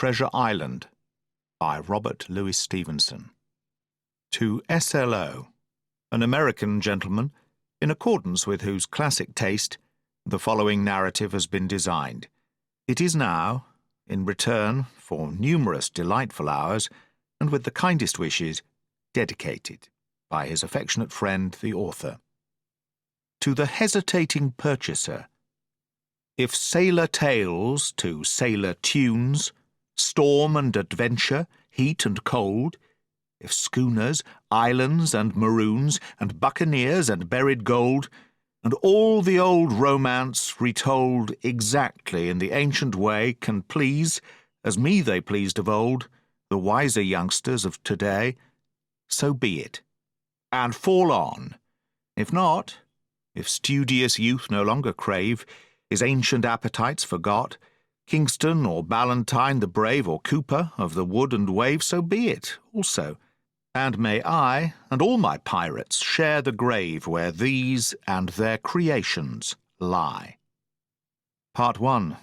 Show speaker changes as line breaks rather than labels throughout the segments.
Treasure Island by Robert Louis Stevenson. To S.L.O., an American gentleman, in accordance with whose classic taste the following narrative has been designed. It is now, in return for numerous delightful hours, and with the kindest wishes, dedicated by his affectionate friend the author. To the hesitating purchaser. If sailor tales to sailor tunes, storm and adventure, heat and cold, if schooners, islands and maroons, and buccaneers and buried gold, and all the old romance retold exactly in the ancient way can please, as me they pleased of old, the wiser youngsters of today, so be it, and fall on. If not, if studious youth no longer crave, his ancient appetites forgot, Kingston or Ballantyne the brave or Cooper of the wood and wave, so be it also. And may I and all my pirates share the grave where these and their creations lie. Part 1.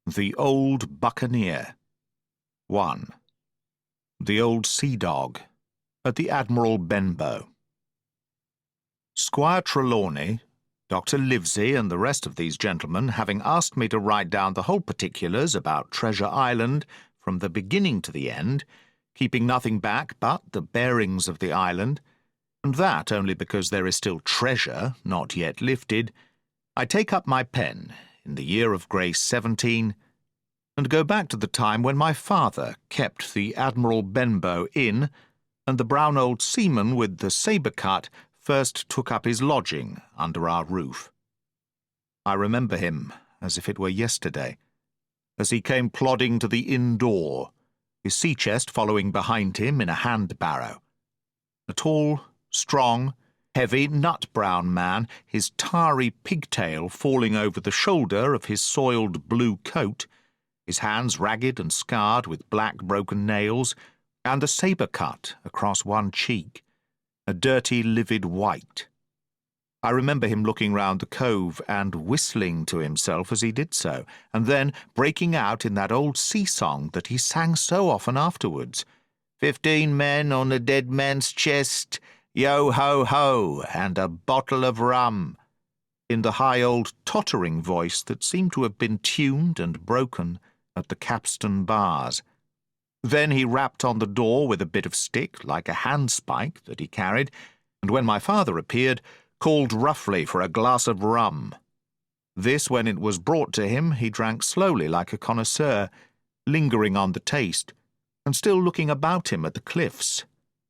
The Old Buccaneer. 1. The Old Sea Dog at the Admiral Benbow. Squire Trelawny, Dr. Livesey, and the rest of these gentlemen, having asked me to write down the whole particulars about Treasure Island from the beginning to the end, keeping nothing back but the bearings of the island, and that only because there is still treasure not yet lifted, I take up my pen in the year of grace 17, and go back to the time when my father kept the Admiral Benbow Inn, and the brown old seaman with the sabre cut first took up his lodging under our roof. I remember him as if it were yesterday, as he came plodding to the inn door, his sea-chest following behind him in a hand-barrow. A tall, strong, heavy, nut-brown man, his tarry pigtail falling over the shoulder of his soiled blue coat, his hands ragged and scarred with black broken nails, and the sabre cut across one cheek, a dirty livid white. I remember him looking round the cove and whistling to himself as he did so, and then breaking out in that old sea-song that he sang so often afterwards. 15 men on a dead man's chest, yo-ho-ho, and a bottle of rum, in the high old tottering voice that seemed to have been tuned and broken at the capstan bars. Then he rapped on the door with a bit of stick, like a handspike that he carried, and when my father appeared, called roughly for a glass of rum. This, when it was brought to him, he drank slowly like a connoisseur, lingering on the taste, and still looking about him at the cliffs,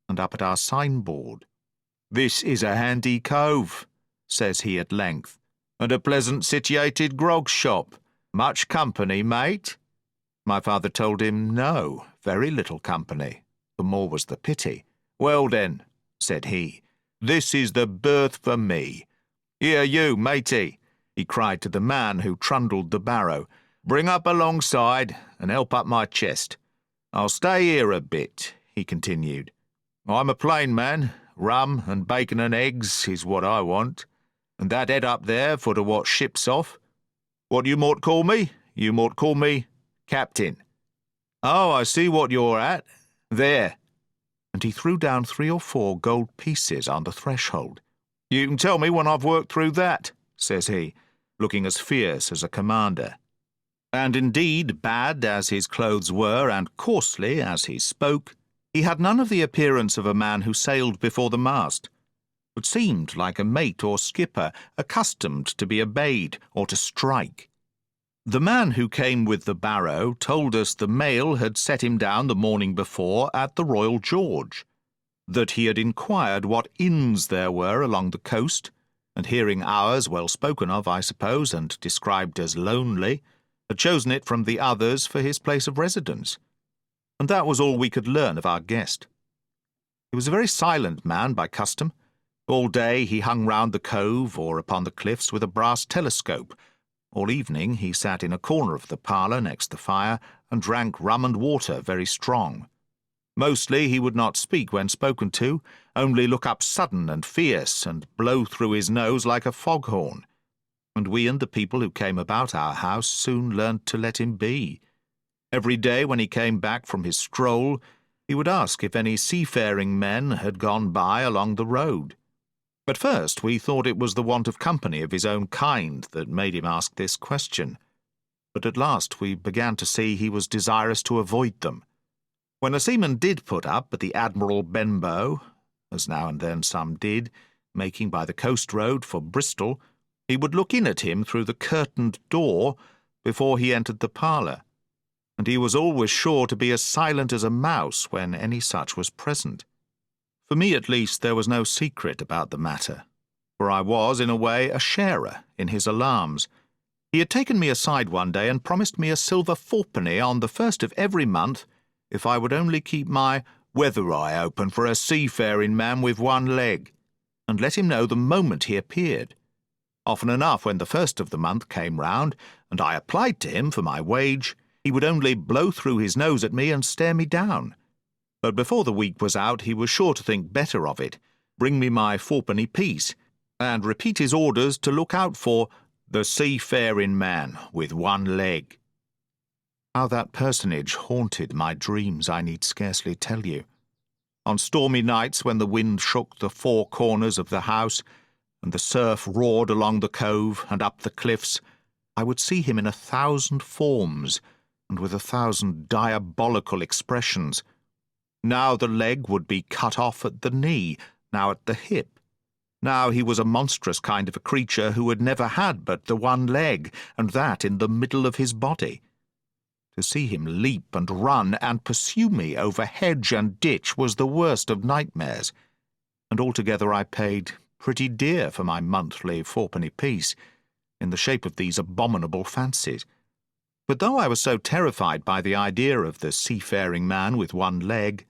and up at our signboard. "This is a handy cove," says he at length, "and a pleasant situated grog shop. Much company, mate?" My father told him no, very little company. The more was the pity. "Well then," said he, "this is the berth for me. Here you, matey," he cried to the man who trundled the barrow, "bring up alongside and help up my chest. I'll stay here a bit," he continued. "I'm a plain man. Rum and bacon and eggs is what I want. And that head up there for to what ships off. What you mought call me? You mought call me Captain. Oh, I see what you're at. There." And he threw down 3 or 4 gold pieces on the threshold. "You can tell me when I've worked through that," says he, looking as fierce as a commander. And indeed, bad as his clothes were, and coarsely as he spoke, he had none of the appearance of a man who sailed before the mast, but seemed like a mate or skipper accustomed to be obeyed or to strike. The man who came with the barrow told us the mail had set him down the morning before at the Royal George, that he had inquired what inns there were along the coast, and hearing ours well spoken of, I suppose, and described as lonely, had chosen it from the others for his place of residence. And that was all we could learn of our guest. He was a very silent man by custom. All day he hung round the cove or upon the cliffs with a brass telescope. All evening he sat in a corner of the parlour next the fire and drank rum and water very strong. Mostly he would not speak when spoken to, only look up sudden and fierce and blow through his nose like a foghorn. And we and the people who came about our house soon learnt to let him be. Every day when he came back from his stroll, he would ask if any seafaring men had gone by along the road. At first we thought it was the want of company of his own kind that made him ask this question, but at last we began to see he was desirous to avoid them. When a seaman did put up at the Admiral Benbow, as now and then some did, making by the coast road for Bristol, he would look in at him through the curtained door before he entered the parlour, and he was always sure to be as silent as a mouse when any such was present. For me, at least, there was no secret about the matter, for I was, in a way, a sharer in his alarms. He had taken me aside one day and promised me a silver fourpenny on the first of every month if I would only keep my weather eye open for a seafaring man with one leg, and let him know the moment he appeared. Often enough, when the first of the month came round, and I applied to him for my wage, he would only blow through his nose at me and stare me down. But before the week was out, he was sure to think better of it, bring me my fourpenny piece, and repeat his orders to look out for the seafaring man with one leg. How that personage haunted my dreams I need scarcely tell you. On stormy nights when the wind shook the four corners of the house, and the surf roared along the cove and up the cliffs, I would see him in 1,000 forms, and with 1,000 diabolical expressions. Now the leg would be cut off at the knee, now at the hip. Now he was a monstrous kind of a creature who had never had but the one leg, and that in the middle of his body. To see him leap and run and pursue me over hedge and ditch was the worst of nightmares, and altogether I paid pretty dear for my monthly fourpenny piece, in the shape of these abominable fancies. But though I was so terrified by the idea of the seafaring man with one leg,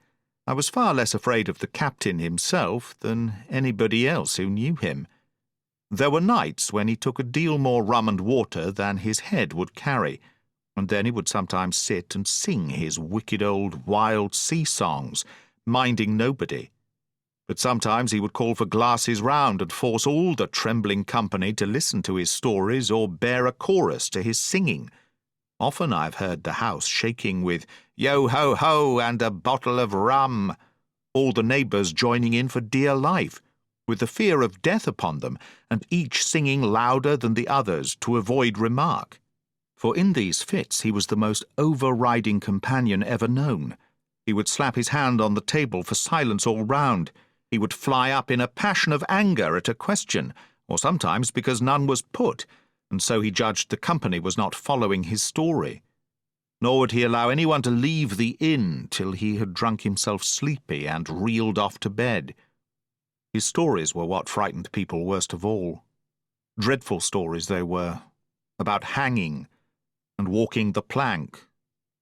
I was far less afraid of the captain himself than anybody else who knew him. There were nights when he took a deal more rum and water than his head would carry, and then he would sometimes sit and sing his wicked old wild sea songs, minding nobody. But sometimes he would call for glasses round and force all the trembling company to listen to his stories or bear a chorus to his singing. Often I've heard the house shaking with yo-ho-ho and a bottle of rum, all the neighbours joining in for dear life, with the fear of death upon them, and each singing louder than the others to avoid remark. For in these fits he was the most overriding companion ever known. He would slap his hand on the table for silence all round. He would fly up in a passion of anger at a question, or sometimes because none was put, and so he judged the company was not following his story. Nor would he allow anyone to leave the inn till he had drunk himself sleepy and reeled off to bed. His stories were what frightened people worst of all. Dreadful stories they were, about hanging, and walking the plank,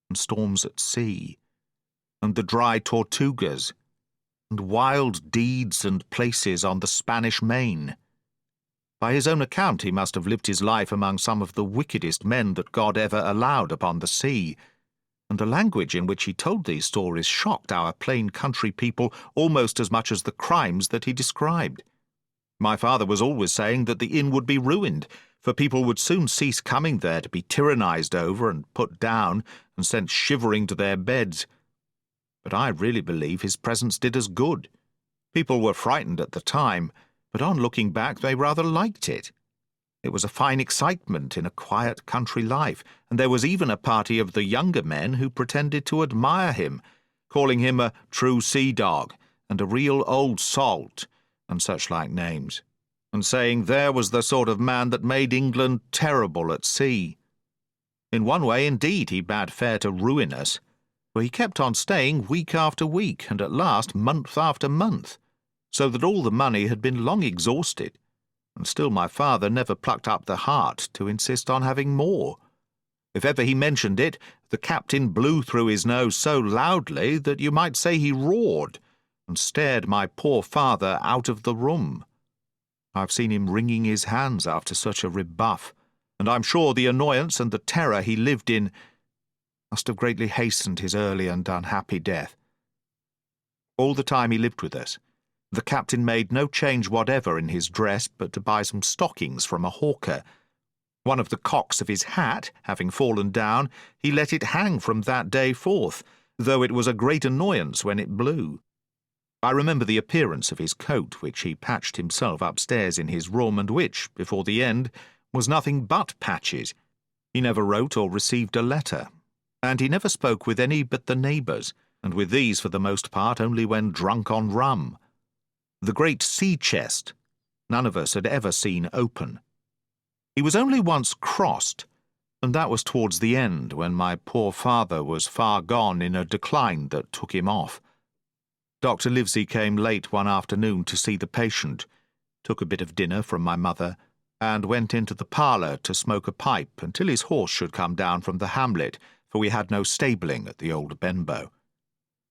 and storms at sea, and the dry Tortugas, and wild deeds and places on the Spanish Main. By his own account he must have lived his life among some of the wickedest men that God ever allowed upon the sea, and the language in which he told these stories shocked our plain country people almost as much as the crimes that he described. My father was always saying that the inn would be ruined, for people would soon cease coming there to be tyrannized over and put down and sent shivering to their beds. But I really believe his presence did us good. People were frightened at the time, but on looking back they rather liked it. It was a fine excitement in a quiet country life, and there was even a party of the younger men who pretended to admire him, calling him a true sea-dog and a real old salt, and such like names, and saying there was the sort of man that made England terrible at sea. In one way, indeed, he bade fair to ruin us, for he kept on staying week after week, and at last month after month, so that all the money had been long exhausted, and still my father never plucked up the heart to insist on having more. If ever he mentioned it, the captain blew through his nose so loudly that you might say he roared, and stared my poor father out of the room. I've seen him wringing his hands after such a rebuff, and I'm sure the annoyance and the terror he lived in must have greatly hastened his early and unhappy death. All the time he lived with us, the captain made no change whatever in his dress but to buy some stockings from a hawker, One of the cocks of his hat having fallen down, he let it hang from that day forth, though it was a great annoyance when it blew. I remember the appearance of his coat, which he patched himself upstairs in his room, and which, before the end, was nothing but patches. He never wrote or received a letter, and he never spoke with any but the neighbours, and with these for the most part only when drunk on rum. The great sea-chest none of us had ever seen open. He was only once crossed, and that was towards the end, when my poor father was far gone in a decline that took him off. Dr. Livesey came late one afternoon to see the patient, took a bit of dinner from my mother, and went into the parlour to smoke a pipe until his horse should come down from the hamlet, for we had no stabling at the old Benbow.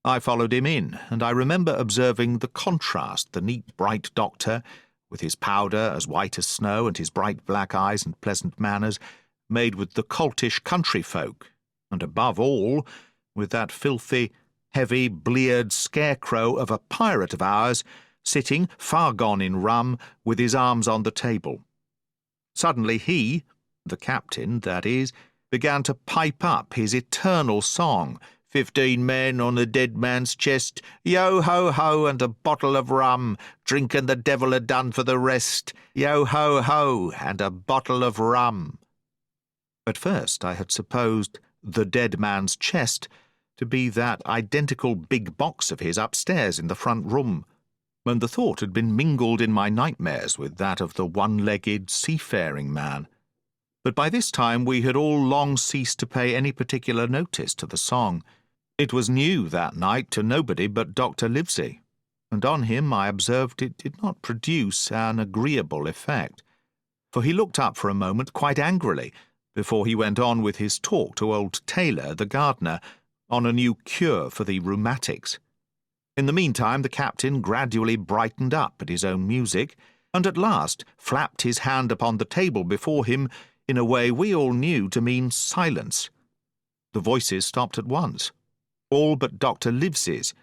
I followed him in, and I remember observing the contrast the neat, bright doctor, with his powder as white as snow and his bright black eyes and pleasant manners, made with the coltish country folk, and above all, with that filthy, heavy, bleared scarecrow of a pirate of ours, sitting, far gone in rum, with his arms on the table. Suddenly he, the captain, that is, began to pipe up his eternal song, 15 men on a dead man's chest, yo-ho-ho, and a bottle of rum, drink and the devil had done for the rest, yo-ho-ho, and a bottle of rum. At first I had supposed the dead man's chest to be that identical big box of his upstairs in the front room, and the thought had been mingled in my nightmares with that of the one-legged seafaring man. But by this time we had all long ceased to pay any particular notice to the song. It was new that night to nobody but Dr. Livesey, and on him I observed it did not produce an agreeable effect, for he looked up for a moment quite angrily before he went on with his talk to old Taylor, the gardener, on a new cure for the rheumatics. In the meantime the captain gradually brightened up at his own music, and at last flapped his hand upon the table before him in a way we all knew to mean silence. The voices stopped at once, all but Dr. Livesey's.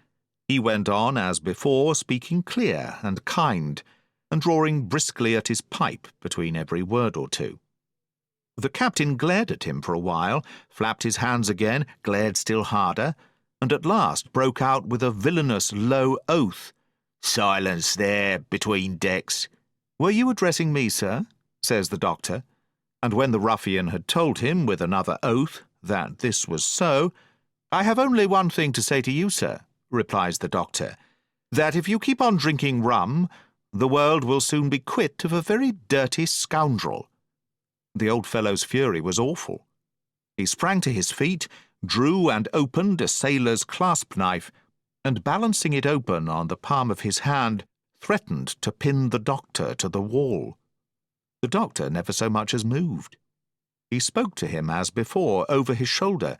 He went on as before, speaking clear and kind, and drawing briskly at his pipe between every word or two. The captain glared at him for a while, flapped his hands again, glared still harder, and at last broke out with a villainous low oath. "Silence there, between decks." "Were you addressing me, sir?" says the doctor. And when the ruffian had told him, with another oath, that this was so, "I have only one thing to say to you, sir," replies the doctor, "that if you keep on drinking rum, the world will soon be quit of a very dirty scoundrel." The old fellow's fury was awful. He sprang to his feet, drew and opened a sailor's clasp-knife, and balancing it open on the palm of his hand, threatened to pin the doctor to the wall. The doctor never so much as moved. He spoke to him as before, over his shoulder,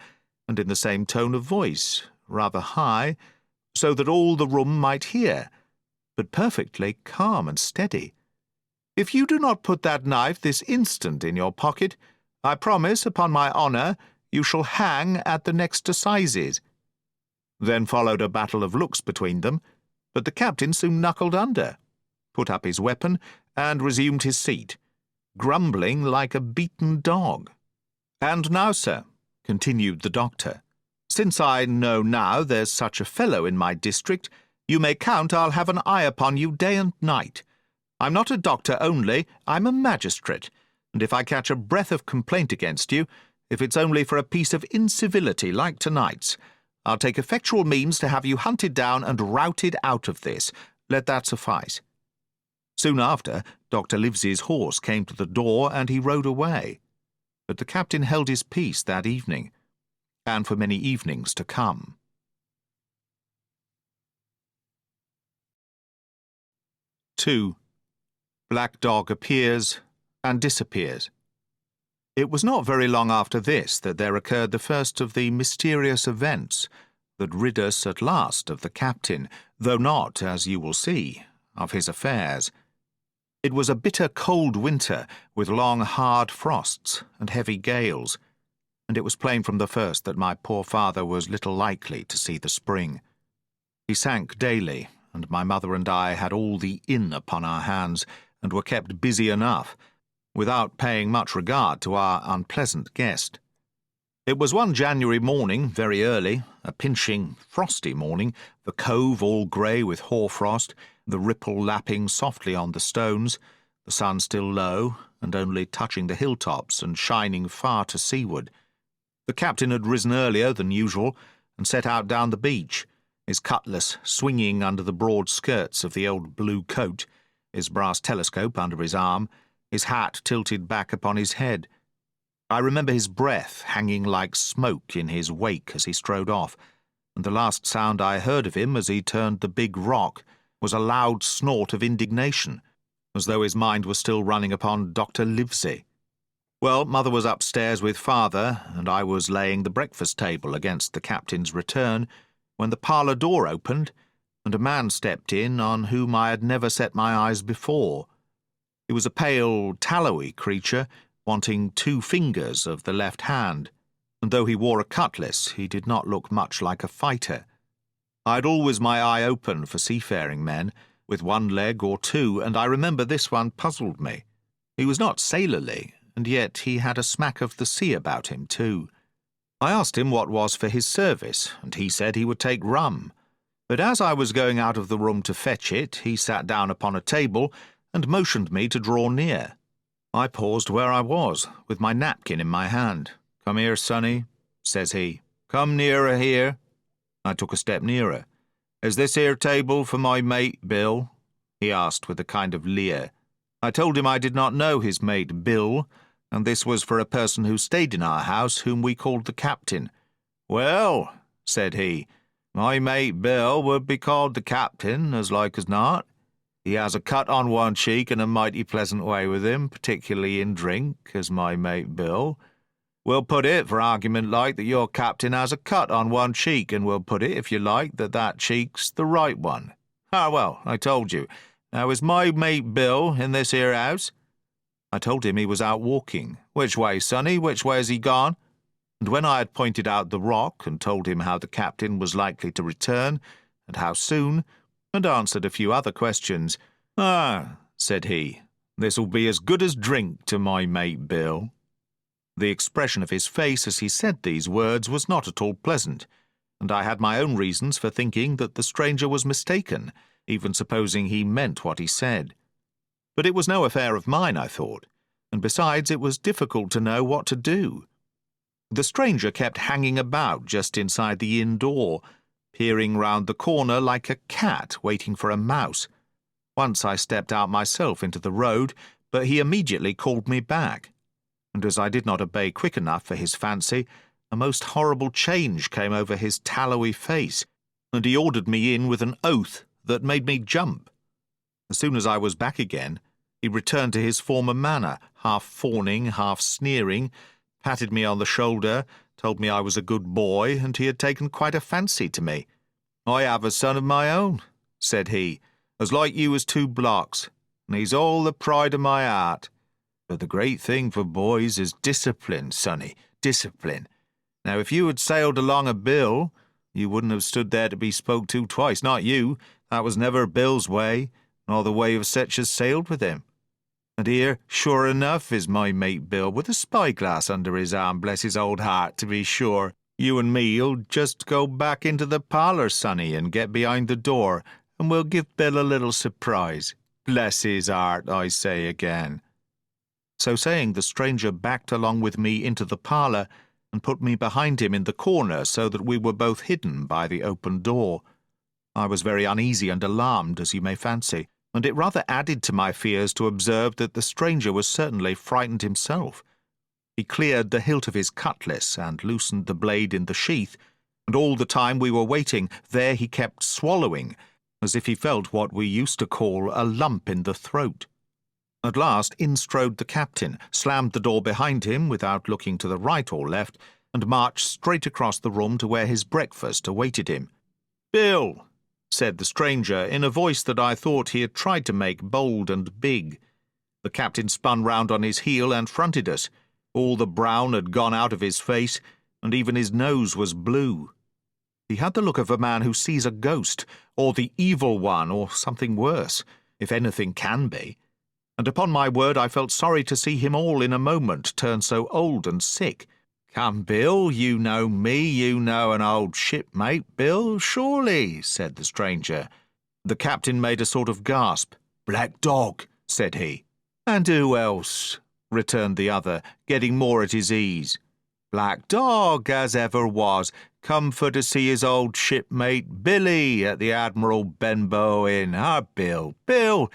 and in the same tone of voice, rather high, so that all the room might hear, but perfectly calm and steady. "If you do not put that knife this instant in your pocket, I promise, upon my honour, you shall hang at the next assizes." Then followed a battle of looks between them, but the captain soon knuckled under, put up his weapon, and resumed his seat, grumbling like a beaten dog. "And now, sir," continued the doctor, "since I know now there's such a fellow in my district, you may count I'll have an eye upon you day and night. I'm not a doctor only, I'm a magistrate, and if I catch a breath of complaint against you, if it's only for a piece of incivility like tonight's, I'll take effectual means to have you hunted down and routed out of this. Let that suffice." Soon after, Dr. Livesey's horse came to the door, and he rode away. But the captain held his peace that evening, and for many evenings to come. 2. Black Dog appears and disappears. It was not very long after this that there occurred the first of the mysterious events that rid us at last of the captain, though not, as you will see, of his affairs. It was a bitter cold winter, with long hard frosts and heavy gales, and it was plain from the first that my poor father was little likely to see the spring. He sank daily, and my mother and I had all the inn upon our hands, and were kept busy enough, without paying much regard to our unpleasant guest. It was one January morning, very early, a pinching, frosty morning, the cove all grey with hoarfrost, the ripple lapping softly on the stones, the sun still low and only touching the hilltops and shining far to seaward. The captain had risen earlier than usual and set out down the beach, his cutlass swinging under the broad skirts of the old blue coat, his brass telescope under his arm, his hat tilted back upon his head. I remember his breath hanging like smoke in his wake as he strode off, and the last sound I heard of him as he turned the big rock was a loud snort of indignation, as though his mind was still running upon Dr. Livesey. Well, Mother was upstairs with Father, and I was laying the breakfast table against the captain's return, when the parlour door opened, and a man stepped in on whom I had never set my eyes before. He was a pale, tallowy creature, wanting 2 fingers of the left hand, and though he wore a cutlass, he did not look much like a fighter. I had always my eye open for seafaring men, with 1 leg or 2, and I remember this one puzzled me. He was not sailorly, and yet he had a smack of the sea about him too. I asked him what was for his service, and he said he would take rum. But as I was going out of the room to fetch it, he sat down upon a table and motioned me to draw near. I paused where I was, with my napkin in my hand. "Come here, sonny," says he. "Come nearer here." I took a step nearer. "Is this here table for my mate, Bill?" he asked with a kind of leer. I told him I did not know his mate, Bill, and this was for a person who stayed in our house, whom we called the captain. "Well," said he, "my mate Bill would be called the captain, as like as not. He has a cut on one cheek and a mighty pleasant way with him, particularly in drink, as my mate Bill. We'll put it, for argument like, that your captain has a cut on one cheek, and we'll put it, if you like, that that cheek's the right one. Ah, well, I told you. Now, is my mate Bill in this here house?" I told him he was out walking. "Which way, sonny? Which way has he gone?" And when I had pointed out the rock and told him how the captain was likely to return, and how soon, and answered a few other questions, "Ah," said he, "this'll be as good as drink to my mate Bill." The expression of his face as he said these words was not at all pleasant, and I had my own reasons for thinking that the stranger was mistaken, even supposing he meant what he said. But it was no affair of mine, I thought, and besides it was difficult to know what to do. The stranger kept hanging about just inside the inn door, peering round the corner like a cat waiting for a mouse. Once I stepped out myself into the road, but he immediately called me back, and as I did not obey quick enough for his fancy, a most horrible change came over his tallowy face, and he ordered me in with an oath that made me jump. As soon as I was back again, he returned to his former manner, half fawning, half sneering, patted me on the shoulder, told me I was a good boy, and he had taken quite a fancy to me. "I have a son of my own," said he, "as like you as 2 blocks, and he's all the pride of my heart. But the great thing for boys is discipline, sonny, discipline. Now, if you had sailed along a Bill, you wouldn't have stood there to be spoke to twice, not you. That was never Bill's way, nor the way of such as sailed with him. And here, sure enough, is my mate Bill, with a spyglass under his arm, bless his old heart, to be sure. You and me'll just go back into the parlour, sonny, and get behind the door, and we'll give Bill a little surprise. Bless his heart, I say again." So saying, the stranger backed along with me into the parlour, and put me behind him in the corner so that we were both hidden by the open door. I was very uneasy and alarmed, as you may fancy, and it rather added to my fears to observe that the stranger was certainly frightened himself. He cleared the hilt of his cutlass and loosened the blade in the sheath, and all the time we were waiting, there he kept swallowing, as if he felt what we used to call a lump in the throat. At last in strode the captain, slammed the door behind him without looking to the right or left, and marched straight across the room to where his breakfast awaited him. "Bill," said the stranger, in a voice that I thought he had tried to make bold and big. The captain spun round on his heel and fronted us. All the brown had gone out of his face, and even his nose was blue. He had the look of a man who sees a ghost, or the evil one, or something worse, if anything can be, and upon my word I felt sorry to see him all in a moment turn so old and sick. "Come, Bill, you know me, you know an old shipmate, Bill, surely," said the stranger. The captain made a sort of gasp. "Black Dog," said he. "And who else?" returned the other, getting more at his ease. "Black Dog, as ever was, come for to see his old shipmate Billy at the Admiral Benbow Inn. Bill, Bill,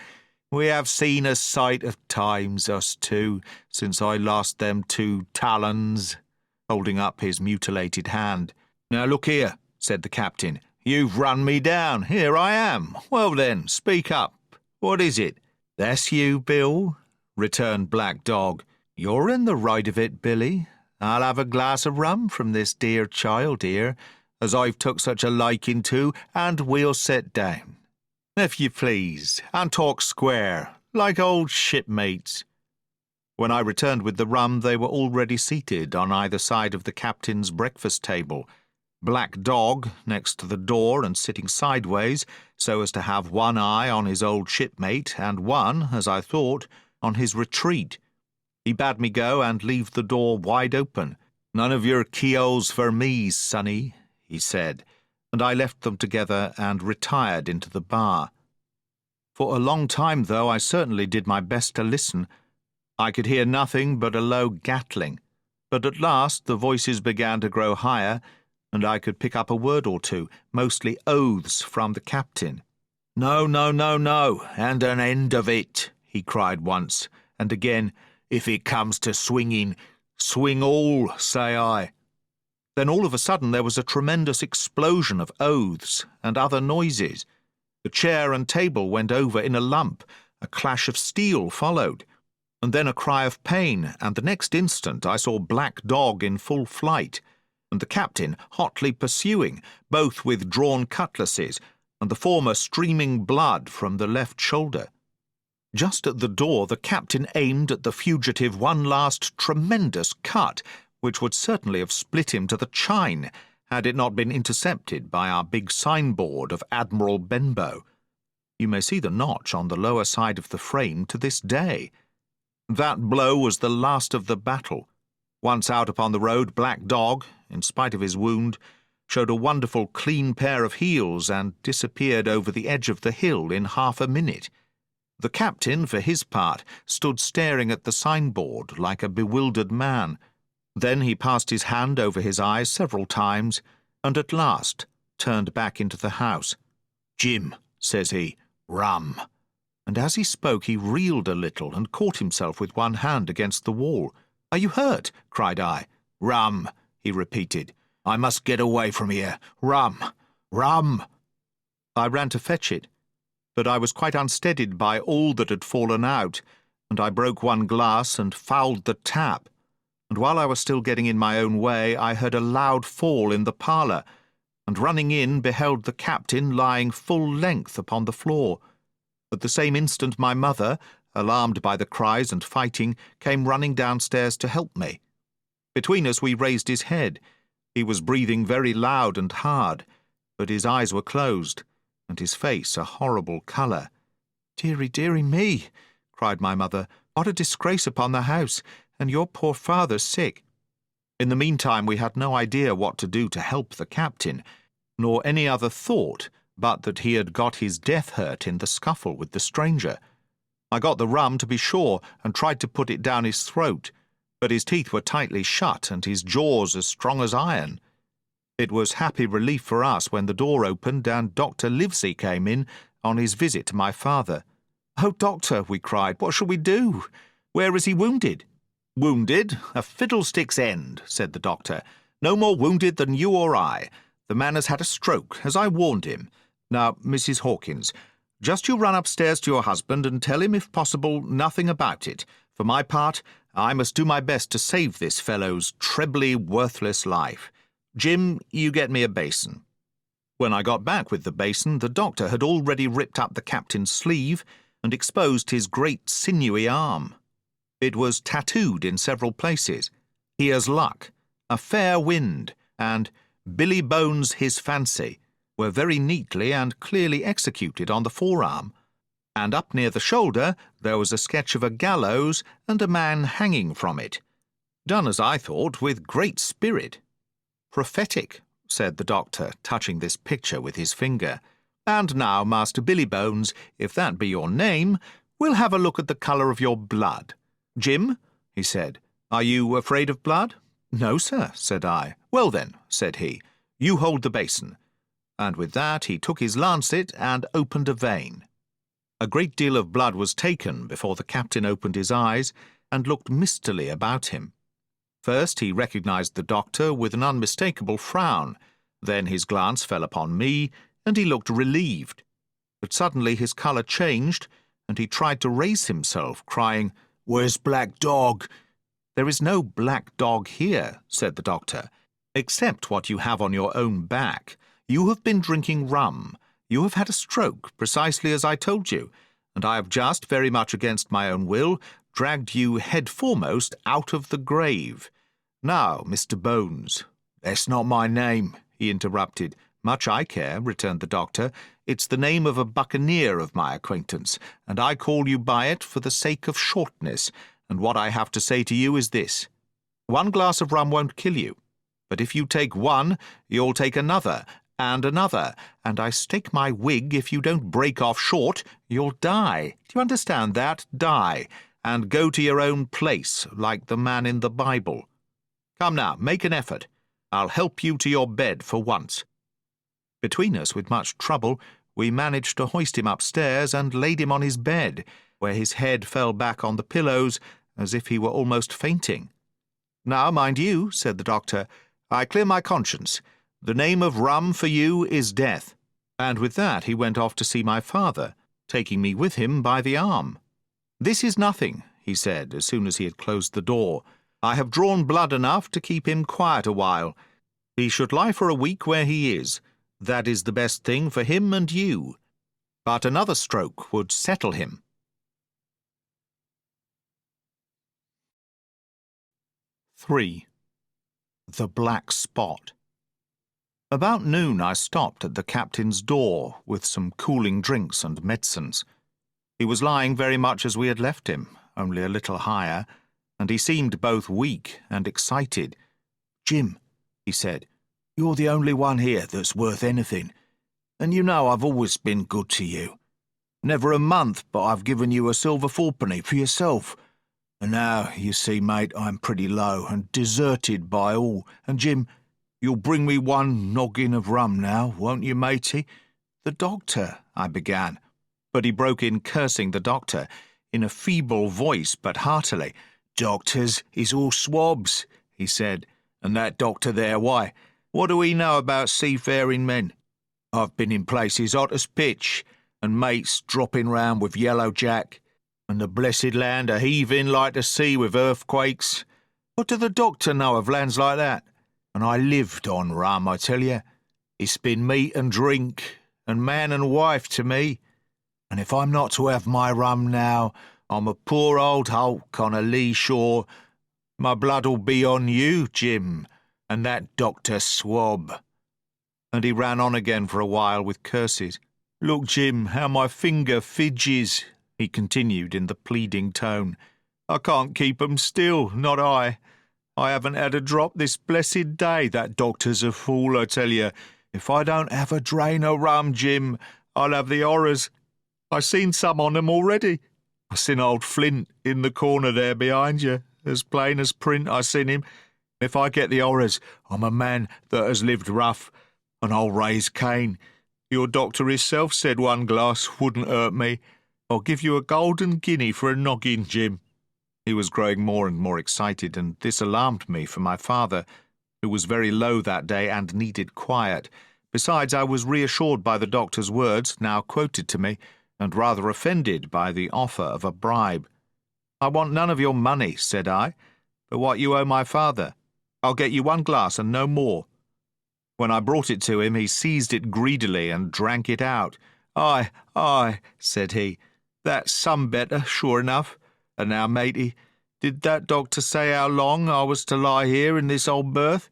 we have seen a sight of times, us two, since I lost them 2 talons," holding up his mutilated hand. "Now look here," said the captain. "You've run me down. Here I am. Well then, speak up. What is it?" "That's you, Bill," returned Black Dog. "You're in the right of it, Billy. I'll have a glass of rum from this dear child here, as I've took such a liking to, and we'll sit down, if you please, and talk square, like old shipmates." When I returned with the rum, they were already seated on either side of the captain's breakfast table, Black Dog next to the door and sitting sideways, so as to have one eye on his old shipmate and one, as I thought, on his retreat. He bade me go and leave the door wide open. "None of your keyholes for me, sonny," he said, and I left them together and retired into the bar. For a long time, though, I certainly did my best to listen. I could hear nothing but a low gattling, but at last the voices began to grow higher, and I could pick up a word or two, mostly oaths from the captain. "No, no, no, no, and an end of it," he cried once, and again, "If it comes to swinging, swing all, say I." Then all of a sudden there was a tremendous explosion of oaths and other noises. The chair and table went over in a lump, a clash of steel followed, and then a cry of pain, and the next instant I saw Black Dog in full flight, and the captain hotly pursuing, both with drawn cutlasses, and the former streaming blood from the left shoulder. Just at the door the captain aimed at the fugitive one last tremendous cut, which would certainly have split him to the chine, had it not been intercepted by our big signboard of Admiral Benbow. You may see the notch on the lower side of the frame to this day. That blow was the last of the battle. Once out upon the road, Black Dog, in spite of his wound, showed a wonderful clean pair of heels and disappeared over the edge of the hill in half a minute. The captain, for his part, stood staring at the signboard like a bewildered man. Then he passed his hand over his eyes several times, and at last turned back into the house. "Jim," says he, "rum." And as he spoke he reeled a little and caught himself with one hand against the wall. "Are you hurt?" cried I. "Rum," he repeated. "I must get away from here. Rum, rum." I ran to fetch it, but I was quite unsteadied by all that had fallen out, and I broke one glass and fouled the tap, and while I was still getting in my own way I heard a loud fall in the parlour, and running in beheld the captain lying full length upon the floor. At the same instant my mother, alarmed by the cries and fighting, came running downstairs to help me. Between us we raised his head. He was breathing very loud and hard, but his eyes were closed, and his face a horrible colour. "Dearie, dearie me," cried my mother, "what a disgrace upon the house, and your poor father sick." In the meantime we had no idea what to do to help the captain, nor any other thought but that he had got his death hurt in the scuffle with the stranger. I got the rum, to be sure, and tried to put it down his throat, but his teeth were tightly shut and his jaws as strong as iron. It was happy relief for us when the door opened and Dr. Livesey came in on his visit to my father. "Oh, doctor," we cried, "what shall we do? Where is he wounded?" "Wounded? A fiddlestick's end," said the doctor. "No more wounded than you or I. The man has had a stroke, as I warned him. Now, Mrs. Hawkins, just you run upstairs to your husband and tell him, if possible, nothing about it. For my part, I must do my best to save this fellow's trebly worthless life. Jim, you get me a basin." When I got back with the basin, the doctor had already ripped up the captain's sleeve and exposed his great sinewy arm. It was tattooed in several places. "Here's luck," "A fair wind," and "Billy Bones his fancy" were very neatly and clearly executed on the forearm. and up near the shoulder there was a sketch of a gallows and a man hanging from it, done, as I thought, with great spirit. "Prophetic," said the doctor, touching this picture with his finger. "And now, Master Billy Bones, if that be your name, we'll have a look at the colour of your blood. Jim," he said, "are you afraid of blood?" "No, sir," said I. "Well then," said he, "you hold the basin." And with that he took his lancet and opened a vein. A great deal of blood was taken before the captain opened his eyes and looked mistily about him. First he recognized the doctor with an unmistakable frown, then his glance fell upon me, and he looked relieved. But suddenly his colour changed, and he tried to raise himself, crying, "Where's Black Dog?" "There is no black dog here," said the doctor, "except what you have on your own back. You have been drinking rum. You have had a stroke, precisely as I told you, and I have just, very much against my own will, dragged you head foremost out of the grave. Now, Mr. Bones—" "That's not my name," he interrupted. "Much I care," returned the doctor. "It's the name of a buccaneer of my acquaintance, and I call you by it for the sake of shortness, and what I have to say to you is this. One glass of rum won't kill you, but if you take one, you'll take another, and I stake my wig if you don't break off short, you'll die. Do you understand that? Die, and go to your own place, like the man in the Bible. Come now, make an effort. I'll help you to your bed for once." Between us, with much trouble, we managed to hoist him upstairs and laid him on his bed, where his head fell back on the pillows as if he were almost fainting. "Now, mind you," said the doctor, "I clear my conscience. The name of rum for you is death." And with that he went off to see my father, taking me with him by the arm. "This is nothing," he said, as soon as he had closed the door. "I have drawn blood enough to keep him quiet a while. He should lie for a week where he is. That is the best thing for him and you. But another stroke would settle him." 3. The Black Spot. About noon I stopped at the captain's door with some cooling drinks and medicines. He was lying very much as we had left him, only a little higher, and he seemed both weak and excited. "Jim," he said, "you're the only one here that's worth anything, and you know I've always been good to you. Never a month but I've given you a silver fourpenny for yourself. And now, you see, mate, I'm pretty low and deserted by all, and Jim, you'll bring me one noggin of rum now, won't you, matey?" "The doctor—" I began, but he broke in cursing the doctor, in a feeble voice but heartily. "Doctors is all swabs," he said, "and that doctor there, why, what do we know about seafaring men? I've been in places hot as pitch, and mates dropping round with Yellow Jack, and the blessed land a heaving like the sea with earthquakes. What does the doctor know of lands like that? And I lived on rum, I tell you. It's been meat and drink, and man and wife to me. And if I'm not to have my rum now, I'm a poor old hulk on a lee shore. My blood'll be on you, Jim, and that Dr. Swab." And he ran on again for a while with curses. "Look, Jim, how my finger fidges," he continued in the pleading tone. "I can't keep 'em still, not I. I haven't had a drop this blessed day. That doctor's a fool, I tell you. If I don't have a drain o' rum, Jim, I'll have the horrors. I seen some on 'em already. I seen old Flint in the corner there behind you. As plain as print I seen him. If I get the horrors, I'm a man that has lived rough, and I'll raise Cain. Your doctor hisself said one glass wouldn't hurt me. I'll give you a golden guinea for a noggin, Jim." He was growing more and more excited, and this alarmed me for my father, who was very low that day and needed quiet. Besides, I was reassured by the doctor's words, now quoted to me, and rather offended by the offer of a bribe. "I want none of your money," said I, "but what you owe my father. I'll get you one glass and no more." When I brought it to him, he seized it greedily and drank it out. Aye, said he, "that's some better, sure enough. And now, matey, did that doctor say how long I was to lie here in this old berth?"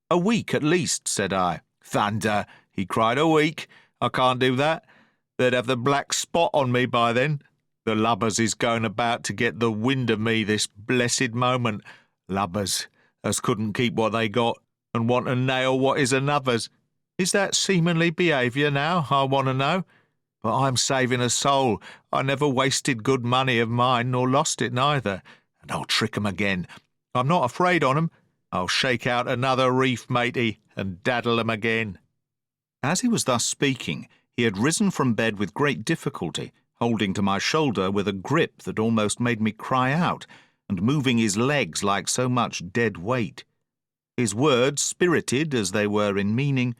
"A week at least," said I. "Thunder!" he cried. "A week? I can't do that. They'd have the black spot on me by then. The lubbers is going about to get the wind of me this blessed moment. Lubbers as couldn't keep what they got and want to nail what is another's. Is that seamanly behaviour now, I want to know? But I'm saving a soul. I never wasted good money of mine, nor lost it neither. And I'll trick 'em again. I'm not afraid on 'em. I'll shake out another reef, matey, and daddle 'em again. As he was thus speaking, he had risen from bed with great difficulty, holding to my shoulder with a grip that almost made me cry out, and moving his legs like so much dead weight. His words, spirited as they were in meaning,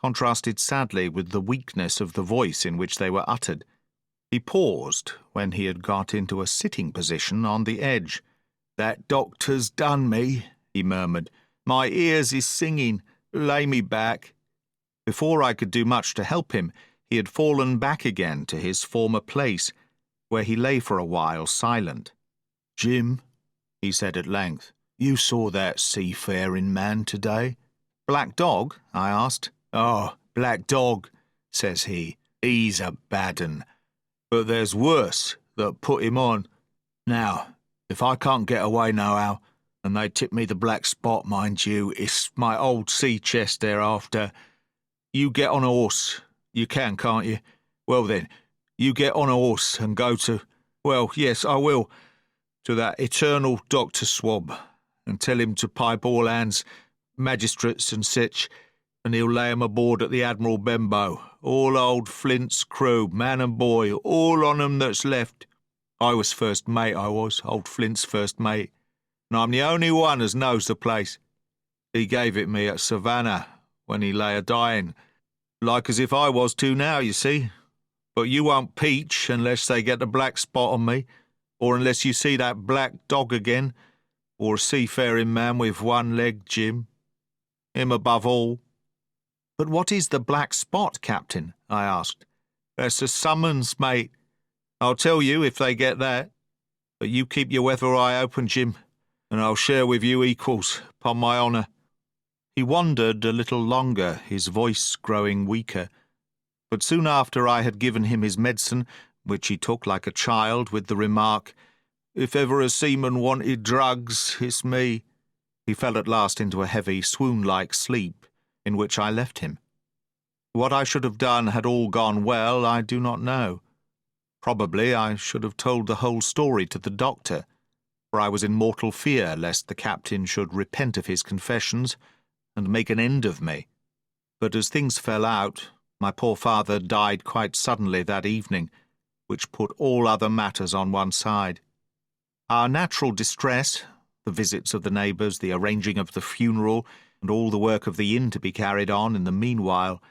contrasted sadly with the weakness of the voice in which they were uttered. He paused when he had got into a sitting position on the edge. "That doctor's done me," he murmured. "My ears is singing. Lay me back." Before I could do much to help him, he had fallen back again to his former place, where he lay for a while silent. "Jim," he said at length, "you saw that seafaring man today?" "Black Dog?" I asked. "Oh, Black Dog," says he. "He's a bad 'un. But there's worse that put him on. Now, if I can't get away nohow, and they tip me the black spot, mind you, it's my old sea chest they're after. You get on a horse. You can, can't you? Well then, you get on a horse and go to, well, yes, I will, to that eternal Dr. Swab, and tell him to pipe all hands, magistrates and sich, and he'll lay 'em aboard at the Admiral Benbow, all old Flint's crew, man and boy, all on 'em that's left. I was first mate, I was, old Flint's first mate, and I'm the only one as knows the place. He gave it me at Savannah, when he lay a-dying, like as if I was to now, you see. But you won't peach unless they get the black spot on me, or unless you see that Black Dog again, or a seafaring man with one leg, Jim. Him above all." "But what is the black spot, Captain?" I asked. "That's a summons, mate. I'll tell you if they get that. But you keep your weather eye open, Jim, and I'll share with you equals, 'pon my honour." He wondered a little longer, his voice growing weaker. But soon after I had given him his medicine, which he took like a child, with the remark, "If ever a seaman wanted drugs, it's me," he fell at last into a heavy, swoon-like sleep, in which I left him. What I should have done had all gone well, I do not know. Probably I should have told the whole story to the doctor, for I was in mortal fear lest the captain should repent of his confessions and make an end of me. But as things fell out, my poor father died quite suddenly that evening, which put all other matters on one side. Our natural distress, the visits of the neighbours, the arranging of the funeral, and all the work of the inn to be carried on in the meanwhile,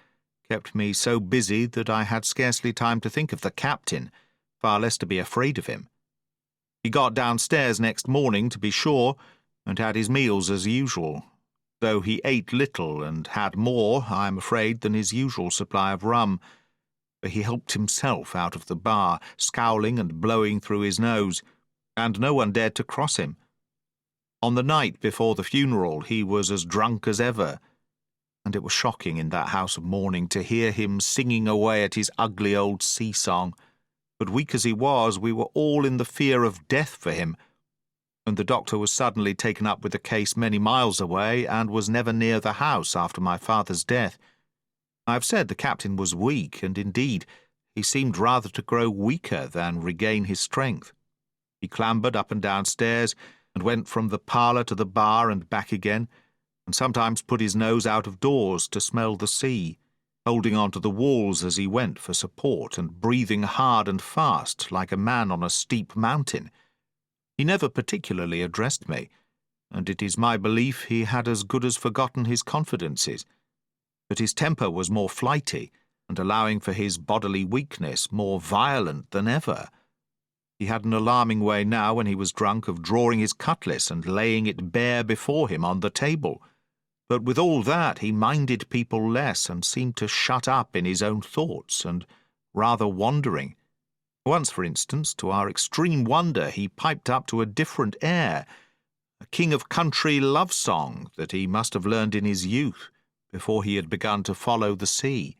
kept me so busy that I had scarcely time to think of the captain, far less to be afraid of him. He got downstairs next morning, to be sure, and had his meals as usual, though he ate little and had more, I am afraid, than his usual supply of rum, for he helped himself out of the bar, scowling and blowing through his nose, and no one dared to cross him. On the night before the funeral he was as drunk as ever, and it was shocking in that house of mourning to hear him singing away at his ugly old sea-song. But weak as he was, we were all in the fear of death for him, and the doctor was suddenly taken up with a case many miles away, and was never near the house after my father's death. I have said the captain was weak, and indeed he seemed rather to grow weaker than regain his strength. He clambered up and down stairs, and went from the parlour to the bar and back again, and sometimes put his nose out of doors to smell the sea, holding on to the walls as he went for support, and breathing hard and fast like a man on a steep mountain. He never particularly addressed me, and it is my belief he had as good as forgotten his confidences. But his temper was more flighty, and allowing for his bodily weakness, more violent than ever. He had an alarming way now, when he was drunk, of drawing his cutlass and laying it bare before him on the table. But with all that he minded people less, and seemed to shut up in his own thoughts, and rather wandering. Once, for instance, to our extreme wonder, he piped up to a different air, a king of country love song that he must have learned in his youth, before he had begun to follow the sea.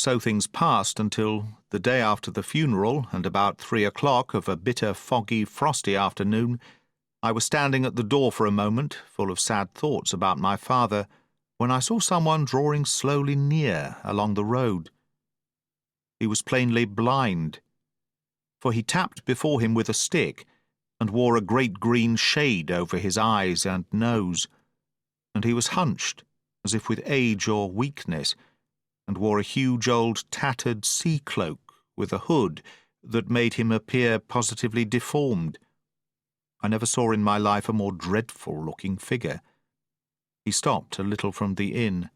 so things passed until the day after the funeral, and about 3 o'clock of a bitter, foggy, frosty afternoon, I was standing at the door for a moment, full of sad thoughts about my father, when I saw someone drawing slowly near along the road. He was plainly blind, for he tapped before him with a stick, and wore a great green shade over his eyes and nose, and he was hunched, as if with age or weakness, and wore a huge old tattered sea-cloak with a hood that made him appear positively deformed. I never saw in my life a more dreadful-looking figure. He stopped a little from the inn,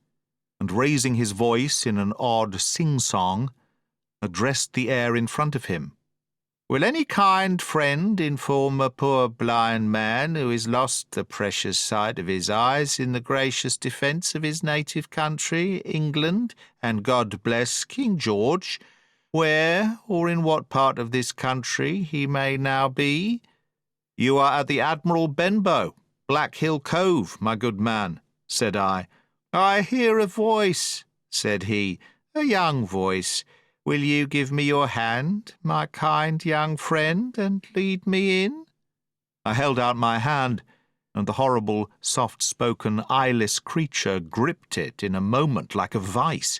and raising his voice in an odd sing-song, addressed the air in front of him. "Will any kind friend inform a poor blind man who has lost the precious sight of his eyes in the gracious defence of his native country, England, and God bless King George, where or in what part of this country he may now be? You are at the Admiral Benbow, Black Hill Cove, my good man," said I. "I hear a voice," said he, "a young voice. Will you give me your hand, my kind young friend, and lead me in?" I held out my hand, and the horrible, soft-spoken, eyeless creature gripped it in a moment like a vice.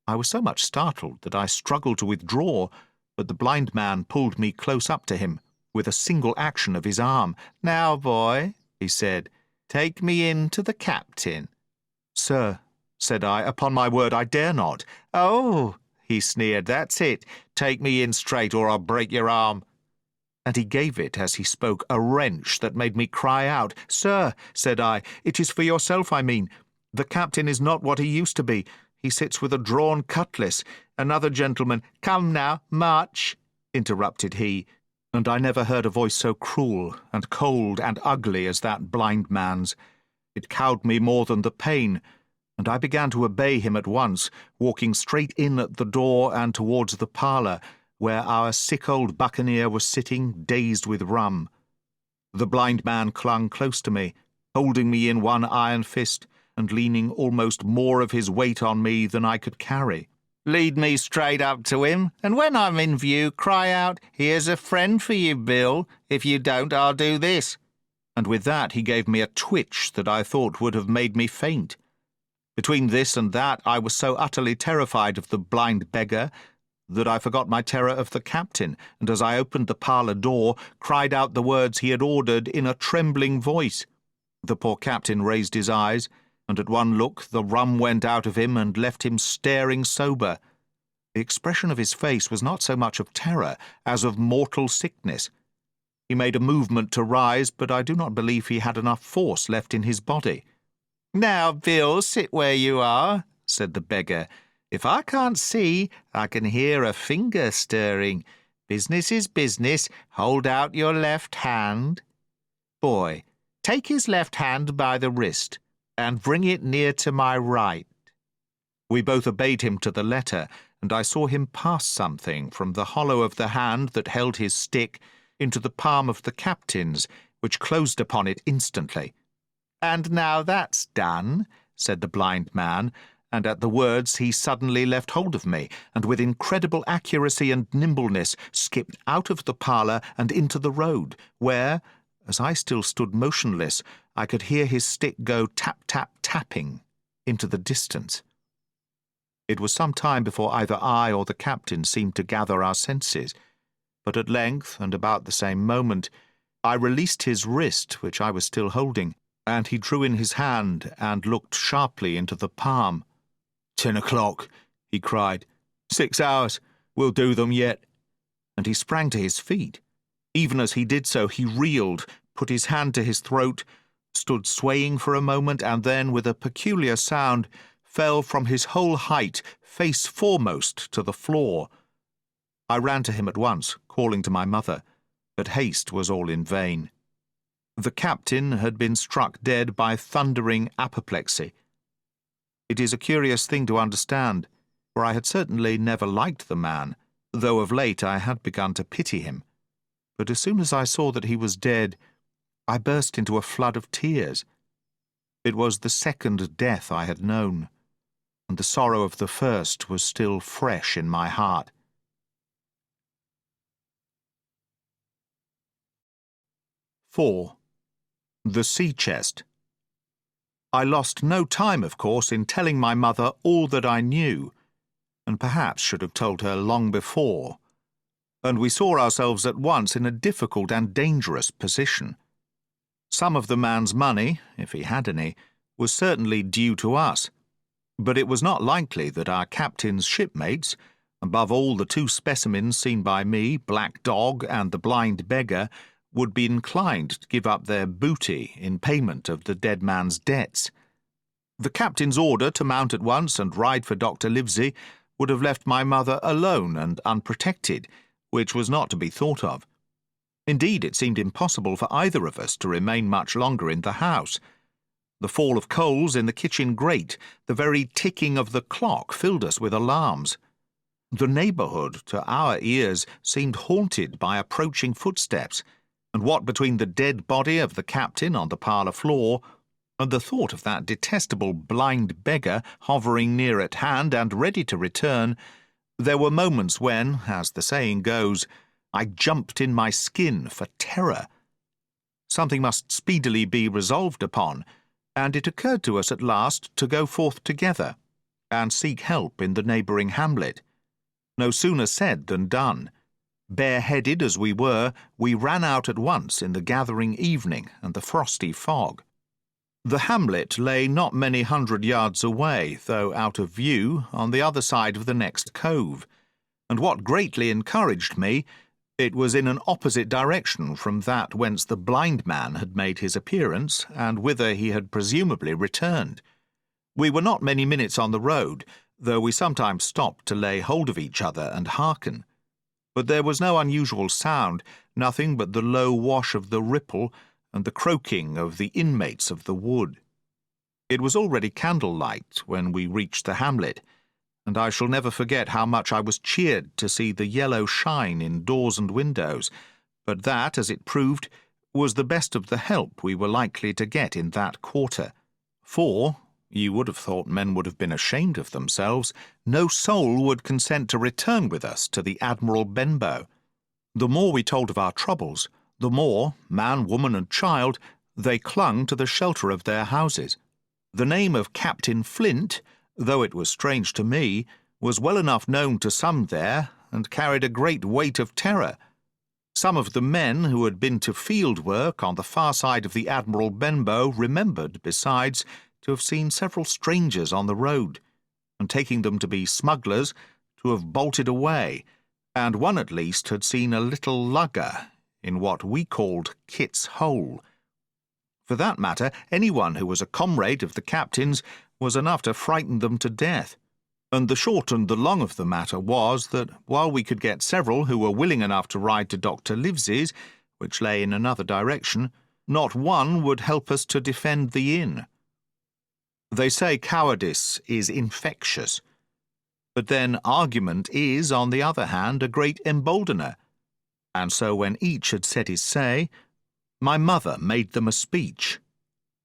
I was so much startled that I struggled to withdraw, but the blind man pulled me close up to him, with a single action of his arm. "Now, boy," he said, "take me in to the captain." "Sir," said I, "upon my word I dare not." "Oh," he sneered, "that's it. Take me in straight, or I'll break your arm." And he gave it, as he spoke, a wrench that made me cry out. "Sir," said I, "it is for yourself I mean. The captain is not what he used to be. He sits with a drawn cutlass. Another gentleman—" "Come now, march," interrupted he, and I never heard a voice so cruel and cold and ugly as that blind man's. It cowed me more than the pain, and I began to obey him at once, walking straight in at the door and towards the parlour, where our sick old buccaneer was sitting, dazed with rum. The blind man clung close to me, holding me in one iron fist, and leaning almost more of his weight on me than I could carry. "Lead me straight up to him, and when I'm in view, cry out, 'Here's a friend for you, Bill. If you don't, I'll do this.'" And with that he gave me a twitch that I thought would have made me faint. Between this and that I was so utterly terrified of the blind beggar that I forgot my terror of the captain, and as I opened the parlour door, cried out the words he had ordered in a trembling voice. The poor captain raised his eyes, and at one look the rum went out of him and left him staring sober. The expression of his face was not so much of terror as of mortal sickness. He made a movement to rise, but I do not believe he had enough force left in his body. "Now, Bill, sit where you are," said the beggar. "If I can't see, I can hear a finger stirring. Business is business. Hold out your left hand. Boy, take his left hand by the wrist, and bring it near to my right." We both obeyed him to the letter, and I saw him pass something from the hollow of the hand that held his stick into the palm of the captain's, which closed upon it instantly. "And now that's done," said the blind man, and at the words he suddenly left hold of me, and with incredible accuracy and nimbleness skipped out of the parlour and into the road, where, as I still stood motionless, I could hear his stick go tap-tap-tapping into the distance. It was some time before either I or the captain seemed to gather our senses, but at length, and about the same moment, I released his wrist, which I was still holding, and he drew in his hand and looked sharply into the palm. 10 o'clock, he cried. 6 hours. We'll do them yet. And he sprang to his feet. Even as he did so, he reeled, put his hand to his throat, stood swaying for a moment, and then, with a peculiar sound, fell from his whole height, face foremost, to the floor. I ran to him at once, calling to my mother, but haste was all in vain. The captain had been struck dead by thundering apoplexy. It is a curious thing to understand, for I had certainly never liked the man, though of late I had begun to pity him. But as soon as I saw that he was dead, I burst into a flood of tears. It was the second death I had known. and the sorrow of the first was still fresh in my heart. "4. The sea chest. I lost no time, of course, in telling my mother all that I knew, and perhaps should have told her long before, and we saw ourselves at once in a difficult and dangerous position. Some of the man's money, if he had any, was certainly due to us, but it was not likely that our captain's shipmates, above all the two specimens seen by me, Black Dog and the Blind Beggar, would be inclined to give up their booty in payment of the dead man's debts. The captain's order to mount at once and ride for Dr. Livesey would have left my mother alone and unprotected, which was not to be thought of. Indeed, it seemed impossible for either of us to remain much longer in the house. The fall of coals in the kitchen grate, the very ticking of the clock, filled us with alarms. The neighbourhood, to our ears, seemed haunted by approaching footsteps, and what between the dead body of the captain on the parlour floor and the thought of that detestable blind beggar hovering near at hand and ready to return, there were moments when, as the saying goes, I jumped in my skin for terror. Something must speedily be resolved upon, and it occurred to us at last to go forth together and seek help in the neighbouring hamlet. No sooner said than done. Bareheaded as we were, we ran out at once in the gathering evening and the frosty fog. The hamlet lay not many 100 yards away, though out of view, on the other side of the next cove, and what greatly encouraged me, it was in an opposite direction from that whence the blind man had made his appearance, and whither he had presumably returned. We were not many minutes on the road, though we sometimes stopped to lay hold of each other and hearken. But there was no unusual sound, nothing but the low wash of the Ripple and the croaking of the inmates of the wood. It was already candlelight when we reached the hamlet, and I shall never forget how much I was cheered to see the yellow shine in doors and windows, but that, as it proved, was the best of the help we were likely to get in that quarter, for, you would have thought men would have been ashamed of themselves, no soul would consent to return with us to the Admiral Benbow. The more we told of our troubles, the more, man, woman, and child, they clung to the shelter of their houses. The name of Captain Flint, though it was strange to me, was well enough known to some there, and carried a great weight of terror. Some of the men who had been to field work on the far side of the Admiral Benbow remembered, besides, to have seen several strangers on the road, and taking them to be smugglers, to have bolted away, and one at least had seen a little lugger in what we called Kit's Hole. For that matter, anyone who was a comrade of the captain's was enough to frighten them to death, and the short and the long of the matter was that, while we could get several who were willing enough to ride to Dr. Livesey's, which lay in another direction, not one would help us to defend the inn. They say cowardice is infectious, but then argument is, on the other hand, a great emboldener, and so when each had said his say, my mother made them a speech.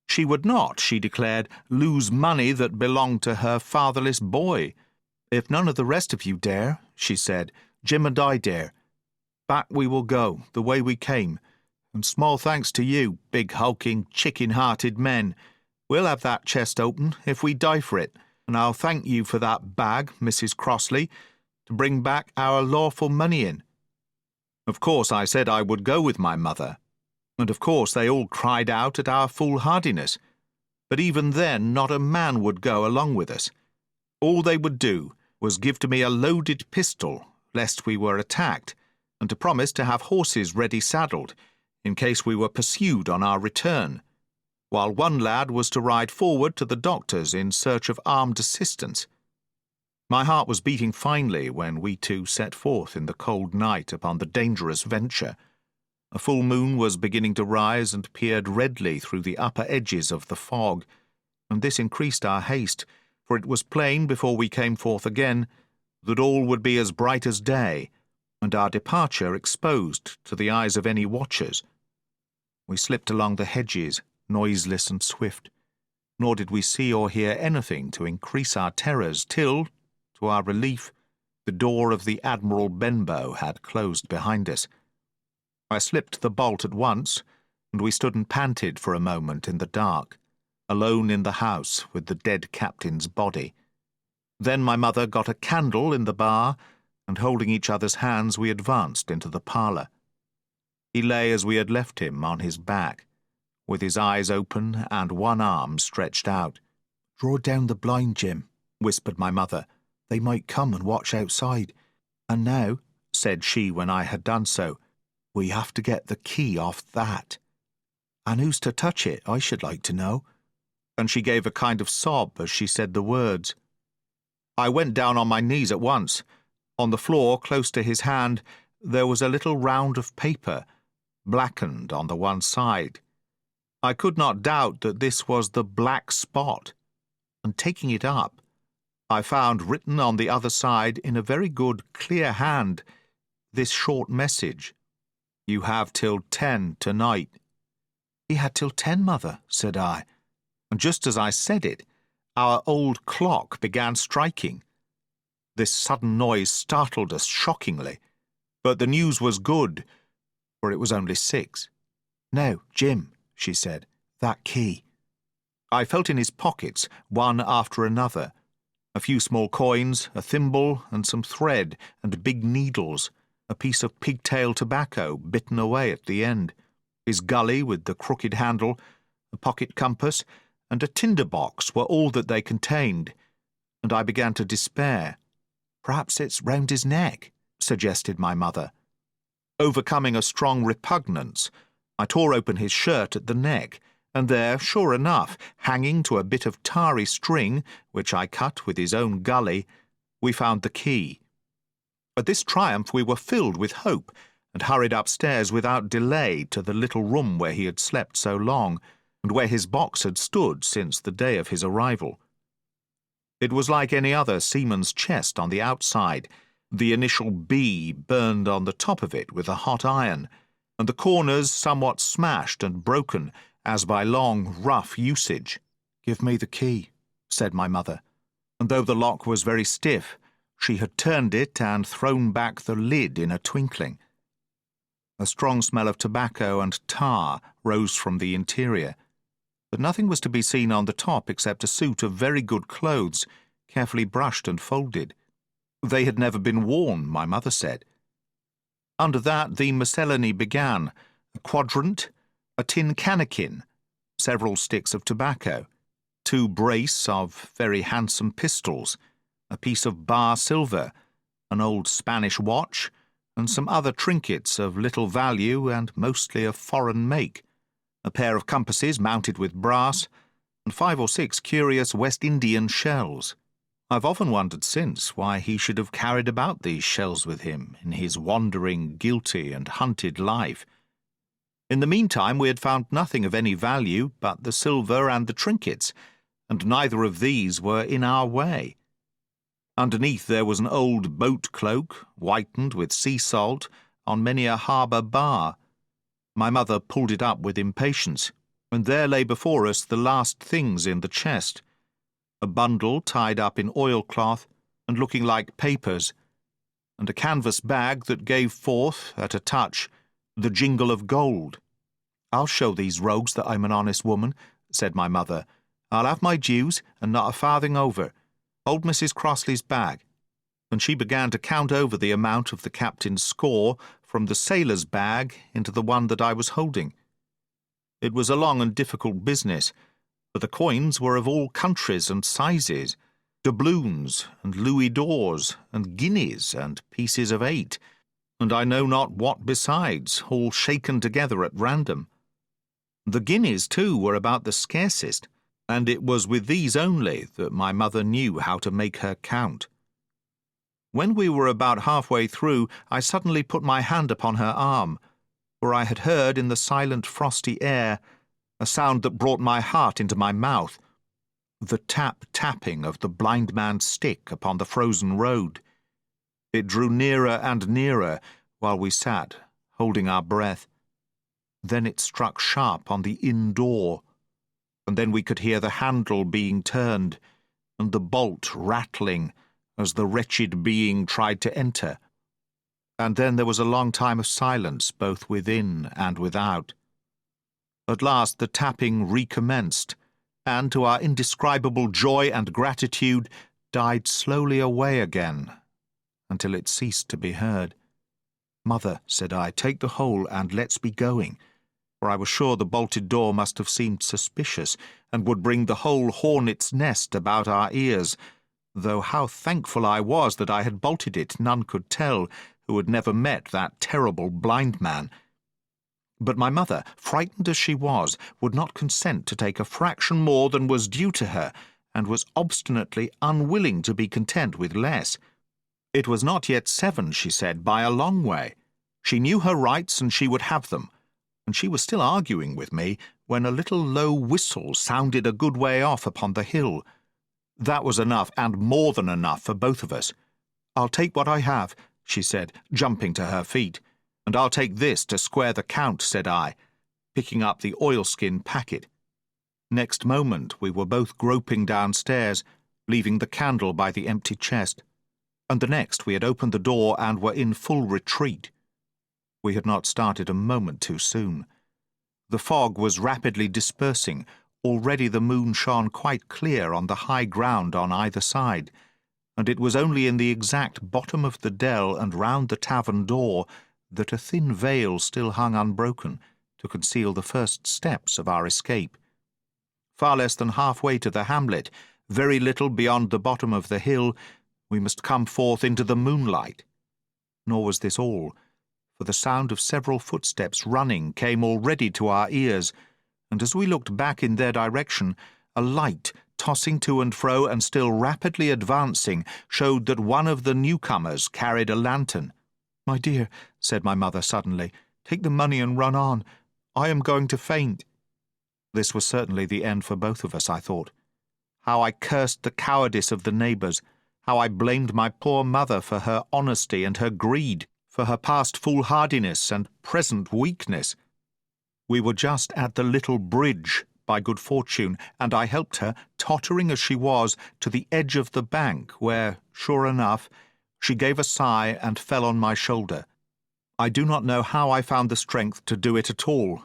She would not, she declared, lose money that belonged to her fatherless boy. If none of the rest of you dare, she said, Jim and I dare. Back we will go, the way we came, and small thanks to you, big hulking, chicken-hearted men. We'll have that chest open, if we die for it, and I'll thank you for that bag, Mrs. Crossley, to bring back our lawful money in. Of course I said I would go with my mother, and of course they all cried out at our foolhardiness, but even then not a man would go along with us. All they would do was give to me a loaded pistol, lest we were attacked, and to promise to have horses ready saddled, in case we were pursued on our return, while one lad was to ride forward to the doctor's in search of armed assistance. My heart was beating finely when we two set forth in the cold night upon the dangerous venture. A full moon was beginning to rise and peered redly through the upper edges of the fog, and this increased our haste, for it was plain before we came forth again that all would be as bright as day, and our departure exposed to the eyes of any watchers. We slipped along the hedges, noiseless and swift. nor did we see or hear anything to increase our terrors till, to our relief, the door of the Admiral Benbow had closed behind us. I slipped the bolt at once, and we stood and panted for a moment in the dark, alone in the house with the dead captain's body. Then my mother got a candle in the bar, and holding each other's hands we advanced into the parlour. He lay as we had left him, on his back, with his eyes open and one arm stretched out. "Draw down the blind, Jim," whispered my mother. "They might come and watch outside. And now," said she when I had done so, "we have to get the key off that. And who's to touch it, I should like to know?" And she gave a kind of sob as she said the words. I went down on my knees at once. On the floor, close to his hand, there was a little round of paper, blackened on the one side. I could not doubt that this was the black spot, and taking it up, I found written on the other side in a very good, clear hand this short message: "You have till 10 tonight." "He had till 10, Mother," said I, and just as I said it, our old clock began striking. This sudden noise startled us shockingly, but the news was good, for it was only 6. "Now, Jim," she said, "that key." I felt in his pockets, one after another, a few small coins, a thimble, and some thread and big needles, a piece of pigtail tobacco bitten away at the end, his gully with the crooked handle, a pocket compass, and a tinder box were all that they contained, and I began to despair. "Perhaps it's round his neck," suggested my mother. Overcoming a strong repugnance, I tore open his shirt at the neck, and there, sure enough, hanging to a bit of tarry string, which I cut with his own gully, we found the key. At this triumph we were filled with hope, and hurried upstairs without delay to the little room where he had slept so long, and where his box had stood since the day of his arrival. It was like any other seaman's chest on the outside, the initial B burned on the top of it with a hot iron, and the corners somewhat smashed and broken, as by long, rough usage. "Give me the key," said my mother, and though the lock was very stiff, she had turned it and thrown back the lid in a twinkling. A strong smell of tobacco and tar rose from the interior, but nothing was to be seen on the top except a suit of very good clothes, carefully brushed and folded. They had never been worn, my mother said. Under that the miscellany began: a quadrant, a tin cannikin, several sticks of tobacco, 2 brace of very handsome pistols, a piece of bar silver, an old Spanish watch, and some other trinkets of little value and mostly of foreign make, a pair of compasses mounted with brass, and 5 or 6 curious West Indian shells. I've often wondered since why he should have carried about these shells with him in his wandering, guilty, and hunted life. In the meantime we had found nothing of any value but the silver and the trinkets, and neither of these were in our way. Underneath there was an old boat cloak, whitened with sea salt, on many a harbour bar. My mother pulled it up with impatience, and there lay before us the last things in the chest: a bundle tied up in oilcloth and looking like papers, and a canvas bag that gave forth, at a touch, the jingle of gold. "I'll show these rogues that I'm an honest woman," said my mother. "I'll have my dues, and not a farthing over. Hold Mrs. Crossley's bag." And she began to count over the amount of the captain's score from the sailor's bag into the one that I was holding. It was a long and difficult business, for the coins were of all countries and sizes, doubloons and louis d'ors and guineas and pieces of 8, and I know not what besides, all shaken together at random. The guineas, too, were about the scarcest, and it was with these only that my mother knew how to make her count. When we were about halfway through, I suddenly put my hand upon her arm, for I had heard in the silent frosty air a sound that brought my heart into my mouth, the tap-tapping of the blind man's stick upon the frozen road. It drew nearer and nearer while we sat, holding our breath. Then it struck sharp on the inn door. and then we could hear the handle being turned, and the bolt rattling as the wretched being tried to enter. And then there was a long time of silence both within and without. At last the tapping recommenced, and to our indescribable joy and gratitude died slowly away again, until it ceased to be heard. "Mother," said I, "take the whole and let's be going," for I was sure the bolted door must have seemed suspicious, and would bring the whole hornet's nest about our ears, though how thankful I was that I had bolted it none could tell, who had never met that terrible blind man. But my mother, frightened as she was, would not consent to take a fraction more than was due to her, and was obstinately unwilling to be content with less. It was not yet 7, she said, by a long way. She knew her rights, and she would have them. And she was still arguing with me when a little low whistle sounded a good way off upon the hill. That was enough, and more than enough, for both of us. "I'll take what I have," she said, jumping to her feet. "And I'll take this to square the count," said I, picking up the oilskin packet. Next moment we were both groping downstairs, leaving the candle by the empty chest, and the next we had opened the door and were in full retreat. We had not started a moment too soon. The fog was rapidly dispersing. Already the moon shone quite clear on the high ground on either side, and it was only in the exact bottom of the dell and round the tavern door that a thin veil still hung unbroken to conceal the first steps of our escape. Far less than halfway to the hamlet, very little beyond the bottom of the hill, we must come forth into the moonlight. Nor was this all, for the sound of several footsteps running came already to our ears, and as we looked back in their direction, a light, tossing to and fro and still rapidly advancing, showed that one of the newcomers carried a lantern. "My dear," said my mother suddenly, "take the money and run on. I am going to faint." This was certainly the end for both of us, I thought. How I cursed the cowardice of the neighbours, how I blamed my poor mother for her honesty and her greed, for her past foolhardiness and present weakness. We were just at the little bridge, by good fortune, and I helped her, tottering as she was, to the edge of the bank, where, sure enough, she gave a sigh and fell on my shoulder. I do not know how I found the strength to do it at all,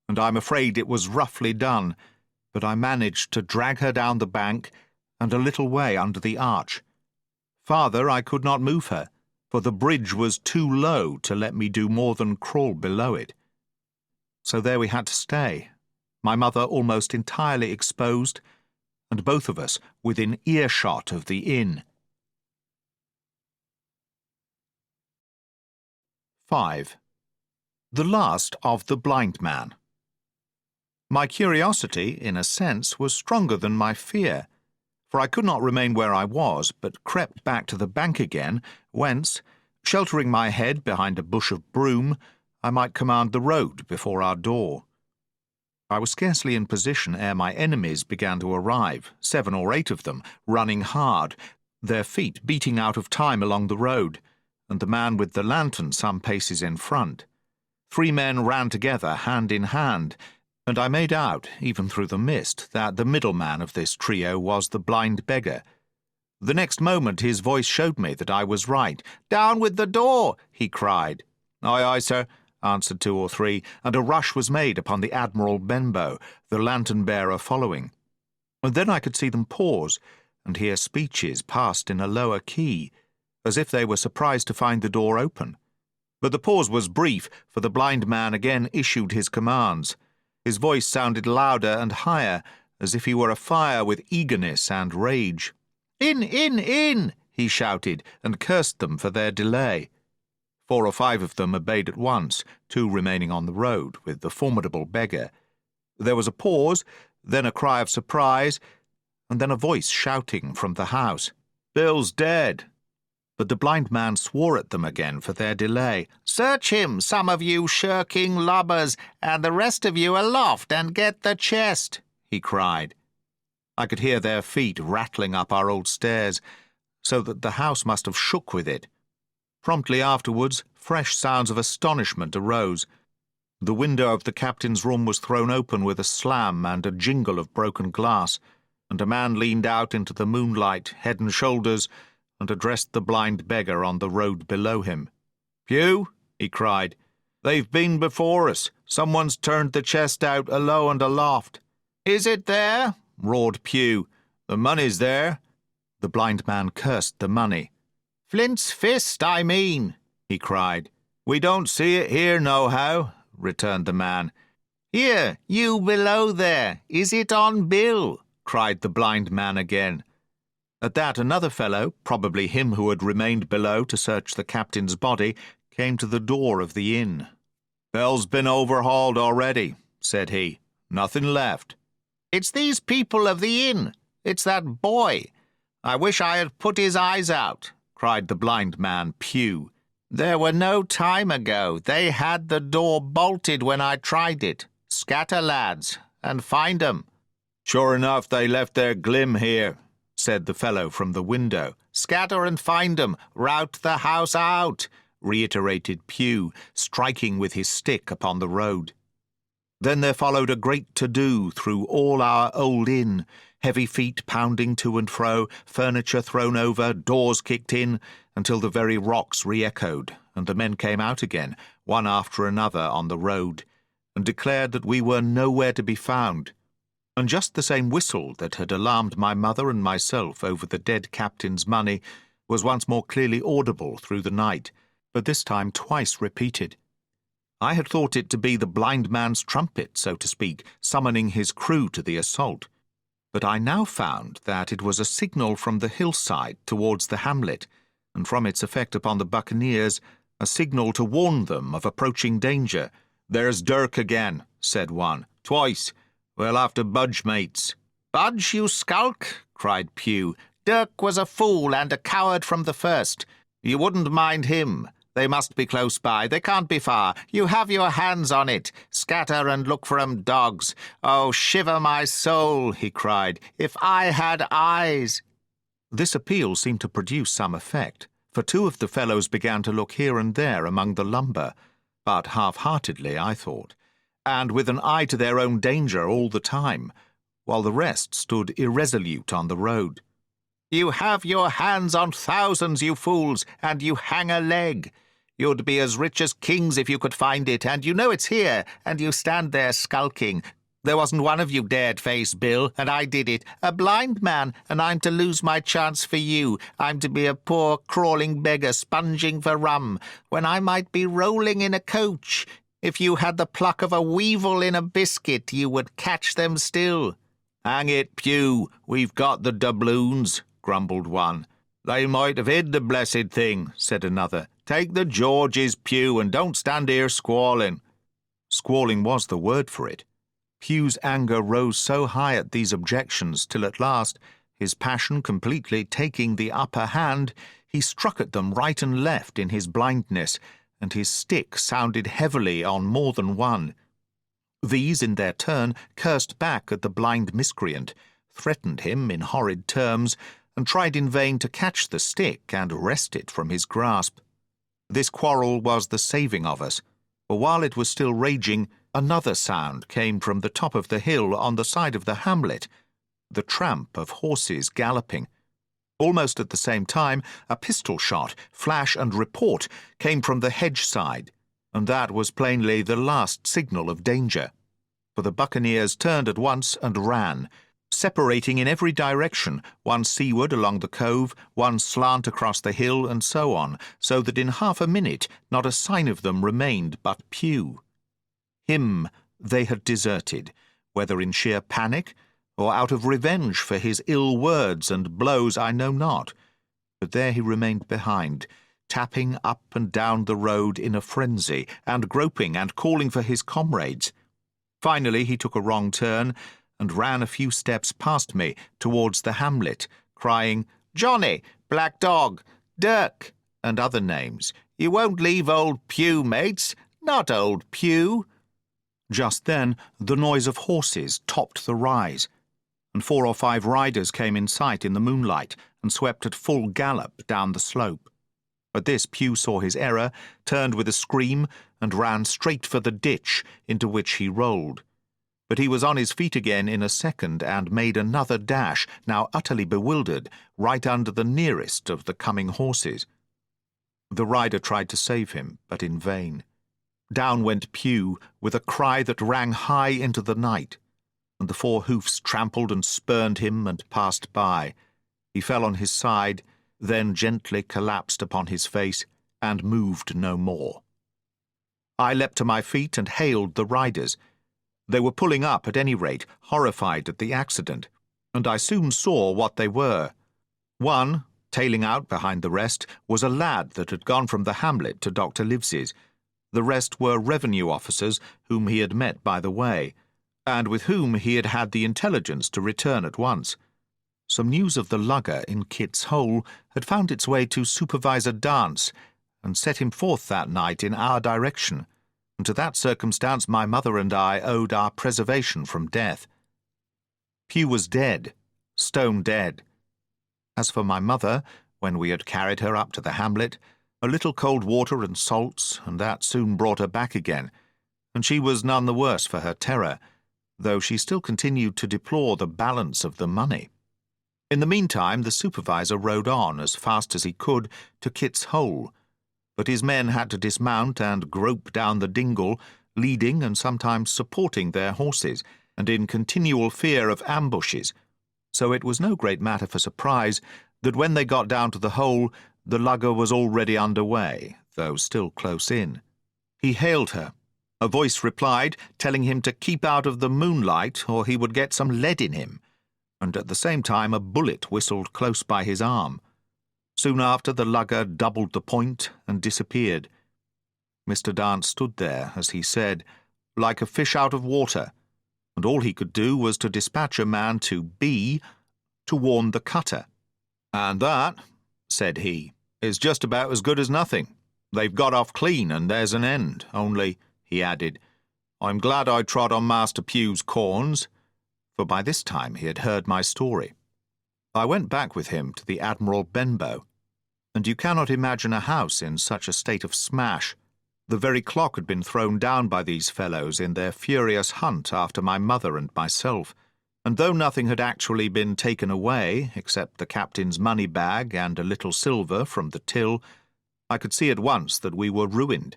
and I'm afraid it was roughly done, but I managed to drag her down the bank and a little way under the arch. Farther I could not move her, for the bridge was too low to let me do more than crawl below it. So there we had to stay, my mother almost entirely exposed, and both of us within earshot of the inn. 5. The last of the blind man. My curiosity, in a sense, was stronger than my fear, for I could not remain where I was, but crept back to the bank again, whence, sheltering my head behind a bush of broom, I might command the road before our door. I was scarcely in position ere my enemies began to arrive, 7 or 8 of them, running hard, their feet beating out of time along the road, and the man with the lantern some paces in front. 3 men ran together, hand in hand, and I made out, even through the mist, that the middleman of this trio was the blind beggar. The next moment his voice showed me that I was right. "Down with the door!" he cried. "Aye, aye, sir," answered 2 or 3, and a rush was made upon the Admiral Benbow, the lantern-bearer following. And then I could see them pause, and hear speeches passed in a lower key, as if they were surprised to find the door open. But the pause was brief, for the blind man again issued his commands. His voice sounded louder and higher, as if he were afire with eagerness and rage. "In, in!" he shouted, and cursed them for their delay. 4 or 5 of them obeyed at once, 2 remaining on the road, with the formidable beggar. There was a pause, then a cry of surprise, and then a voice shouting from the house, "Bill's dead!" But the blind man swore at them again for their delay. "Search him, some of you shirking lubbers, and the rest of you aloft and get the chest," he cried. I could hear their feet rattling up our old stairs, so that the house must have shook with it. Promptly afterwards, fresh sounds of astonishment arose. The window of the captain's room was thrown open with a slam and a jingle of broken glass, and a man leaned out into the moonlight, head and shoulders, and addressed the blind beggar on the road below him. "Pew," he cried, "they've been before us. Someone's turned the chest out alow and aloft." "Is it there?" roared Pew. "The money's there." The blind man cursed the money. "Flint's fist, I mean," he cried. "We don't see it here nohow," returned the man. "Here, you below there, is it on bill?" cried the blind man again. At that another fellow, probably him who had remained below to search the captain's body, came to the door of the inn. "Bell's been overhauled already," said he. "Nothing left." "It's these people of the inn. It's that boy. I wish I had put his eyes out," cried the blind man, Pew. "There were no time ago. They had the door bolted when I tried it. Scatter, lads, and find 'em." "Sure enough they left their glim here," said the fellow from the window. "Scatter and find 'em. Rout the house out," reiterated Pew, striking with his stick upon the road. Then there followed a great to-do through all our old inn, heavy feet pounding to and fro, furniture thrown over, doors kicked in, until the very rocks re-echoed, and the men came out again, one after another, on the road, and declared that we were nowhere to be found. And just the same whistle that had alarmed my mother and myself over the dead captain's money was once more clearly audible through the night, but this time twice repeated. I had thought it to be the blind man's trumpet, so to speak, summoning his crew to the assault, but I now found that it was a signal from the hillside towards the hamlet, and from its effect upon the buccaneers, a signal to warn them of approaching danger. "There's Dirk again," said one. "Twice. We'll have to budge, mates." "Budge, you skulk," cried Pew. "Dirk was a fool and a coward from the first. You wouldn't mind him. They must be close by. They can't be far. You have your hands on it. Scatter and look for 'em, dogs. Oh, shiver my soul," he cried, "if I had eyes." This appeal seemed to produce some effect, for two of the fellows began to look here and there among the lumber, but half-heartedly, I thought, and with an eye to their own danger all the time, while the rest stood irresolute on the road. "You have your hands on thousands, you fools, and you hang a leg. You'd be as rich as kings if you could find it, and you know it's here, and you stand there skulking. There wasn't one of you dared face Bill, and I did it. A blind man, and I'm to lose my chance for you. I'm to be a poor, crawling beggar sponging for rum, when I might be rolling in a coach. If you had the pluck of a weevil in a biscuit, you would catch them still." "Hang it, Pew, we've got the doubloons," grumbled one. "They might have hid the blessed thing," said another. "Take the Georges, Pew, and don't stand here squalling." Squalling was the word for it. Pew's anger rose so high at these objections till at last, his passion completely taking the upper hand, he struck at them right and left in his blindness, and his stick sounded heavily on more than one. These, in their turn, cursed back at the blind miscreant, threatened him in horrid terms, and tried in vain to catch the stick and wrest it from his grasp. This quarrel was the saving of us, for while it was still raging, another sound came from the top of the hill on the side of the hamlet, the tramp of horses galloping. Almost at the same time, a pistol shot, flash and report, came from the hedge side, and that was plainly the last signal of danger, for the buccaneers turned at once and ran, separating in every direction, one seaward along the cove, one slant across the hill, and so on, so that in half a minute not a sign of them remained but Pew. Him they had deserted, whether in sheer panic, or out of revenge for his ill words and blows, I know not, but there he remained behind, tapping up and down the road in a frenzy, and groping and calling for his comrades. Finally he took a wrong turn, and ran a few steps past me towards the hamlet, crying, "Johnny, Black Dog, Dirk," and other names. "You won't leave old Pew, mates, not old Pew." Just then the noise of horses topped the rise, and 4 or 5 riders came in sight in the moonlight and swept at full gallop down the slope. At this Pew saw his error, turned with a scream, and ran straight for the ditch, into which he rolled. But he was on his feet again in a second, and made another dash, now utterly bewildered, right under the nearest of the coming horses. The rider tried to save him, but in vain. Down went Pew, with a cry that rang high into the night, and the four hoofs trampled and spurned him and passed by. He fell on his side, then gently collapsed upon his face, and moved no more. I leapt to my feet and hailed the riders. They were pulling up, at any rate, horrified at the accident, and I soon saw what they were. One, tailing out behind the rest, was a lad that had gone from the hamlet to Dr. Livesey's. The rest were revenue officers whom he had met by the way, and with whom he had had the intelligence to return at once. Some news of the lugger in Kit's Hole had found its way to Supervisor Dance, and set him forth that night in our direction, and to that circumstance my mother and I owed our preservation from death. Pew was dead, stone dead. As for my mother, when we had carried her up to the hamlet, a little cold water and salts, and that soon brought her back again, and she was none the worse for her terror, though she still continued to deplore the balance of the money. In the meantime the supervisor rode on as fast as he could to Kit's Hole, but his men had to dismount and grope down the dingle, leading and sometimes supporting their horses, and in continual fear of ambushes, so it was no great matter for surprise that when they got down to the hole the lugger was already under way, though still close in. He hailed her. A voice replied, telling him to keep out of the moonlight or he would get some lead in him, and at the same time a bullet whistled close by his arm. Soon after the lugger doubled the point and disappeared. Mr. Dance stood there, as he said, like a fish out of water, and all he could do was to dispatch a man to B to warn the cutter. "And that," said he, "is just about as good as nothing. They've got off clean, and there's an end. Only," he added, "I'm glad I trod on Master Pew's corns," for by this time he had heard my story. I went back with him to the Admiral Benbow, and you cannot imagine a house in such a state of smash. The very clock had been thrown down by these fellows in their furious hunt after my mother and myself, and though nothing had actually been taken away, except the captain's money-bag and a little silver from the till, I could see at once that we were ruined.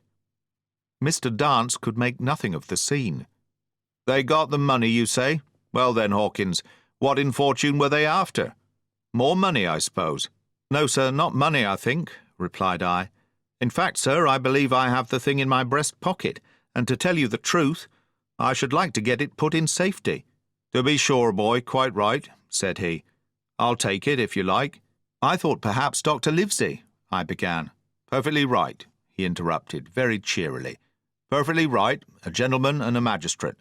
Mr. Dance could make nothing of the scene. "They got the money, you say? Well then, Hawkins, what in fortune were they after? More money, I suppose?" "No, sir, not money, I think," replied I. "In fact, sir, I believe I have the thing in my breast pocket, and to tell you the truth, I should like to get it put in safety." "To be sure, boy, quite right," said he. "I'll take it, if you like." "I thought perhaps Dr. Livesey," I began. "Perfectly right," he interrupted, very cheerily. "Perfectly right, a gentleman and a magistrate.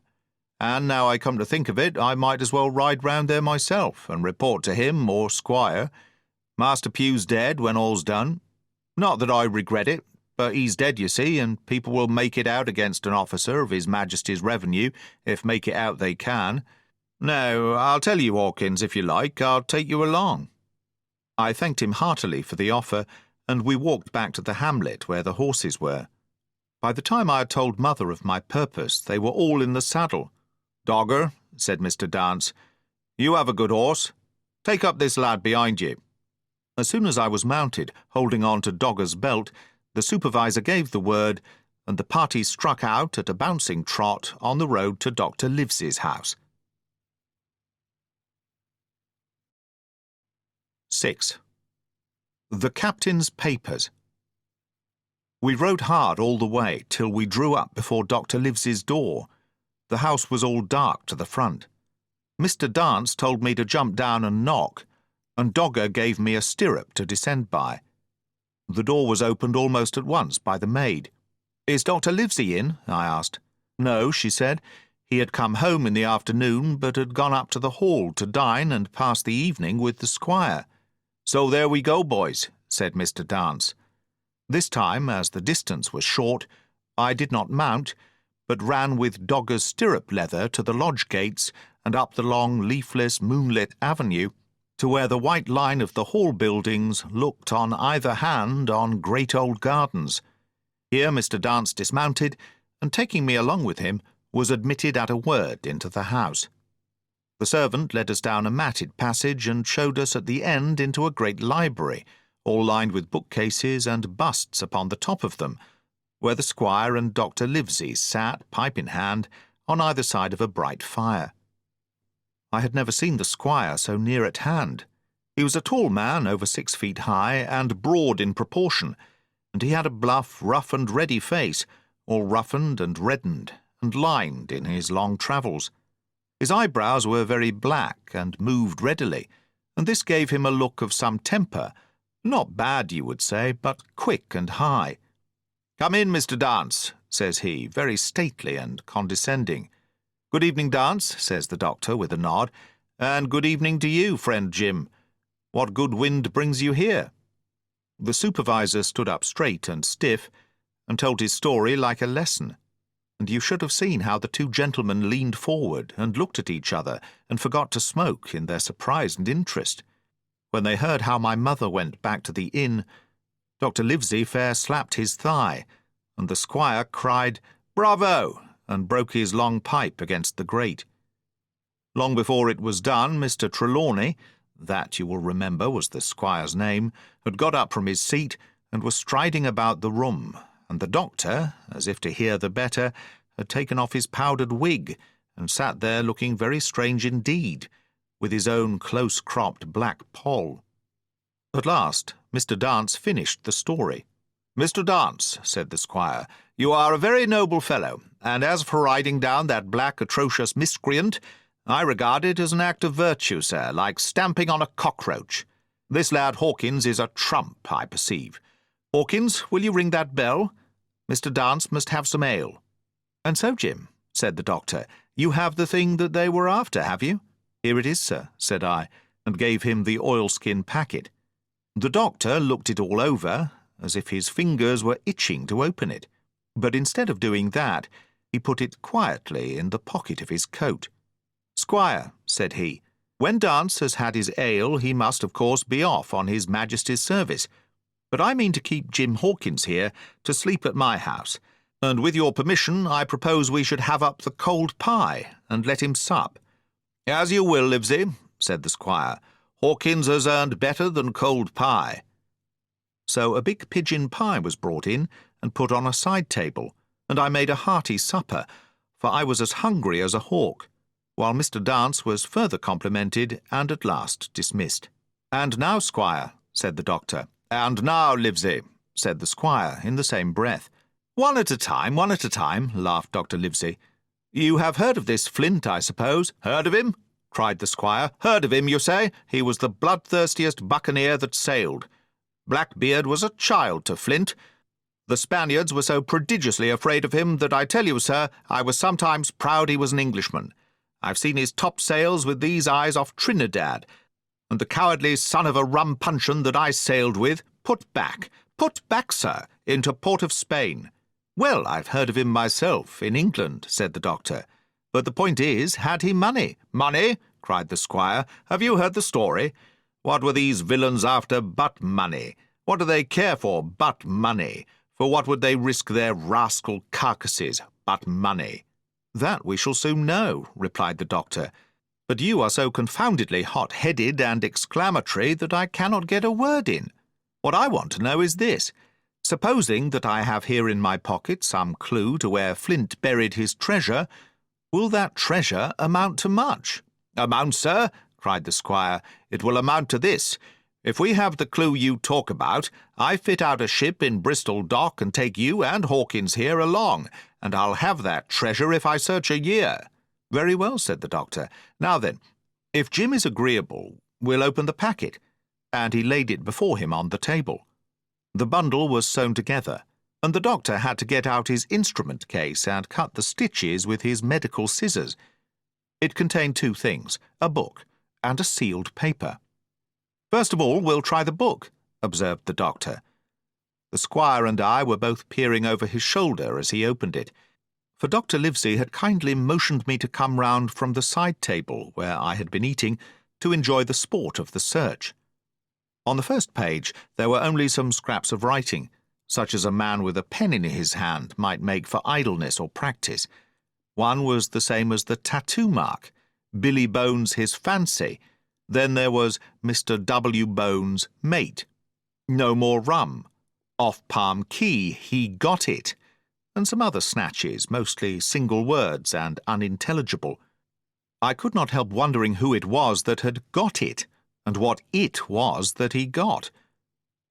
And now I come to think of it, I might as well ride round there myself and report to him or Squire. Master Pew's dead when all's done. Not that I regret it, but he's dead, you see, and people will make it out against an officer of His Majesty's revenue, if make it out they can. Now, I'll tell you, Hawkins, if you like, I'll take you along." I thanked him heartily for the offer, and we walked back to the hamlet where the horses were. By the time I had told Mother of my purpose, they were all in the saddle. "Dogger," said Mr. Dance, "you have a good horse. Take up this lad behind you." As soon as I was mounted, holding on to Dogger's belt, the supervisor gave the word, and the party struck out at a bouncing trot on the road to Dr. Livesey's house. 6. The Captain's Papers. We rode hard all the way till we drew up before Dr. Livesey's door. The house was all dark to the front. Mr. Dance told me to jump down and knock, and Dogger gave me a stirrup to descend by. The door was opened almost at once by the maid. "Is Dr. Livesey in?" I asked. "No," she said. "He had come home in the afternoon, but had gone up to the hall to dine and pass the evening with the squire." "So there we go, boys," said Mr. Dance. This time, as the distance was short, I did not mount, but ran with Dogger's stirrup leather to the lodge gates and up the long, leafless, moonlit avenue, to where the white line of the hall buildings looked on either hand on great old gardens. Here Mr. Dance dismounted, and taking me along with him, was admitted at a word into the house. The servant led us down a matted passage and showed us at the end into a great library, all lined with bookcases and busts upon the top of them, where the squire and Dr. Livesey sat, pipe in hand, on either side of a bright fire. I had never seen the squire so near at hand. He was a tall man, over 6 feet high, and broad in proportion, and he had a bluff, rough and ready face, all roughened and reddened, and lined in his long travels. His eyebrows were very black and moved readily, and this gave him a look of some temper, not bad, you would say, but quick and high. "Come in, Mr. Dance," says he, very stately and condescending. "Good evening, Dance," says the doctor with a nod, "and good evening to you, friend Jim. What good wind brings you here?" The supervisor stood up straight and stiff, and told his story like a lesson, and you should have seen how the two gentlemen leaned forward and looked at each other and forgot to smoke in their surprise and interest. When they heard how my mother went back to the inn, Dr. Livesey fair slapped his thigh, and the squire cried, "Bravo!" and broke his long pipe against the grate. Long before it was done, Mr. Trelawny, that you will remember was the squire's name, had got up from his seat and was striding about the room, and the doctor, as if to hear the better, had taken off his powdered wig and sat there looking very strange indeed, with his own close-cropped black poll. At last Mr. Dance finished the story. "Mr. Dance," said the squire, "you are a very noble fellow, and as for riding down that black, atrocious miscreant, I regard it as an act of virtue, sir, like stamping on a cockroach. This lad Hawkins is a trump, I perceive. Hawkins, will you ring that bell? Mr. Dance must have some ale." "And so, Jim," said the doctor, "you have the thing that they were after, have you?" "Here it is, sir," said I, and gave him the oilskin packet. The doctor looked it all over, as if his fingers were itching to open it, but instead of doing that, he put it quietly in the pocket of his coat. "Squire," said he, "when Dance has had his ale, he must, of course, be off on his Majesty's service. But I mean to keep Jim Hawkins here to sleep at my house, and with your permission I propose we should have up the cold pie and let him sup." "As you will, Livesey," said the squire. "Hawkins has earned better than cold pie." So a big pigeon pie was brought in and put on a side table, and I made a hearty supper, for I was as hungry as a hawk, while Mr. Dance was further complimented and at last dismissed. "And now, squire," said the doctor. "And now, Livesey," said the squire in the same breath. One at a time, laughed Dr. Livesey. "You have heard of this Flint, I suppose?" "Heard of him?" cried the squire. "Heard of him, you say? He was the bloodthirstiest buccaneer that sailed. Blackbeard was a child to Flint. The Spaniards were so prodigiously afraid of him that I tell you, sir, I was sometimes proud he was an Englishman. I've seen his topsails with these eyes off Trinidad, and the cowardly son of a rum puncheon that I sailed with, put back, sir, into Port of Spain." "Well, I've heard of him myself, in England," said the doctor. "But the point is, had he money?" "Money?" cried the squire. "Have you heard the story? What were these villains after but money? What do they care for but money? For what would they risk their rascal carcasses but money?" "That we shall soon know," replied the doctor. "But you are so confoundedly hot-headed and exclamatory that I cannot get a word in. What I want to know is this. Supposing that I have here in my pocket some clue to where Flint buried his treasure, will that treasure amount to much?" "Amount, sir?" cried the squire. "It will amount to this. If we have the clue you talk about, I fit out a ship in Bristol dock and take you and Hawkins here along, and I'll have that treasure if I search a year." "Very well," said the doctor. "Now then, if Jim is agreeable, we'll open the packet." And he laid it before him on the table. The bundle was sewn together, and the doctor had to get out his instrument case and cut the stitches with his medical scissors. It contained two things, a book and a sealed paper. "First of all, we'll try the book," observed the doctor. The squire and I were both peering over his shoulder as he opened it, for Dr. Livesey had kindly motioned me to come round from the side table where I had been eating to enjoy the sport of the search. On the first page there were only some scraps of writing, such as a man with a pen in his hand might make for idleness or practice. One was the same as the tattoo mark, Billy Bones his fancy. Then there was Mr. W. Bones, mate. No more rum. Off Palm Key, he got it. And some other snatches, mostly single words and unintelligible. I could not help wondering who it was that had got it, and what it was that he got.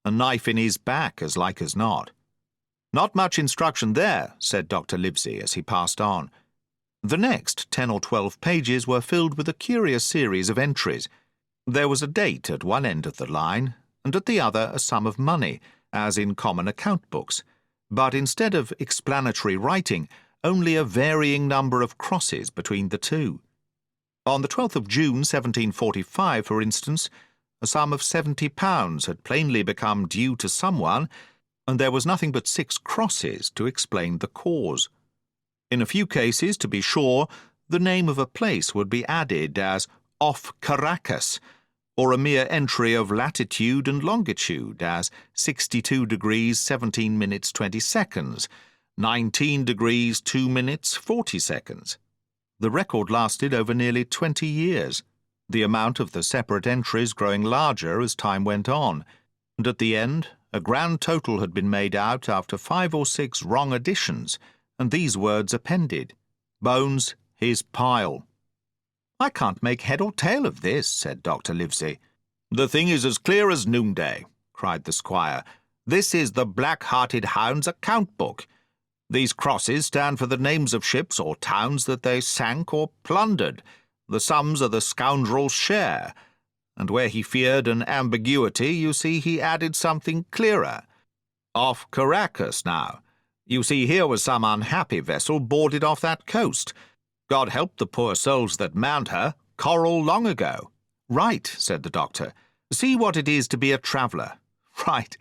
A knife in his back, as like as not. Not much instruction there, said Dr. Livesey as he passed on. The next 10 or 12 pages were filled with a curious series of entries. There was a date at one end of the line, and at the other a sum of money, as in common account books, but instead of explanatory writing, only a varying number of crosses between the two. On the 12th of June, 1745, for instance, a sum of £70 had plainly become due to someone, and there was nothing but 6 crosses to explain the cause. In a few cases, to be sure, the name of a place would be added as off Caracas, or a mere entry of latitude and longitude as 62 degrees 17 minutes 20 seconds, 19 degrees 2 minutes 40 seconds. The record lasted over nearly 20 years, the amount of the separate entries growing larger as time went on, and at the end a grand total had been made out after 5 or 6 wrong additions, and these words appended: Bones, his pile. I can't make head or tail of this, said Dr. Livesey. The thing is as clear as noonday, cried the squire. This is the black-hearted hound's account book. These crosses stand for the names of ships or towns that they sank or plundered. The sums are the scoundrel's share. And where he feared an ambiguity, you see he added something clearer. Off Caracas now. You see here was some unhappy vessel boarded off that coast. God help the poor souls that manned her, coral long ago. Right, said the doctor. See what it is to be a traveller. Right,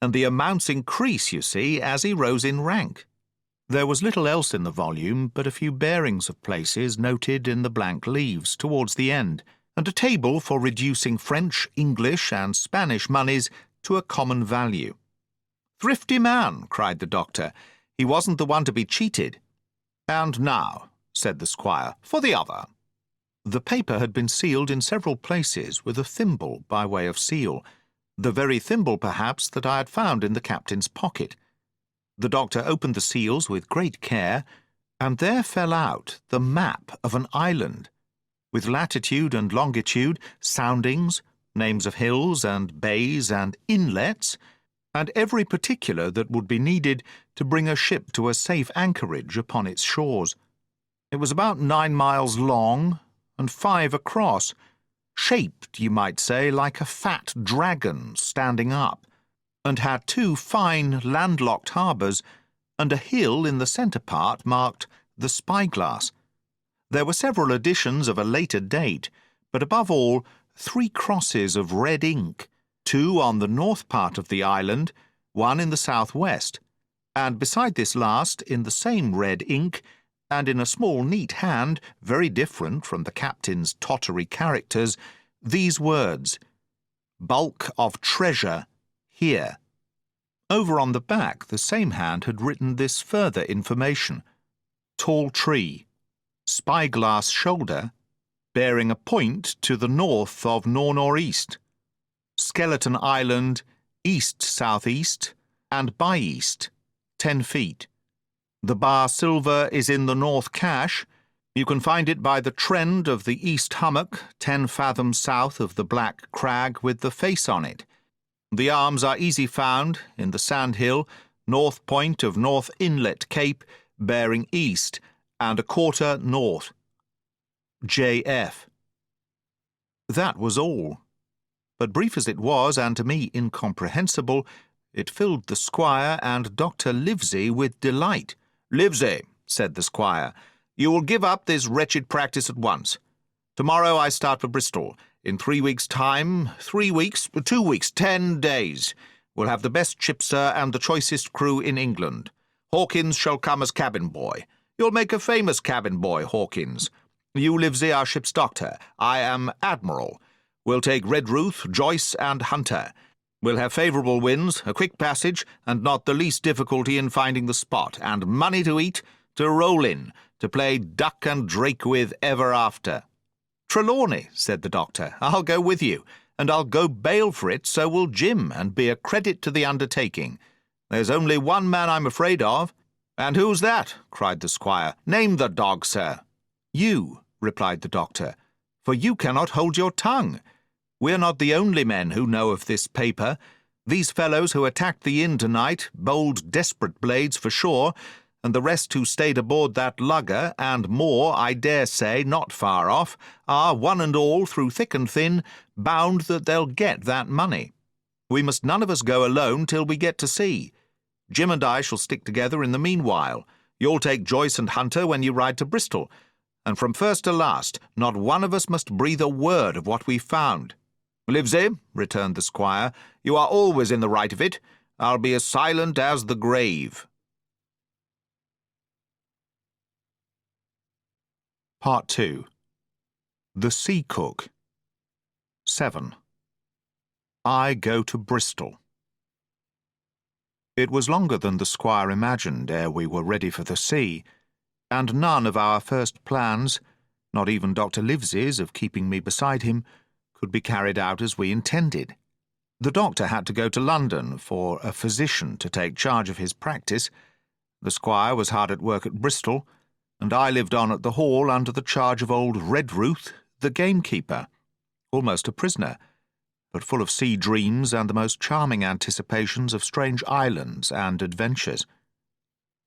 and the amounts increase, you see, as he rose in rank. There was little else in the volume but a few bearings of places noted in the blank leaves towards the end, and a table for reducing French, English, and Spanish moneys to a common value. Thrifty man, cried the doctor. He wasn't the one to be cheated. And now, said the squire, for the other. The paper had been sealed in several places with a thimble by way of seal, the very thimble, perhaps, that I had found in the captain's pocket. The doctor opened the seals with great care, and there fell out the map of an island, with latitude and longitude, soundings, names of hills and bays and inlets, and every particular that would be needed to bring a ship to a safe anchorage upon its shores. It was about 9 miles long and 5 across, shaped, you might say, like a fat dragon standing up, and had 2 fine landlocked harbours and a hill in the centre part marked the Spyglass. There were several additions of a later date, but above all 3 crosses of red ink, 2 on the north part of the island, 1 in the south-west, and beside this last, in the same red ink, and in a small neat hand, very different from the captain's tottery characters, these words: Bulk of treasure here. Over on the back the same hand had written this further information: Tall tree, spyglass shoulder, bearing a point to the north of nor'-nor'-east. Skeleton Island, east-southeast, and by-east, 10 feet. The bar silver is in the north cache. You can find it by the trend of the east hummock, 10 fathoms south of the black crag with the face on it. The arms are easy found in the sandhill, north point of North Inlet Cape, bearing east, and a quarter north. J.F. That was all. But brief as it was, and to me incomprehensible, it filled the squire and Dr. Livesey with delight. Livesey, said the squire, you will give up this wretched practice at once. Tomorrow I start for Bristol. In 3 weeks' time, 3 weeks, 2 weeks, 10 days. We'll have the best ship, sir, and the choicest crew in England. Hawkins shall come as cabin boy. You'll make a famous cabin boy, Hawkins. You, Livesey, are ship's doctor. I am Admiral. We'll take Redruth, Joyce, and Hunter. We'll have favourable winds, a quick passage, and not the least difficulty in finding the spot, and money to eat, to roll in, to play duck and drake with ever after. Trelawny, said the doctor, I'll go with you, and I'll go bail for it, so will Jim, and be a credit to the undertaking. There's only one man I'm afraid of. And who's that? Cried the squire. Name the dog, sir. You, replied the doctor, for you cannot hold your tongue. We're not the only men who know of this paper. These fellows who attacked the inn tonight, bold, desperate blades for sure, and the rest who stayed aboard that lugger, and more, I dare say, not far off, are, one and all, through thick and thin, bound that they'll get that money. We must none of us go alone till we get to sea. Jim and I shall stick together in the meanwhile. You'll take Joyce and Hunter when you ride to Bristol, and from first to last, not one of us must breathe a word of what we've found. Livesey, returned the squire, you are always in the right of it. I'll be as silent as the grave. Part 2. The Sea Cook. 7. I go to Bristol. It was longer than the squire imagined ere we were ready for the sea, and none of our first plans, not even Dr. Livesey's of keeping me beside him, could be carried out as we intended. The doctor had to go to London for a physician to take charge of his practice. The squire was hard at work at Bristol, and I lived on at the Hall under the charge of old Redruth, the gamekeeper, almost a prisoner, but full of sea dreams and the most charming anticipations of strange islands and adventures.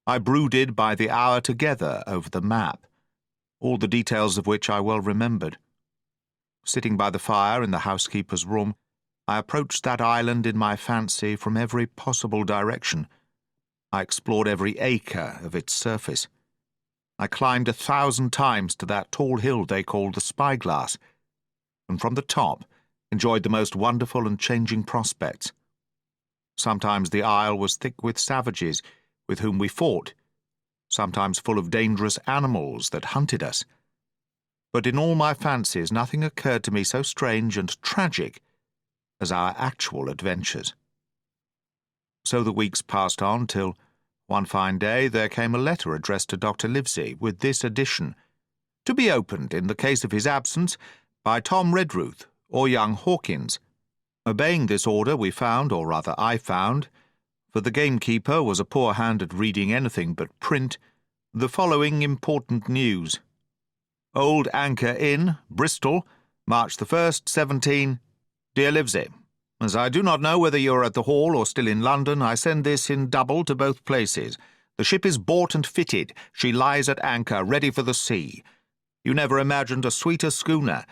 I brooded by the hour together over the map, all the details of which I well remembered. Sitting by the fire in the housekeeper's room, I approached that island in my fancy from every possible direction. I explored every acre of its surface. I climbed 1,000 times to that tall hill they called the Spyglass, and from the top enjoyed the most wonderful and changing prospects. Sometimes the isle was thick with savages with whom we fought, sometimes full of dangerous animals that hunted us. But in all my fancies nothing occurred to me so strange and tragic as our actual adventures. So the weeks passed on till, one fine day, there came a letter addressed to Dr. Livesey with this addition, to be opened, in the case of his absence, by Tom Redruth or young Hawkins. Obeying this order, we found, or rather I found, for the gamekeeper was a poor hand at reading anything but print, the following important news. Old Anchor Inn, Bristol, March the 1st, 17. Dear Livesey, as I do not know whether you are at the Hall or still in London, I send this in double to both places. The ship is bought and fitted. She lies at anchor, ready for the sea. You never imagined a sweeter schooner.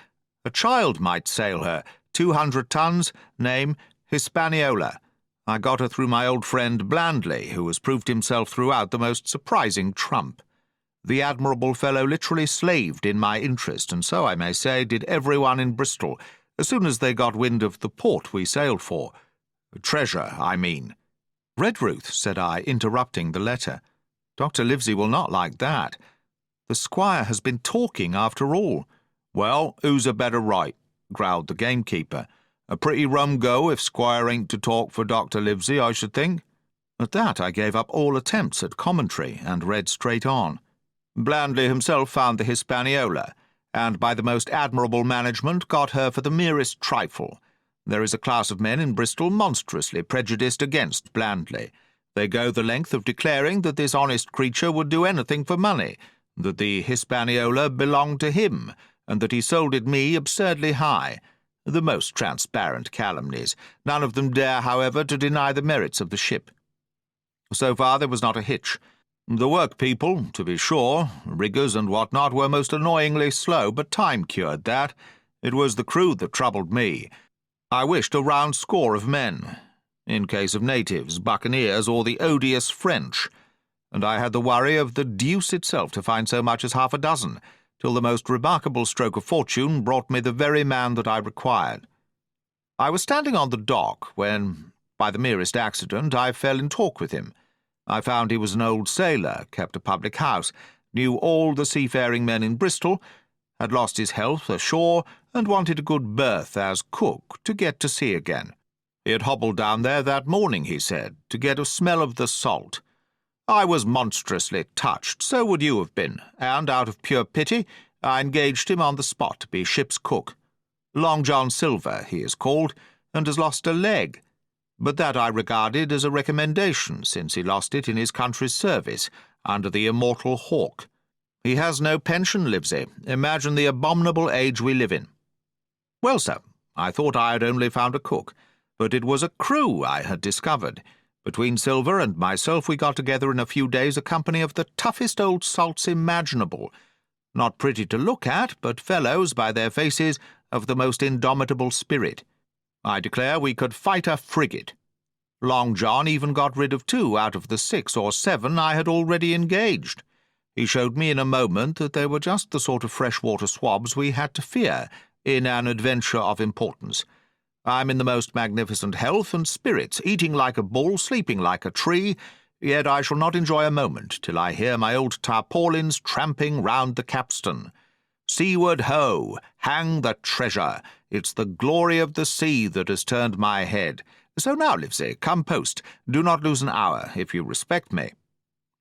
A child might sail her. 200 tons, name Hispaniola. I got her through my old friend Blandley, who has proved himself throughout the most surprising trump. The admirable fellow literally slaved in my interest, and so, I may say, did everyone in Bristol, as soon as they got wind of the port we sailed for. Treasure, I mean. Redruth, said I, interrupting the letter. Dr. Livesey will not like that. The squire has been talking after all. Well, who's a better right? Growled the gamekeeper. A pretty rum go if Squire ain't to talk for Dr. Livesey, I should think. At that I gave up all attempts at commentary and read straight on. Blandley himself found the Hispaniola, and by the most admirable management got her for the merest trifle. There is a class of men in Bristol monstrously prejudiced against Blandley. They go the length of declaring that this honest creature would do anything for money, that the Hispaniola belonged to him, and that he sold it me absurdly high. The most transparent calumnies. None of them dare, however, to deny the merits of the ship. So far there was not a hitch. The work people, to be sure, riggers and what not, were most annoyingly slow, but time cured that. It was the crew that troubled me. I wished a round score of men, in case of natives, buccaneers, or the odious French, and I had the worry of the deuce itself to find so much as half a dozen, till the most remarkable stroke of fortune brought me the very man that I required. I was standing on the dock when, by the merest accident, I fell in talk with him. I found he was an old sailor, kept a public house, knew all the seafaring men in Bristol, had lost his health ashore and wanted a good berth as cook to get to sea again. He had hobbled down there that morning, he said, to get a smell of the salt. I was monstrously touched, so would you have been, and out of pure pity I engaged him on the spot to be ship's cook. Long John Silver, he is called, and has lost a leg, but that I regarded as a recommendation, since he lost it in his country's service, under the immortal Hawke. He has no pension, Livesey. Imagine the abominable age we live in. Well, sir, I thought I had only found a cook, but it was a crew I had discovered. Between Silver and myself we got together in a few days a company of the toughest old salts imaginable, not pretty to look at, but fellows, by their faces, of the most indomitable spirit. I declare we could fight a frigate. Long John even got rid of 2 out of the 6 or 7 I had already engaged. He showed me in a moment that they were just the sort of freshwater swabs we had to fear in an adventure of importance. I'm in the most magnificent health and spirits, eating like a bull, sleeping like a tree, yet I shall not enjoy a moment till I hear my old tarpaulins tramping round the capstan. Seaward ho! Hang the treasure! It's the glory of the sea that has turned my head. So now, Livesey, come post. Do not lose an hour, if you respect me.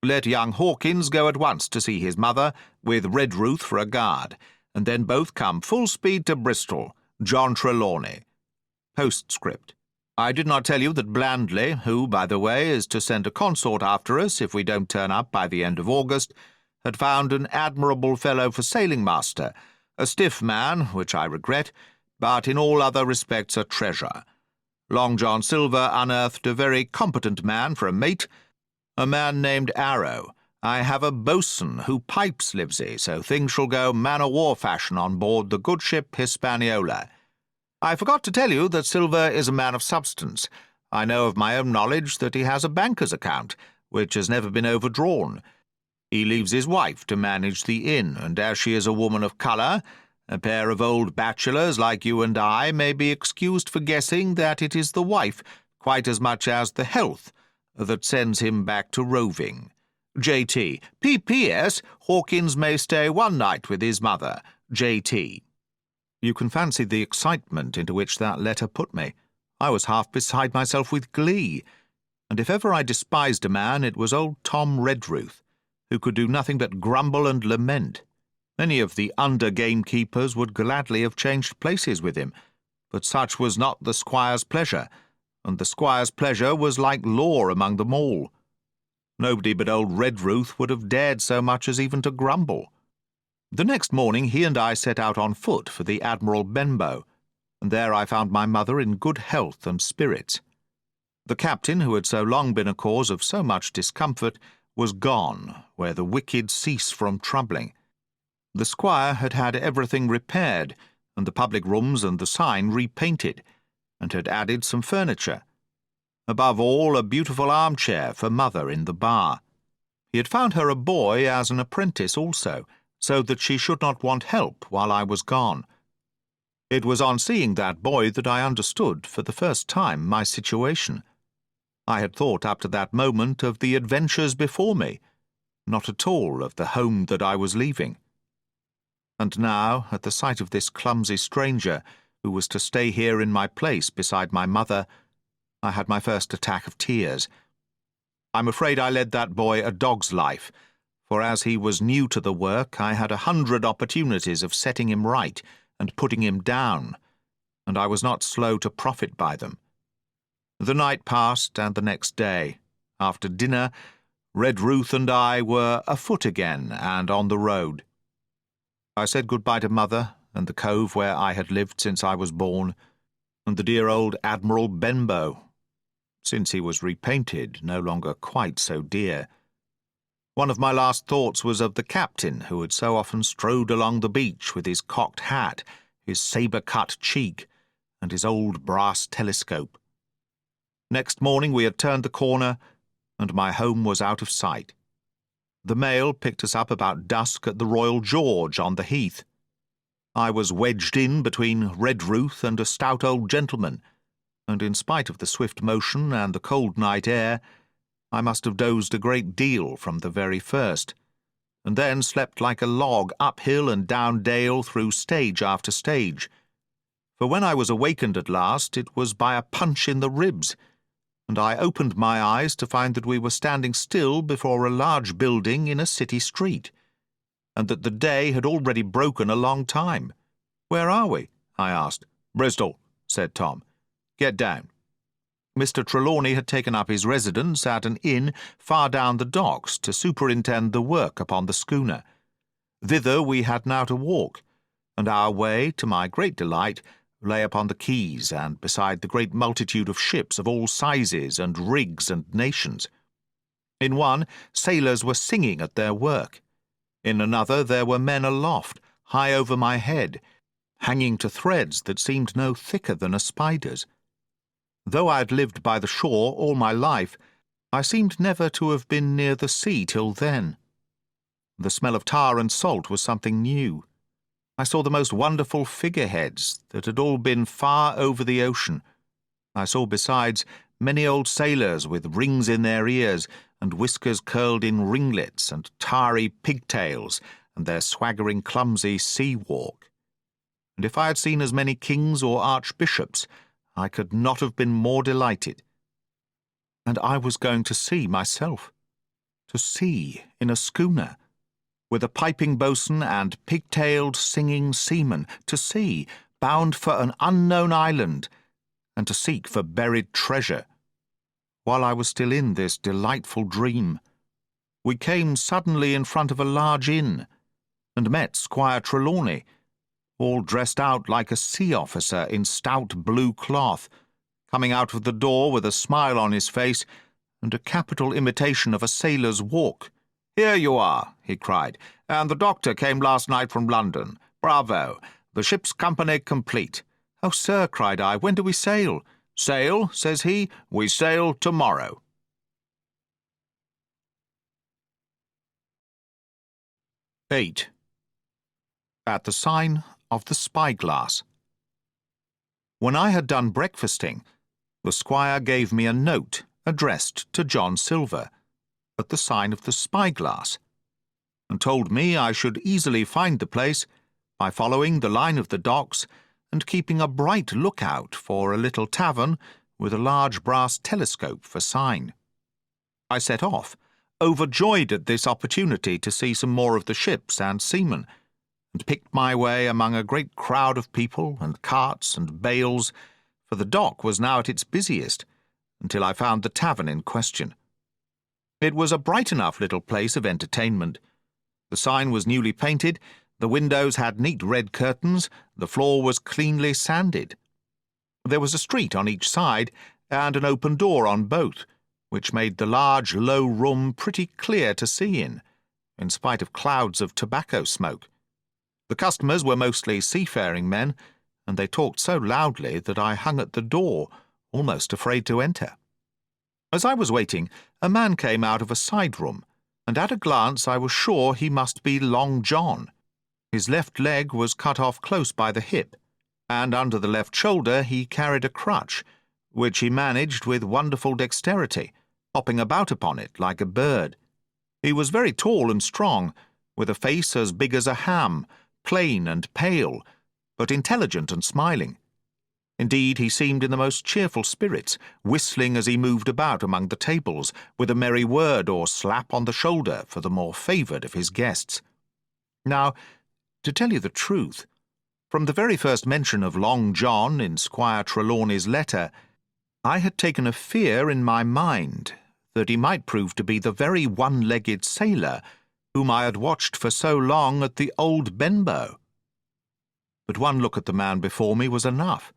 Let young Hawkins go at once to see his mother, with Redruth for a guard, and then both come full speed to Bristol. John Trelawny. Postscript. I did not tell you that Blandley, who, by the way, is to send a consort after us if we don't turn up by the end of August, had found an admirable fellow for sailing-master, a stiff man, which I regret, but in all other respects a treasure. Long John Silver unearthed a very competent man for a mate, a man named Arrow. I have a boatswain who pipes, Livesey, so things shall go man-o'-war fashion on board the good ship Hispaniola. I forgot to tell you that Silver is a man of substance. I know of my own knowledge that he has a banker's account, which has never been overdrawn. He leaves his wife to manage the inn, and as she is a woman of colour, a pair of old bachelors like you and I may be excused for guessing that it is the wife, quite as much as the health, that sends him back to roving. J.T. P.P.S. Hawkins may stay one night with his mother. J.T. You can fancy the excitement into which that letter put me. I was half beside myself with glee, and if ever I despised a man it was old Tom Redruth, who could do nothing but grumble and lament. Many of the under-gamekeepers would gladly have changed places with him, but such was not the squire's pleasure, and the squire's pleasure was like law among them all. Nobody but old Redruth would have dared so much as even to grumble. The next morning he and I set out on foot for the Admiral Benbow, and there I found my mother in good health and spirits. The captain, who had so long been a cause of so much discomfort, was gone, where the wicked cease from troubling. The squire had had everything repaired, and the public rooms and the sign repainted, and had added some furniture. Above all, a beautiful armchair for mother in the bar. He had found her a boy as an apprentice also, so that she should not want help while I was gone. It was on seeing that boy that I understood for the first time my situation. I had thought up to that moment of the adventures before me, not at all of the home that I was leaving. And now, at the sight of this clumsy stranger, who was to stay here in my place beside my mother, I had my first attack of tears. I'm afraid I led that boy a dog's life, for as he was new to the work, I had 100 opportunities of setting him right and putting him down, and I was not slow to profit by them. The night passed, and the next day, after dinner, Redruth and I were afoot again and on the road. I said good-bye to mother and the cove where I had lived since I was born, and the dear old Admiral Benbow, since he was repainted, no longer quite so dear. One of my last thoughts was of the captain who had so often strode along the beach with his cocked hat, his sabre-cut cheek, and his old brass telescope. Next morning we had turned the corner, and my home was out of sight. The mail picked us up about dusk at the Royal George on the Heath. I was wedged in between Redruth and a stout old gentleman, and in spite of the swift motion and the cold night air, I must have dozed a great deal from the very first, and then slept like a log up hill and down dale through stage after stage. For when I was awakened at last, it was by a punch in the ribs, and I opened my eyes to find that we were standing still before a large building in a city street, and that the day had already broken a long time. "Where are we?" I asked. "Bristol," said Tom. "Get down." Mr. Trelawny had taken up his residence at an inn far down the docks to superintend the work upon the schooner. Thither we had now to walk, and our way, to my great delight, lay upon the quays and beside the great multitude of ships of all sizes and rigs and nations. In one, sailors were singing at their work. In another there were men aloft, high over my head, hanging to threads that seemed no thicker than a spider's. Though I had lived by the shore all my life, I seemed never to have been near the sea till then. The smell of tar and salt was something new. I saw the most wonderful figureheads that had all been far over the ocean. I saw besides many old sailors with rings in their ears and whiskers curled in ringlets and tarry pigtails and their swaggering clumsy sea walk. And if I had seen as many kings or archbishops, I could not have been more delighted. And I was going to sea myself, to sea in a schooner, with a piping boatswain and pigtailed singing seamen, to sea, bound for an unknown island, and to seek for buried treasure. While I was still in this delightful dream, we came suddenly in front of a large inn, and met Squire Trelawny, all dressed out like a sea officer in stout blue cloth, coming out of the door with a smile on his face and a capital imitation of a sailor's walk. "Here you are," he cried, "and the doctor came last night from London. Bravo! The ship's company complete." "Oh, sir," cried I, "when do we sail?" "Sail," says he, "we sail tomorrow." 8. At the sign of the spyglass. When I had done breakfasting, the squire gave me a note addressed to John Silver, at the sign of the spyglass, and told me I should easily find the place by following the line of the docks and keeping a bright lookout for a little tavern with a large brass telescope for sign. I set off, overjoyed at this opportunity to see some more of the ships and seamen, and picked my way among a great crowd of people and carts and bales, for the dock was now at its busiest, until I found the tavern in question. It was a bright enough little place of entertainment. The sign was newly painted, the windows had neat red curtains, the floor was cleanly sanded. There was a street on each side, and an open door on both, which made the large, low room pretty clear to see in spite of clouds of tobacco smoke. The customers were mostly seafaring men, and they talked so loudly that I hung at the door, almost afraid to enter. As I was waiting, a man came out of a side room, and at a glance I was sure he must be Long John. His left leg was cut off close by the hip, and under the left shoulder he carried a crutch, which he managed with wonderful dexterity, hopping about upon it like a bird. He was very tall and strong, with a face as big as a ham, plain and pale, but intelligent and smiling. Indeed, he seemed in the most cheerful spirits, whistling as he moved about among the tables, with a merry word or slap on the shoulder for the more favoured of his guests. Now, to tell you the truth, from the very first mention of Long John in Squire Trelawny's letter, I had taken a fear in my mind that he might prove to be the very one-legged sailor whom I had watched for so long at the old Benbow. But one look at the man before me was enough.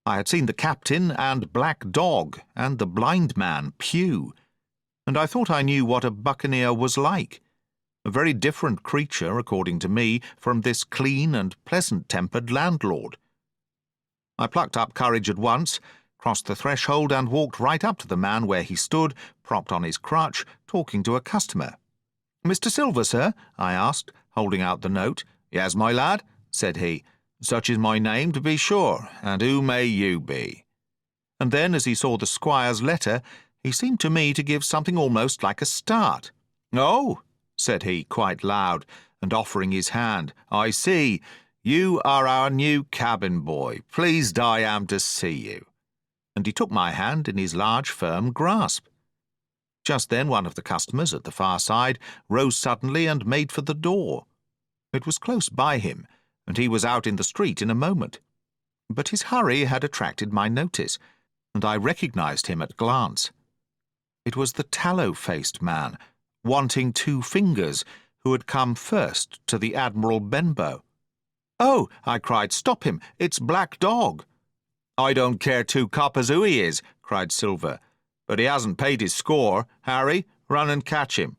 I had seen the captain and black dog and the blind man, Pew, and I thought I knew what a buccaneer was like, a very different creature, according to me, from this clean and pleasant-tempered landlord. I plucked up courage at once, crossed the threshold, and walked right up to the man where he stood, propped on his crutch, talking to a customer. "Mr. Silver, sir?" I asked, holding out the note. "Yes, my lad," said he. "Such is my name, to be sure, and who may you be?" And then, as he saw the squire's letter, he seemed to me to give something almost like a start. "Oh," said he quite loud, and offering his hand. "I see. You are our new cabin boy. Pleased I am to see you." And he took my hand in his large, firm grasp. Just then one of the customers at the far side rose suddenly and made for the door. It was close by him, and he was out in the street in a moment. But his hurry had attracted my notice, and I recognized him at a glance. It was the tallow-faced man, wanting 2 fingers, who had come first to the Admiral Benbow. "Oh," I cried, "stop him! It's Black Dog." "I don't care 2 coppers who he is," cried Silver, "but he hasn't paid his score. Harry, run and catch him."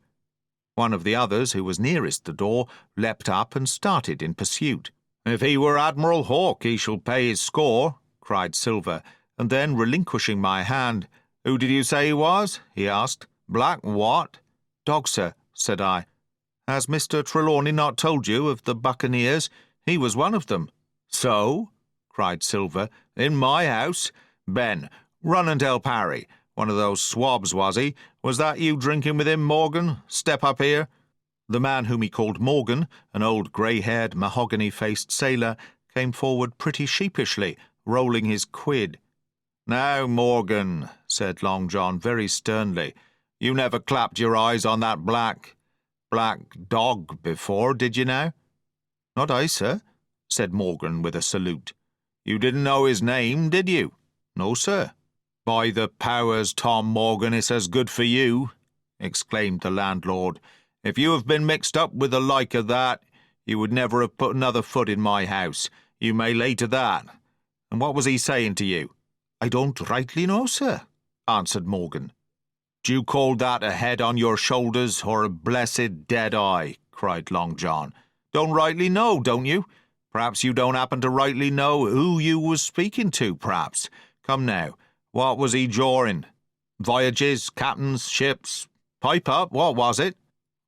One of the others, who was nearest the door, leapt up and started in pursuit. "If he were Admiral Hawke, he shall pay his score," cried Silver, and then, relinquishing my hand, "Who did you say he was?" he asked. "Black what?" "Dog, sir," said I. "Has Mr. Trelawny not told you of the buccaneers? He was one of them." "So?" cried Silver. "In my house? Ben, run and help Harry. One of those swabs, was he? Was that you drinking with him, Morgan? Step up here." The man whom he called Morgan, an old grey-haired, mahogany-faced sailor, came forward pretty sheepishly, rolling his quid. "Now, Morgan," said Long John very sternly, "you never clapped your eyes on that black dog before, did you now?" "Not I, sir," said Morgan with a salute. "You didn't know his name, did you?" "No, sir." "By the powers, Tom Morgan, it's as good for you," exclaimed the landlord. "If you have been mixed up with the like of that, you would never have put another foot in my house. You may lay to that. And what was he saying to you?" "I don't rightly know, sir," answered Morgan. "Do you call that a head on your shoulders or a blessed dead eye?" cried Long John. "Don't rightly know, don't you? Perhaps you don't happen to rightly know who you was speaking to, perhaps. Come now, what was he jawing? Voyages, captains, ships? Pipe up, what was it?"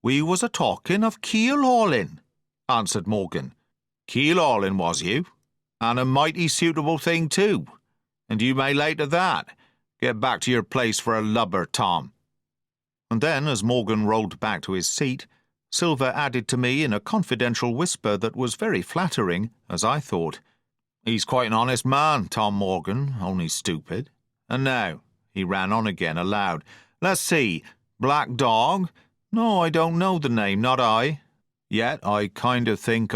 "We was a-talking of keel-hauling," answered Morgan. "Keel-hauling, was you? And a mighty suitable thing, too. And you may lay to that. Get back to your place for a lubber, Tom." And then, as Morgan rolled back to his seat, Silver added to me in a confidential whisper that was very flattering, as I thought, "He's quite an honest man, Tom Morgan, only stupid. And now," he ran on again aloud, "let's see, Black Dog? No, I don't know the name, not I. Yet I kind of think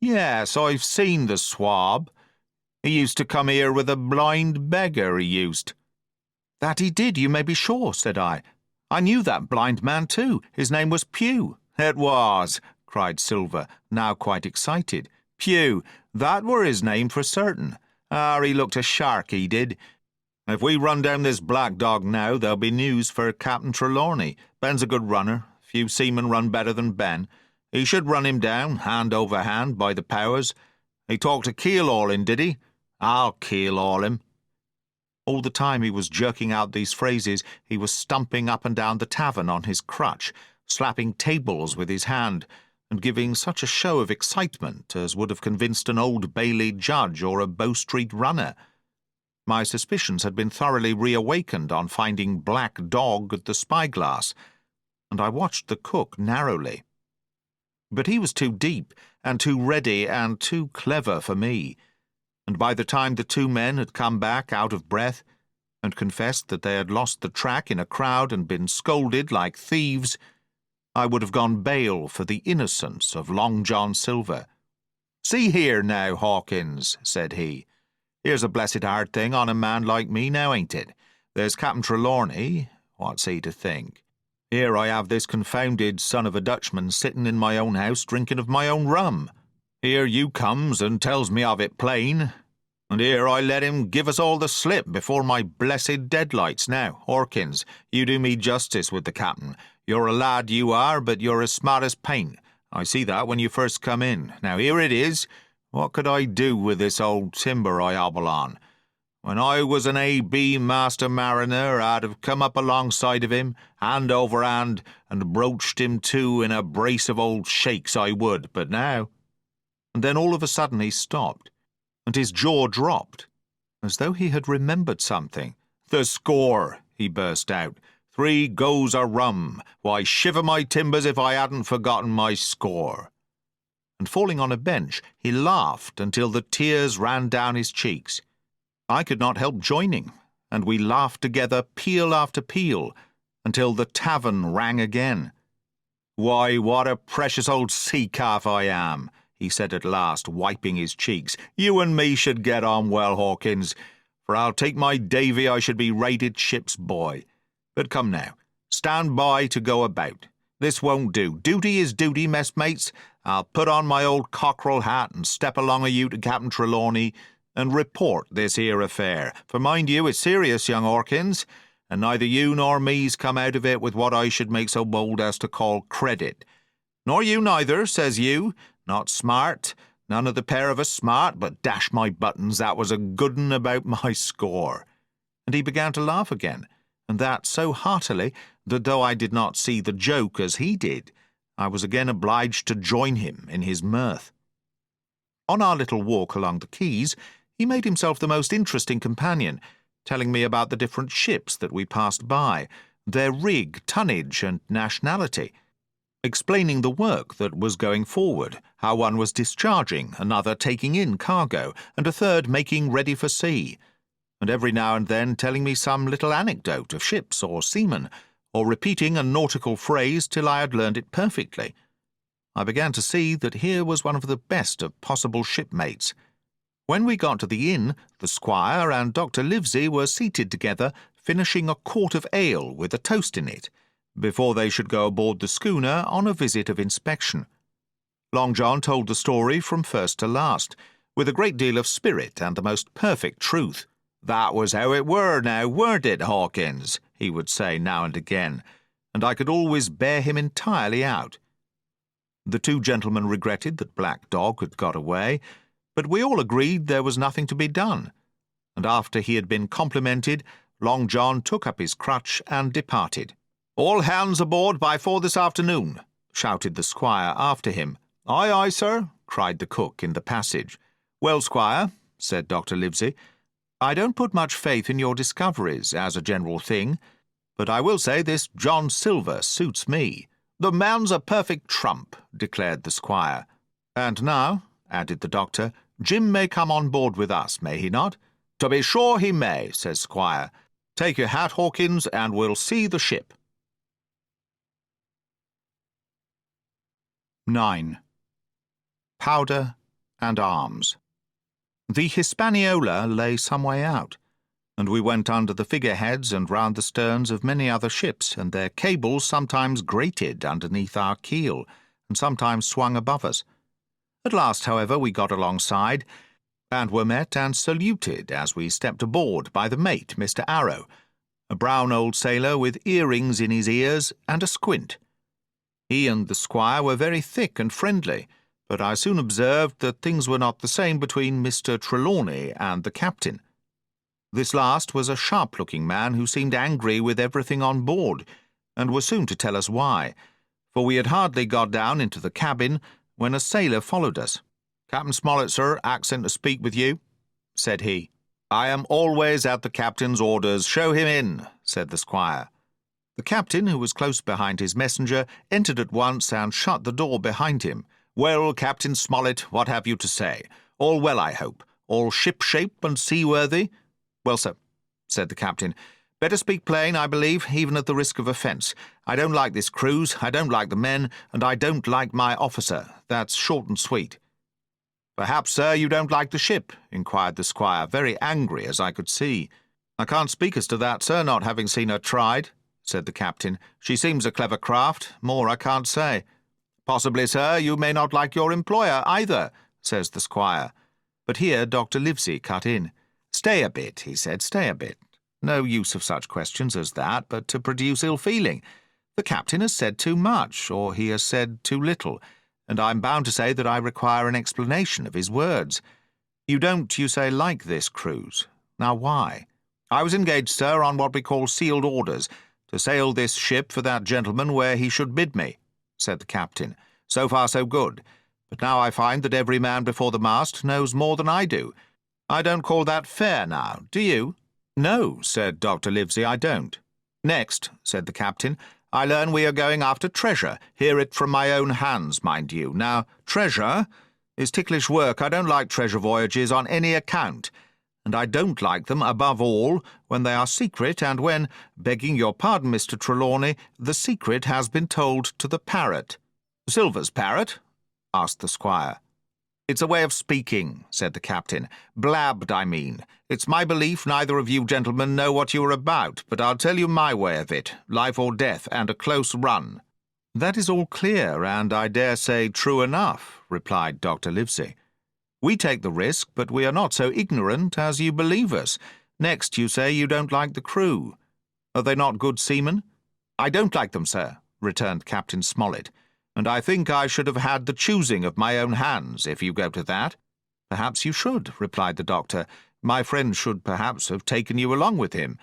Yes, I've seen the swab. He used to come here with a blind beggar, he used." "That he did, you may be sure," said I. "I knew that blind man, too. His name was Pew." "It was," cried Silver, now quite excited. "Pew, that were his name for certain. He looked a shark, he did. If we run down this Black Dog now, there'll be news for Captain Trelawny. Ben's a good runner. Few seamen run better than Ben. He should run him down, hand over hand, by the powers. He talked of keel-hauling, did he? I'll keel-haul him." All the time he was jerking out these phrases, he was stumping up and down the tavern on his crutch, slapping tables with his hand, and giving such a show of excitement as would have convinced an Old Bailey judge or a Bow Street runner. My suspicions had been thoroughly reawakened on finding Black Dog at the spyglass, and I watched the cook narrowly. But he was too deep and too ready and too clever for me, and by the time the 2 men had come back out of breath and confessed that they had lost the track in a crowd and been scolded like thieves, I would have gone bail for the innocence of Long John Silver. "See here now, Hawkins," said he. "Here's a blessed hard thing on a man like me now, ain't it? There's Captain Trelawny. What's he to think? Here I have this confounded son of a Dutchman sitting in my own house drinking of my own rum. Here you comes and tells me of it plain. And here I let him give us all the slip before my blessed deadlights. Now, Hawkins, you do me justice with the captain. You're a lad, you are, but you're as smart as paint. I see that when you first come in. Now here it is. What could I do with this old timber I hobble on? When I was an A.B. master mariner, I'd have come up alongside of him, hand over hand, and broached him to in a brace of old shakes, I would, but now—" And then all of a sudden he stopped, and his jaw dropped, as though he had remembered something. "The score," he burst out. 3 goes a rum. Why, shiver my timbers if I hadn't forgotten my score." And falling on a bench, he laughed until the tears ran down his cheeks. I could not help joining, and we laughed together peal after peal, until the tavern rang again. "Why, what a precious old sea-calf I am," he said at last, wiping his cheeks. "You and me should get on well, Hawkins, for I'll take my Davy I should be rated ship's boy. But come now, stand by to go about. This won't do. Duty is duty, messmates. I'll put on my old cockerel hat and step along of you to Captain Trelawney and report this here affair. For mind you, it's serious, young Hawkins, and neither you nor me's come out of it with what I should make so bold as to call credit. Nor you neither, says you. Not smart. None of the pair of us smart, but dash my buttons, that was a good 'un about my score." And he began to laugh again, and that so heartily that though I did not see the joke as he did, I was again obliged to join him in his mirth. On our little walk along the quays, he made himself the most interesting companion, telling me about the different ships that we passed by, their rig, tonnage, and nationality, explaining the work that was going forward, how one was discharging, another taking in cargo, and a third making ready for sea, and every now and then telling me some little anecdote of ships or seamen, or repeating a nautical phrase till I had learned it perfectly. I began to see that here was one of the best of possible shipmates. When we got to the inn, the squire and Dr. Livesey were seated together, finishing a quart of ale with a toast in it, before they should go aboard the schooner on a visit of inspection. Long John told the story from first to last, with a great deal of spirit and the most perfect truth. "That was how it were now, weren't it, Hawkins?" he would say now and again, and I could always bear him entirely out. The 2 gentlemen regretted that Black Dog had got away, but we all agreed there was nothing to be done, and after he had been complimented, Long John took up his crutch and departed. "All hands aboard by 4 this afternoon," shouted the squire after him. "Aye, aye, sir," cried the cook in the passage. "Well, squire," said Dr. Livesey, "I don't put much faith in your discoveries as a general thing, but I will say this John Silver suits me." "The man's a perfect trump," declared the squire. "And now," added the doctor, "Jim may come on board with us, may he not?" "To be sure he may," says Squire. "Take your hat, Hawkins, and we'll see the ship." 9. Powder and Arms. The Hispaniola lay some way out, and we went under the figureheads and round the sterns of many other ships, and their cables sometimes grated underneath our keel, and sometimes swung above us. At last, however, we got alongside, and were met and saluted as we stepped aboard by the mate, Mr. Arrow, a brown old sailor with earrings in his ears and a squint. He and the squire were very thick and friendly, but I soon observed that things were not the same between Mr. Trelawnny and the captain. This last was a sharp-looking man who seemed angry with everything on board, and was soon to tell us why, for we had hardly got down into the cabin when a sailor followed us. "Captain Smollett, sir, accent to speak with you," said he. "I am always at the captain's orders. Show him in," said the squire. The captain, who was close behind his messenger, entered at once and shut the door behind him. "Well, Captain Smollett, what have you to say? All well, I hope? All ship-shape and seaworthy?" "Well, sir," said the captain, "better speak plain, I believe, even at the risk of offence. I don't like this cruise, I don't like the men, and I don't like my officer. That's short and sweet." "Perhaps, sir, you don't like the ship?" inquired the squire, very angry, as I could see. "I can't speak as to that, sir, not having seen her tried," said the captain. "She seems a clever craft. More I can't say." "Possibly, sir, you may not like your employer either," says the squire. But here Dr. Livesey cut in. "Stay a bit," he said, "stay a bit. No use of such questions as that, but to produce ill-feeling. The captain has said too much, or he has said too little, and I'm bound to say that I require an explanation of his words. You don't, you say, like this cruise. Now why?" "I was engaged, sir, on what we call sealed orders, to sail this ship for that gentleman where he should bid me," said the captain. "So far so good. But now I find that every man before the mast knows more than I do. I don't call that fair now, do you?" "No," said Dr. Livesey, "I don't." "Next," said the captain, "I learn we are going after treasure. Hear it from my own hands, mind you. Now, treasure is ticklish work. I don't like treasure voyages on any account, and I don't like them, above all, when they are secret and when, begging your pardon, Mr. Trelawny, the secret has been told to the parrot." "Silver's parrot?" asked the squire. "It's a way of speaking," said the captain. "Blabbed, I mean. It's my belief neither of you gentlemen know what you are about, but I'll tell you my way of it, life or death, and a close run." "That is all clear, and I dare say true enough," replied Dr. Livesey. "We take the risk, but we are not so ignorant as you believe us. Next, you say you don't like the crew. Are they not good seamen?" "I don't like them, sir," returned Captain Smollett, "and I think I should have had the choosing of my own hands, if you go to that." "Perhaps you should," replied the doctor. "My friend should perhaps have taken you along with him.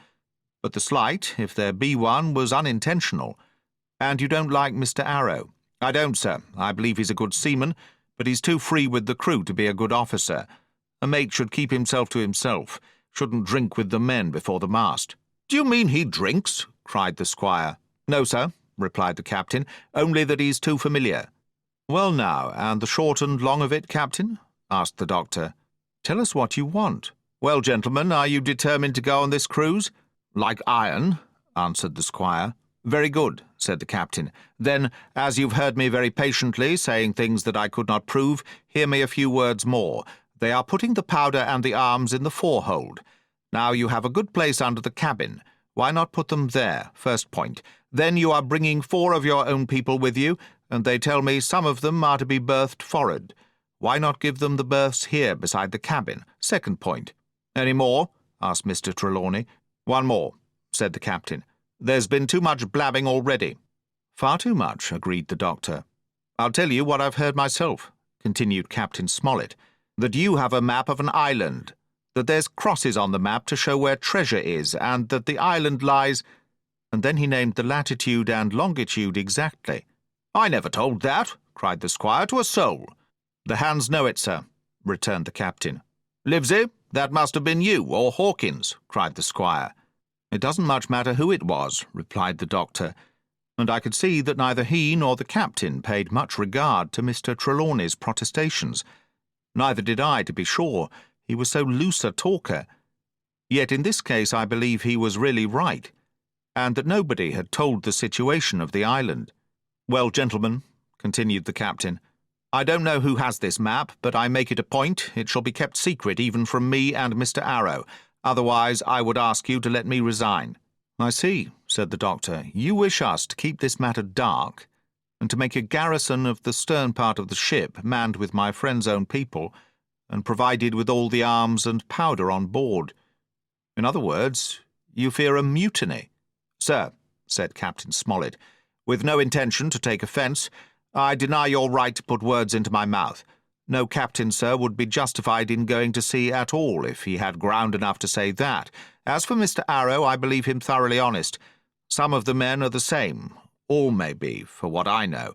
But the slight, if there be one, was unintentional. And you don't like Mr. Arrow?" "I don't, sir. I believe he's a good seaman, but he's too free with the crew to be a good officer. A mate should keep himself to himself, shouldn't drink with the men before the mast." "Do you mean he drinks?" cried the squire. "No, sir," replied the captain, "only that he's too familiar." "Well now, and the short and long of it, captain?" asked the doctor. "Tell us what you want." "Well, gentlemen, are you determined to go on this cruise?" "Like iron," answered the squire. "Very good," said the captain. "Then, as you've heard me very patiently, saying things that I could not prove, hear me a few words more. They are putting the powder and the arms in the forehold. Now you have a good place under the cabin. Why not put them there, first point? Then you are bringing 4 of your own people with you, and they tell me some of them are to be berthed forward. Why not give them the berths here beside the cabin, second point? Any more?" asked Mr. Trelawny. "One more," said the captain. "There's been too much blabbing already." "Far too much," agreed the doctor. "I'll tell you what I've heard myself," continued Captain Smollett, "that you have a map of an island, that there's crosses on the map to show where treasure is, and that the island lies—" and then he named the latitude and longitude exactly. "I never told that," cried the squire, "to a soul." "The hands know it, sir," returned the captain. "Livesey, that must have been you, or Hawkins," cried the squire. "It doesn't much matter who it was," replied the doctor, and I could see that neither he nor the captain paid much regard to Mr. Trelawny's protestations. Neither did I, to be sure. He was so loose a talker. Yet in this case I believe he was really right, and that nobody had told the situation of the island. "Well, gentlemen," continued the captain, "I don't know who has this map, but I make it a point it shall be kept secret even from me and Mr. Arrow. Otherwise, I would ask you to let me resign." "I see," said the doctor. "You wish us to keep this matter dark, and to make a garrison of the stern part of the ship, manned with my friend's own people, and provided with all the arms and powder on board. In other words, you fear a mutiny." "Sir," said Captain Smollett, "with no intention to take offence, I deny your right to put words into my mouth. No captain, sir, would be justified in going to sea at all if he had ground enough to say that. As for Mr. Arrow, I believe him thoroughly honest. Some of the men are the same. All may be, for what I know.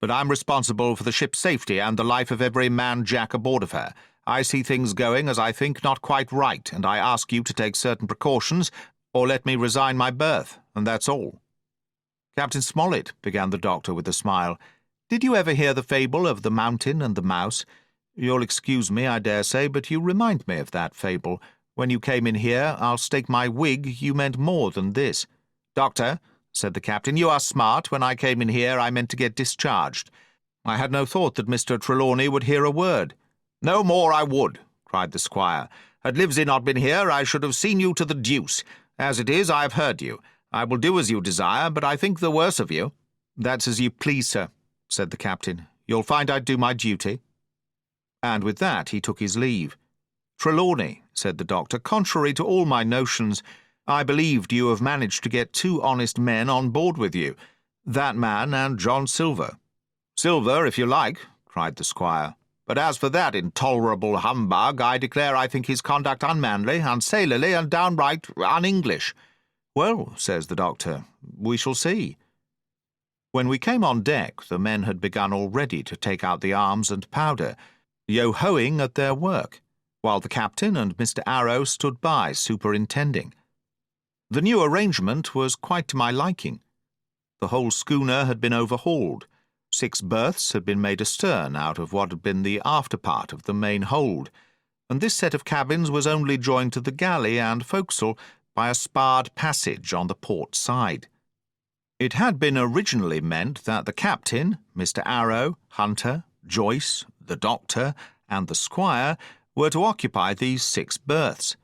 But I'm responsible for the ship's safety and the life of every man-jack aboard of her. I see things going, as I think, not quite right, and I ask you to take certain precautions, or let me resign my berth, and that's all." "Captain Smollett," began the doctor with a smile, "did you ever hear the fable of the mountain and the mouse? You'll excuse me, I dare say, but you remind me of that fable. When you came in here, I'll stake my wig you meant more than this." "Doctor," said the captain, "you are smart. When I came in here, I meant to get discharged. I had no thought that Mr. Trelawny would hear a word." "No more I would," cried the squire. "Had Livesey not been here, I should have seen you to the deuce. As it is, I have heard you. I will do as you desire, but I think the worse of you." "That's as you please, sir," said the captain. "You'll find I'd do my duty." And with that he took his leave. "Trelawny," said the doctor, "contrary to all my notions, I believed you have managed to get 2 honest men on board with you, that man and John Silver." "Silver, if you like," cried the squire. "But as for that intolerable humbug, I declare I think his conduct unmanly, unsailorly, and downright un-English." "Well," says the doctor, "we shall see." When we came on deck, the men had begun already to take out the arms and powder, yo-hoing at their work, while the captain and Mr. Arrow stood by superintending. The new arrangement was quite to my liking. The whole schooner had been overhauled. 6 berths had been made astern out of what had been the after part of the main hold, and this set of cabins was only joined to the galley and forecastle by a sparred passage on the port side. It had been originally meant that the captain, Mr. Arrow, Hunter, Joyce, the doctor, and the squire were to occupy these 6 berths.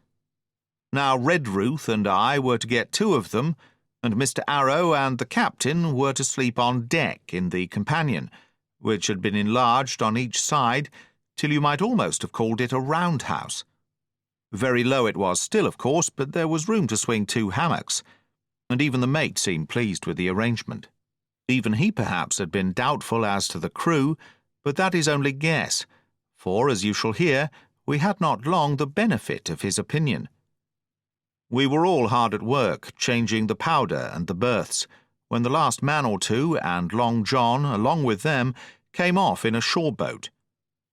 Now Redruth and I were to get 2 of them, and Mr. Arrow and the captain were to sleep on deck in the companion, which had been enlarged on each side till you might almost have called it a roundhouse. Very low it was still, of course, but there was room to swing 2 hammocks, and even the mate seemed pleased with the arrangement. Even he perhaps had been doubtful as to the crew, but that is only guess, for, as you shall hear, we had not long the benefit of his opinion. We were all hard at work, changing the powder and the berths, when the last man or 2, and Long John, along with them, came off in a shore boat.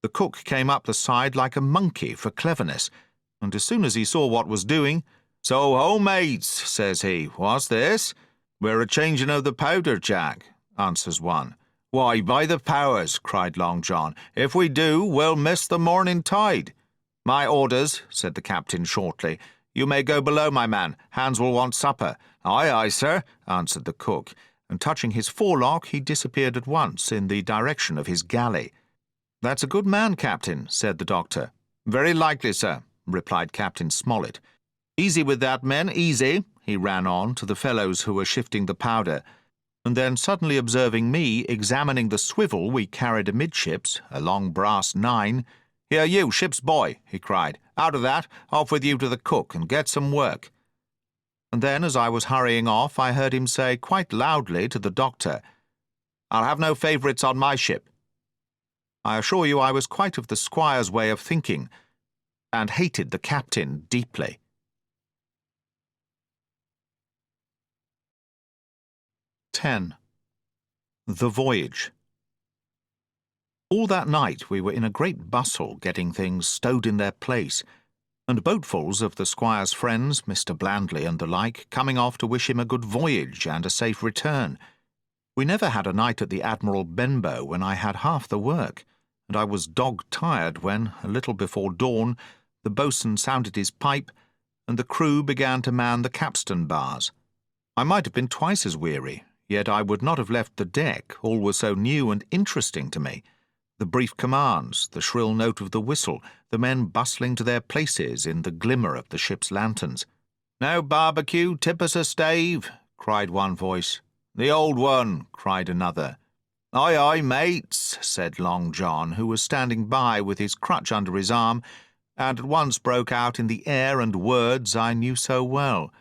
The cook came up the side like a monkey for cleverness, and as soon as he saw what was doing, "So ho, mates," says he, "what's this?" "We're a-changing of the powder, Jack," answers one. "Why, by the powers," cried Long John, "if we do, we'll miss the morning tide." "My orders," said the captain shortly. "You may go below, my man. Hans will want supper." "Aye, aye, sir," answered the cook, and touching his forelock, he disappeared at once in the direction of his galley. "That's a good man, Captain," said the doctor. "Very likely, sir," replied Captain Smollett. "Easy with that, men, easy," he ran on to the fellows who were shifting the powder, and then suddenly observing me examining the swivel we carried amidships, a long brass 9, "Here, you, ship's boy," he cried, "out of that, off with you to the cook, and get some work." And then, as I was hurrying off, I heard him say quite loudly to the doctor, "I'll have no favourites on my ship." I assure you I was quite of the squire's way of thinking, and hated the captain deeply. 10. The Voyage. All that night we were in a great bustle getting things stowed in their place, and boatfuls of the squire's friends, Mr. Blandley and the like, coming off to wish him a good voyage and a safe return. We never had a night at the Admiral Benbow when I had half the work, and I was dog-tired when, a little before dawn, the boatswain sounded his pipe, and the crew began to man the capstan bars. I might have been twice as weary, yet I would not have left the deck, all was so new and interesting to me. The brief commands, the shrill note of the whistle, the men bustling to their places in the glimmer of the ship's lanterns. "Now, Barbecue, tip us a stave," cried one voice. "The old one," cried another. "Aye, aye, mates," said Long John, who was standing by with his crutch under his arm, and at once broke out in the air and words I knew so well.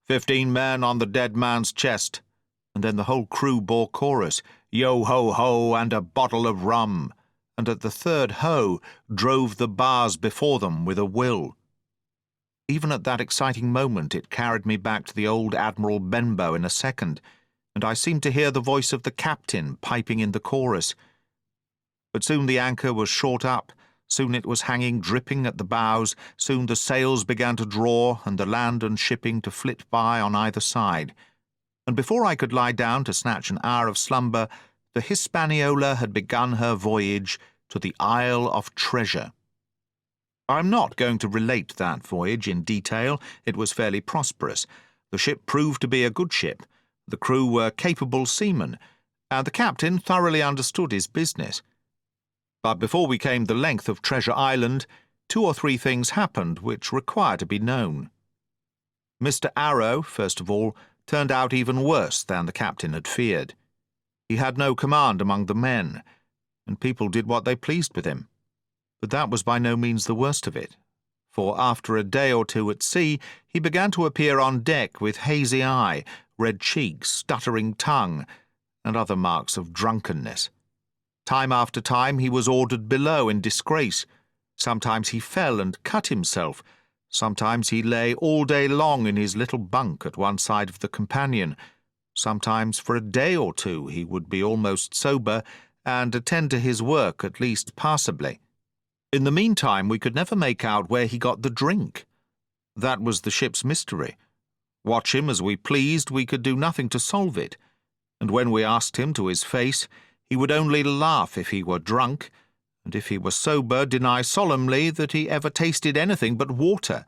15 men on the dead man's chest." And then the whole crew bore chorus, "Yo-ho-ho, and a bottle of rum," and at the third ho drove the bars before them with a will. Even at that exciting moment it carried me back to the old Admiral Benbow in a second, and I seemed to hear the voice of the captain piping in the chorus. But soon the anchor was short up, soon it was hanging dripping at the bows, soon the sails began to draw, and the land and shipping to flit by on either side. And before I could lie down to snatch an hour of slumber, the Hispaniola had begun her voyage to the Isle of Treasure. I am not going to relate that voyage in detail. It was fairly prosperous. The ship proved to be a good ship. The crew were capable seamen, and the captain thoroughly understood his business. But before we came the length of Treasure Island, 2 or 3 things happened which require to be known. Mr. Arrow, first of all, turned out even worse than the captain had feared. He had no command among the men, and people did what they pleased with him. But that was by no means the worst of it, for after a day or 2 at sea, he began to appear on deck with hazy eye, red cheeks, stuttering tongue, and other marks of drunkenness. Time after time he was ordered below in disgrace. Sometimes he fell and cut himself. Sometimes he lay all day long in his little bunk at one side of the companion. Sometimes for a day or 2 he would be almost sober and attend to his work at least passably. In the meantime we could never make out where he got the drink. That was the ship's mystery. Watch him as we pleased, we could do nothing to solve it, and when we asked him to his face, he would only laugh if he were drunk, and if he were sober, deny solemnly that he ever tasted anything but water.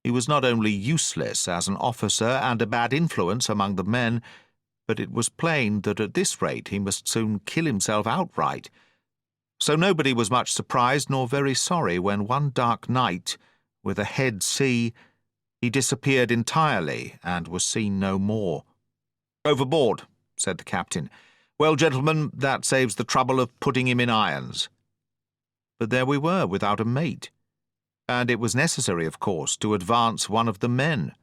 He was not only useless as an officer and a bad influence among the men, but it was plain that at this rate he must soon kill himself outright. So nobody was much surprised nor very sorry when one dark night, with a head sea, he disappeared entirely and was seen no more. "Overboard," said the captain. "Well, gentlemen, that saves the trouble of putting him in irons." But there we were without a mate, and it was necessary, of course, to advance one of the men.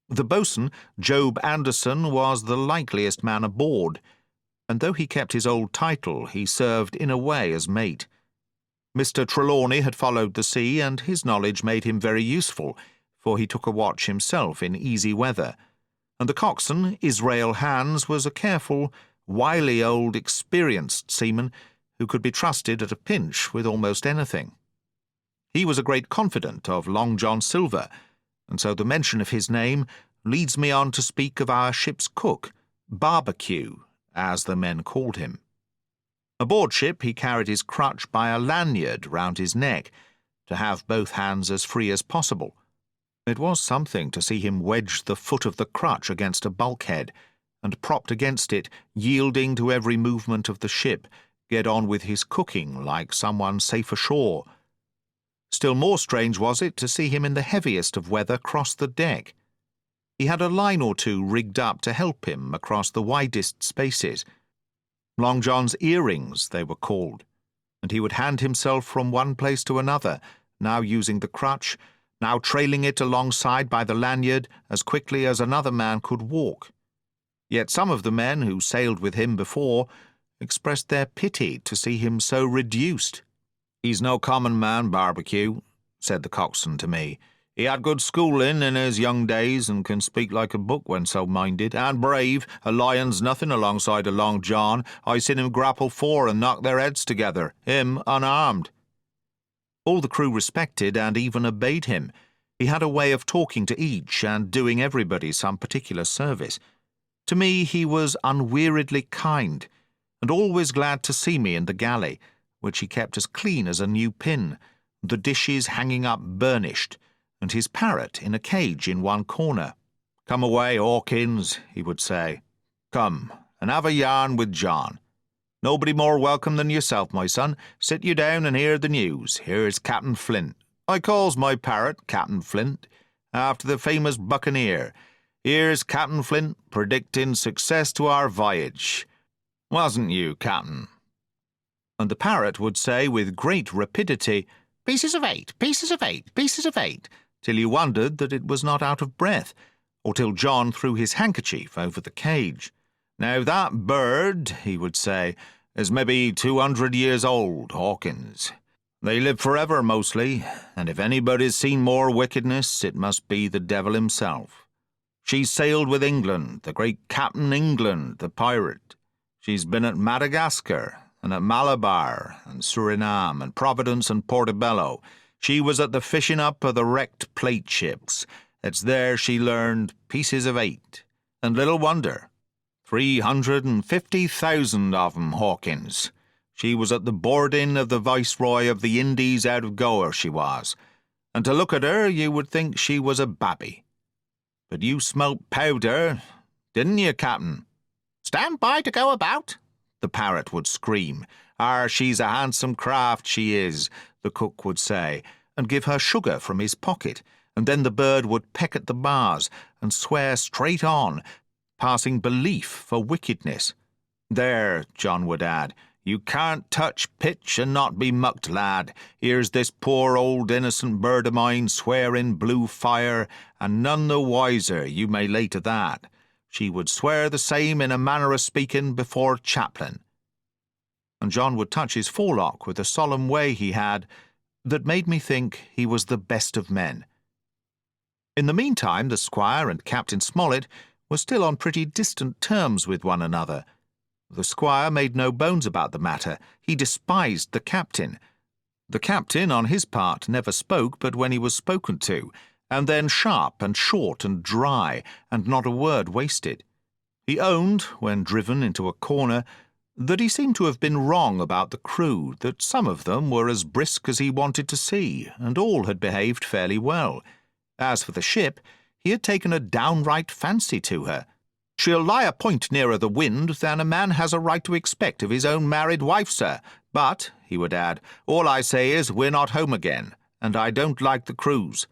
The boatswain, Job Anderson, was the likeliest man aboard, and though he kept his old title, he served in a way as mate. Mr. Trelawny had followed the sea, and his knowledge made him very useful, for he took a watch himself in easy weather, and the coxswain, Israel Hands, was a careful, wily old experienced seaman who could be trusted at a pinch with almost anything. He was a great confidant of Long John Silver, and so the mention of his name leads me on to speak of our ship's cook, Barbecue, as the men called him. Aboard ship he carried his crutch by a lanyard round his neck, to have both hands as free as possible. It was something to see him wedge the foot of the crutch against a bulkhead, and propped against it, yielding to every movement of the ship, get on with his cooking like someone safe ashore. Still more strange was it to see him in the heaviest of weather cross the deck. He had a line or two rigged up to help him across the widest spaces. Long John's earrings, they were called, and he would hand himself from one place to another, now using the crutch, now trailing it alongside by the lanyard as quickly as another man could walk. Yet some of the men who sailed with him before expressed their pity to see him so reduced. "He's no common man, Barbecue," said the coxswain to me. "He had good schooling in his young days, and can speak like a book when so minded, and brave. A lion's nothing alongside of Long John. I seen him grapple 4 and knock their heads together, him unarmed." All the crew respected and even obeyed him. He had a way of talking to each and doing everybody some particular service. To me he was unweariedly kind, and always glad to see me in the galley, which he kept as clean as a new pin, the dishes hanging up burnished, and his parrot in a cage in one corner. "Come away, Hawkins," he would say. "Come, and have a yarn with John. Nobody more welcome than yourself, my son. Sit you down and hear the news. Here's Captain Flint. I calls my parrot Captain Flint, after the famous buccaneer. Here's Captain Flint predicting success to our voyage. Wasn't you, Captain?" And the parrot would say with great rapidity, "Pieces of 8, pieces of 8, pieces of 8, till you wondered that it was not out of breath, or till John threw his handkerchief over the cage. "Now that bird," he would say, "is maybe 200 years old, Hawkins. They live forever mostly, and if anybody's seen more wickedness, it must be the devil himself. She's sailed with England, the great Captain England, the pirate. She's been at Madagascar, and at Malabar, and Suriname, and Providence, and Portobello. She was at the fishing up of the wrecked plate ships. It's there she learned pieces of 8, and little wonder. 350,000 of 'em, Hawkins. She was at the boarding of the Viceroy of the Indies out of Goa, she was, and to look at her you would think she was a babby. But you smelt powder, didn't you, Captain?" "Stand by to go about," the parrot would scream. She's a handsome craft, she is," the cook would say, and give her sugar from his pocket, and then the bird would peck at the bars and swear straight on, passing belief for wickedness. "There," John would add, "you can't touch pitch and not be mucked, lad. Here's this poor old innocent bird of mine swearing blue fire, and none the wiser, you may lay to that. She would swear the same in a manner of speaking before chaplain." And John would touch his forelock with a solemn way he had that made me think he was the best of men. In the meantime, the squire and Captain Smollett were still on pretty distant terms with one another. The squire made no bones about the matter. He despised the captain. The captain, on his part, never spoke but when he was spoken to, and then sharp and short and dry, and not a word wasted. He owned, when driven into a corner, that he seemed to have been wrong about the crew, that some of them were as brisk as he wanted to see, and all had behaved fairly well. As for the ship, he had taken a downright fancy to her. "She'll lie a point nearer the wind than a man has a right to expect of his own married wife, sir. But," he would add, "all I say is we're not home again, and I don't like the cruise."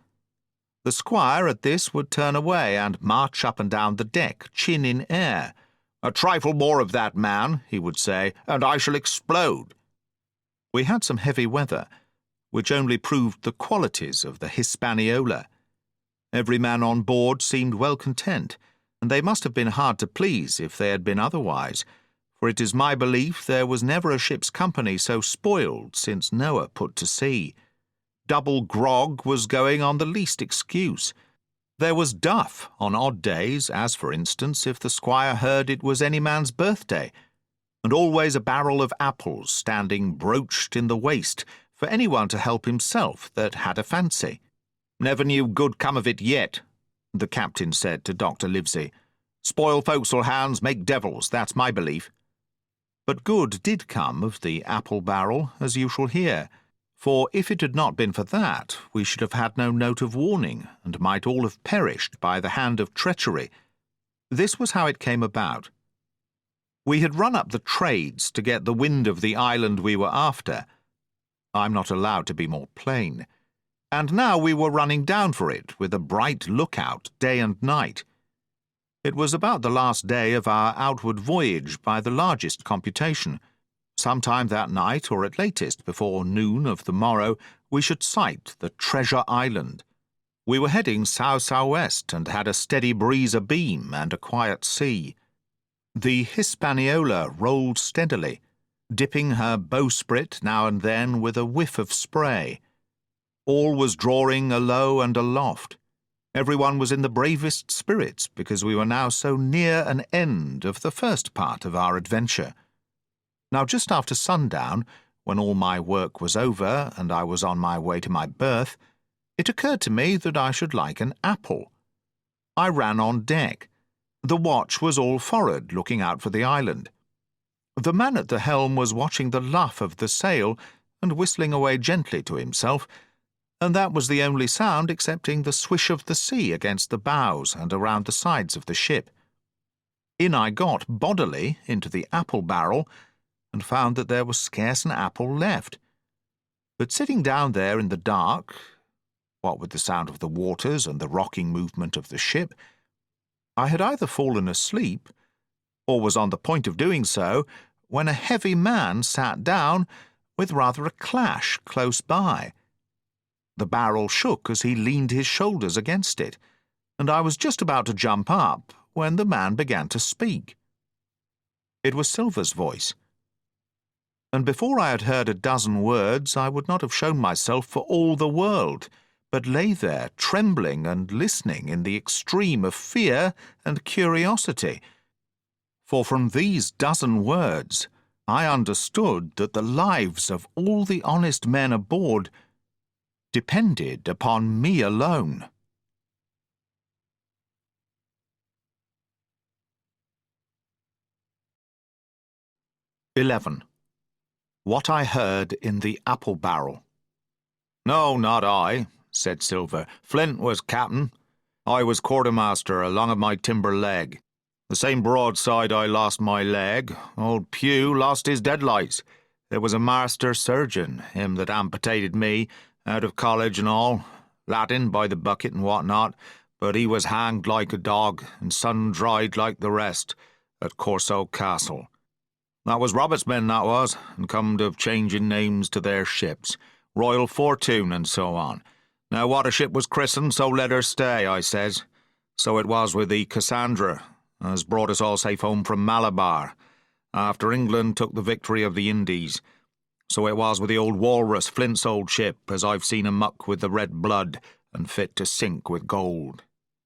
The squire at this would turn away and march up and down the deck, chin in air. "A trifle more of that, man," he would say, "and I shall explode." We had some heavy weather, which only proved the qualities of the Hispaniola. Every man on board seemed well content, and they must have been hard to please if they had been otherwise, for it is my belief there was never a ship's company so spoiled since Noah put to sea. Double grog was going on the least excuse. There was duff on odd days, as, for instance, if the squire heard it was any man's birthday, and always a barrel of apples standing broached in the waist for anyone to help himself that had a fancy. "Never knew good come of it yet," the captain said to Dr. Livesey. "Spoil forecastle hands make devils, that's my belief." But good did come of the apple barrel, as you shall hear, for if it had not been for that, we should have had no note of warning, and might all have perished by the hand of treachery. This was how it came about. We had run up the trades to get the wind of the island we were after. I'm not allowed to be more plain. And now we were running down for it with a bright lookout day and night. It was about the last day of our outward voyage by the largest computation. Sometime that night, or at latest before noon of the morrow, we should sight the Treasure Island. We were heading south-southwest and had a steady breeze abeam and a quiet sea. The Hispaniola rolled steadily, dipping her bowsprit now and then with a whiff of spray. All was drawing alow and aloft. Everyone was in the bravest spirits because we were now so near an end of the first part of our adventure. Now, just after sundown, when all my work was over and I was on my way to my berth, it occurred to me that I should like an apple. I ran on deck. The watch was all forward, looking out for the island. The man at the helm was watching the luff of the sail and whistling away gently to himself, and that was the only sound excepting the swish of the sea against the bows and around the sides of the ship. In I got bodily into the apple barrel, and found that there was scarce an apple left. But sitting down there in the dark, what with the sound of the waters and the rocking movement of the ship, I had either fallen asleep, or was on the point of doing so, when a heavy man sat down with rather a clash close by. The barrel shook as he leaned his shoulders against it, and I was just about to jump up when the man began to speak. It was Silver's voice. And before I had heard a dozen words, I would not have shown myself for all the world, but lay there trembling and listening in the extreme of fear and curiosity. For from these dozen words I understood that the lives of all the honest men aboard depended upon me alone. (11) What I heard in the apple barrel. "No, not I," said Silver. "Flint was captain. I was quartermaster along of my timber leg. The same broadside I lost my leg, old Pew lost his deadlights. There was a master surgeon, him that amputated me, out of college and all, Latin by the bucket and what not, but he was hanged like a dog and sun-dried like the rest at Corso Castle. That was Robert's men, that was, and comed of changing names to their ships, Royal Fortune and so on. Now what a ship was christened, so let her stay, I says. So it was with the Cassandra, as brought us all safe home from Malabar, after England took the victory of the Indies. So it was with the old Walrus, Flint's old ship, as I've seen amuck with the red blood, and fit to sink with gold."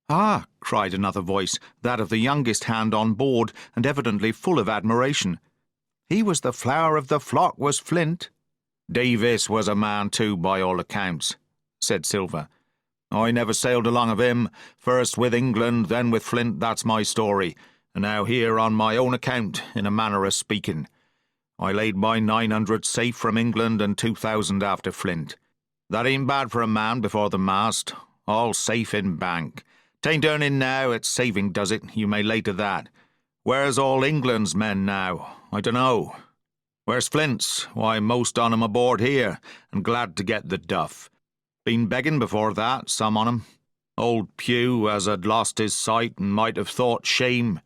"Ah," cried another voice, that of the youngest hand on board, and evidently full of admiration. "He was the flower of the flock, was Flint." "Davis was a man too, by all accounts," said Silver. I never sailed along of him, first with England, then with Flint, that's my story, and now here on my own account, in a manner of speaking. I laid my 900 safe from England and 2,000 after Flint. That ain't bad for a man before the mast, all safe in bank. 'Tain't earning now, it's saving does it, you may lay to that. Where's all England's men now? I dunno. Where's Flint's? Why, most on 'em aboard here, and glad to get the duff. Been begging before that, some on 'em. Old Pew, as had lost his sight and might have thought shame,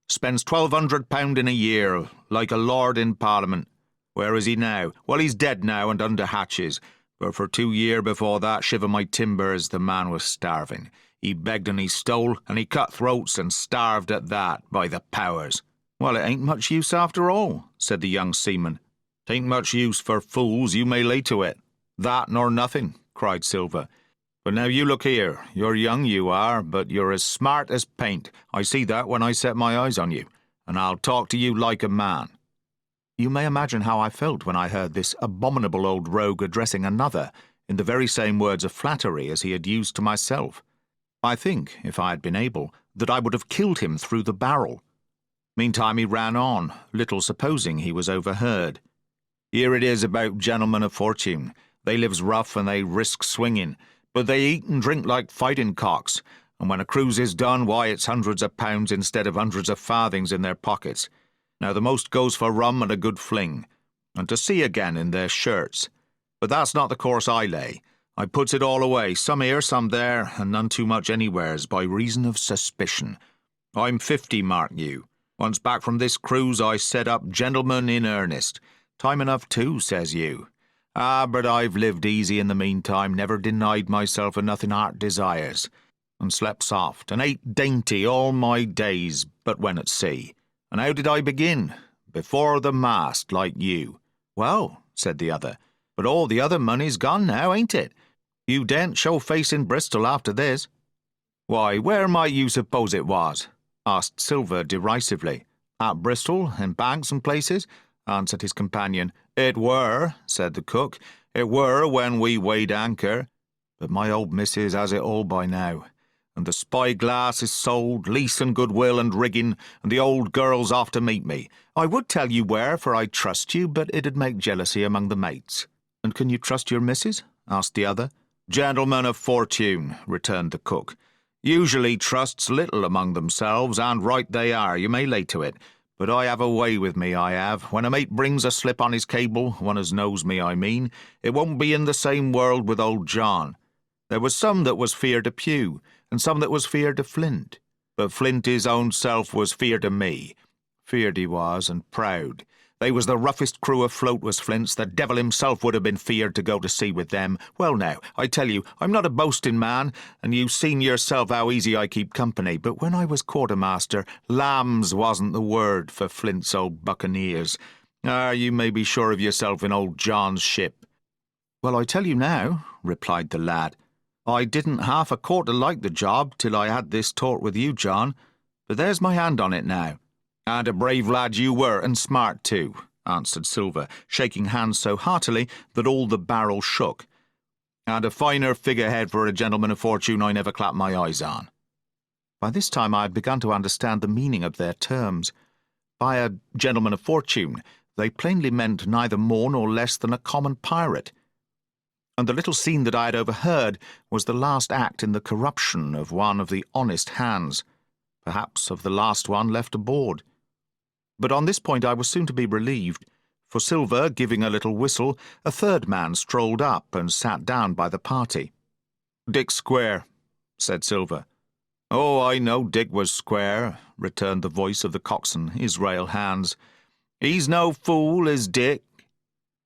spends £1,200 in a year, like a lord in Parliament. Where is he now? Well, he's dead now and under hatches, but for 2 year before that, shiver my timbers, the man was starving. He begged and he stole, and he cut throats and starved at that, by the powers. Well, it ain't much use after all, said the young seaman. 'Tain't much use for fools, you may lay to it. That nor nothing, cried Silver. But now you look here, you're young you are, but you're as smart as paint. I see that when I set my eyes on you, and I'll talk to you like a man. You may imagine how I felt when I heard this abominable old rogue addressing another in the very same words of flattery as he had used to myself. I think, if I had been able, that I would have killed him through the barrel. Meantime he ran on, little supposing he was overheard. Here it is about gentlemen of fortune. They lives rough and they risk swinging, but they eat and drink like fighting cocks, and when a cruise is done, why, it's hundreds of pounds instead of hundreds of farthings in their pockets. Now the most goes for rum and a good fling, and to sea again in their shirts. But that's not the course I lay. I puts it all away, some here, some there, and none too much anywheres, by reason of suspicion. I'm 50, mark you. Once back from this cruise, I set up gentleman in earnest. Time enough too, says you. Ah, but I've lived easy in the meantime, never denied myself of nothing heart desires, and slept soft, and ate dainty all my days, but when at sea. And how did I begin? Before the mast, like you. Well, said the other, but all the other money's gone now, ain't it? You daren't show face in Bristol after this. Why, where might you suppose it was? Asked Silver derisively. At Bristol, in banks and places, answered his companion. It were, said the cook, it were when we weighed anchor. But my old missus has it all by now, and the spy-glass is sold, lease and goodwill and rigging, and the old girl's off to meet me. I would tell you where, for I trust you, but it'd make jealousy among the mates. And can you trust your missus? Asked the other. Gentlemen of fortune, returned the cook, usually trusts little among themselves, and right they are, you may lay to it. But I have a way with me, I have. When a mate brings a slip on his cable, one as knows me, I mean, it won't be in the same world with old John. There was some that was feared of Pew, and some that was feared of Flint. But Flint his own self was feared of me. Feared he was, and proud. They was the roughest crew afloat, was Flint's. The devil himself would have been feared to go to sea with them. Well now, I tell you, I'm not a boasting man, and you've seen yourself how easy I keep company, but when I was quartermaster, lambs wasn't the word for Flint's old buccaneers. Ah, you may be sure of yourself in old John's ship. Well, I tell you now, replied the lad, I didn't half a quarter like the job till I had this talk with you, John, but there's my hand on it now. And a brave lad you were, and smart too, answered Silver, shaking hands so heartily that all the barrel shook. And a finer figurehead for a gentleman of fortune I never clapped my eyes on. By this time I had begun to understand the meaning of their terms. By a gentleman of fortune, they plainly meant neither more nor less than a common pirate. And the little scene that I had overheard was the last act in the corruption of one of the honest hands, perhaps of the last one left aboard. But on this point I was soon to be relieved, for Silver, giving a little whistle, a third man strolled up and sat down by the party. Dick Square, said Silver. Oh, I know Dick was square, returned the voice of the coxswain, Israel Hands. He's no fool, is Dick.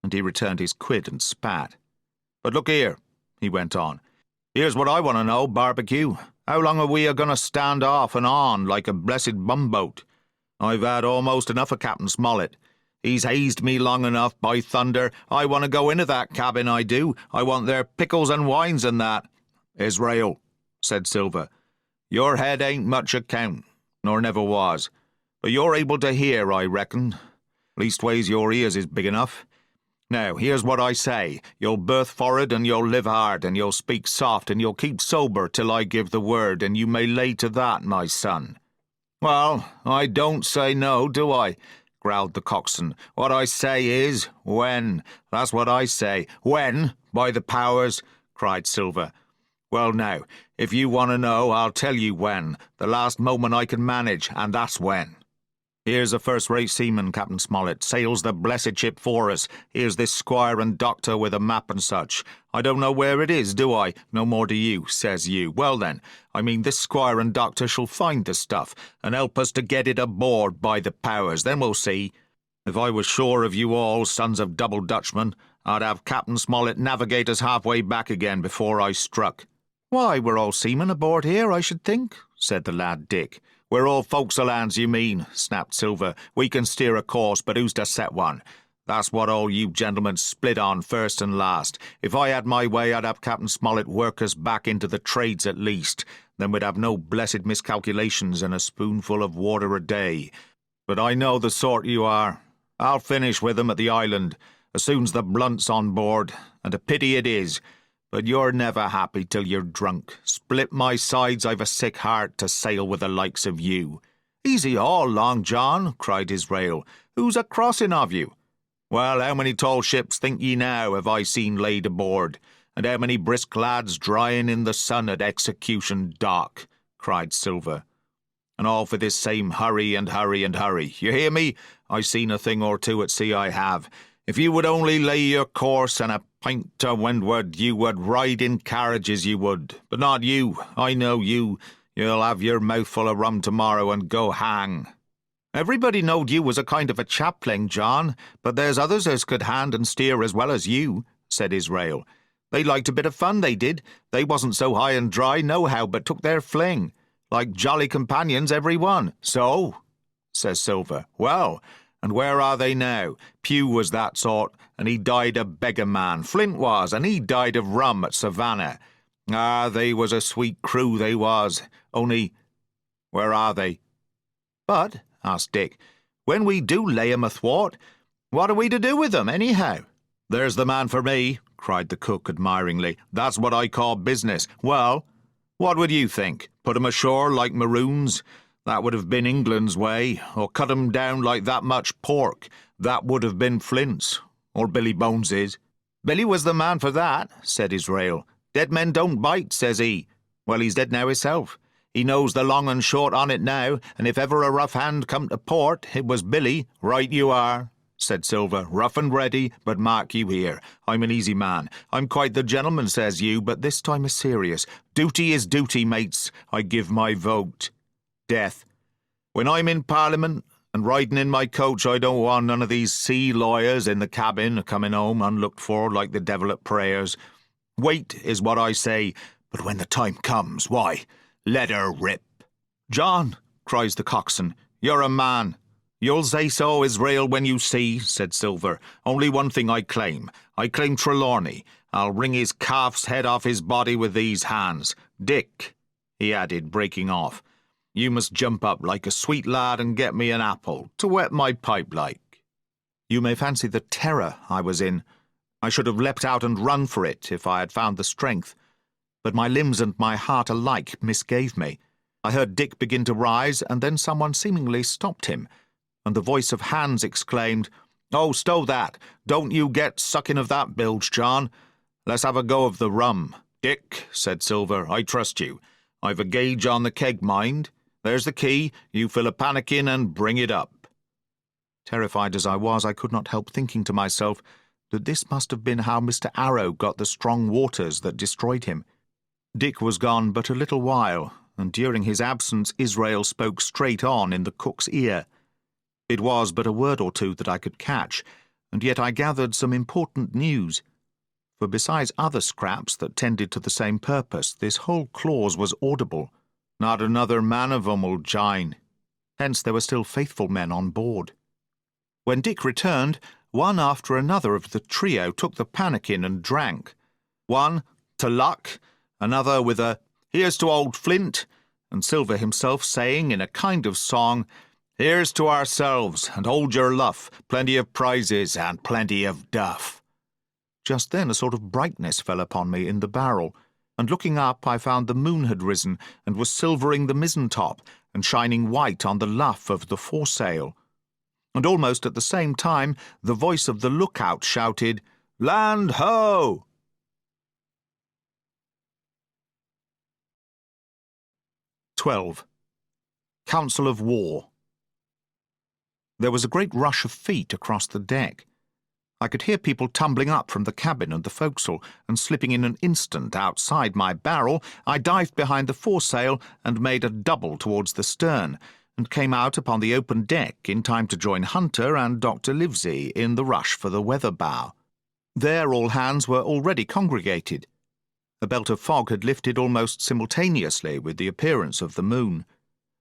And he returned his quid and spat. But look here, he went on. Here's what I want to know, Barbecue. How long are we a-going to stand off and on like a blessed bumboat? I've had almost enough of Captain Smollett. He's hazed me long enough, by thunder. I want to go into that cabin, I do. I want their pickles and wines and that. Israel, said Silver, your head ain't much account, nor never was. But you're able to hear, I reckon. Leastways, your ears is big enough. Now, here's what I say. You'll birth for'ard, and you'll live hard, and you'll speak soft, and you'll keep sober till I give the word, and you may lay to that, my son." "Well, I don't say no, do I?" growled the coxswain. "What I say is, when. That's what I say. When, by the powers," cried Silver. "Well, now, if you want to know, I'll tell you when. The last moment I can manage, and that's when. Here's a first-rate seaman, Captain Smollett, sails the blessed ship for us. Here's this Squire and Doctor with a map and such. I don't know where it is, do I? No more do you, says you. Well then, I mean this Squire and Doctor shall find the stuff, and help us to get it aboard, by the powers. Then we'll see. If I was sure of you all, sons of double Dutchmen, I'd have Captain Smollett navigate us halfway back again before I struck." "Why, we're all seamen aboard here, I should think," said the lad Dick. "We're all forecastle hands, you mean," snapped Silver. "We can steer a course, but who's to set one? That's what all you gentlemen split on first and last. If I had my way, I'd have Captain Smollett work us back into the trades at least. Then we'd have no blessed miscalculations and a spoonful of water a day. But I know the sort you are. I'll finish with them at the island, as soon's the blunt's on board, and a pity it is. But you're never happy till you're drunk. Split my sides, I've a sick heart to sail with the likes of you." "Easy all, Long John," cried Israel. "Who's a crossing of you?" "Well, how many tall ships think ye now have I seen laid aboard, and how many brisk lads drying in the sun at execution dock?" cried Silver. "And all for this same hurry and hurry and hurry. You hear me? I seen a thing or two at sea, I have. If you would only lay your course and a pint to windward, you would ride in carriages, you would. But not you. I know you. You'll have your mouthful of rum tomorrow and go hang." "Everybody knowed you was a kind of a chaplain, John, but there's others as could hand and steer as well as you," said Israel. "They liked a bit of fun, they did. They wasn't so high and dry nohow, but took their fling. Like jolly companions, every one." "So?" says Silver. "Well, and where are they now? Pew was that sort, and he died a beggar man. Flint was, and he died of rum at Savannah. Ah, they was a sweet crew, they was. Only, where are they?" "But," asked Dick, "when we do lay 'em athwart, what are we to do with them, anyhow?" "There's the man for me," cried the cook admiringly. "That's what I call business. Well, what would you think? Put 'em ashore like maroons? That would have been England's way. Or cut 'em down like that much pork? That would have been Flint's, or Billy Bones's." "Billy was the man for that," said Israel. "Dead men don't bite, says he. Well, he's dead now himself. He knows the long and short on it now, and if ever a rough hand come to port, it was Billy." "Right you are," said Silver. "Rough and ready, but mark you here. I'm an easy man. I'm quite the gentleman, says you, but this time is serious. Duty is duty, mates. I give my vote. Death. When I'm in Parliament and riding in my coach, I don't want none of these sea lawyers in the cabin coming home unlooked for like the devil at prayers. Wait is what I say, but when the time comes, why, let her rip." "John," cries the coxswain, "you're a man." "You'll say so, Israel, when you see," said Silver. "Only one thing I claim. I claim Trelawny. I'll wring his calf's head off his body with these hands. Dick," he added, breaking off, "you must jump up like a sweet lad and get me an apple, to wet my pipe like." You may fancy the terror I was in. I should have leapt out and run for it if I had found the strength. But my limbs and my heart alike misgave me. I heard Dick begin to rise, and then someone seemingly stopped him, and the voice of Hans exclaimed, "Oh, stow that! Don't you get sucking of that bilge, John. Let's have a go of the rum." "Dick," said Silver, "I trust you. I've a gauge on the keg, mind. There's the key. You fill a pannikin and bring it up." Terrified as I was, I could not help thinking to myself that this must have been how Mr. Arrow got the strong waters that destroyed him. Dick was gone but a little while, and during his absence Israel spoke straight on in the cook's ear. It was but a word or two that I could catch, and yet I gathered some important news. For besides other scraps that tended to the same purpose, this whole clause was audible. Not another man of 'em will jine. Hence there were still faithful men on board. When Dick returned, one after another of the trio took the pannikin and drank. One to luck, another with a "Here's to old Flint," and Silver himself saying in a kind of song, Here's to ourselves, and hold your luff, plenty of prizes and plenty of duff." Just then a sort of brightness fell upon me in the barrel, and looking up I found the moon had risen and was silvering the mizzen-top and shining white on the luff of the foresail. And almost at the same time the voice of the lookout shouted, "Land ho!" "12. Council of War." There was a great rush of feet across the deck. I could hear people tumbling up from the cabin and the forecastle, and slipping in an instant outside my barrel, I dived behind the foresail and made a double towards the stern, and came out upon the open deck in time to join Hunter and Dr. Livesey in the rush for the weather bow. There all hands were already congregated. A belt of fog had lifted almost simultaneously with the appearance of the moon.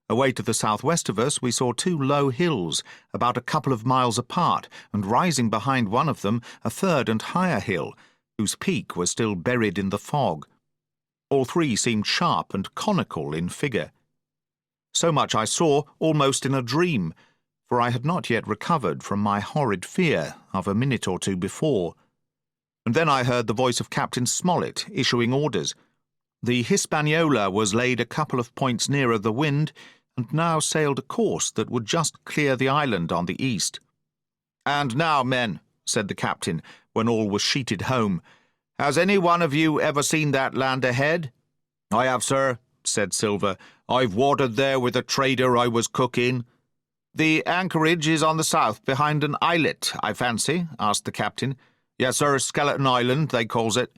Away to the southwest of us we saw two low hills, about a couple of miles apart, and rising behind one of them a third and higher hill, whose peak was still buried in the fog. All three seemed sharp and conical in figure. So much I saw almost in a dream, for I had not yet recovered from my horrid fear of a minute or two before. And then I heard the voice of Captain Smollett issuing orders. The Hispaniola was laid a couple of points nearer the wind, and now sailed a course that would just clear the island on the east. "And now, men," said the captain, when all was sheeted home, "has any one of you ever seen that land ahead?" "I have, sir," said Silver. "I've watered there with a trader I was cook in." "The anchorage is on the south, behind an islet, I fancy?" asked the captain. "Yes, sir, Skeleton Island, they calls it.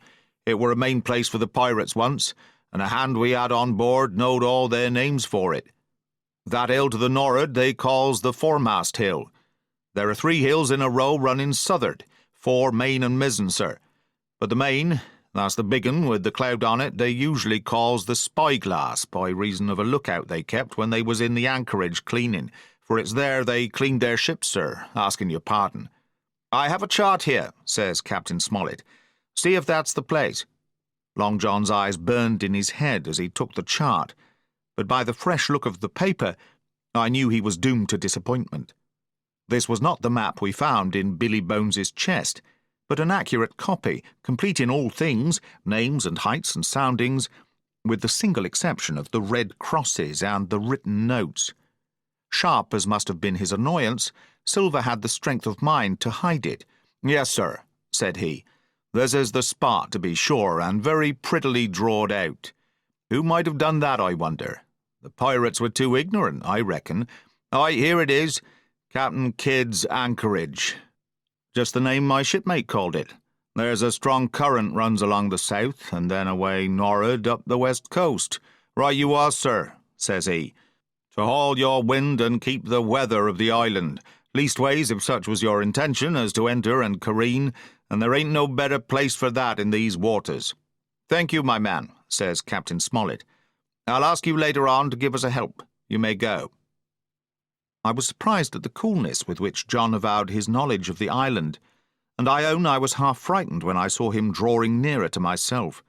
It were a main place for the pirates once, and a hand we had on board knowed all their names for it. That hill to the nor'ard they calls the foremast hill. There are 3 hills in a row running south'ard, fore, main, and mizzen, sir. But the main, that's the big un with the cloud on it, they usually calls the spyglass, by reason of a lookout they kept when they was in the anchorage cleaning, for it's there they cleaned their ships, sir, asking your pardon. I have a chart here," says Captain Smollett. "See if that's the place." Long John's eyes burned in his head as he took the chart, but by the fresh look of the paper I knew he was doomed to disappointment. This was not the map we found in Billy Bones's chest, but an accurate copy, complete in all things, names and heights and soundings, with the single exception of the red crosses and the written notes. Sharp as must have been his annoyance, Silver had the strength of mind to hide it. "Yes, sir," said he. "This is the spot, to be sure, and very prettily drawed out. Who might have done that, I wonder? The pirates were too ignorant, I reckon. Aye, here it is, Captain Kidd's anchorage. Just the name my shipmate called it. There's a strong current runs along the south, and then away nor'ard up the west coast. Right you are, sir," says he, "to haul your wind and keep the weather of the island. Leastways, if such was your intention as to enter and careen, and there ain't no better place for that in these waters." "Thank you, my man," says Captain Smollett. "I'll ask you later on to give us a help. You may go." I was surprised at the coolness with which John avowed his knowledge of the island, and I own I was half frightened when I saw him drawing nearer to myself.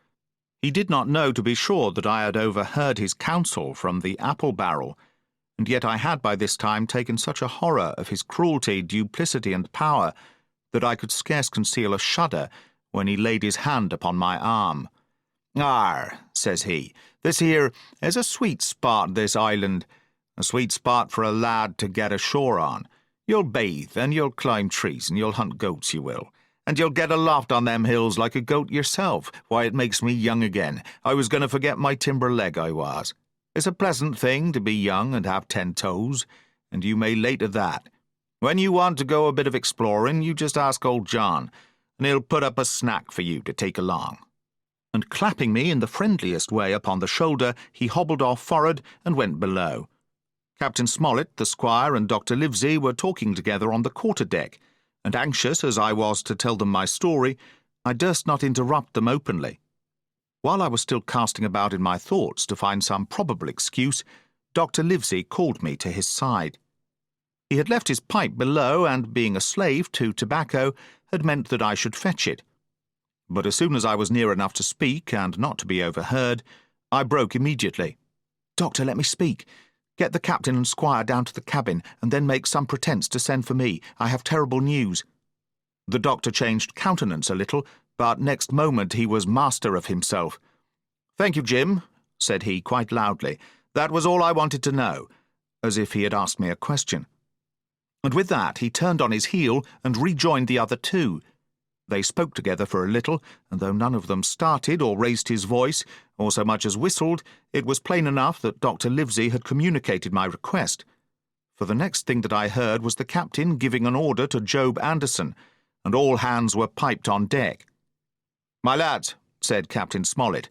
He did not know, to be sure, that I had overheard his counsel from the apple barrel, and yet I had by this time taken such a horror of his cruelty, duplicity, and power that I could scarce conceal a shudder when he laid his hand upon my arm. "Arr," says he, "this here is a sweet spot, this island. A sweet spot for a lad to get ashore on. You'll bathe, and you'll climb trees, and you'll hunt goats, you will. And you'll get aloft on them hills like a goat yourself. Why, it makes me young again. I was going to forget my timber leg, I was. It's a pleasant thing to be young and have 10 toes, and you may lay to that. When you want to go a bit of exploring, you just ask old John, and he'll put up a snack for you to take along." And clapping me in the friendliest way upon the shoulder, he hobbled off forward and went below. Captain Smollett, the squire, and Dr. Livesey were talking together on the quarter-deck, and anxious as I was to tell them my story, I durst not interrupt them openly. While I was still casting about in my thoughts to find some probable excuse, Dr. Livesey called me to his side. He had left his pipe below, and, being a slave to tobacco, had meant that I should fetch it. But as soon as I was near enough to speak, and not to be overheard, I broke immediately. "Doctor, let me speak. Get the captain and squire down to the cabin, and then make some pretence to send for me. I have terrible news." The doctor changed countenance a little, but next moment he was master of himself. "Thank you, Jim," said he quite loudly. "That was all I wanted to know," as if he had asked me a question. And with that he turned on his heel and rejoined the other two. They spoke together for a little, and though none of them started or raised his voice, or so much as whistled, it was plain enough that Dr. Livesey had communicated my request. For the next thing that I heard was the captain giving an order to Job Anderson, and all hands were piped on deck. "My lads," said Captain Smollett,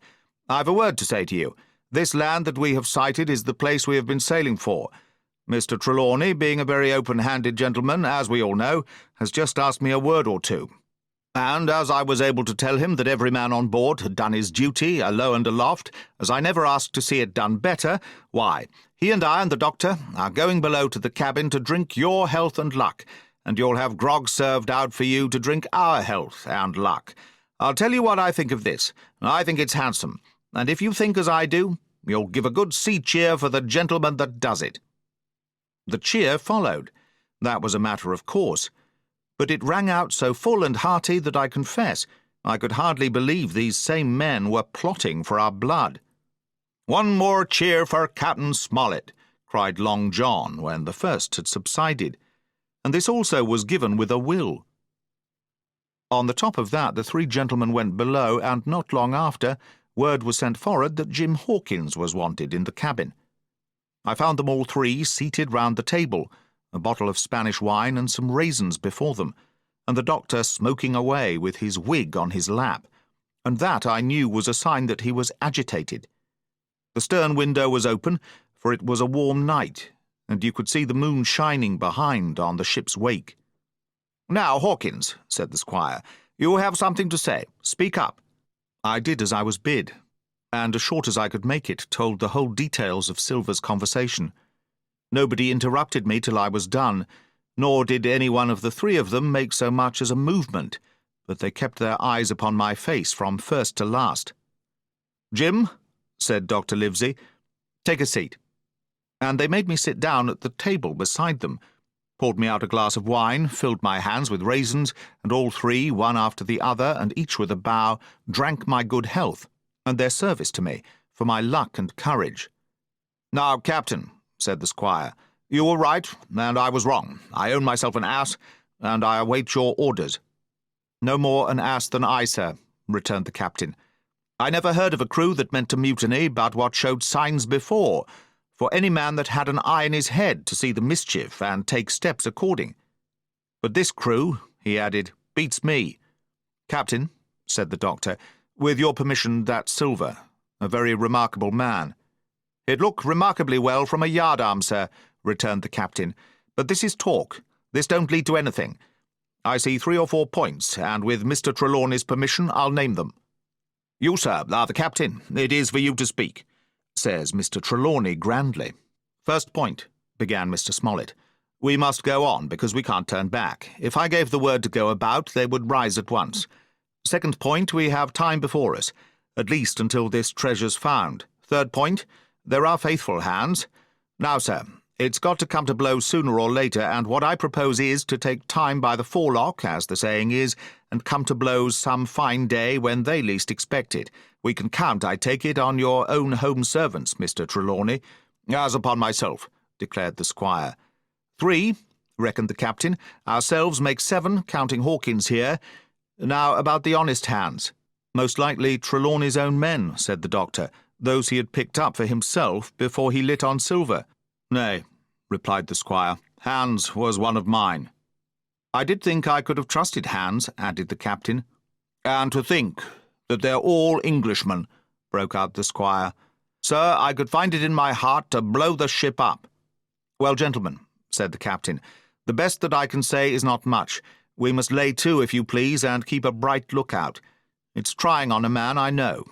"I've a word to say to you. This land that we have sighted is the place we have been sailing for. Mr. Trelawny, being a very open-handed gentleman, as we all know, has just asked me a word or two. And as I was able to tell him that every man on board had done his duty, alow and aloft, as I never asked to see it done better, why, he and I and the doctor are going below to the cabin to drink your health and luck, and you'll have grog served out for you to drink our health and luck. I'll tell you what I think of this. I think it's handsome, and if you think as I do, you'll give a good sea cheer for the gentleman that does it." The cheer followed. That was a matter of course. But it rang out so full and hearty that I confess I could hardly believe these same men were plotting for our blood. "One more cheer for Captain Smollett," cried Long John when the first had subsided, and this also was given with a will. On the top of that the three gentlemen went below, and not long after word was sent forward that Jim Hawkins was wanted in the cabin. I found them all three seated round the table, a bottle of Spanish wine and some raisins before them, and the doctor smoking away with his wig on his lap, and that I knew was a sign that he was agitated. The stern window was open, for it was a warm night, and you could see the moon shining behind on the ship's wake. "Now, Hawkins," said the squire, "you have something to say. Speak up." I did as I was bid, and as short as I could make it, told the whole details of Silver's conversation. Nobody interrupted me till I was done, nor did any one of the three of them make so much as a movement, but they kept their eyes upon my face from first to last. "Jim," said Dr. Livesey, "take a seat." And they made me sit down at the table beside them, poured me out a glass of wine, filled my hands with raisins, and all three, one after the other, and each with a bow, drank my good health, and their service to me, for my luck and courage. "Now, Captain," said the squire, "you were right, and I was wrong. I own myself an ass, and I await your orders." "No more an ass than I, sir," returned the captain. "I never heard of a crew that meant to mutiny but what showed signs before, for any man that had an eye in his head to see the mischief and take steps according. But this crew," he added, "beats me. Captain," said the doctor, "with your permission, that's Silver, a very remarkable man." "It looked remarkably well from a yardarm, sir," returned the captain. "But this is talk. This don't lead to anything. I see 3 or 4 points, and with Mr. Trelawny's permission I'll name them." "You, sir, are the captain. It is for you to speak," says Mr. Trelawny grandly. "First point," began Mr. Smollett. "We must go on, because we can't turn back. If I gave the word to go about, they would rise at once. Second point, we have time before us, at least until this treasure's found. Third point, there are faithful hands. Now, sir, it's got to come to blows sooner or later, and what I propose is to take time by the forelock, as the saying is, and come to blows some fine day when they least expect it. We can count, I take it, on your own home servants, Mr. Trelawny." "As upon myself," declared the squire. 3, reckoned the captain. "Ourselves make 7, counting Hawkins here. Now, about the honest hands." "Most likely Trelawney's own men," said the doctor, "those he had picked up for himself before he lit on Silver." "Nay," replied the squire, "Hans was one of mine." "I did think I could have trusted Hans," added the captain. "And to think that they're all Englishmen," broke out the squire. "Sir, I could find it in my heart to blow the ship up." "Well, gentlemen," said the captain, "the best that I can say is not much. We must lay to, if you please, and keep a bright lookout. It's trying on a man, I know.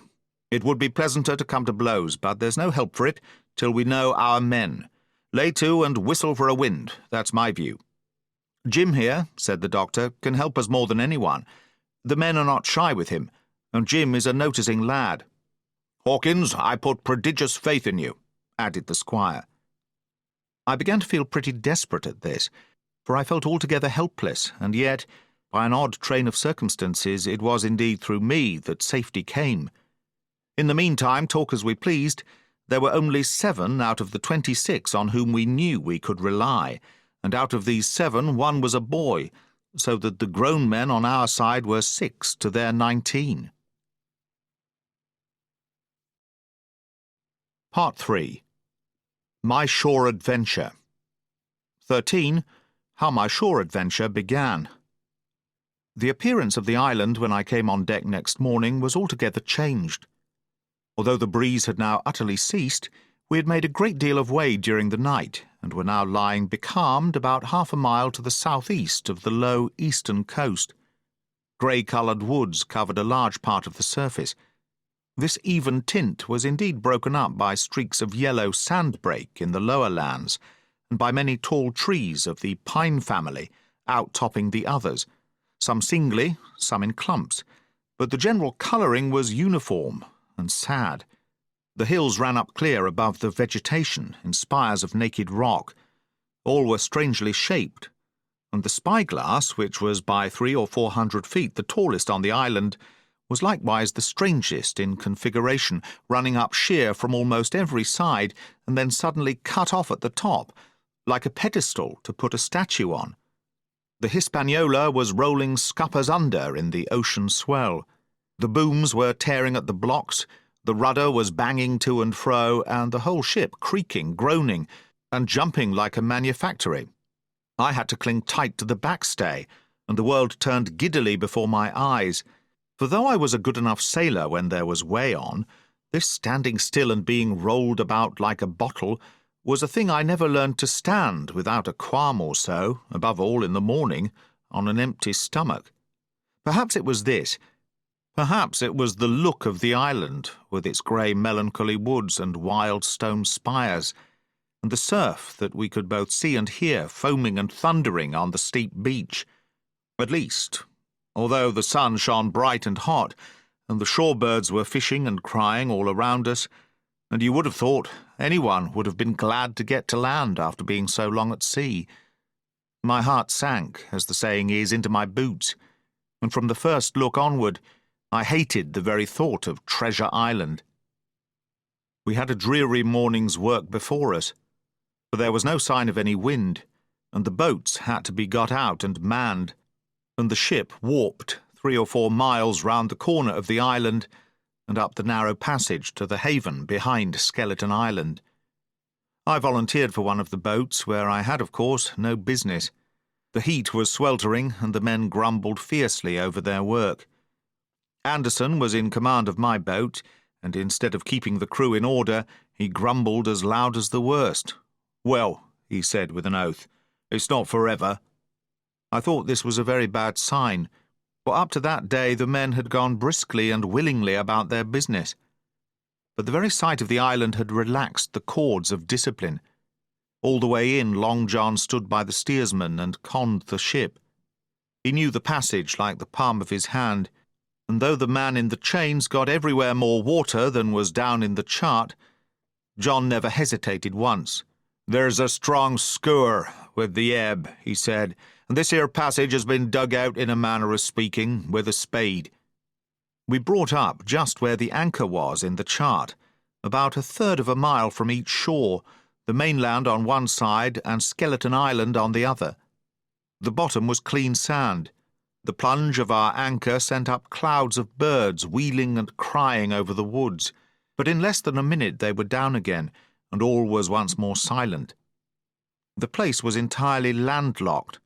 It would be pleasanter to come to blows, but there's no help for it till we know our men. Lay to and whistle for a wind, that's my view." "Jim here," said the doctor, "can help us more than anyone. The men are not shy with him, and Jim is a noticing lad." "Hawkins, I put prodigious faith in you," added the squire. I began to feel pretty desperate at this, for I felt altogether helpless, and yet, by an odd train of circumstances, it was indeed through me that safety came. In the meantime, talk as we pleased, there were only 7 out of the 26 on whom we knew we could rely, and out of these 7 one was a boy, so that the grown men on our side were 6 to their 19. Part 3. My Shore Adventure. 13. How my shore adventure began. The appearance of the island when I came on deck next morning was altogether changed. Although the breeze had now utterly ceased, we had made a great deal of way during the night, and were now lying becalmed about half a mile to the southeast of the low eastern coast. Grey-coloured woods covered a large part of the surface. This even tint was indeed broken up by streaks of yellow sandbrake in the lower lands, and by many tall trees of the pine family out-topping the others, some singly, some in clumps, but the general colouring was uniform and sad. The hills ran up clear above the vegetation in spires of naked rock. All were strangely shaped, and the spyglass, which was by 300 or 400 feet the tallest on the island, was likewise the strangest in configuration, running up sheer from almost every side and then suddenly cut off at the top, like a pedestal to put a statue on. The Hispaniola was rolling scuppers under in the ocean swell. The booms were tearing at the blocks, the rudder was banging to and fro, and the whole ship creaking, groaning, and jumping like a manufactory. I had to cling tight to the backstay, and the world turned giddily before my eyes, for though I was a good enough sailor when there was way on, this standing still and being rolled about like a bottle was a thing I never learned to stand without a qualm or so, above all in the morning, on an empty stomach. Perhaps it was this. Perhaps it was the look of the island, with its grey melancholy woods and wild stone spires, and the surf that we could both see and hear foaming and thundering on the steep beach. At least, although the sun shone bright and hot, and the shorebirds were fishing and crying all around us, and you would have thought anyone would have been glad to get to land after being so long at sea. My heart sank, as the saying is, into my boots, and from the first look onward I hated the very thought of Treasure Island. We had a dreary morning's work before us, for there was no sign of any wind, and the boats had to be got out and manned, and the ship warped 3 or 4 miles round the corner of the island and up the narrow passage to the haven behind Skeleton Island. I volunteered for one of the boats, where I had, of course, no business. The heat was sweltering, and the men grumbled fiercely over their work. Anderson was in command of my boat, and instead of keeping the crew in order, he grumbled as loud as the worst. "Well," he said with an oath, "it's not forever." I thought this was a very bad sign, for up to that day the men had gone briskly and willingly about their business. But the very sight of the island had relaxed the cords of discipline. All the way in, Long John stood by the steersman and conned the ship. He knew the passage like the palm of his hand, and though the man in the chains got everywhere more water than was down in the chart, John never hesitated once. "There's a strong skewer with the ebb," he said, "and this here passage has been dug out, in a manner of speaking, with a spade." We brought up just where the anchor was in the chart, about 1/3 of a mile from each shore, the mainland on one side and Skeleton Island on the other. The bottom was clean sand. The plunge of our anchor sent up clouds of birds wheeling and crying over the woods, but in less than a minute they were down again, and all was once more silent. The place was entirely landlocked,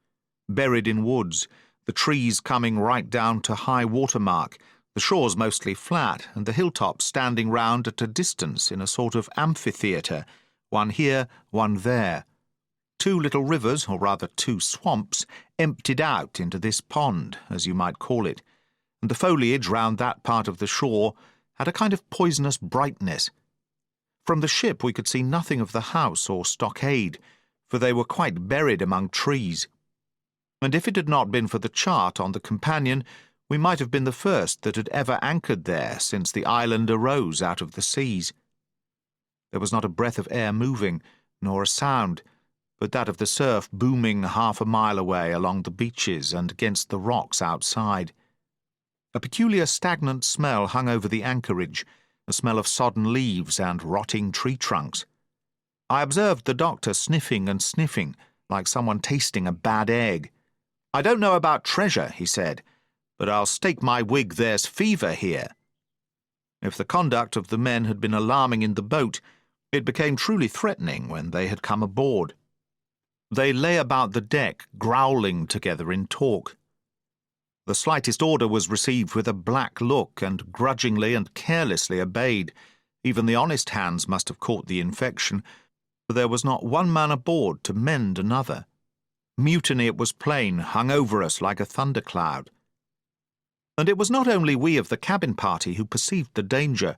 buried in woods, the trees coming right down to high water mark, the shores mostly flat, and the hilltops standing round at a distance in a sort of amphitheatre, one here, one there. 2 little rivers, or rather 2 swamps, emptied out into this pond, as you might call it, and the foliage round that part of the shore had a kind of poisonous brightness. From the ship we could see nothing of the house or stockade, for they were quite buried among trees. And if it had not been for the chart on the companion, we might have been the first that had ever anchored there since the island arose out of the seas. There was not a breath of air moving, nor a sound, but that of the surf booming half a mile away along the beaches and against the rocks outside. A peculiar stagnant smell hung over the anchorage, a smell of sodden leaves and rotting tree trunks. I observed the doctor sniffing and sniffing, like someone tasting a bad egg. "I don't know about treasure," he said, "but I'll stake my wig there's fever here." If the conduct of the men had been alarming in the boat, it became truly threatening when they had come aboard. They lay about the deck, growling together in talk. The slightest order was received with a black look and grudgingly and carelessly obeyed. Even the honest hands must have caught the infection, for there was not one man aboard to mend another. Mutiny, it was plain, hung over us like a thundercloud. And it was not only we of the cabin party who perceived the danger.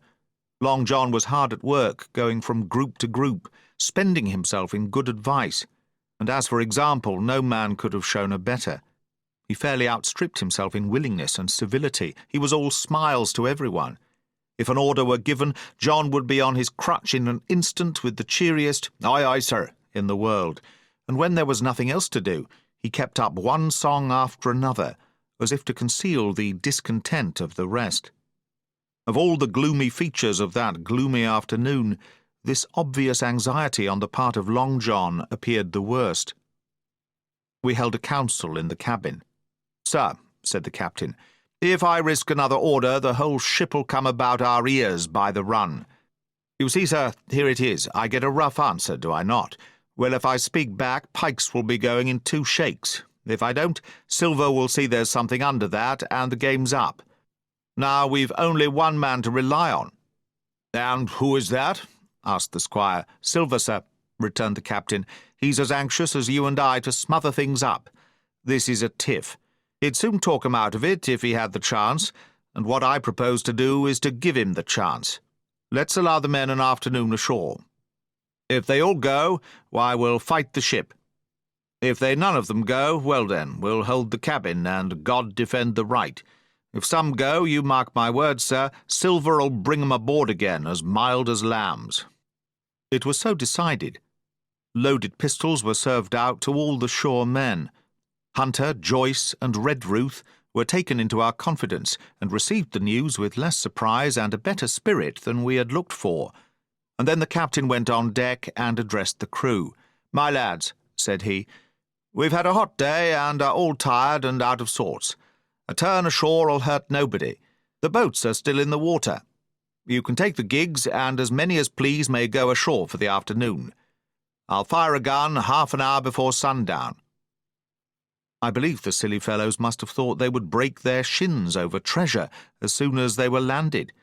Long John was hard at work, going from group to group, spending himself in good advice, and as for example, no man could have shown a better. He fairly outstripped himself in willingness and civility. He was all smiles to everyone. If an order were given, John would be on his crutch in an instant with the cheeriest "Aye, aye, sir," in the world, and when there was nothing else to do, he kept up one song after another, as if to conceal the discontent of the rest. Of all the gloomy features of that gloomy afternoon, this obvious anxiety on the part of Long John appeared the worst. We held a council in the cabin. "Sir," said the captain, "if I risk another order, the whole ship'll come about our ears by the run. You see, sir, here it is. I get a rough answer, do I not? Well, if I speak back, pikes will be going in 2 shakes. If I don't, Silver will see there's something under that, and the game's up. Now we've only one man to rely on." "And who is that?" asked the squire. "Silver, sir," returned the captain. "He's as anxious as you and I to smother things up. This is a tiff. He'd soon talk him out of it if he had the chance, and what I propose to do is to give him the chance. Let's allow the men an afternoon ashore. If they all go, why, we'll fight the ship. If they none of them go, well then, we'll hold the cabin, and God defend the right. If some go, you mark my words, sir, Silver'll bring 'em aboard again, as mild as lambs." It was so decided. Loaded pistols were served out to all the shore men. Hunter, Joyce, and Redruth were taken into our confidence, and received the news with less surprise and a better spirit than we had looked for. And then the captain went on deck and addressed the crew. "My lads," said he, "we've had a hot day and are all tired and out of sorts. A turn ashore'll hurt nobody. The boats are still in the water. You can take the gigs, and as many as please may go ashore for the afternoon. I'll fire a gun half an hour before sundown." I believe the silly fellows must have thought they would break their shins over treasure as soon as they were landed,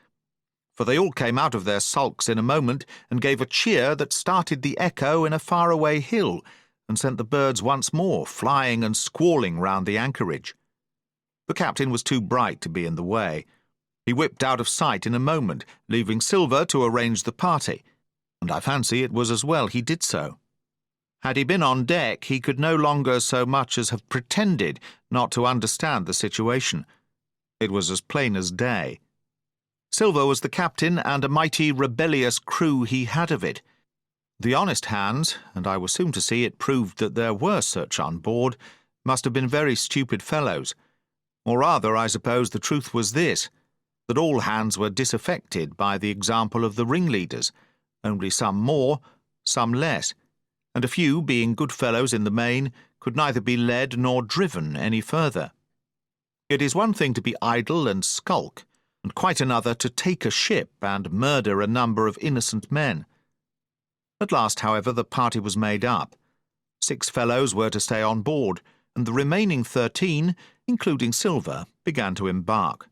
for they all came out of their sulks in a moment and gave a cheer that started the echo in a far-away hill and sent the birds once more flying and squalling round the anchorage. The captain was too bright to be in the way. He whipped out of sight in a moment, leaving Silver to arrange the party, and I fancy it was as well he did so. Had he been on deck, he could no longer so much as have pretended not to understand the situation. It was as plain as day. Silver was the captain, and a mighty rebellious crew he had of it. The honest hands, and I was soon to see it proved that there were such on board, must have been very stupid fellows. Or rather, I suppose the truth was this, that all hands were disaffected by the example of the ringleaders, only some more, some less, and a few, being good fellows in the main, could neither be led nor driven any further. It is one thing to be idle and skulk, and quite another to take a ship and murder a number of innocent men. At last, however, the party was made up. 6 fellows were to stay on board, and the remaining 13, including Silver, began to embark.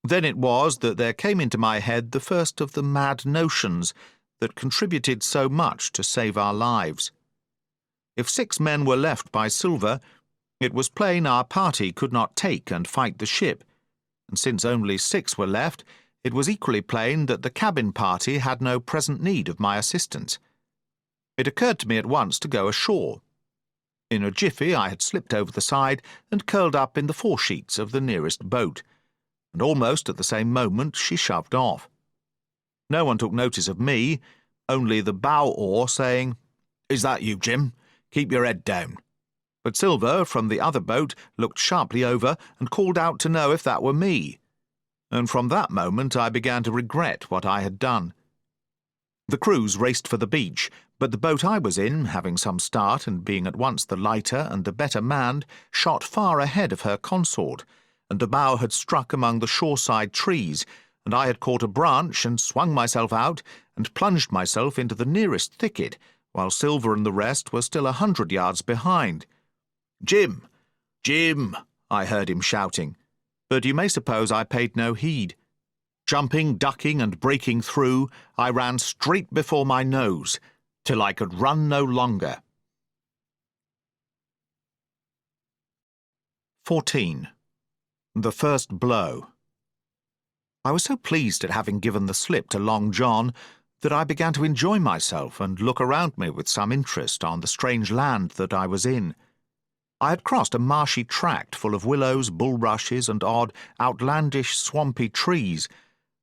Then it was that there came into my head the first of the mad notions that contributed so much to save our lives. If 6 men were left by Silver, it was plain our party could not take and fight the ship, and since only 6 were left, it was equally plain that the cabin party had no present need of my assistance. It occurred to me at once to go ashore. In a jiffy I had slipped over the side and curled up in the foresheets of the nearest boat, and almost at the same moment she shoved off. No one took notice of me, only the bow oar saying, "Is that you, Jim? Keep your head down." But Silver, from the other boat, looked sharply over and called out to know if that were me. And from that moment I began to regret what I had done. The crews raced for the beach, but the boat I was in, having some start and being at once the lighter and the better manned, shot far ahead of her consort, and the bow had struck among the shoreside trees, and I had caught a branch and swung myself out and plunged myself into the nearest thicket, while Silver and the rest were still 100 yards behind. "Jim! Jim!" I heard him shouting, but you may suppose I paid no heed. Jumping, ducking, and breaking through, I ran straight before my nose, till I could run no longer. 14. The First Blow. I was so pleased at having given the slip to Long John that I began to enjoy myself and look around me with some interest on the strange land that I was in. I had crossed a marshy tract full of willows, bulrushes, and odd, outlandish, swampy trees,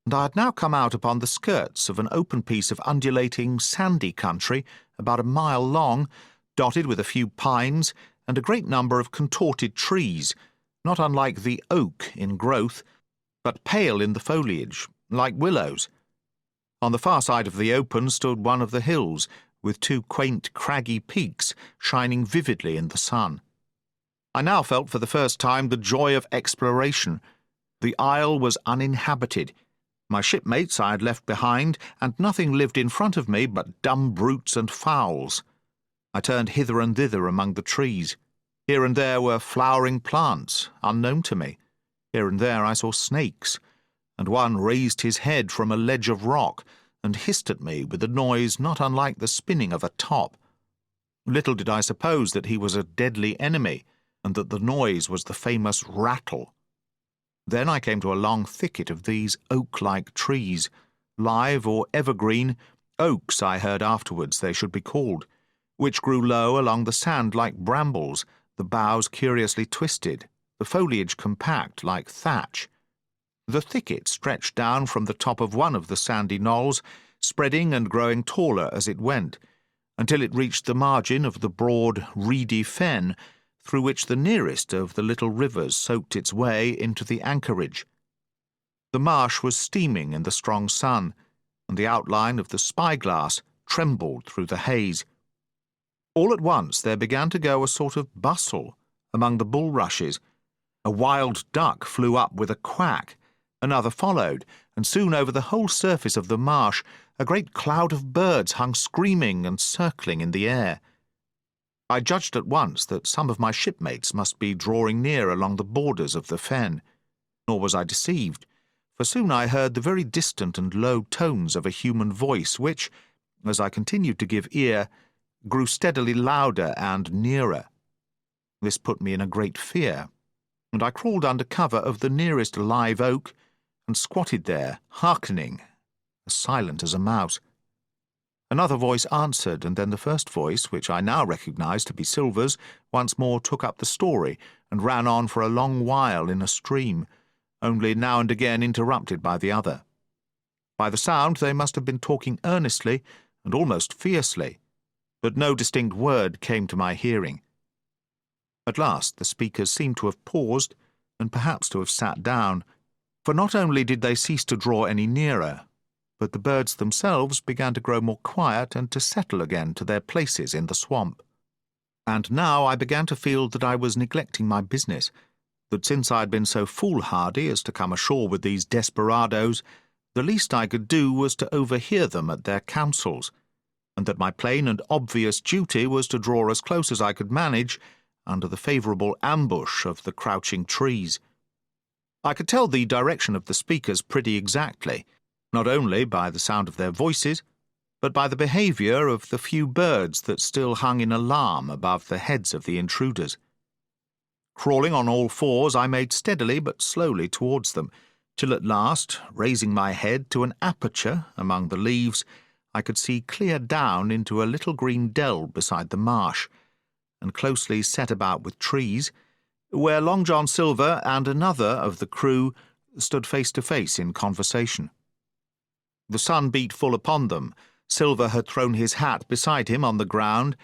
and I had now come out upon the skirts of an open piece of undulating, sandy country about a mile long, dotted with a few pines and a great number of contorted trees, not unlike the oak in growth, but pale in the foliage, like willows. On the far side of the open stood one of the hills, with two quaint, craggy peaks shining vividly in the sun. I now felt for the first time the joy of exploration. The isle was uninhabited. My shipmates I had left behind, and nothing lived in front of me but dumb brutes and fowls. I turned hither and thither among the trees. Here and there were flowering plants, unknown to me. Here and there I saw snakes, and one raised his head from a ledge of rock and hissed at me with a noise not unlike the spinning of a top. Little did I suppose that he was a deadly enemy, and that the noise was the famous rattle. Then I came to a long thicket of these oak-like trees, live or evergreen, oaks I heard afterwards they should be called, which grew low along the sand like brambles, the boughs curiously twisted, the foliage compact like thatch. The thicket stretched down from the top of one of the sandy knolls, spreading and growing taller as it went, until it reached the margin of the broad, reedy fen, through which the nearest of the little rivers soaked its way into the anchorage. The marsh was steaming in the strong sun, and the outline of the spyglass trembled through the haze. All at once there began to go a sort of bustle among the bulrushes. A wild duck flew up with a quack, another followed, and soon over the whole surface of the marsh a great cloud of birds hung screaming and circling in the air. I judged at once that some of my shipmates must be drawing near along the borders of the fen. Nor was I deceived, for soon I heard the very distant and low tones of a human voice which, as I continued to give ear, grew steadily louder and nearer. This put me in a great fear, and I crawled under cover of the nearest live oak and squatted there, hearkening, as silent as a mouse. Another voice answered, and then the first voice, which I now recognized to be Silver's, once more took up the story and ran on for a long while in a stream, only now and again interrupted by the other. By the sound they must have been talking earnestly and almost fiercely, but no distinct word came to my hearing. At last the speakers seemed to have paused, and perhaps to have sat down, for not only did they cease to draw any nearer, but the birds themselves began to grow more quiet and to settle again to their places in the swamp. And now I began to feel that I was neglecting my business, that since I had been so foolhardy as to come ashore with these desperadoes, the least I could do was to overhear them at their councils, and that my plain and obvious duty was to draw as close as I could manage under the favourable ambush of the crouching trees. I could tell the direction of the speakers pretty exactly, not only by the sound of their voices, but by the behaviour of the few birds that still hung in alarm above the heads of the intruders. Crawling on all fours, I made steadily but slowly towards them, till at last, raising my head to an aperture among the leaves, I could see clear down into a little green dell beside the marsh, and closely set about with trees, where Long John Silver and another of the crew stood face to face in conversation. The sun beat full upon them. Silver had thrown his hat beside him on the ground,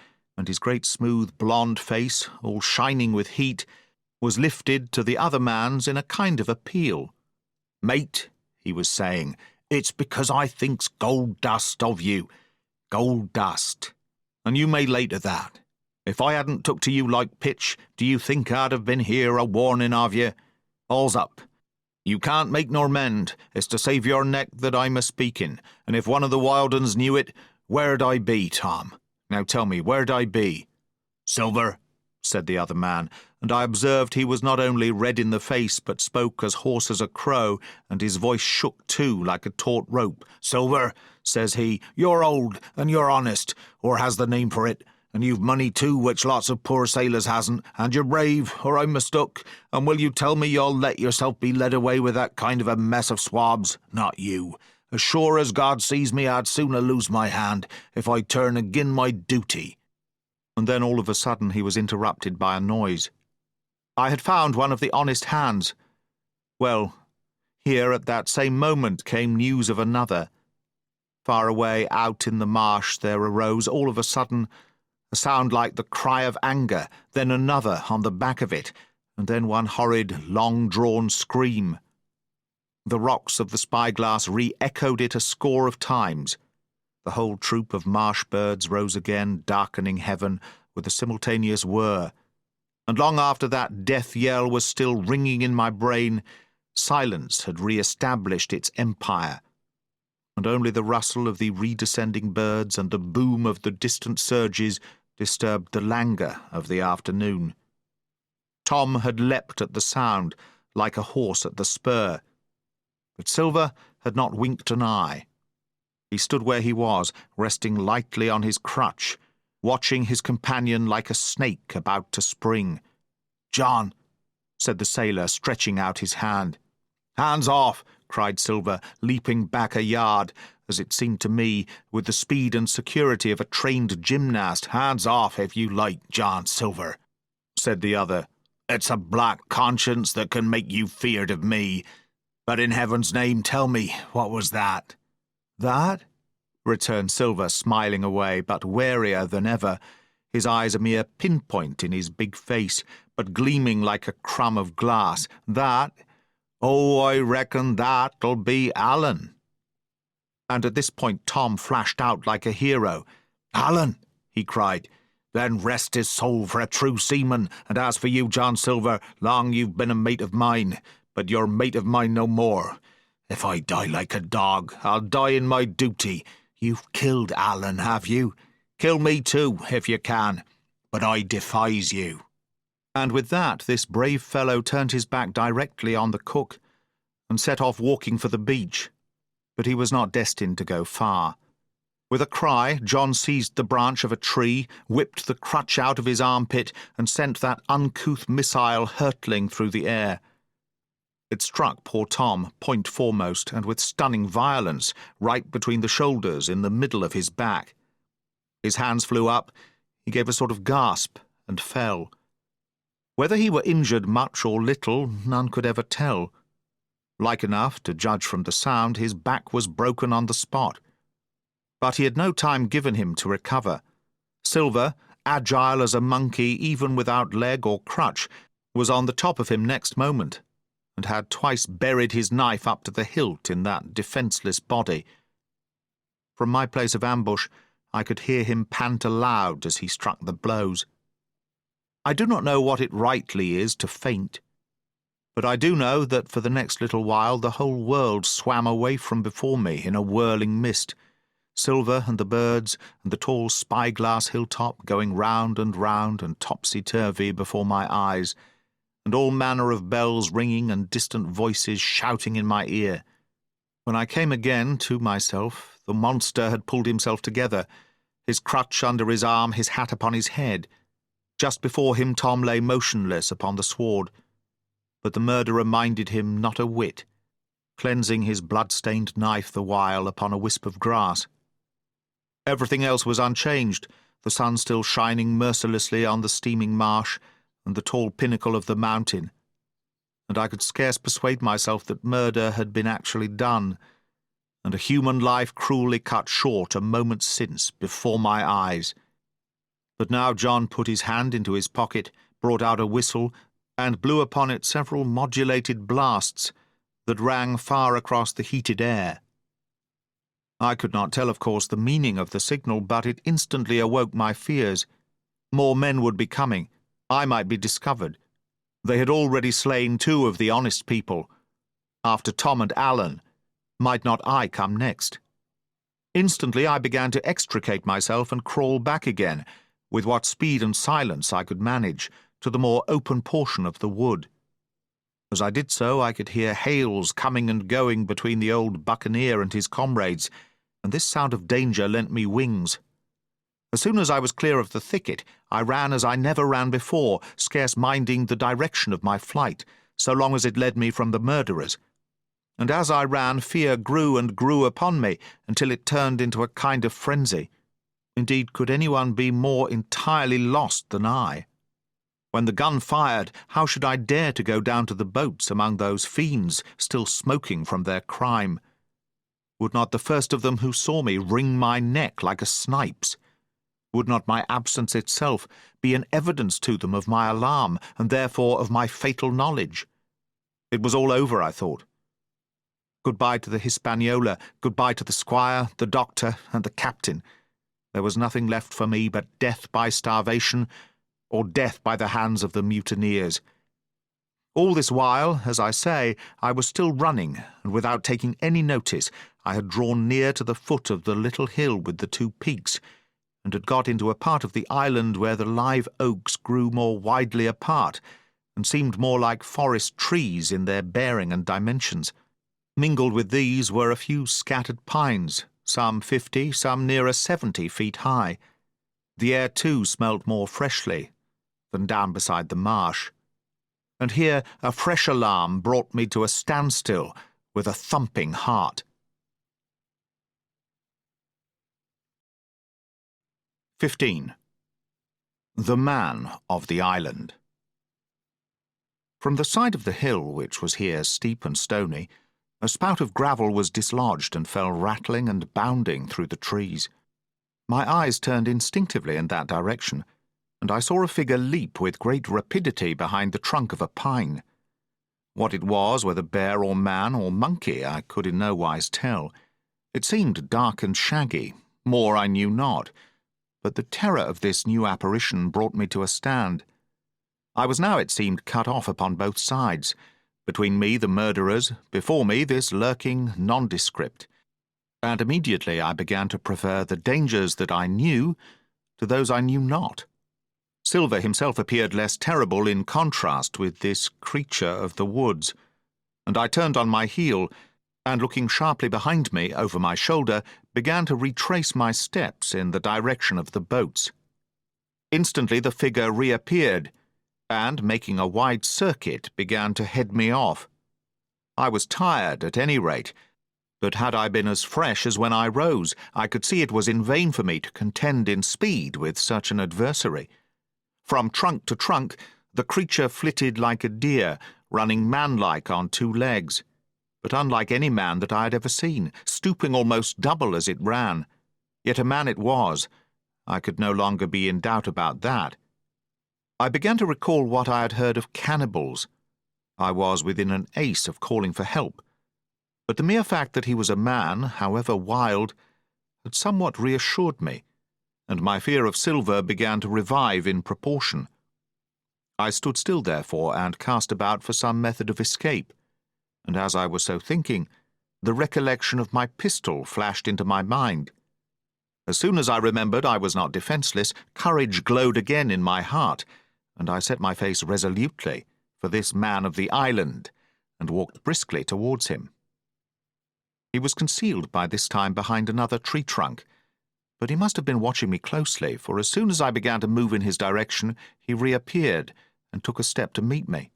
and his great smooth blonde face, all shining with heat, was lifted to the other man's in a kind of appeal. "Mate," he was saying, "it's because I thinks gold dust of you. Gold dust. And you may lay to that. If I hadn't took to you like pitch, do you think I'd have been here a warning of you? All's up. You can't make nor mend. It's to save your neck that I'm a-speaking, and if one of the wild uns knew it, where'd I be, Tom? Now tell me, where'd I be?" "Silver," said the other man, and I observed he was not only red in the face, but spoke as hoarse as a crow, and his voice shook too, like a taut rope. "Silver," says he, "you're old, and you're honest, or has the name for it, and you've money too, which lots of poor sailors hasn't, and you're brave, or I'm mistook, and will you tell me you'll let yourself be led away with that kind of a mess of swabs? Not you. As sure as God sees me, I'd sooner lose my hand if I turn agin my duty." And then all of a sudden he was interrupted by a noise. I had found one of the honest hands. Well, here at that same moment came news of another. Far away out in the marsh there arose all of a sudden a sound like the cry of anger, then another on the back of it, and then one horrid, long-drawn scream. The rocks of the spyglass re-echoed it a score of times. The whole troop of marsh birds rose again, darkening heaven with a simultaneous whir, and long after that death yell was still ringing in my brain, silence had re-established its empire, and only the rustle of the redescending birds and the boom of the distant surges disturbed the languor of the afternoon. Tom had leapt at the sound, like a horse at the spur, but Silver had not winked an eye. He stood where he was, resting lightly on his crutch, watching his companion like a snake about to spring. "John," said the sailor, stretching out his hand. "Hands off!" cried Silver, leaping back a yard, as it seemed to me, with the speed and security of a trained gymnast. "Hands off, if you like, John Silver," said the other. "It's a black conscience that can make you feared of me. But in heaven's name, tell me, what was that?" "That?" returned Silver, smiling away, but warier than ever, his eyes a mere pinpoint in his big face, but gleaming like a crumb of glass. "That? Oh, I reckon that'll be Allen." And at this point Tom flashed out like a hero. "Allen!" he cried. "Then rest his soul for a true seaman, and as for you, John Silver, long you've been a mate of mine, but you're mate of mine no more. If I die like a dog, I'll die in my duty. You've killed Allen, have you? Kill me too, if you can, but I defies you." And with that this brave fellow turned his back directly on the cook, and set off walking for the beach. But he was not destined to go far. With a cry, John seized the branch of a tree, whipped the crutch out of his armpit, and sent that uncouth missile hurtling through the air. It struck poor Tom, point foremost, and with stunning violence, right between the shoulders, in the middle of his back. His hands flew up, he gave a sort of gasp, and fell. Whether he were injured much or little, none could ever tell. Like enough, to judge from the sound, his back was broken on the spot. But he had no time given him to recover. Silver, agile as a monkey even without leg or crutch, was on the top of him next moment, and had twice buried his knife up to the hilt in that defenceless body. From my place of ambush, I could hear him pant aloud as he struck the blows. I do not know what it rightly is to faint, but I do know that for the next little while the whole world swam away from before me in a whirling mist, Silver and the birds and the tall spyglass hilltop going round and topsy-turvy before my eyes, and all manner of bells ringing and distant voices shouting in my ear. When I came again to myself, the monster had pulled himself together, his crutch under his arm, his hat upon his head. Just before him Tom lay motionless upon the sward, but the murderer minded him not a whit, cleansing his blood-stained knife the while upon a wisp of grass. Everything else was unchanged, the sun still shining mercilessly on the steaming marsh and the tall pinnacle of the mountain, and I could scarce persuade myself that murder had been actually done, and a human life cruelly cut short a moment since before my eyes. But now John put his hand into his pocket, brought out a whistle, and blew upon it several modulated blasts that rang far across the heated air. I could not tell, of course, the meaning of the signal, but it instantly awoke my fears. More men would be coming. I might be discovered. They had already slain 2 of the honest people. After Tom and Alan, might not I come next? Instantly I began to extricate myself and crawl back again, with what speed and silence I could manage, to the more open portion of the wood. As I did so, I could hear hails coming and going between the old buccaneer and his comrades, and this sound of danger lent me wings. As soon as I was clear of the thicket, I ran as I never ran before, scarce minding the direction of my flight, so long as it led me from the murderers. And as I ran, fear grew and grew upon me, until it turned into a kind of frenzy. Indeed, could anyone be more entirely lost than I? When the gun fired, how should I dare to go down to the boats among those fiends still smoking from their crime? Would not the first of them who saw me wring my neck like a snipe's? Would not my absence itself be an evidence to them of my alarm, and therefore of my fatal knowledge? It was all over, I thought. Goodbye to the Hispaniola, goodbye to the squire, the doctor, and the captain. There was nothing left for me but death by starvation, or death by the hands of the mutineers. All this while, as I say, I was still running, and without taking any notice, I had drawn near to the foot of the little hill with the 2 peaks, and had got into a part of the island where the live oaks grew more widely apart, and seemed more like forest trees in their bearing and dimensions. Mingled with these were a few scattered pines, some 50, some nearer 70 feet high. The air, too, smelt more freshly than down beside the marsh. And here a fresh alarm brought me to a standstill with a thumping heart. 15. The Man of the Island. From the side of the hill, which was here steep and stony, a spout of gravel was dislodged and fell rattling and bounding through the trees. My eyes turned instinctively in that direction, and I saw a figure leap with great rapidity behind the trunk of a pine. What it was, whether bear or man or monkey, I could in no wise tell. It seemed dark and shaggy. More I knew not. But the terror of this new apparition brought me to a stand. I was now, it seemed, cut off upon both sides. Between me, the murderers; before me, this lurking nondescript. And immediately I began to prefer the dangers that I knew to those I knew not. Silver himself appeared less terrible in contrast with this creature of the woods, and I turned on my heel, and looking sharply behind me over my shoulder, began to retrace my steps in the direction of the boats. Instantly the figure reappeared, and, making a wide circuit, began to head me off. I was tired, at any rate, but had I been as fresh as when I rose, I could see it was in vain for me to contend in speed with such an adversary. From trunk to trunk, the creature flitted like a deer, running manlike on 2 legs. But unlike any man that I had ever seen, stooping almost double as it ran. Yet a man it was. I could no longer be in doubt about that. I began to recall what I had heard of cannibals. I was within an ace of calling for help. But the mere fact that he was a man, however wild, had somewhat reassured me, and my fear of Silver began to revive in proportion. I stood still, therefore, and cast about for some method of escape. And as I was so thinking, the recollection of my pistol flashed into my mind. As soon as I remembered I was not defenceless, courage glowed again in my heart, and I set my face resolutely for this man of the island, and walked briskly towards him. He was concealed by this time behind another tree trunk, but he must have been watching me closely, for as soon as I began to move in his direction, he reappeared and took a step to meet me.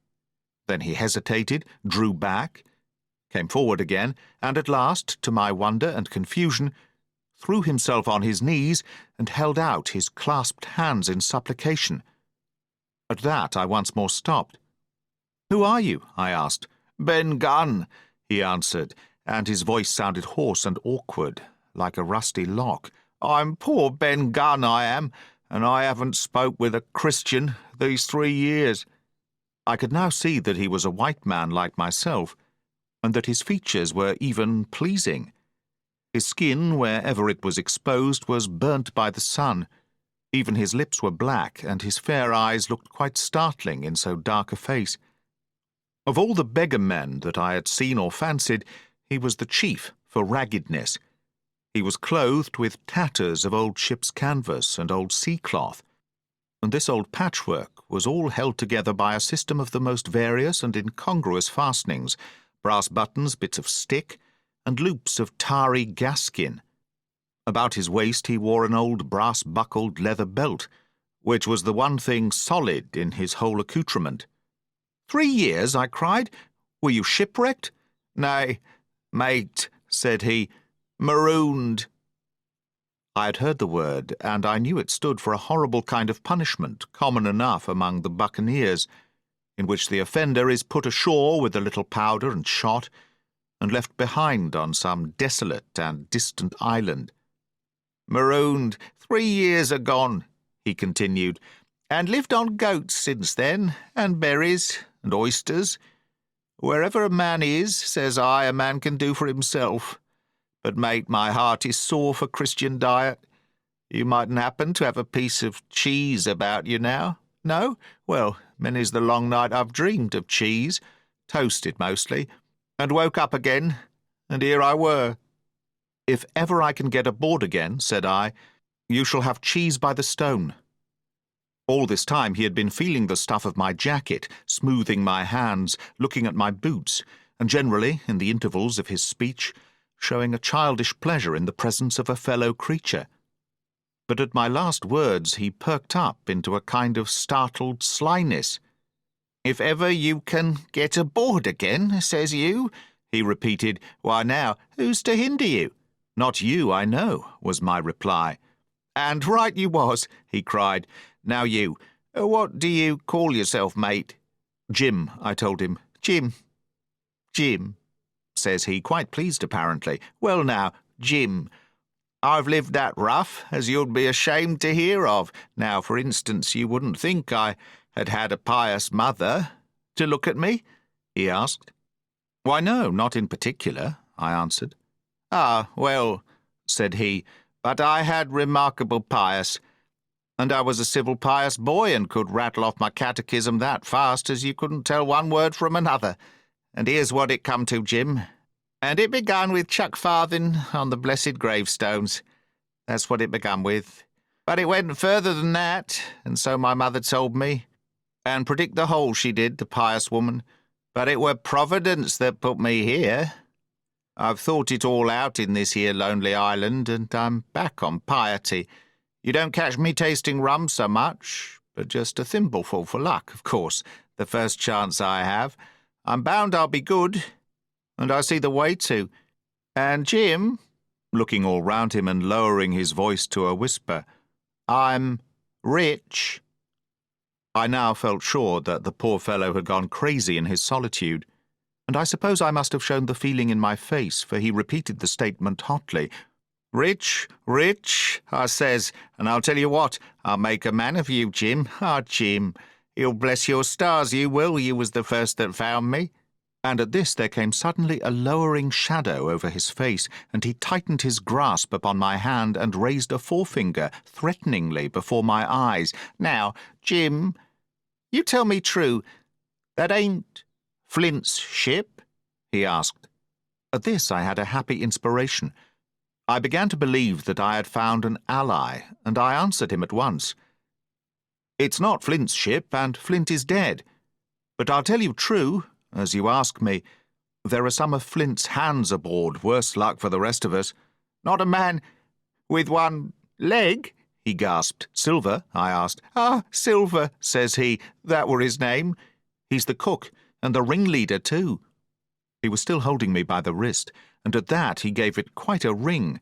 Then he hesitated, drew back, came forward again, and at last, to my wonder and confusion, threw himself on his knees and held out his clasped hands in supplication. At that I once more stopped. "Who are you?" I asked. "Ben Gunn," he answered, and his voice sounded hoarse and awkward, like a rusty lock. "I'm poor Ben Gunn, I am, and I haven't spoke with a Christian these 3 years." I could now see that he was a white man like myself, and that his features were even pleasing. His skin, wherever it was exposed, was burnt by the sun. Even his lips were black, and his fair eyes looked quite startling in so dark a face. Of all the beggar men that I had seen or fancied, he was the chief for raggedness. He was clothed with tatters of old ship's canvas and old sea-cloth, and this old patchwork was all held together by a system of the most various and incongruous fastenings, brass buttons, bits of stick, and loops of tarry gaskin. About his waist he wore an old brass-buckled leather belt, which was the one thing solid in his whole accoutrement. 3 years, I cried. Were you shipwrecked? Nay, mate, said he, marooned. I had heard the word, and I knew it stood for a horrible kind of punishment, common enough among the buccaneers, in which the offender is put ashore with a little powder and shot, and left behind on some desolate and distant island. Marooned 3 years agone, he continued, and lived on goats since then, and berries, and oysters. Wherever a man is, says I, a man can do for himself. But, mate, my heart is sore for Christian diet. You mightn't happen to have a piece of cheese about you now? No? Well, many's the long night I've dreamed of cheese, toasted mostly, and woke up again, and here I were. If ever I can get aboard again, said I, you shall have cheese by the stone. All this time he had been feeling the stuff of my jacket, smoothing my hands, looking at my boots, and generally, in the intervals of his speech, showing a childish pleasure in the presence of a fellow creature. But at my last words he perked up into a kind of startled slyness. If ever you can get aboard again, says you, he repeated, why now, who's to hinder you? Not you, I know, was my reply. And right you was, he cried. Now you, what do you call yourself, mate? Jim, I told him. Jim, says he, quite pleased apparently. Well now, Jim, I've lived that rough, as you'd be ashamed to hear of. Now, for instance, you wouldn't think I had had a pious mother to look at me? He asked. Why, no, not in particular, I answered. Ah, well, said he, but I had remarkable pious, and I was a civil pious boy and could rattle off my catechism that fast as you couldn't tell one word from another. And here's what it come to, Jim. And it began with chuck farthing on the blessed gravestones. That's what it began with. But it went further than that, and so my mother told me, and predict the whole she did, the pious woman. But it were Providence that put me here. I've thought it all out in this here lonely island, and I'm back on piety. You don't catch me tasting rum so much, but just a thimbleful for luck, of course, the first chance I have. I'm bound I'll be good, and I see the way to. And Jim, looking all round him and lowering his voice to a whisper, I'm rich. I now felt sure that the poor fellow had gone crazy in his solitude, and I suppose I must have shown the feeling in my face, for he repeated the statement hotly. Rich, rich, I says, and I'll tell you what, I'll make a man of you, Jim. Ah, Jim, you'll bless your stars, you will, you was the first that found me. And at this there came suddenly a lowering shadow over his face, and he tightened his grasp upon my hand and raised a forefinger threateningly before my eyes. Now, Jim, you tell me true, that ain't Flint's ship? He asked. At this I had a happy inspiration. I began to believe that I had found an ally, and I answered him at once. It's not Flint's ship, and Flint is dead. But I'll tell you true, as you ask me, there are some of Flint's hands aboard, worse luck for the rest of us. Not a man with one leg, he gasped. Silver, I asked. Ah, Silver, says he, that were his name. He's the cook, and the ringleader too. He was still holding me by the wrist, and at that he gave it quite a wring.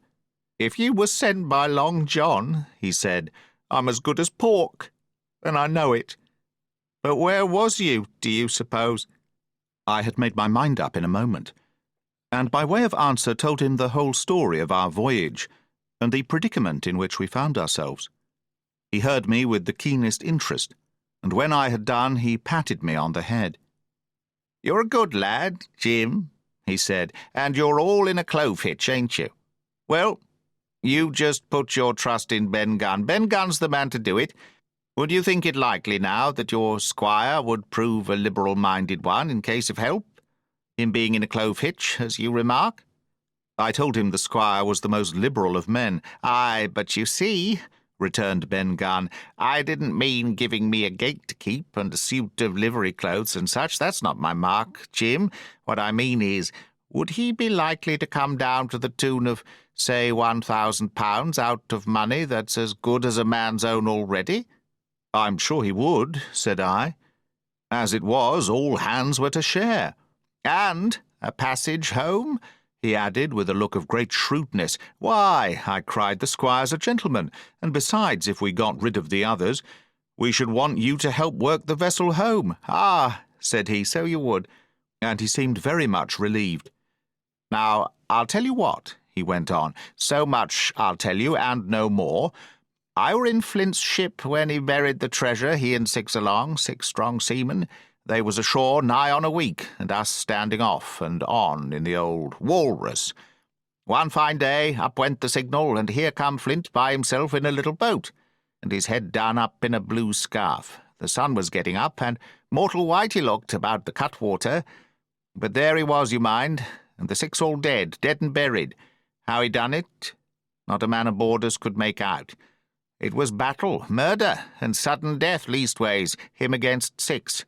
If you were sent by Long John, he said, I'm as good as pork, and I know it. But where was you, do you suppose? I had made my mind up in a moment, and by way of answer told him the whole story of our voyage, and the predicament in which we found ourselves. He heard me with the keenest interest, and when I had done, he patted me on the head. "You're a good lad, Jim," he said, "and you're all in a clove-hitch, ain't you? Well, you just put your trust in Ben Gunn. Ben Gunn's the man to do it. Would you think it likely now that your squire would prove a liberal-minded one in case of help, him being in a clove-hitch, as you remark?" I told him the squire was the most liberal of men. "Aye, but you see," returned Ben Gunn, "I didn't mean giving me a gate to keep and a suit of livery clothes and such. That's not my mark, Jim. What I mean is, would he be likely to come down to the tune of, say, £1,000 out of money that's as good as a man's own already?" "I'm sure he would," said I. As it was, all hands were to share. "And a passage home?" he added, with a look of great shrewdness. "Why," I cried, "the squire's a gentleman, and besides, if we got rid of the others, we should want you to help work the vessel home." "Ah," said he, "so you would," and he seemed very much relieved. "Now, I'll tell you what," he went on, "so much I'll tell you, and no more. I were in Flint's ship when he buried the treasure, he and 6 strong seamen. They was ashore nigh on a week, and us standing off and on in the old Walrus. One fine day, up went the signal, and here come Flint by himself in a little boat, and his head done up in a blue scarf. The sun was getting up, and mortal white he looked about the cutwater. But there he was, you mind, and the 6 all dead and buried. How he done it, not a man aboard us could make out. It was battle, murder, and sudden death, leastways, him against 6.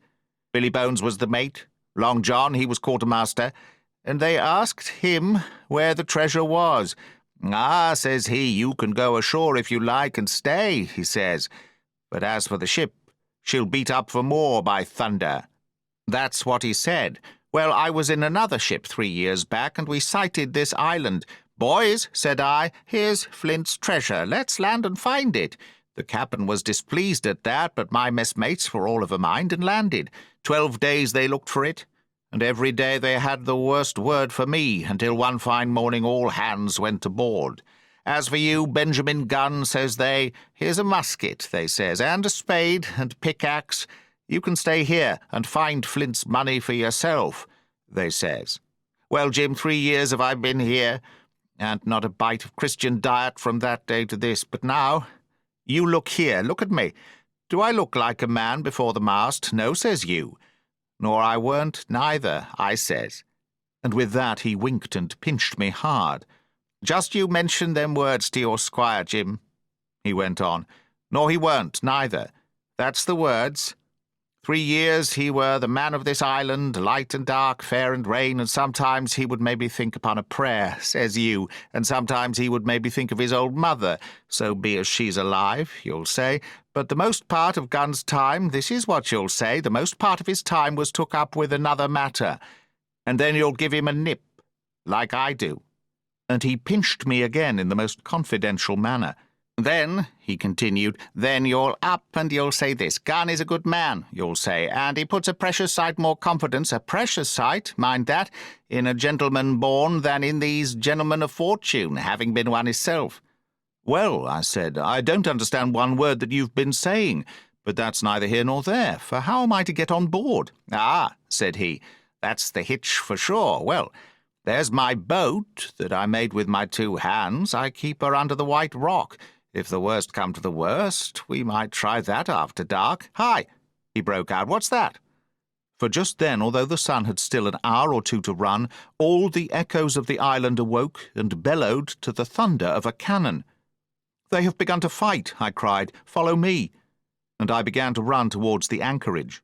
Billy Bones was the mate, Long John, he was quartermaster, and they asked him where the treasure was. 'Ah,' says he, 'you can go ashore if you like and stay,' he says. 'But as for the ship, she'll beat up for more, by thunder.' That's what he said. Well, I was in another ship 3 years back, and we sighted this island. 'Boys,' said I, 'here's Flint's treasure. Let's land and find it.' The captain was displeased at that, but my messmates were all of a mind and landed. 12 days they looked for it, and every day they had the worst word for me, until one fine morning all hands went aboard. 'As for you, Benjamin Gunn,' says they, 'here's a musket,' they says, 'and a spade and pickaxe. You can stay here and find Flint's money for yourself,' they says. Well, Jim, 3 years have I been here, and not a bite of Christian diet from that day to this. But now, you look here, look at me. Do I look like a man before the mast? No, says you. Nor I weren't neither, I says. And with that he winked and pinched me hard. 'Just you mention them words to your squire, Jim,' he went on. 'Nor he weren't neither. That's the words. 3 years he were the man of this island, light and dark, fair and rain, and sometimes he would maybe think upon a prayer, says you, and sometimes he would maybe think of his old mother, so be as she's alive, you'll say. But the most part of Gunn's time, this is what you'll say, the most part of his time was took up with another matter. And then you'll give him a nip, like I do.' And he pinched me again in the most confidential manner. 'Then,' he continued, 'then you'll up and you'll say this, Gunn is a good man, you'll say, and he puts a precious sight more confidence, a precious sight, mind that, in a gentleman born than in these gentlemen of fortune, having been one himself.' 'Well,' I said, 'I don't understand one word that you've been saying, but that's neither here nor there, for how am I to get on board?' 'Ah,' said he, 'that's the hitch for sure. Well, there's my boat that I made with my 2 hands. I keep her under the White Rock. If the worst come to the worst, we might try that after dark. Hi!' he broke out. 'What's that?' For just then, although the sun had still an hour or 2 to run, all the echoes of the island awoke and bellowed to the thunder of a cannon. 'They have begun to fight,' I cried. 'Follow me.' And I began to run towards the anchorage.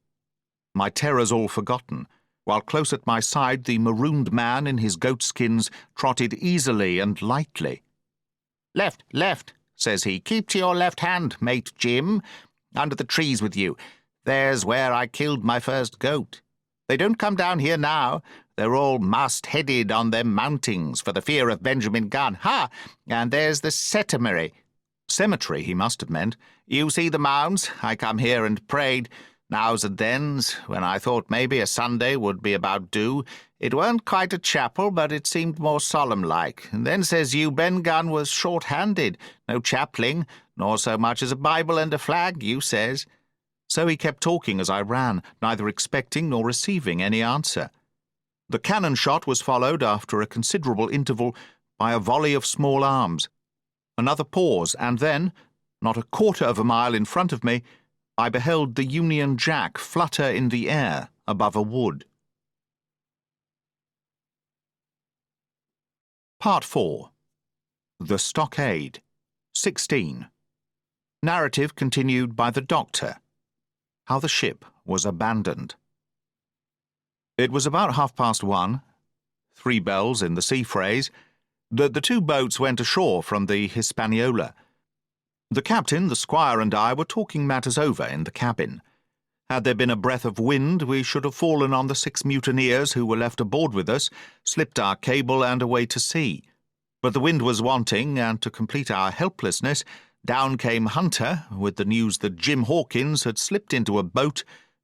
My terrors all forgotten, while close at my side the marooned man in his goatskins trotted easily and lightly. 'Left, left,' says he. 'Keep to your left hand, mate Jim. Under the trees with you. There's where I killed my first goat. They don't come down here now. They're all mast-headed on them mountings for the fear of Benjamin Gunn. Ha! And there's the cemetery.' Cemetery, he must have meant. 'You see the mounds? I come here and prayed. Nows and thens, when I thought maybe a Sunday would be about due. It weren't quite a chapel, but it seemed more solemn-like. And then, says you, Ben Gunn was short-handed, no chaplain, nor so much as a Bible and a flag, you says." So he kept talking as I ran, neither expecting nor receiving any answer. The cannon shot was followed, after a considerable interval, by a volley of small arms. Another pause, and then, not a quarter of a mile in front of me, I beheld the Union Jack flutter in the air above a wood. Part 4. The Stockade. 16. Narrative continued by the Doctor. How the ship was abandoned. It was about 1:30, 3 bells in the sea phrase, that the 2 boats went ashore from the Hispaniola. The captain, the squire, and I were talking matters over in the cabin. Had there been a breath of wind, we should have fallen on the 6 mutineers who were left aboard with us, slipped our cable, and away to sea. But the wind was wanting, and to complete our helplessness, down came Hunter with the news that Jim Hawkins had slipped into a boat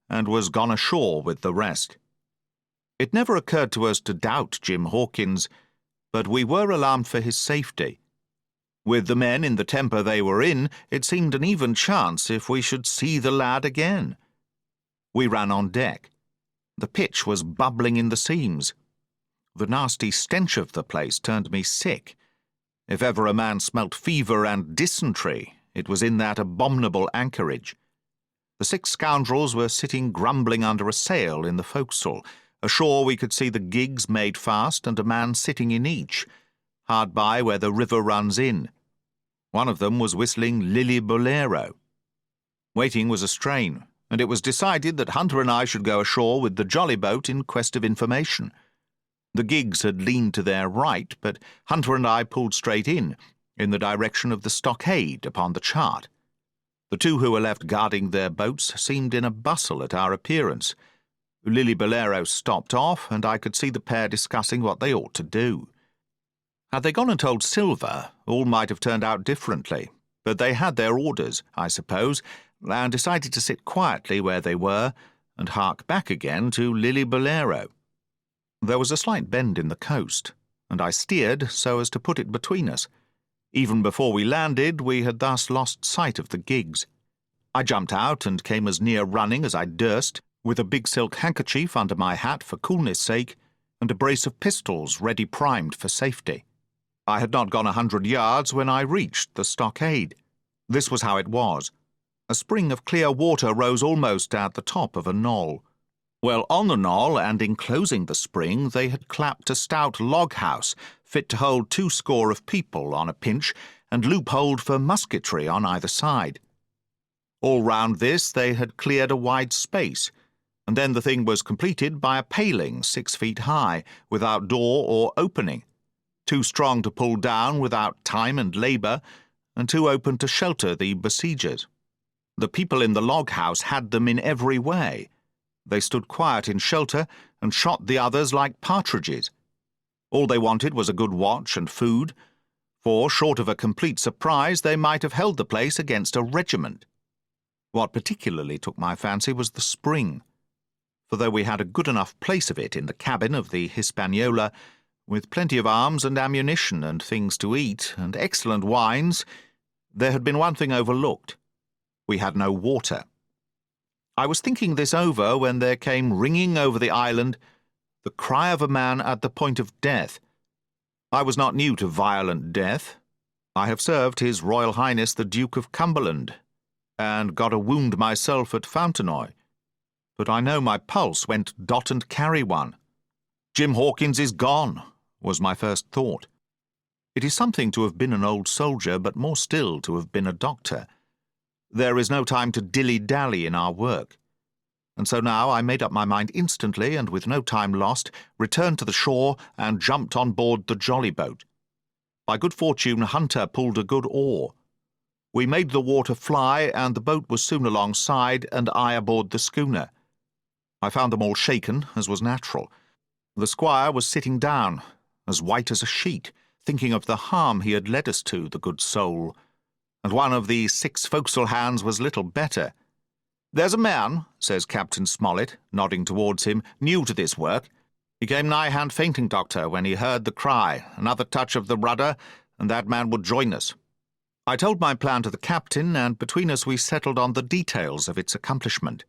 and was gone ashore with the rest. It never occurred to us to doubt Jim Hawkins, but we were alarmed for his safety. With the men in the temper they were in, it seemed an even chance if we should see the lad again. We ran on deck. The pitch was bubbling in the seams. The nasty stench of the place turned me sick. If ever a man smelt fever and dysentery, it was in that abominable anchorage. The 6 scoundrels were sitting grumbling under a sail in the forecastle. Ashore we could see the gigs made fast and a man sitting in each, hard by where the river runs in. One of them was whistling Lily Bolero. Waiting was a strain, and it was decided that Hunter and I should go ashore with the jolly boat in quest of information. The gigs had leaned to their right, but Hunter and I pulled straight in the direction of the stockade upon the chart. The 2 who were left guarding their boats seemed in a bustle at our appearance. Lily Bolero stopped off, and I could see the pair discussing what they ought to do. Had they gone and told Silver, all might have turned out differently, but they had their orders, I suppose, and decided to sit quietly where they were and hark back again to Lily Bolero. There was a slight bend in the coast, and I steered so as to put it between us. Even before we landed, we had thus lost sight of the gigs. I jumped out and came as near running as I durst, with a big silk handkerchief under my hat for coolness' sake, and a brace of pistols ready primed for safety. I had not gone 100 yards when I reached the stockade. This was how it was. A spring of clear water rose almost at the top of a knoll. Well, on the knoll, and enclosing the spring, they had clapped a stout log-house, fit to hold 20 of people on a pinch, and loopholed for musketry on either side. All round this they had cleared a wide space, and then the thing was completed by a paling 6 feet high, without door or opening, too strong to pull down without time and labour, and too open to shelter the besiegers. The people in the log-house had them in every way. They stood quiet in shelter and shot the others like partridges. All they wanted was a good watch and food, for, short of a complete surprise, they might have held the place against a regiment. What particularly took my fancy was the spring, for though we had a good enough place of it in the cabin of the Hispaniola, with plenty of arms and ammunition and things to eat and excellent wines, there had been one thing overlooked. We had no water. I was thinking this over when there came ringing over the island the cry of a man at the point of death. I was not new to violent death. I have served His Royal Highness the Duke of Cumberland, and got a wound myself at Fontenoy, but I know my pulse went dot and carry one. Jim Hawkins is gone, was my first thought. It is something to have been an old soldier, but more still to have been a doctor. There is no time to dilly-dally in our work. And so now I made up my mind instantly, and with no time lost, returned to the shore and jumped on board the jolly boat. By good fortune, Hunter pulled a good oar. We made the water fly, and the boat was soon alongside, and I aboard the schooner. I found them all shaken, as was natural. The squire was sitting down, as white as a sheet, thinking of the harm he had led us to, the good soul. And one of the 6 forecastle hands was little better. "There's a man," says Captain Smollett, nodding towards him, "new to this work. He came nigh-hand fainting, Doctor, when he heard the cry. Another touch of the rudder, and that man would join us." I told my plan to the captain, and between us we settled on the details of its accomplishment.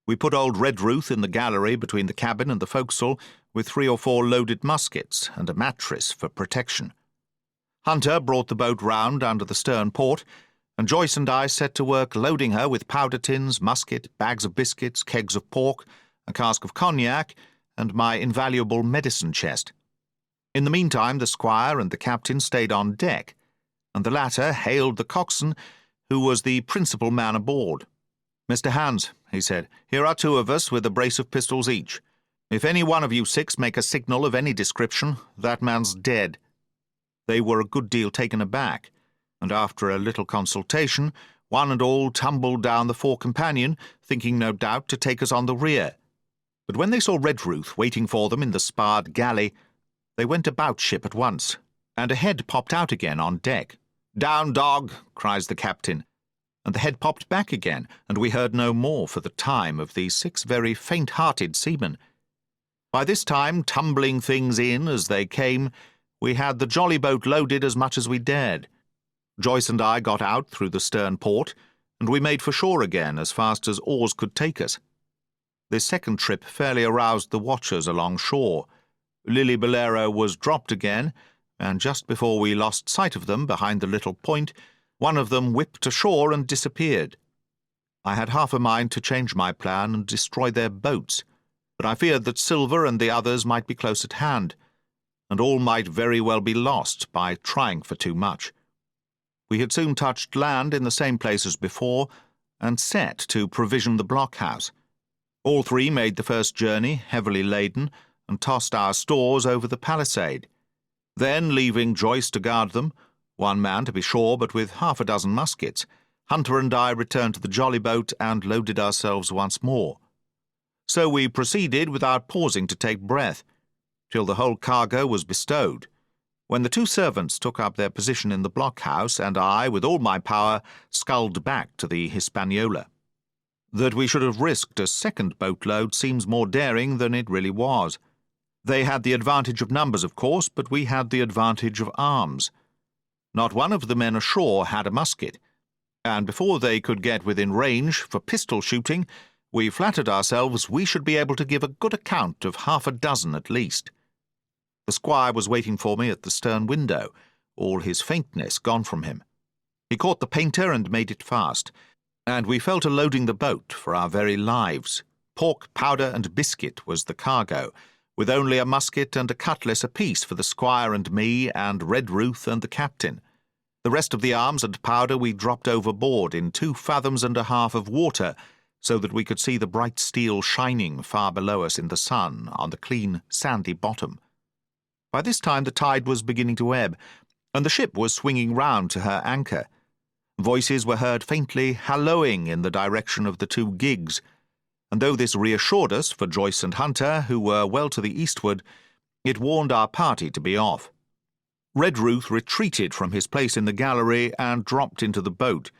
We put old Redruth in the gallery between the cabin and the forecastle with 3 or 4 loaded muskets and a mattress for protection. Hunter brought the boat round under the stern port, and Joyce and I set to work loading her with powder tins, musket, bags of biscuits, kegs of pork, a cask of cognac, and my invaluable medicine chest. In the meantime, the squire and the captain stayed on deck, and the latter hailed the coxswain, who was the principal man aboard. "Mr. Hans," he said, "here are 2 of us with a brace of pistols each. If any one of you 6 make a signal of any description, that man's dead." They were a good deal taken aback, and after a little consultation, one and all tumbled down the fore companion, thinking no doubt to take us on the rear. But when they saw Redruth waiting for them in the sparred galley, they went about ship at once, and a head popped out again on deck. "Down, dog!" cries the captain, and the head popped back again, and we heard no more for the time of these 6 very faint-hearted seamen. By this time, tumbling things in as they came, we had the jolly boat loaded as much as we dared. Joyce and I got out through the stern port, and we made for shore again as fast as oars could take us. This second trip fairly aroused the watchers along shore. Lily Bolero was dropped again, and just before we lost sight of them behind the little point, one of them whipped ashore and disappeared. I had half a mind to change my plan and destroy their boats, but I feared that Silver and the others might be close at hand, and all might very well be lost by trying for too much. We had soon touched land in the same place as before, and set to provision the blockhouse. All 3 made the first journey, heavily laden, and tossed our stores over the palisade. Then, leaving Joyce to guard them, 1 man to be sure, but with half a dozen muskets, Hunter and I returned to the jolly boat and loaded ourselves once more. So we proceeded without pausing to take breath, till the whole cargo was bestowed, when the 2 servants took up their position in the blockhouse, and I, with all my power, sculled back to the Hispaniola. That we should have risked a second boatload seems more daring than it really was. They had the advantage of numbers, of course, but we had the advantage of arms. Not one of the men ashore had a musket, and before they could get within range for pistol shooting, we flattered ourselves we should be able to give a good account of half a dozen at least. The squire was waiting for me at the stern window, all his faintness gone from him. He caught the painter and made it fast, and we fell to loading the boat for our very lives. Pork, powder, and biscuit was the cargo, with only a musket and a cutlass apiece for the squire and me, and Redruth and the captain. The rest of the arms and powder we dropped overboard in 2.5 fathoms of water, so that we could see the bright steel shining far below us in the sun on the clean, sandy bottom. By this time the tide was beginning to ebb, and the ship was swinging round to her anchor. Voices were heard faintly hallooing in the direction of the 2 gigs, and though this reassured us for Joyce and Hunter, who were well to the eastward, it warned our party to be off. Redruth retreated from his place in the gallery and dropped into the boat,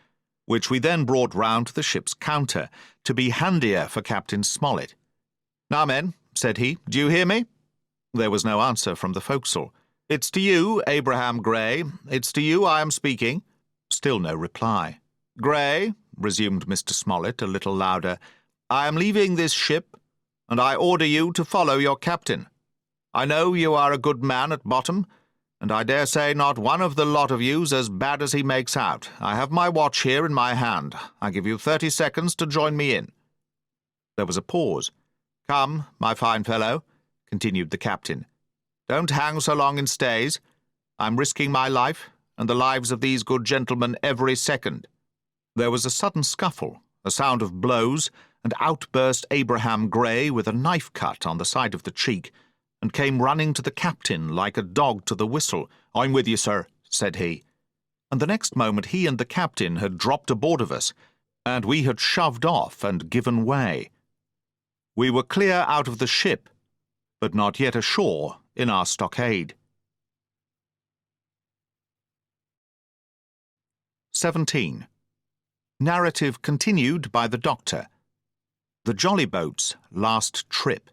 which we then brought round to the ship's counter, to be handier for Captain Smollett. "Now, men," said he, "do you hear me?" There was no answer from the forecastle. "It's to you, Abraham Gray. It's to you I am speaking." Still no reply. "Gray," resumed Mr. Smollett a little louder, "I am leaving this ship, and I order you to follow your captain. I know you are a good man at bottom, and I dare say not one of the lot of you's as bad as he makes out. I have my watch here in my hand. I give you 30 seconds to join me in." There was a pause. "Come, my fine fellow," continued the captain. "Don't hang so long in stays. I'm risking my life, and the lives of these good gentlemen every second." There was a sudden scuffle, a sound of blows, and out burst Abraham Gray with a knife cut on the side of the cheek, and came running to the captain like a dog to the whistle. "I'm with you, sir," said he. And the next moment he and the captain had dropped aboard of us, and we had shoved off and given way. We were clear out of the ship, but not yet ashore in our stockade. 17. Narrative continued by the Doctor. The Jolly Boat's last trip.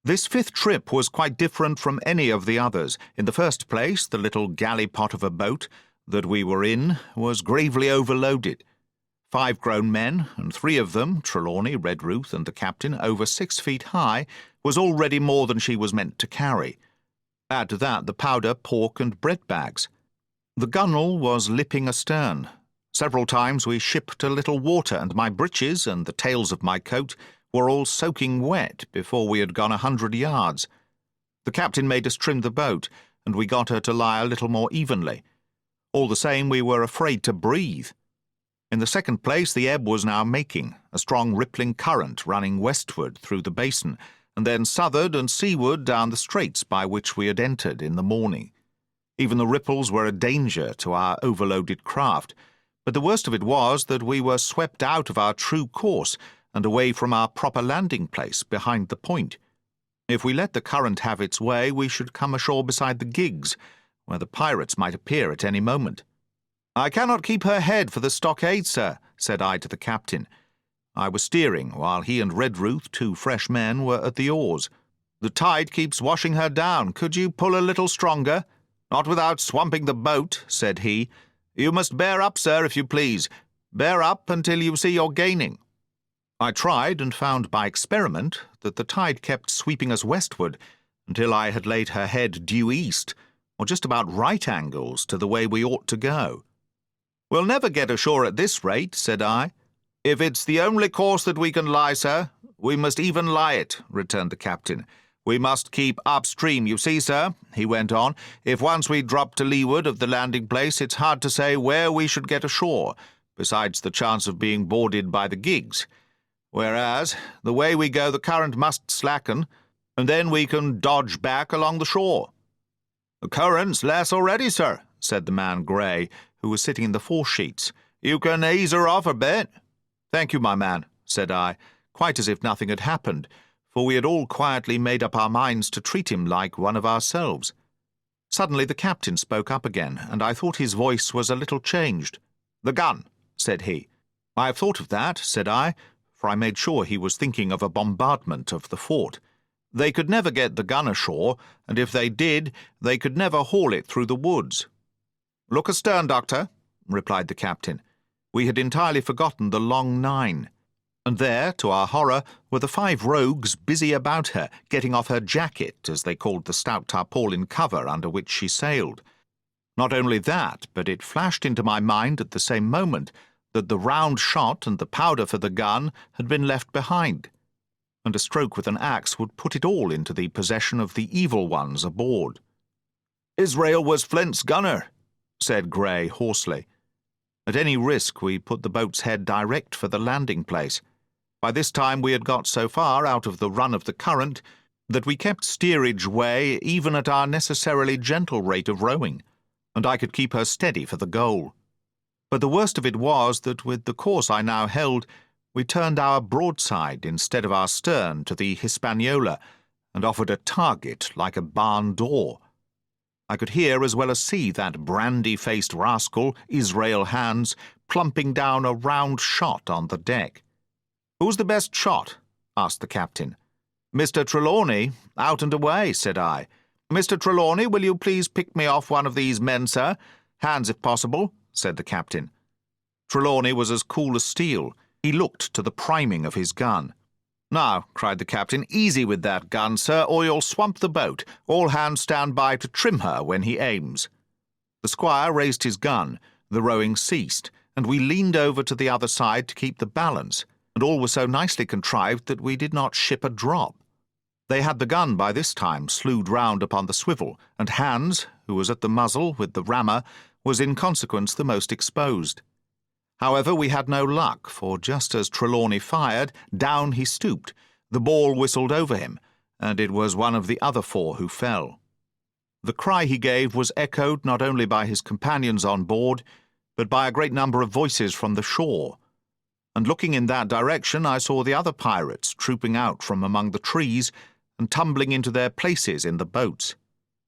This 5th trip was quite different from any of the others. In the first place, the little galley-pot of a boat, that we were in was gravely overloaded. 5 grown men, and 3 of them, Trelawny, Redruth, and the captain, over 6 feet high, was already more than she was meant to carry. Add to that the powder, pork, and bread bags. The gunwale was lipping astern. Several times we shipped a little water, and my breeches and the tails of my coat were all soaking wet before we had gone 100 yards. The captain made us trim the boat, and we got her to lie a little more evenly. All the same, we were afraid to breathe. In the second place, the ebb was now making, a strong rippling current running westward through the basin, and then southward and seaward down the straits by which we had entered in the morning. Even the ripples were a danger to our overloaded craft, but the worst of it was that we were swept out of our true course and away from our proper landing place behind the point. If we let the current have its way, we should come ashore beside the gigs, where the pirates might appear at any moment. "I cannot keep her head for the stockade, sir," said I to the captain. I was steering, while he and Redruth, 2 fresh men, were at the oars. "The tide keeps washing her down. Could you pull a little stronger?" "Not without swamping the boat," said he. "You must bear up, sir, if you please. Bear up until you see you're gaining." I tried, and found by experiment that the tide kept sweeping us westward until I had laid her head due east, or just about right angles to the way we ought to go. "We'll never get ashore at this rate," said I. "If it's the only course that we can lie, sir, we must even lie it," returned the captain. "We must keep upstream. You see, sir," he went on, "if once we drop to leeward of the landing place, it's hard to say where we should get ashore, besides the chance of being boarded by the gigs. Whereas, the way we go, the current must slacken, and then we can dodge back along the shore." "The current's less already, sir," said the man Gray, who was sitting in the foresheets. "You can ease her off a bit." "Thank you, my man," said I, quite as if nothing had happened, for we had all quietly made up our minds to treat him like one of ourselves. Suddenly the captain spoke up again, and I thought his voice was a little changed. "The gun," said he. "I have thought of that," said I, for I made sure he was thinking of a bombardment of the fort. "They could never get the gun ashore, and if they did, they could never haul it through the woods." "Look astern, Doctor," replied the captain. We had entirely forgotten the long 9, and there, to our horror, were the 5 rogues busy about her, getting off her jacket, as they called the stout tarpaulin cover under which she sailed. Not only that, but it flashed into my mind at the same moment that the round shot and the powder for the gun had been left behind, and a stroke with an axe would put it all into the possession of the evil ones aboard. "Israel was Flint's gunner," said Gray hoarsely. At any risk, we put the boat's head direct for the landing place. By this time we had got so far out of the run of the current that we kept steerage way even at our necessarily gentle rate of rowing, and I could keep her steady for the goal. But the worst of it was that with the course I now held, we turned our broadside instead of our stern to the Hispaniola, and offered a target like a barn door. I could hear as well as see that brandy-faced rascal, Israel Hands, plumping down a round shot on the deck. "Who's the best shot?" asked the captain. "Mr. Trelawny, out and away," said I. "Mr. Trelawny, will you please pick me off one of these men, sir? Hands, if possible," said the captain. Trelawny was as cool as steel. He looked to the priming of his gun. "Now," cried the captain, "easy with that gun, sir, or you'll swamp the boat. All hands stand by to trim her when he aims." The squire raised his gun, the rowing ceased, and we leaned over to the other side to keep the balance, and all was so nicely contrived that we did not ship a drop. They had the gun by this time slewed round upon the swivel, and Hans, who was at the muzzle with the rammer, was in consequence the most exposed. However, we had no luck, for just as Trelawny fired, down he stooped. The ball whistled over him, and it was one of the other 4 who fell. The cry he gave was echoed not only by his companions on board, but by a great number of voices from the shore. And looking in that direction, I saw the other pirates trooping out from among the trees and tumbling into their places in the boats.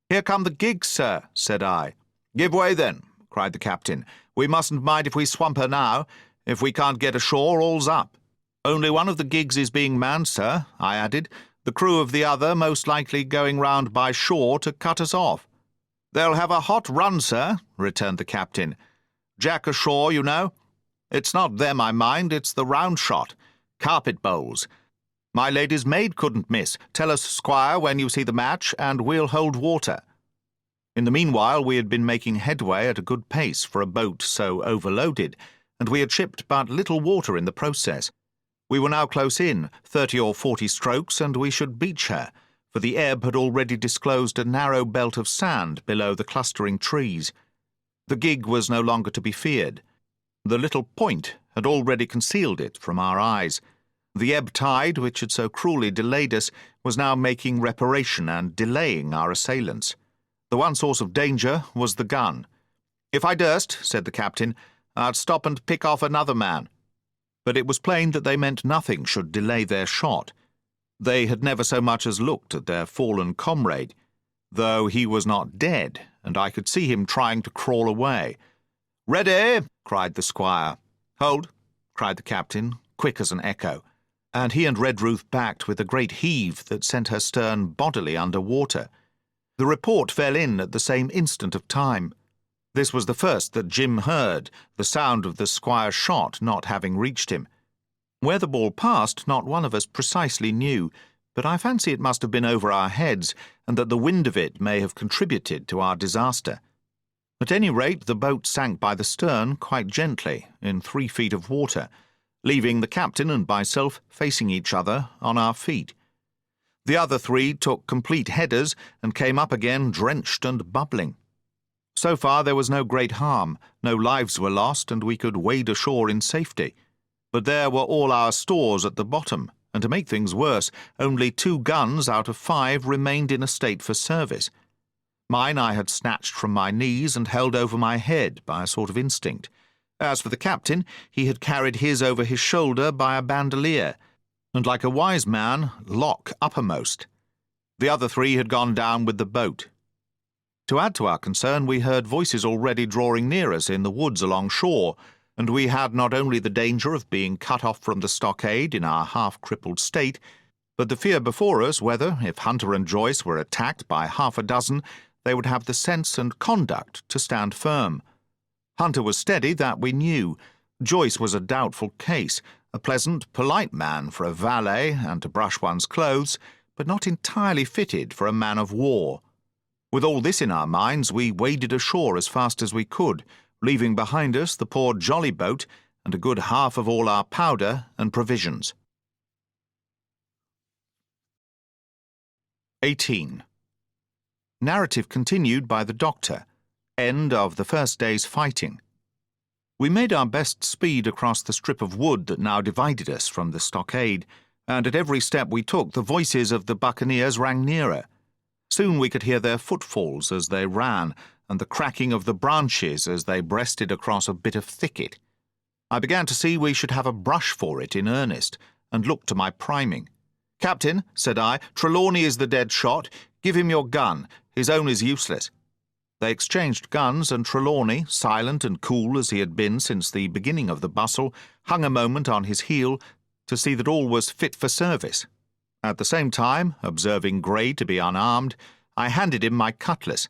"Here come the gigs, sir," said I. "Give way, then," cried the captain. "We mustn't mind if we swamp her now. If we can't get ashore, all's up." "Only one of the gigs is being manned, sir," I added, "the crew of the other most likely going round by shore to cut us off." "They'll have a hot run, sir," returned the captain. "Jack ashore, you know. It's not them I mind, it's the round shot. Carpet bowls. My lady's maid couldn't miss. Tell us, Squire, when you see the match, and we'll hold water." In the meanwhile we had been making headway at a good pace for a boat so overloaded, and we had shipped but little water in the process. We were now close in, 30 or 40 strokes, and we should beach her, for the ebb had already disclosed a narrow belt of sand below the clustering trees. The gig was no longer to be feared. The little point had already concealed it from our eyes. The ebb tide, which had so cruelly delayed us, was now making reparation and delaying our assailants. The one source of danger was the gun. "If I durst," said the captain, "I'd stop and pick off another man." But it was plain that they meant nothing should delay their shot. They had never so much as looked at their fallen comrade, though he was not dead, and I could see him trying to crawl away. "Ready!" cried the squire. "Hold!" cried the captain, quick as an echo, and he and Redruth backed with a great heave that sent her stern bodily under water. The report fell in at the same instant of time. This was the first that Jim heard, the sound of the squire's shot not having reached him. Where the ball passed, not one of us precisely knew, but I fancy it must have been over our heads, and that the wind of it may have contributed to our disaster. At any rate, the boat sank by the stern quite gently, in 3 feet of water, leaving the captain and myself facing each other on our feet. The other 3 took complete headers and came up again drenched and bubbling. So far there was no great harm, no lives were lost, and we could wade ashore in safety. But there were all our stores at the bottom, and to make things worse, only 2 guns out of 5 remained in a state for service. Mine I had snatched from my knees and held over my head by a sort of instinct. As for the captain, he had carried his over his shoulder by a bandolier, and like a wise man, lock uppermost. The other 3 had gone down with the boat. To add to our concern, we heard voices already drawing near us in the woods along shore, and we had not only the danger of being cut off from the stockade in our half-crippled state, but the fear before us whether, if Hunter and Joyce were attacked by half a dozen, they would have the sense and conduct to stand firm. Hunter was steady, that we knew. Joyce was a doubtful case, a pleasant, polite man for a valet and to brush one's clothes, but not entirely fitted for a man of war. With all this in our minds, we waded ashore as fast as we could, leaving behind us the poor jolly boat and a good half of all our powder and provisions. 18. Narrative continued by the doctor. End of the first day's fighting. We made our best speed across the strip of wood that now divided us from the stockade, and at every step we took the voices of the buccaneers rang nearer. Soon we could hear their footfalls as they ran, and the cracking of the branches as they breasted across a bit of thicket. I began to see we should have a brush for it in earnest, and looked to my priming. "Captain," said I, "Trelawny is the dead shot. Give him your gun. His own is useless." They exchanged guns, and Trelawny, silent and cool as he had been since the beginning of the bustle, hung a moment on his heel to see that all was fit for service. At the same time, observing Grey to be unarmed, I handed him my cutlass.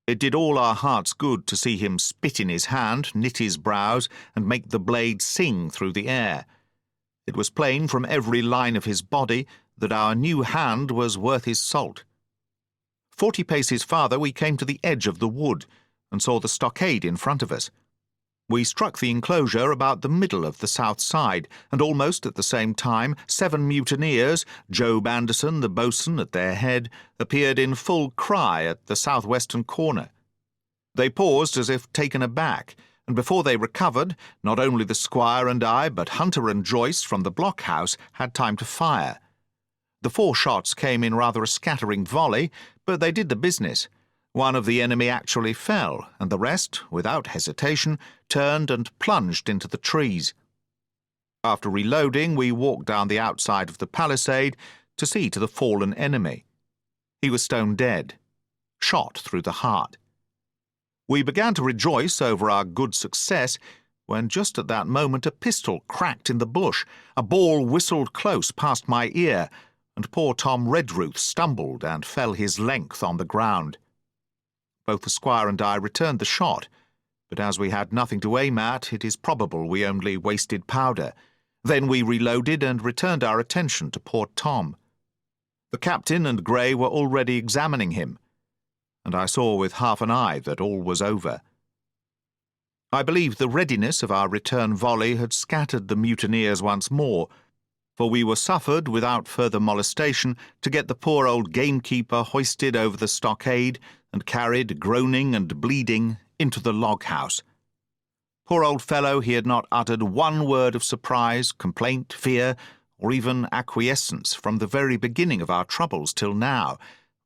It did all our hearts good to see him spit in his hand, knit his brows, and make the blade sing through the air. It was plain from every line of his body that our new hand was worth his salt. 40 paces farther we came to the edge of the wood, and saw the stockade in front of us. We struck the enclosure about the middle of the south side, and almost at the same time 7 mutineers, Job Anderson, the boatswain, at their head, appeared in full cry at the southwestern corner. They paused as if taken aback, and before they recovered, not only the squire and I, but Hunter and Joyce from the blockhouse had time to fire. The 4 shots came in rather a scattering volley, but they did the business. One of the enemy actually fell, and the rest, without hesitation, turned and plunged into the trees. After reloading, we walked down the outside of the palisade to see to the fallen enemy. He was stone dead, shot through the heart. We began to rejoice over our good success, when just at that moment a pistol cracked in the bush, a ball whistled close past my ear, and poor Tom Redruth stumbled and fell his length on the ground. Both the squire and I returned the shot, but as we had nothing to aim at, it is probable we only wasted powder. Then we reloaded and returned our attention to poor Tom. The captain and Gray were already examining him, and I saw with half an eye that all was over. I believe the readiness of our return volley had scattered the mutineers once more, for we were suffered, without further molestation, to get the poor old gamekeeper hoisted over the stockade and carried, groaning and bleeding, into the log-house. Poor old fellow, he had not uttered one word of surprise, complaint, fear, or even acquiescence from the very beginning of our troubles till now,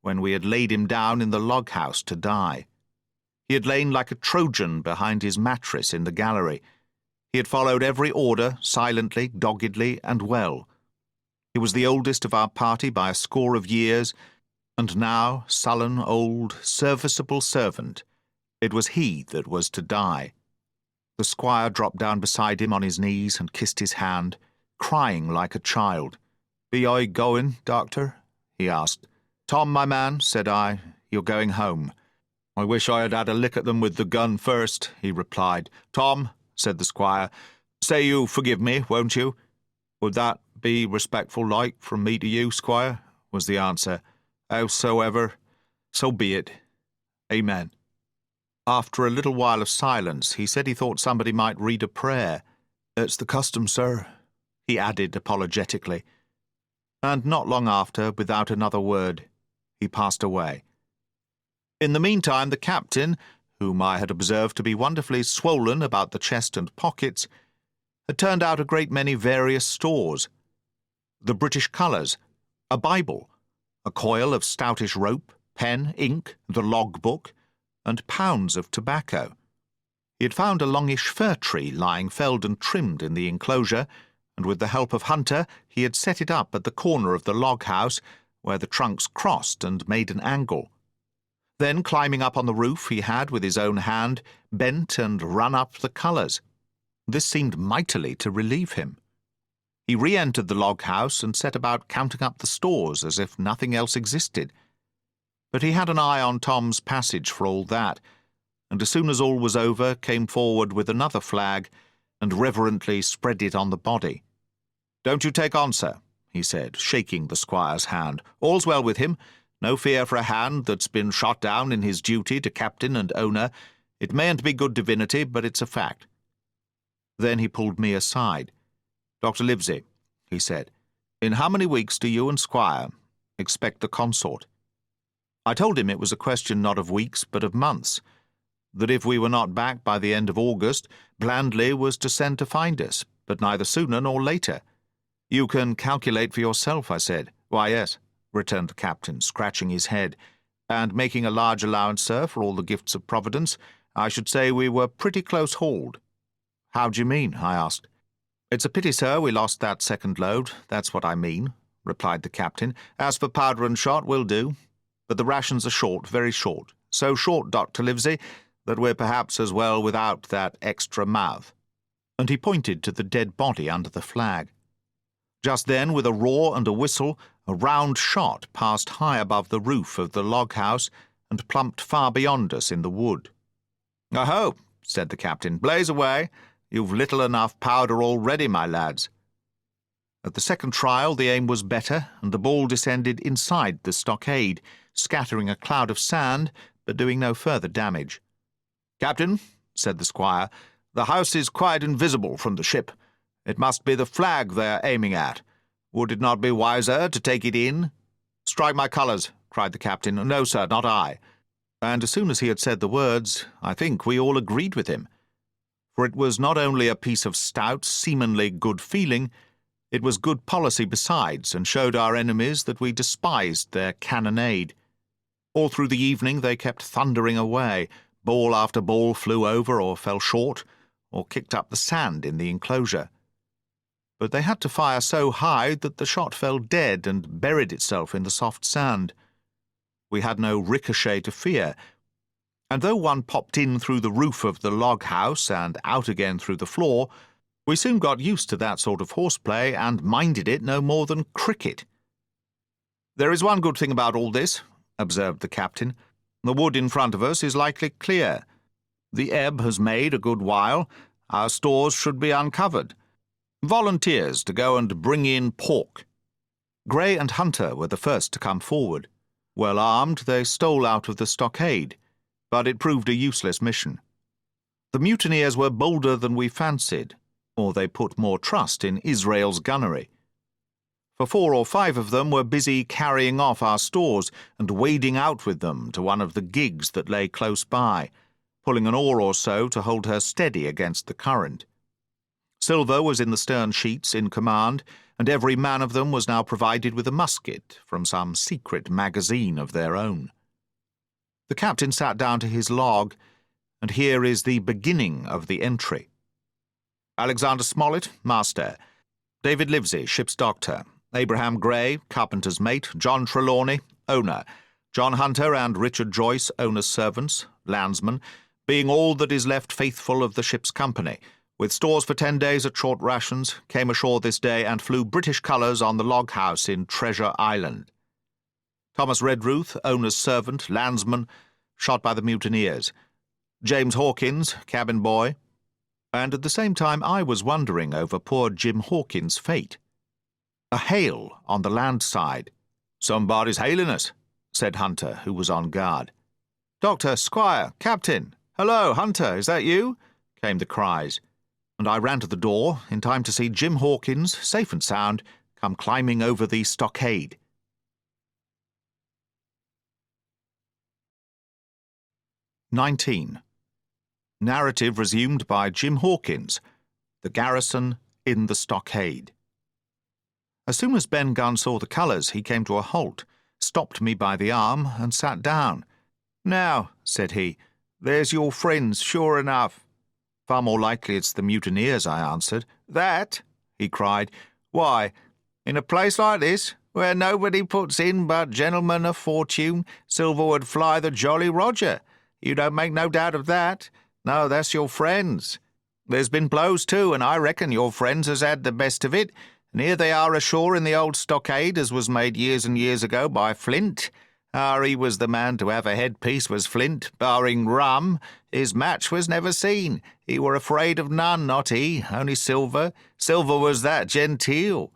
when we had laid him down in the log-house to die. He had lain like a Trojan behind his mattress in the gallery. He had followed every order, silently, doggedly, and well. He was the oldest of our party by a score of years, and now, sullen, old, serviceable servant, it was he that was to die. The squire dropped down beside him on his knees and kissed his hand, crying like a child. "Be I going, doctor?" he asked. "Tom, my man," said I, "you're going home." "I wish I had had a lick at them with the gun first," he replied. "Tom," said the squire, "say you forgive me, won't you?" "Would that be respectful like from me to you, squire?" was the answer. "Howsoever, so be it. Amen." After a little while of silence, he said he thought somebody might read a prayer. "It's the custom, sir," he added apologetically. And not long after, without another word, he passed away. In the meantime, the captain, whom I had observed to be wonderfully swollen about the chest and pockets, had turned out a great many various stores. The British colours, a Bible, a coil of stoutish rope, pen, ink, the log-book, and pounds of tobacco. He had found a longish fir tree lying felled and trimmed in the enclosure, and with the help of Hunter he had set it up at the corner of the log-house, where the trunks crossed and made an angle. Then, climbing up on the roof, he had, with his own hand, bent and run up the colours. This seemed mightily to relieve him. He re-entered the log-house and set about counting up the stores as if nothing else existed. But he had an eye on Tom's passage for all that, and as soon as all was over, came forward with another flag and reverently spread it on the body. "Don't you take on, sir," he said, shaking the squire's hand. "All's well with him. No fear for a hand that's been shot down in his duty to captain and owner. It mayn't be good divinity, but it's a fact." Then he pulled me aside. "Dr. Livesey," he said, "in how many weeks do you and Squire expect the consort?" I told him it was a question not of weeks, but of months, that if we were not back by the end of August, Blandley was to send to find us, but neither sooner nor later. "You can calculate for yourself," I said. "Why, yes," returned the captain, scratching his head, "and making a large allowance, sir, for all the gifts of Providence, I should say we were pretty close hauled." "How do you mean?" I asked. "It's a pity, sir, we lost that second load, that's what I mean," replied the captain. "As for powder and shot, we'll do. But the rations are short, very short. So short, Dr. Livesey, that we're perhaps as well without that extra mouth." And he pointed to the dead body under the flag. Just then, with a roar and a whistle, a round shot passed high above the roof of the log-house and plumped far beyond us in the wood. "Oho," said the captain, "blaze away. You've little enough powder already, my lads." At the second trial the aim was better, and the ball descended inside the stockade, scattering a cloud of sand, but doing no further damage. "Captain," said the squire, "the house is quite invisible from the ship. It must be the flag they are aiming at. Would it not be wiser to take it in?" "Strike my colours," cried the captain. "No, sir, not I." And as soon as he had said the words, I think we all agreed with him. For it was not only a piece of stout, seamanly good feeling, it was good policy besides, and showed our enemies that we despised their cannonade. All through the evening they kept thundering away. Ball after ball flew over or fell short, or kicked up the sand in the enclosure. But they had to fire so high that the shot fell dead and buried itself in the soft sand. We had no ricochet to fear, and though one popped in through the roof of the log-house and out again through the floor, we soon got used to that sort of horseplay and minded it no more than cricket. "There is one good thing about all this," observed the captain. The wood in front of us is likely clear. The ebb has made a good while. Our stores should be uncovered. Volunteers to go and bring in pork." Gray and Hunter were the first to come forward. Well armed, they stole out of the stockade, but it proved a useless mission. The mutineers were bolder than we fancied, or they put more trust in Israel's gunnery. For 4 or 5 of them were busy carrying off our stores and wading out with them to one of the gigs that lay close by, pulling an oar or so to hold her steady against the current. Silver was in the stern sheets in command, and every man of them was now provided with a musket from some secret magazine of their own. The captain sat down to his log, and here is the beginning of the entry. Alexander Smollett, master. David Livesey, ship's doctor. Abraham Gray, carpenter's mate. John Trelawny, owner. John Hunter and Richard Joyce, owner's servants, landsmen, being all that is left faithful of the ship's company, with stores for 10 days at short rations, came ashore this day and flew British colours on the log house in Treasure Island. Thomas Redruth, owner's servant, landsman, shot by the mutineers. James Hawkins, cabin boy. And at the same time I was wondering over poor Jim Hawkins' fate. A hail on the land side. "Somebody's hailing us," said Hunter, who was on guard. "Doctor, Squire, Captain, hello, Hunter, is that you?" came the cries, and I ran to the door in time to see Jim Hawkins, safe and sound, come climbing over the stockade. Narrative resumed by Jim Hawkins, The Garrison in the Stockade. As soon as Ben Gunn saw the colours, he came to a halt, stopped me by the arm, and sat down. "Now," said he, "there's your friends, sure enough." "Far more likely it's the mutineers," I answered. "That?" he cried. "Why, in a place like this, where nobody puts in but gentlemen of fortune, silver would fly the Jolly Roger. You don't make no doubt of that. No, that's your friends. There's been blows too, and I reckon your friends has had the best of it, and here they are ashore in the old stockade as was made years and years ago by Flint. He was the man to have a headpiece, was Flint, barring rum. His match was never seen. He were afraid of none, not he, only Silver. Silver was that genteel."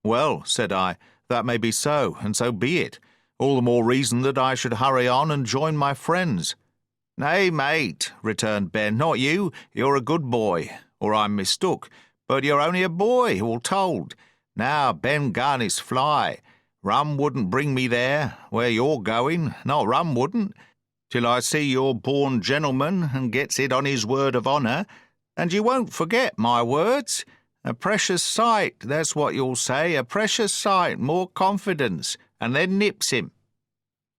"Well," said I, "that may be so, and so be it. All the more reason that I should hurry on and join my friends." "Nay, mate," returned Ben, "not you. You're a good boy, or I'm mistook. But you're only a boy, all told. Now, Ben Gunn is fly. Rum wouldn't bring me there, where you're going, not rum wouldn't, till I see you're born gentleman and gets it on his word of honour. And you won't forget my words. A precious sight, that's what you'll say, a precious sight, more confidence, and then nips him."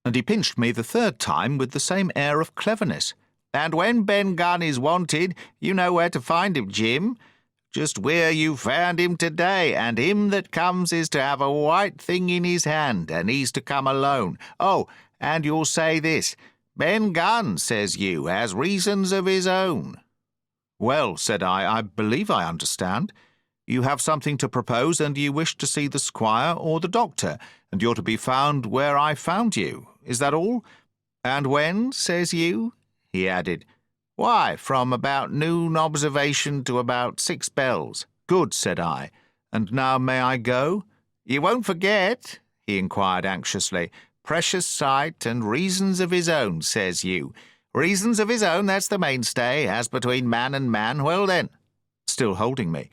And he pinched me the 3rd time with the same air of cleverness. "And when Ben Gunn is wanted, you know where to find him, Jim. Just where you found him today, and him that comes is to have a white thing in his hand, and he's to come alone. Oh, and you'll say this, Ben Gunn, says you, has reasons of his own." "Well," said I believe I understand. You have something to propose, and you wish to see the squire or the doctor, and you're to be found where I found you. Is that all? And when, says you?" he added. "Why, from about noon observation to about 6 bells. "Good," said I. "And now may I go?" "You won't forget?" he inquired anxiously. "Precious sight and reasons of his own, says you. Reasons of his own, that's the mainstay, as between man and man. Well then," still holding me,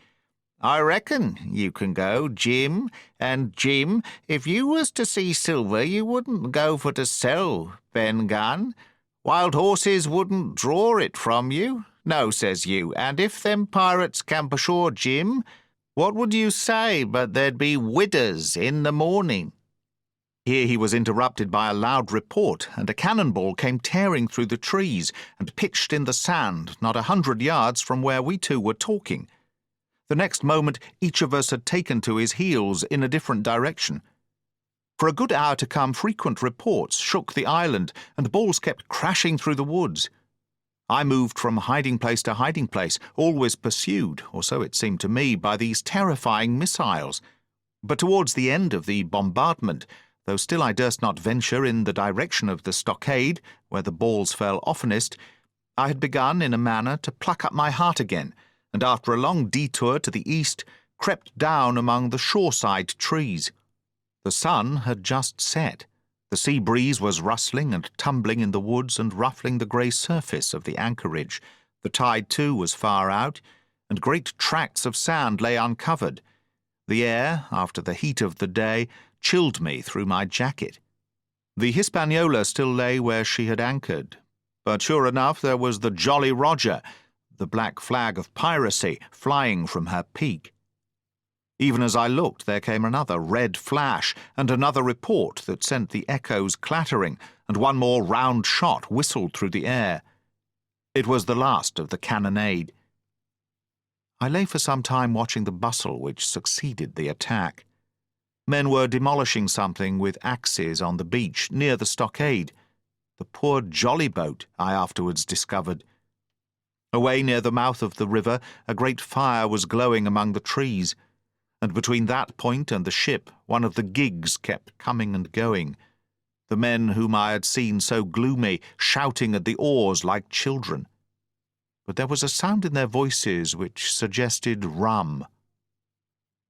"I reckon you can go, Jim. And, Jim, if you was to see silver, you wouldn't go for to sell, Ben Gunn. Wild horses wouldn't draw it from you. No, says you, and if them pirates camp ashore, Jim, what would you say but there'd be widders in the morning?" Here he was interrupted by a loud report, and a cannonball came tearing through the trees and pitched in the sand not 100 yards from where we two were talking. The next moment each of us had taken to his heels in a different direction. For a good hour to come, frequent reports shook the island, and the balls kept crashing through the woods. I moved from hiding-place to hiding-place, always pursued, or so it seemed to me, by these terrifying missiles. But towards the end of the bombardment, though still I durst not venture in the direction of the stockade, where the balls fell oftenest, I had begun in a manner to pluck up my heart again, and after a long detour to the east, crept down among the shoreside trees. The sun had just set. The sea breeze was rustling and tumbling in the woods and ruffling the grey surface of the anchorage. The tide, too, was far out, and great tracts of sand lay uncovered. The air, after the heat of the day, chilled me through my jacket. The Hispaniola still lay where she had anchored, but sure enough there was the Jolly Roger, the black flag of piracy, flying from her peak. Even as I looked, there came another red flash and another report that sent the echoes clattering, and one more round shot whistled through the air. It was the last of the cannonade. I lay for some time watching the bustle which succeeded the attack. Men were demolishing something with axes on the beach near the stockade. The poor jolly boat, I afterwards discovered. Away near the mouth of the river, a great fire was glowing among the trees, and between that point and the ship one of the gigs kept coming and going, the men whom I had seen so gloomy shouting at the oars like children. But there was a sound in their voices which suggested rum.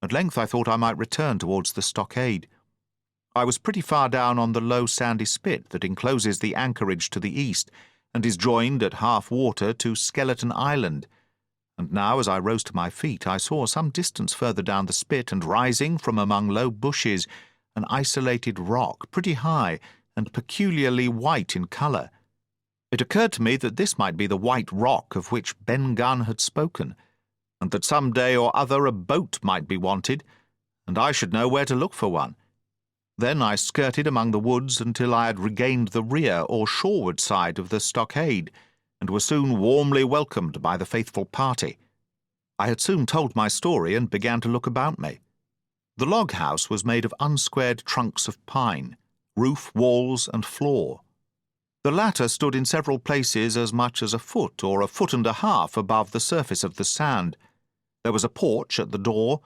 At length I thought I might return towards the stockade. I was pretty far down on the low sandy spit that encloses the anchorage to the east, and is joined at half water to Skeleton Island, and now as I rose to my feet I saw some distance further down the spit, and rising from among low bushes, an isolated rock, pretty high and peculiarly white in colour. It occurred to me that this might be the white rock of which Ben Gunn had spoken, and that some day or other a boat might be wanted, and I should know where to look for one. Then I skirted among the woods until I had regained the rear or shoreward side of the stockade, and was soon warmly welcomed by the faithful party. I had soon told my story and began to look about me. The log house was made of unsquared trunks of pine, roof, walls, and floor. The latter stood in several places as much as a foot or a foot and a half above the surface of the sand. There was a porch at the door,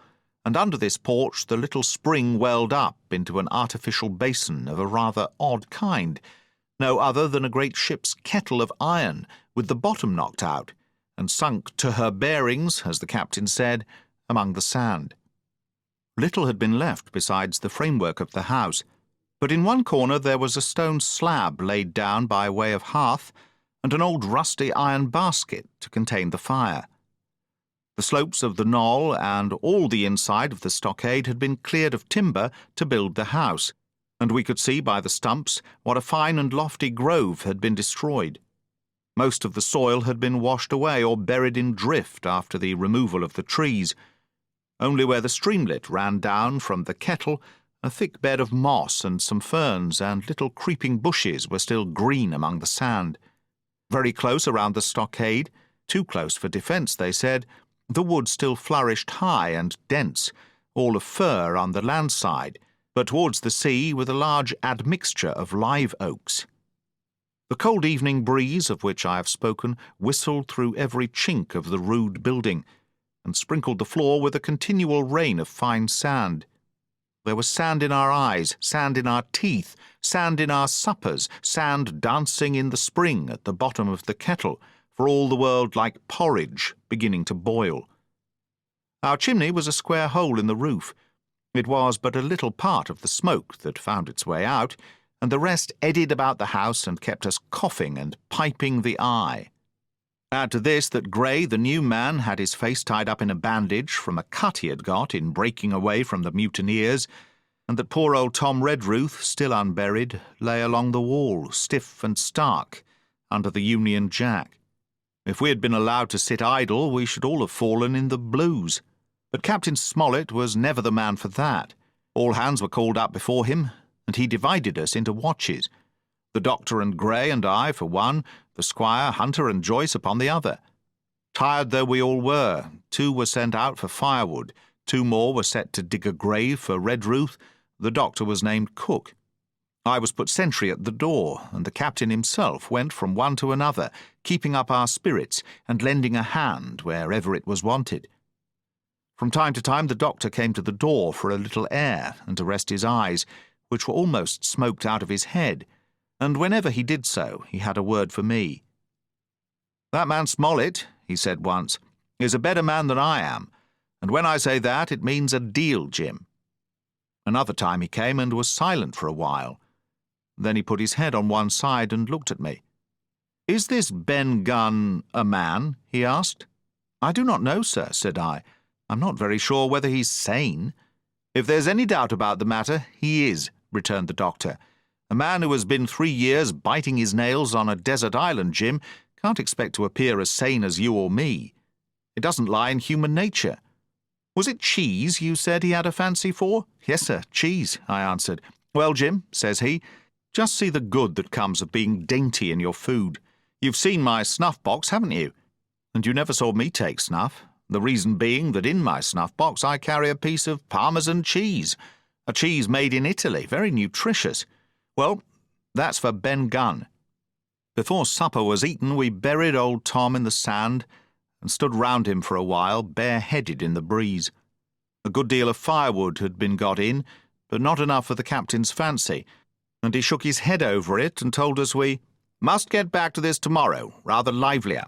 and under this porch the little spring welled up into an artificial basin of a rather odd kind, no other than a great ship's kettle of iron, with the bottom knocked out, and sunk to her bearings, as the captain said, among the sand. Little had been left besides the framework of the house, but in one corner there was a stone slab laid down by way of hearth, and an old rusty iron basket to contain the fire. The slopes of the knoll and all the inside of the stockade had been cleared of timber to build the house, and we could see by the stumps what a fine and lofty grove had been destroyed. Most of the soil had been washed away or buried in drift after the removal of the trees. Only where the streamlet ran down from the kettle, a thick bed of moss and some ferns and little creeping bushes were still green among the sand. Very close around the stockade, too close for defence, they said, the wood still flourished high and dense, all of fir on the land side, but towards the sea with a large admixture of live oaks. The cold evening breeze of which I have spoken whistled through every chink of the rude building, and sprinkled the floor with a continual rain of fine sand. There was sand in our eyes, sand in our teeth, sand in our suppers, sand dancing in the spring at the bottom of the kettle, for all the world like porridge beginning to boil. Our chimney was a square hole in the roof. It was but a little part of the smoke that found its way out, and the rest eddied about the house and kept us coughing and piping the eye. Add to this that Gray, the new man, had his face tied up in a bandage from a cut he had got in breaking away from the mutineers, and that poor old Tom Redruth, still unburied, lay along the wall, stiff and stark, under the Union Jack. If we had been allowed to sit idle, we should all have fallen in the blues. But Captain Smollett was never the man for that. All hands were called up before him, and he divided us into watches. The doctor and Gray and I for one, the squire, Hunter, and Joyce upon the other. Tired though we all were, 2 were sent out for firewood, 2 more were set to dig a grave for Redruth, the doctor was named cook. I was put sentry at the door, and the captain himself went from one to another, keeping up our spirits and lending a hand wherever it was wanted. From time to time the doctor came to the door for a little air and to rest his eyes, which were almost smoked out of his head, and whenever he did so, he had a word for me. "That man Smollett," he said once, "is a better man than I am, and when I say that, it means a deal, Jim." Another time he came and was silent for a while. Then he put his head on one side and looked at me. "Is this Ben Gunn a man?" he asked. "I do not know, sir," said I. "I'm not very sure whether he's sane." "If there's any doubt about the matter, he is," returned the doctor. "A man who has been 3 years biting his nails on a desert island, Jim, can't expect to appear as sane as you or me. It doesn't lie in human nature. Was it cheese you said he had a fancy for?" "Yes, sir, cheese," I answered. "Well, Jim," says he, "just see the good that comes of being dainty in your food. You've seen my snuff-box, haven't you? And you never saw me take snuff, the reason being that in my snuff-box I carry a piece of Parmesan cheese, a cheese made in Italy, very nutritious. Well, that's for Ben Gunn." Before supper was eaten, we buried old Tom in the sand and stood round him for a while, bareheaded in the breeze. A good deal of firewood had been got in, but not enough for the captain's fancy, and he shook his head over it and told us we must get back to this tomorrow, rather livelier.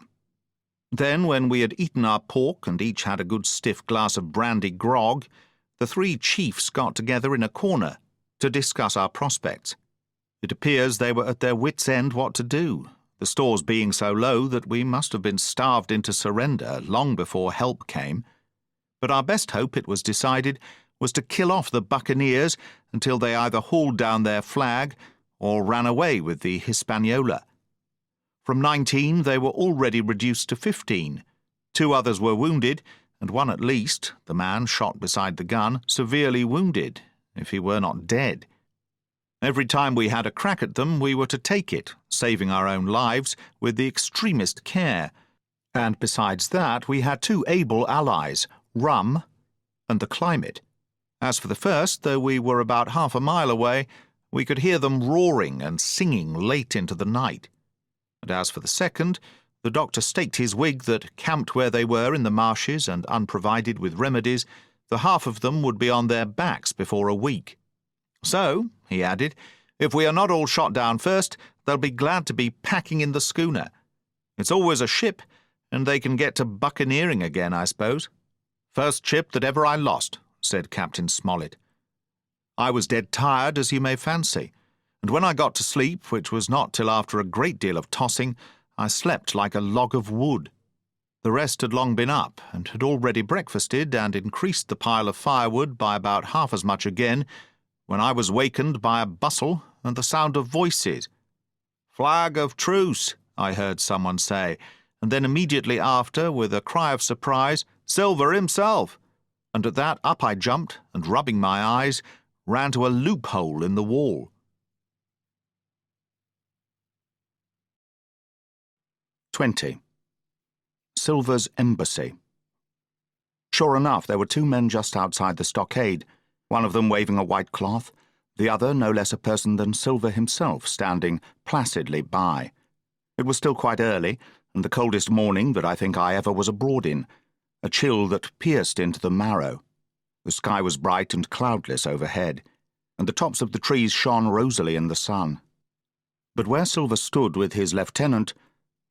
Then, when we had eaten our pork and each had a good stiff glass of brandy grog, the 3 chiefs got together in a corner to discuss our prospects. It appears they were at their wits' end what to do, the stores being so low that we must have been starved into surrender long before help came. But our best hope, it was decided, was to kill off the buccaneers until they either hauled down their flag or ran away with the Hispaniola. From 19 they were already reduced to 15. 2 others were wounded, and one at least, the man shot beside the gun, severely wounded, if he were not dead. Every time we had a crack at them, we were to take it, saving our own lives, with the extremest care. And besides that, we had 2 able allies, rum and the climate. As for the first, though we were about half a mile away, we could hear them roaring and singing late into the night. And as for the second, the doctor staked his wig that, camped where they were in the marshes and unprovided with remedies, the half of them would be on their backs before a week. "So," he added, "if we are not all shot down first, they'll be glad to be packing in the schooner. It's always a ship, and they can get to buccaneering again, I suppose." "First ship that ever I lost," said Captain Smollett. I was dead tired, as you may fancy, and when I got to sleep, which was not till after a great deal of tossing, I slept like a log of wood. The rest had long been up, and had already breakfasted and increased the pile of firewood by about half as much again, when I was wakened by a bustle and the sound of voices. "Flag of truce," I heard someone say, and then immediately after, with a cry of surprise, "Silver himself!" And at that up I jumped, and rubbing my eyes, ran to a loophole in the wall. 20. Silver's Embassy. Sure enough, there were 2 men just outside the stockade, one of them waving a white cloth, the other no less a person than Silver himself, standing placidly by. It was still quite early, and the coldest morning that I think I ever was abroad in, a chill that pierced into the marrow. The sky was bright and cloudless overhead, and the tops of the trees shone rosily in the sun. But where Silver stood with his lieutenant,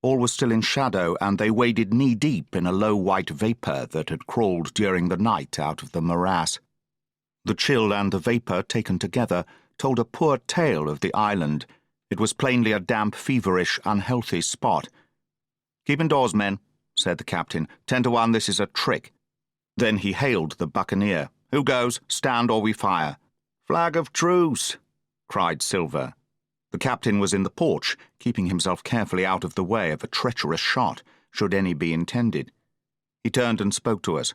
all was still in shadow, and they waded knee-deep in a low white vapour that had crawled during the night out of the morass. The chill and the vapour, taken together, told a poor tale of the island. It was plainly a damp, feverish, unhealthy spot. "Keep indoors, men," said the captain. 10 to 1, this is a trick." Then he hailed the buccaneer. "Who goes? Stand or we fire." "Flag of truce," cried Silver. The captain was in the porch, keeping himself carefully out of the way of a treacherous shot, should any be intended. He turned and spoke to us.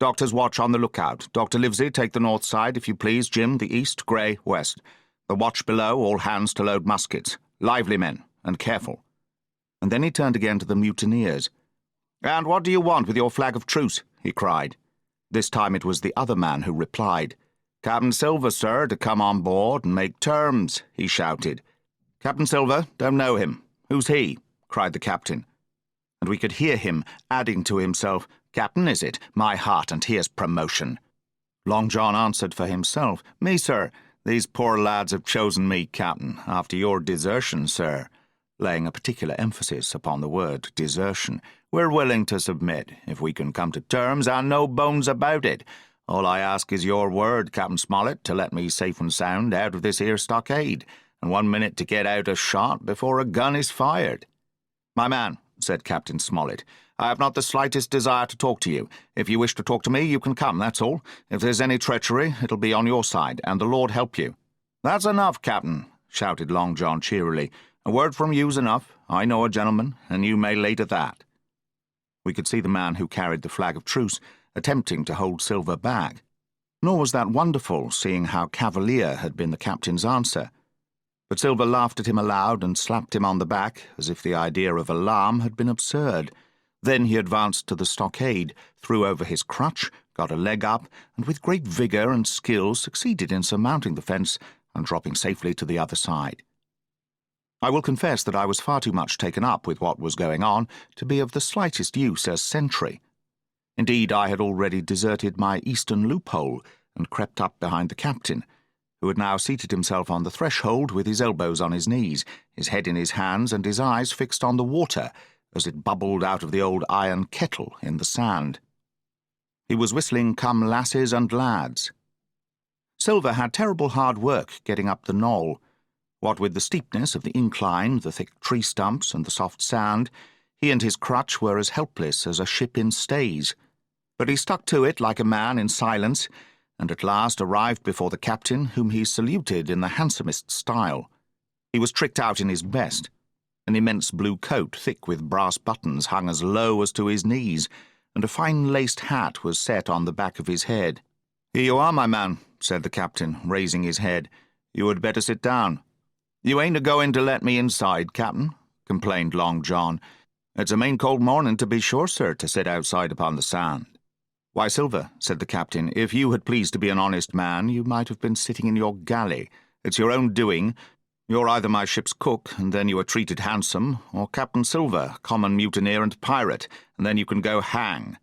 "Doctor's watch on the lookout. Dr. Livesey, take the north side, if you please. Jim, the east, Grey, west. The watch below, all hands to load muskets. Lively, men, and careful." And then he turned again to the mutineers. "And what do you want with your flag of truce?" he cried. This time it was the other man who replied. "Captain Silver, sir, to come on board and make terms," he shouted. "Captain Silver, don't know him. Who's he?" cried the captain. And we could hear him adding to himself, "Captain, is it? My heart, and here's promotion." Long John answered for himself. "Me, sir. These poor lads have chosen me captain after your desertion, sir," laying a particular emphasis upon the word desertion. "We're willing to submit, if we can come to terms, and no bones about it. All I ask is your word, Captain Smollett, to let me safe and sound out of this here stockade, and 1 minute to get out a shot before a gun is fired." "My man," said Captain Smollett, "I have not the slightest desire to talk to you. If you wish to talk to me, you can come, that's all. If there's any treachery, it'll be on your side, and the Lord help you." "That's enough, Captain," shouted Long John cheerily. "A word from you's enough. I know a gentleman, and you may lay to that." We could see the man who carried the flag of truce attempting to hold Silver back. Nor was that wonderful, seeing how cavalier had been the captain's answer. But Silver laughed at him aloud and slapped him on the back, as if the idea of alarm had been absurd. Then he advanced to the stockade, threw over his crutch, got a leg up, and with great vigour and skill succeeded in surmounting the fence and dropping safely to the other side. I will confess that I was far too much taken up with what was going on to be of the slightest use as sentry. Indeed, I had already deserted my eastern loophole and crept up behind the captain, who had now seated himself on the threshold with his elbows on his knees, his head in his hands, and his eyes fixed on the water as it bubbled out of the old iron kettle in the sand. He was whistling "Come Lasses and Lads." Silver had terrible hard work getting up the knoll. What with the steepness of the incline, the thick tree stumps, and the soft sand, he and his crutch were as helpless as a ship in stays. But he stuck to it like a man in silence, and at last arrived before the captain, whom he saluted in the handsomest style. He was tricked out in his best. An immense blue coat, thick with brass buttons, hung as low as to his knees, and a fine laced hat was set on the back of his head. "Here you are, my man," said the captain, raising his head. "You had better sit down." "You ain't a-going to let me inside, Captain?" complained Long John. "It's a main cold morning, to be sure, sir, to sit outside upon the sand." "Why, Silver," said the captain, "if you had pleased to be an honest man, you might have been sitting in your galley. It's your own doing. You're either my ship's cook, and then you are treated handsome, or Captain Silver, common mutineer and pirate, and then you can go hang."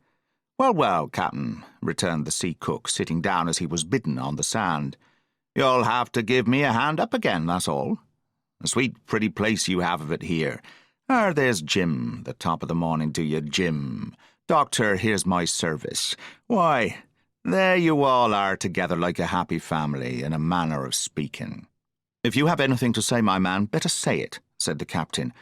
"Well, well, Captain," returned the sea cook, sitting down as he was bidden on the sand. "You'll have to give me a hand up again, that's all. A sweet, pretty place you have of it here. There's Jim, the top of the morning to you, Jim. Doctor, here's my service. Why, there you all are together like a happy family, in a manner of speaking." "If you have anything to say, my man, better say it," said the captain.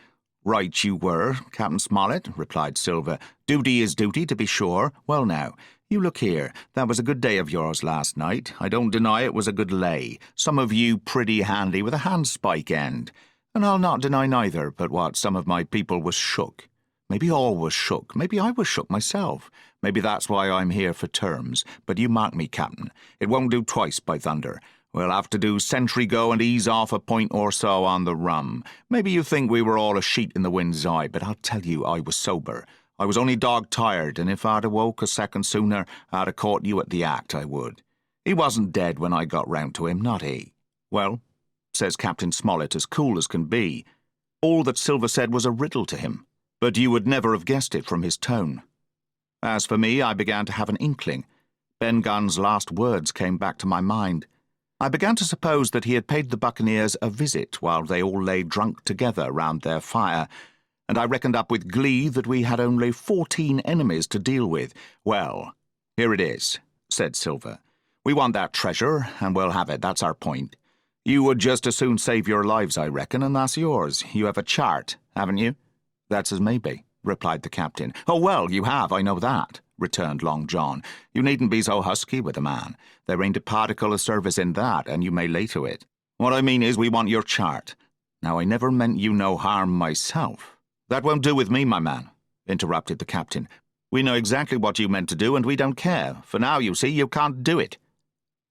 "Right you were, Captain Smollett," replied Silver. "Duty is duty, to be sure. Well now, you look here, that was a good day of yours last night. I don't deny it was a good lay. Some of you pretty handy with a handspike end. And I'll not deny neither, but what some of my people was shook. Maybe all was shook. Maybe I was shook myself. Maybe that's why I'm here for terms. But you mark me, Captain. It won't do twice, by thunder. We'll have to do sentry go and ease off a point or so on the rum. Maybe you think we were all a sheet in the wind's eye, but I'll tell you I was sober. I was only dog-tired, and if I'd awoke a second sooner, I'd have caught you at the act, I would. He wasn't dead when I got round to him, not he." "Well," says Captain Smollett, as cool as can be. All that Silver said was a riddle to him, but you would never have guessed it from his tone. As for me, I began to have an inkling. Ben Gunn's last words came back to my mind. I began to suppose that he had paid the buccaneers a visit while they all lay drunk together round their fire, and I reckoned up with glee that we had only 14 enemies to deal with. "Well, here it is," said Silver. "We want that treasure, and we'll have it, that's our point. You would just as soon save your lives, I reckon, and that's yours. You have a chart, haven't you?" "That's as may be," replied the captain. "Oh, well, you have, I know that," returned Long John. "You needn't be so husky with a man. There ain't a particle of service in that, and you may lay to it. What I mean is we want your chart. Now, I never meant you no harm myself." "That won't do with me, my man," interrupted the captain. "We know exactly what you meant to do, and we don't care, for now, you see, you can't do it."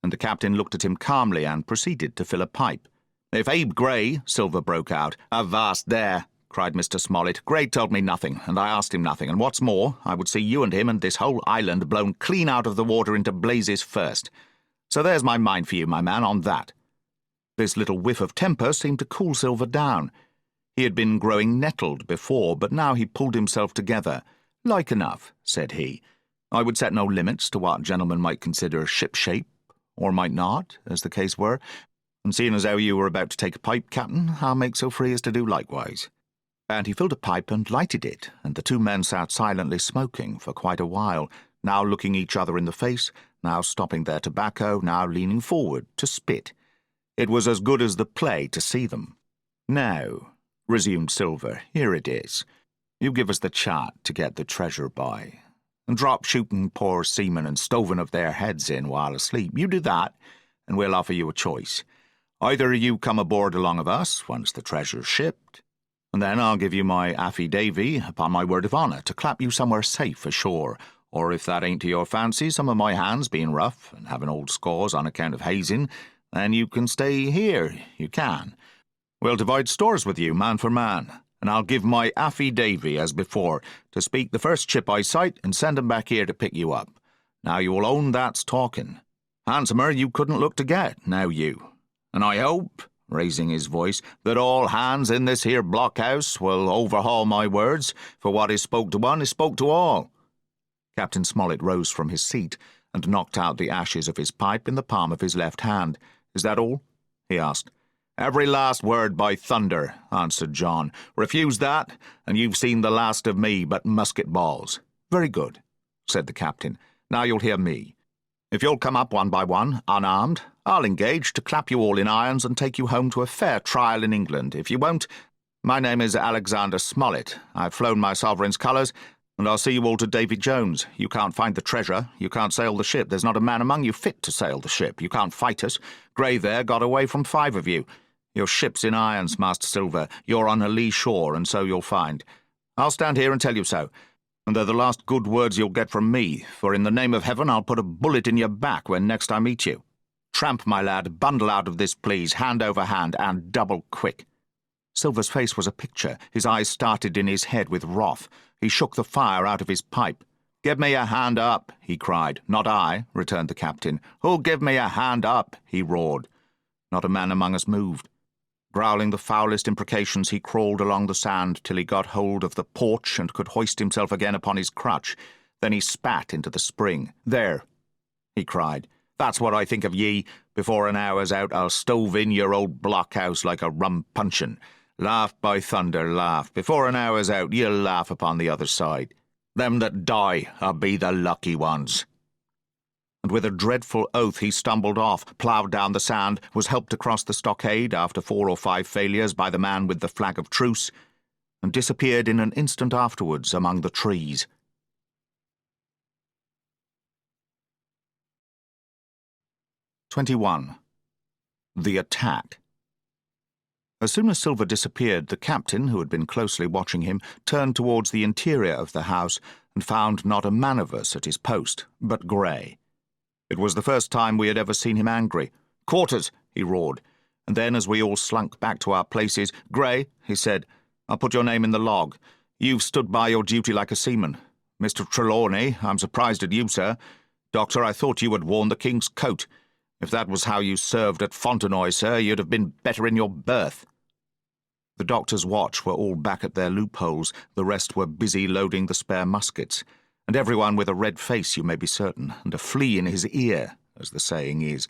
And the captain looked at him calmly and proceeded to fill a pipe. "If Abe Gray," Silver broke out. "Avast there," cried Mr. Smollett. "Gray told me nothing, and I asked him nothing, and what's more, I would see you and him and this whole island blown clean out of the water into blazes first. So there's my mind for you, my man, on that." This little whiff of temper seemed to cool Silver down. He had been growing nettled before, but now he pulled himself together. "Like enough," said he. "I would set no limits to what gentlemen might consider ship-shape, or might not, as the case were. And seeing as how you were about to take a pipe, Captain, I'll make so free as to do likewise." And he filled a pipe and lighted it, and the two men sat silently smoking for quite a while, now looking each other in the face, now stopping their tobacco, now leaning forward to spit. It was as good as the play to see them. "Now," resumed Silver, "here it is. You give us the chart to get the treasure by, and drop shooting poor seamen and stoving of their heads in while asleep. You do that, and we'll offer you a choice. Either you come aboard along of us, once the treasure's shipped, and then I'll give you my affidavy, upon my word of honour, to clap you somewhere safe ashore, or if that ain't to your fancy, some of my hands being rough and having old scores on account of hazing, then you can stay here, you can. We'll divide stores with you, man for man, and I'll give my affidavy, as before, to speak the first ship I sight and send 'em back here to pick you up. Now you will own that's talking. Handsomer you couldn't look to get, now you. And I hope," raising his voice, "that all hands in this here blockhouse will overhaul my words, for what is spoke to one is spoke to all." Captain Smollett rose from his seat and knocked out the ashes of his pipe in the palm of his left hand. "Is that all?" he asked. "Every last word, by thunder," answered John. "Refuse that, and you've seen the last of me but musket balls." "Very good," said the captain. "Now you'll hear me. If you'll come up one by one, unarmed, I'll engage to clap you all in irons and take you home to a fair trial in England. If you won't, my name is Alexander Smollett. I've flown my sovereign's colours, and I'll see you all to Davy Jones. You can't find the treasure. You can't sail the ship. There's not a man among you fit to sail the ship. You can't fight us. Grey there got away from 5 of you. Your ship's in irons, Master Silver. You're on a lee shore, and so you'll find. I'll stand here and tell you so, and they're the last good words you'll get from me, for in the name of heaven I'll put a bullet in your back when next I meet you. Tramp, my lad, bundle out of this, please, hand over hand, and double quick." Silver's face was a picture. His eyes started in his head with wrath. He shook the fire out of his pipe. "Give me a hand up," he cried. "Not I," returned the captain. "Who'll give me a hand up?" he roared. Not a man among us moved. Growling the foulest imprecations, he crawled along the sand till he got hold of the porch and could hoist himself again upon his crutch. Then he spat into the spring. "There," he cried. "That's what I think of ye. Before an hour's out, I'll stove in your old blockhouse like a rum puncheon. Laugh, by thunder, laugh. Before an hour's out, you'll laugh upon the other side. Them that die are be the lucky ones." And with a dreadful oath he stumbled off, ploughed down the sand, was helped across the stockade after 4 or 5 failures by the man with the flag of truce, and disappeared in an instant afterwards among the trees. "21. The Attack. As soon as Silver disappeared, the captain, who had been closely watching him, turned towards the interior of the house and found not a man of us at his post, but Grey. It was the first time we had ever seen him angry. "Quarters!" he roared, and then, as we all slunk back to our places, "Grey," he said, "I'll put your name in the log. You've stood by your duty like a seaman. Mr. Trelawny, I'm surprised at you, sir. Doctor, I thought you had worn the king's coat. If that was how you served at Fontenoy, sir, you'd have been better in your berth." The doctor's watch were all back at their loopholes, the rest were busy loading the spare muskets, and everyone with a red face, you may be certain, and a flea in his ear, as the saying is.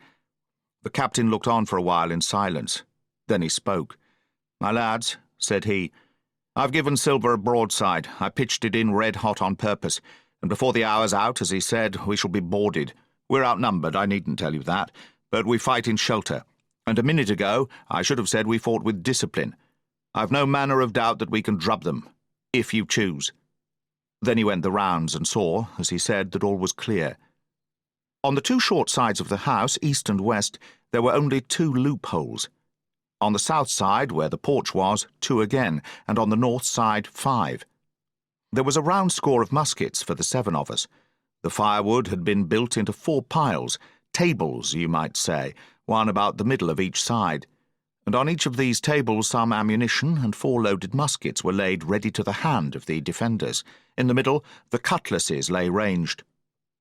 The captain looked on for a while in silence. Then he spoke. "My lads," said he, "I've given Silver a broadside. I pitched it in red-hot on purpose, and before the hour's out, as he said, we shall be boarded. We're outnumbered, I needn't tell you that, but we fight in shelter, and a minute ago I should have said we fought with discipline. I've no manner of doubt that we can drub them, if you choose." Then he went the rounds and saw, as he said, that all was clear. On the 2 short sides of the house, east and west, there were only 2 loopholes. On the south side, where the porch was, 2 again, and on the north side 5. There was a round score of muskets for the 7 of us. The firewood had been built into 4 piles, tables, you might say, one about the middle of each side, and on each of these tables some ammunition and 4 loaded muskets were laid ready to the hand of the defenders. In the middle, the cutlasses lay ranged.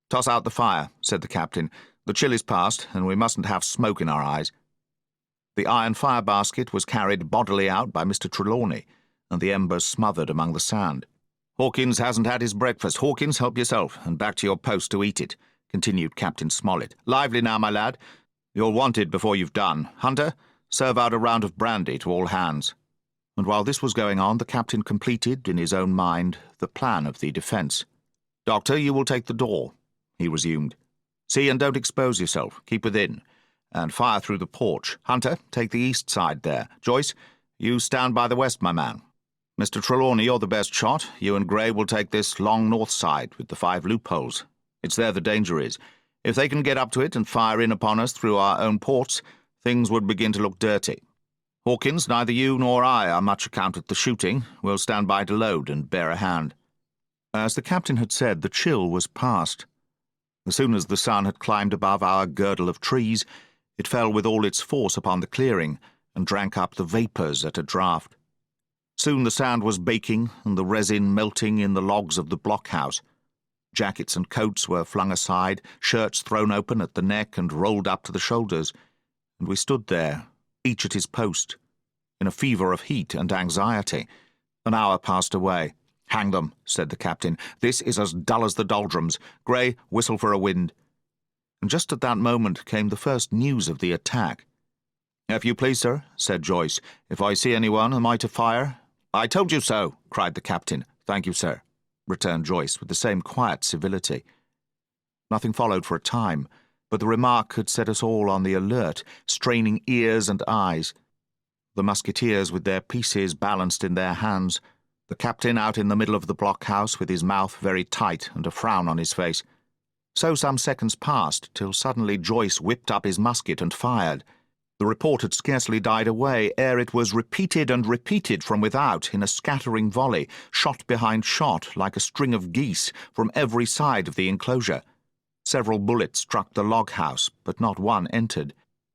"Toss out the fire," said the captain. "The chill is past, and we mustn't have smoke in our eyes." The iron fire-basket was carried bodily out by Mr. Trelawny, and the embers smothered among the sand. "Hawkins hasn't had his breakfast. Hawkins, help yourself, and back to your post to eat it," continued Captain Smollett. "Lively now, my lad. You'll want it before you've done. Hunter, serve out a round of brandy to all hands." And while this was going on, the captain completed, in his own mind, the plan of the defence. "Doctor, you will take the door," he resumed. "See and don't expose yourself. Keep within, and fire through the porch. Hunter, take the east side there. Joyce, you stand by the west, my man. Mr. Trelawny, you're the best shot. You and Gray will take this long north side with the 5 loopholes. It's there the danger is. If they can get up to it and fire in upon us through our own ports, things would begin to look dirty. Hawkins, neither you nor I are much account at the shooting. We'll stand by to load and bear a hand." As the captain had said, the chill was past. As soon as the sun had climbed above our girdle of trees, it fell with all its force upon the clearing and drank up the vapours at a draught. Soon the sand was baking and the resin melting in the logs of the blockhouse. Jackets and coats were flung aside, shirts thrown open at the neck and rolled up to the shoulders, and we stood there, each at his post, in a fever of heat and anxiety. An hour passed away. "Hang them," said the captain. "This is as dull as the doldrums. Gray, whistle for a wind." And just at that moment came the first news of the attack. "If you please, sir," said Joyce, "if I see anyone, am I to fire?" "I told you so," cried the captain. "Thank you, sir," returned Joyce with the same quiet civility. Nothing followed for a time, but the remark had set us all on the alert, straining ears and eyes. The musketeers with their pieces balanced in their hands, the captain out in the middle of the blockhouse with his mouth very tight and a frown on his face. So some seconds passed, till suddenly Joyce whipped up his musket and fired. The report had scarcely died away ere it was repeated and repeated from without in a scattering volley, shot behind shot like a string of geese from every side of the enclosure. Several bullets struck the log-house, but not one entered,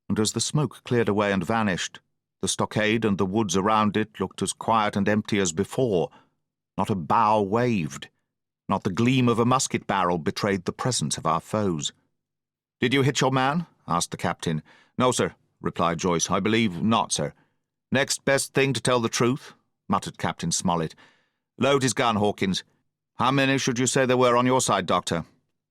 and as the smoke cleared away and vanished, the stockade and the woods around it looked as quiet and empty as before. Not a bough waved. Not the gleam of a musket barrel betrayed the presence of our foes. "Did you hit your man?" asked the captain. "No, sir," replied Joyce. "I believe not, sir." "Next best thing to tell the truth," muttered Captain Smollett. "Load his gun, Hawkins. How many should you say there were on your side, Doctor?"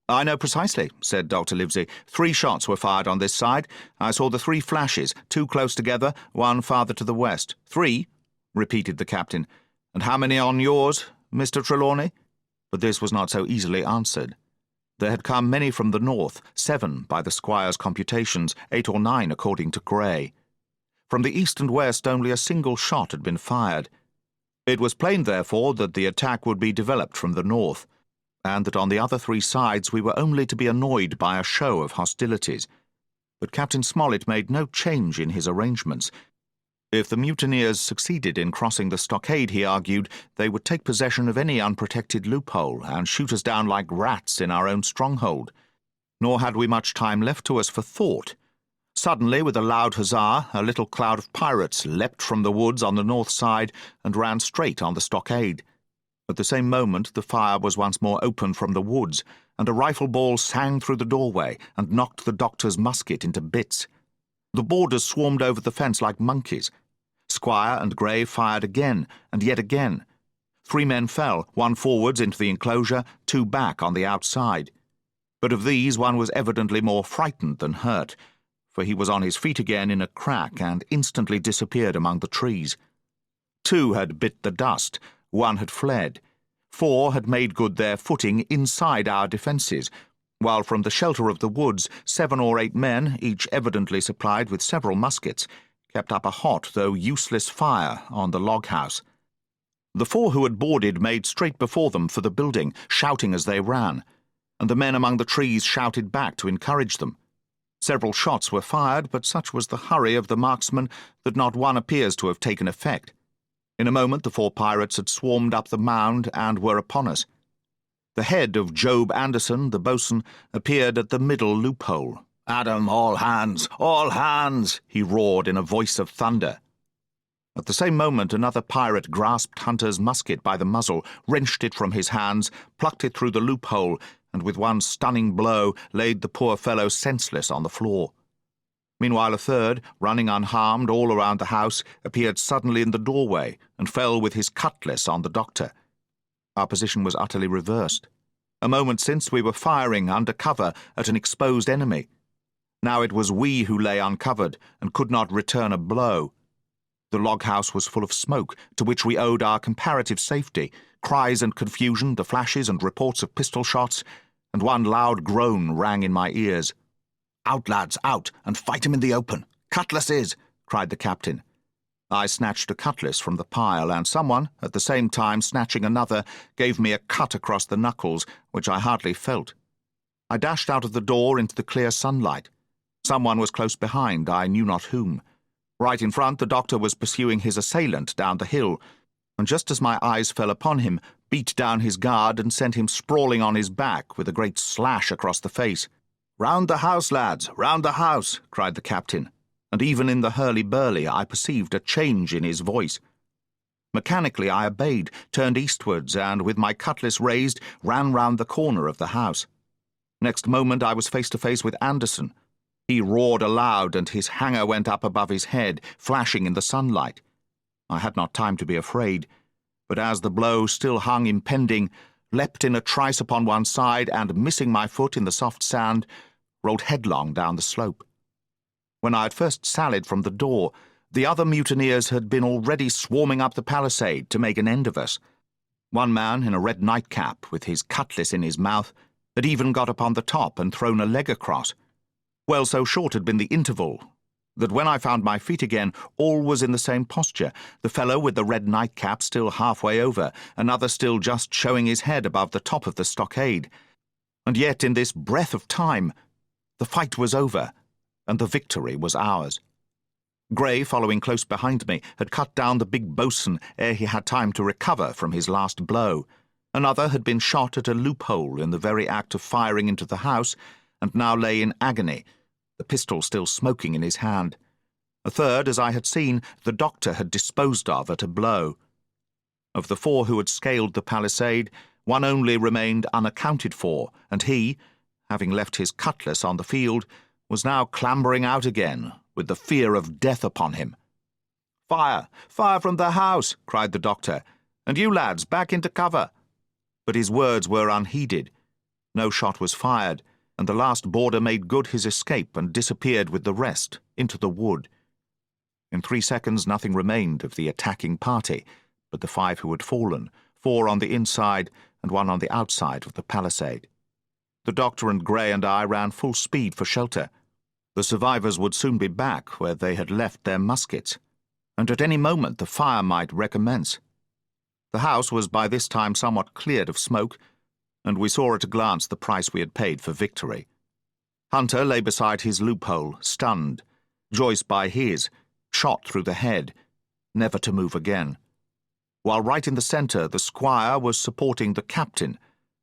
"I know precisely," said Dr. Livesey. 3 shots were fired on this side. I saw the 3 flashes, 2 close together, 1 farther to the west." "3?" repeated the captain. "And how many on yours, Mr. Trelawny?" But this was not so easily answered. There had come many from the north, 7 by the squire's computations, 8 or 9 according to Gray. From the east and west only a single shot had been fired. It was plain, therefore, that the attack would be developed from the north, and that on the other 3 sides we were only to be annoyed by a show of hostilities. But Captain Smollett made no change in his arrangements. If the mutineers succeeded in crossing the stockade, he argued, they would take possession of any unprotected loophole and shoot us down like rats in our own stronghold. Nor had we much time left to us for thought. Suddenly, with a loud huzzah, a little cloud of pirates leapt from the woods on the north side and ran straight on the stockade. At the same moment the fire was once more opened from the woods, and a rifle ball sang through the doorway and knocked the doctor's musket into bits. The boarders swarmed over the fence like monkeys. Squire and Gray fired again, and yet again. 3 men fell, 1 forwards into the enclosure, 2 back on the outside. But of these 1 was evidently more frightened than hurt, for he was on his feet again in a crack and instantly disappeared among the trees. 2 had bit the dust. 1 had fled. 4 had made good their footing inside our defences, while from the shelter of the woods 7 or 8 men, each evidently supplied with several muskets, kept up a hot though useless fire on the log-house. The 4 who had boarded made straight before them for the building, shouting as they ran, and the men among the trees shouted back to encourage them. Several shots were fired, but such was the hurry of the marksmen that not one appears to have taken effect. In a moment the 4 pirates had swarmed up the mound and were upon us. The head of Job Anderson, the boatswain, appeared at the middle loophole. "Adam, all hands! All hands!" he roared in a voice of thunder. At the same moment another pirate grasped Hunter's musket by the muzzle, wrenched it from his hands, plucked it through the loophole, and with 1 stunning blow laid the poor fellow senseless on the floor. Meanwhile a 3rd, running unharmed all around the house, appeared suddenly in the doorway and fell with his cutlass on the doctor. Our position was utterly reversed. A moment since we were firing under cover at an exposed enemy. Now it was we who lay uncovered and could not return a blow. The log-house was full of smoke, to which we owed our comparative safety, cries and confusion, the flashes and reports of pistol shots, and one loud groan rang in my ears. "Out, lads, out, and fight him in the open! Cutlasses!" cried the captain. I snatched a cutlass from the pile, and someone, at the same time snatching another, gave me a cut across the knuckles, which I hardly felt. I dashed out of the door into the clear sunlight. Someone was close behind, I knew not whom. Right in front, the doctor was pursuing his assailant down the hill, and just as my eyes fell upon him, beat down his guard and sent him sprawling on his back with a great slash across the face. "Round the house, lads, round the house!" cried the captain, and even in the hurly-burly I perceived a change in his voice. Mechanically I obeyed, turned eastwards, and with my cutlass raised, ran round the corner of the house. Next moment I was face to face with Anderson. He roared aloud, and his hanger went up above his head, flashing in the sunlight. I had not time to be afraid, but as the blow still hung impending, leapt in a trice upon one side, and, missing my foot in the soft sand, rolled headlong down the slope. When I had first sallied from the door, the other mutineers had been already swarming up the palisade to make an end of us. One man, in a red nightcap, with his cutlass in his mouth, had even got upon the top and thrown a leg across. Well, so short had been the interval, that when I found my feet again, all was in the same posture, the fellow with the red nightcap still halfway over, another still just showing his head above the top of the stockade. And yet, in this breath of time, the fight was over, and the victory was ours. Grey, following close behind me, had cut down the big boatswain ere he had time to recover from his last blow. Another had been shot at a loophole in the very act of firing into the house, and now lay in agony, the pistol still smoking in his hand. A third, as I had seen, the doctor had disposed of at a blow. Of the four who had scaled the palisade, one only remained unaccounted for, and he, having left his cutlass on the field, was now clambering out again, with the fear of death upon him. "Fire! Fire from the house!" cried the doctor. "And you lads, back into cover!" But his words were unheeded. No shot was fired, and the last boarder made good his escape and disappeared with the rest into the wood. In 3 seconds nothing remained of the attacking party but the 5 who had fallen, 4 on the inside and 1 on the outside of the palisade. The doctor and Grey and I ran full speed for shelter. The survivors would soon be back where they had left their muskets, and at any moment the fire might recommence. The house was by this time somewhat cleared of smoke, and we saw at a glance the price we had paid for victory. Hunter lay beside his loophole, stunned, Joyce by his, shot through the head, never to move again, while right in the centre the squire was supporting the captain,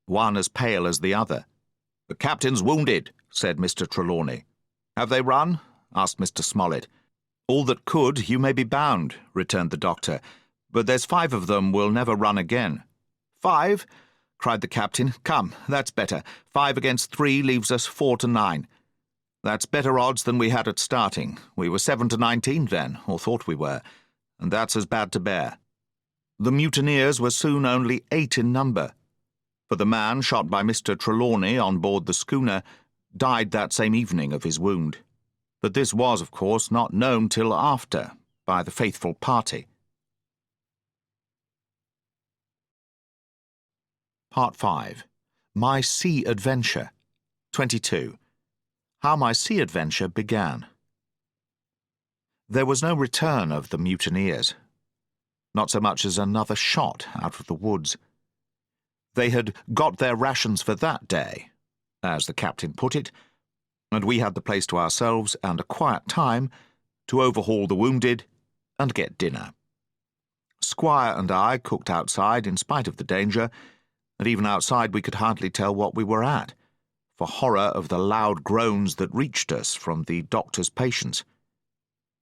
one as pale as the other. "The captain's wounded," said Mr. Trelawny. "Have they run?" asked Mr. Smollett. "All that could, you may be bound," returned the doctor, "but there's 5 of them will never run again." "5?" cried the captain. "Come, that's better. 5 against 3 leaves us 4 to 9. That's better odds than we had at starting. We were 7 to 19 then, or thought we were, and that's as bad to bear." The mutineers were soon only 8 in number, for the man shot by Mr. Trelawny on board the schooner died that same evening of his wound. But this was, of course, not known till after, by the faithful party. Part 5. My Sea Adventure. 22. How my sea adventure began. There was no return of the mutineers, not so much as another shot out of the woods. They had got their rations for that day, as the captain put it, and we had the place to ourselves and a quiet time to overhaul the wounded and get dinner. Squire and I cooked outside in spite of the danger, and even outside we could hardly tell what we were at, for horror of the loud groans that reached us from the doctor's patients.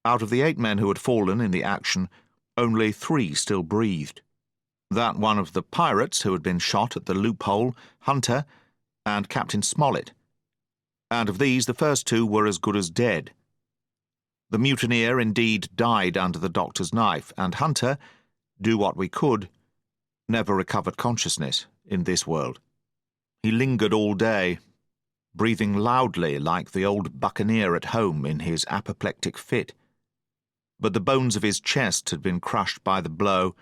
Out of the 8 men who had fallen in the action, only 3 still breathed. That one of the pirates who had been shot at the loophole, Hunter, and Captain Smollett. And of these the first 2 were as good as dead. The mutineer indeed died under the doctor's knife, and Hunter, do what we could, never recovered consciousness in this world. He lingered all day, breathing loudly like the old buccaneer at home in his apoplectic fit. But the bones of his chest had been crushed by the blow,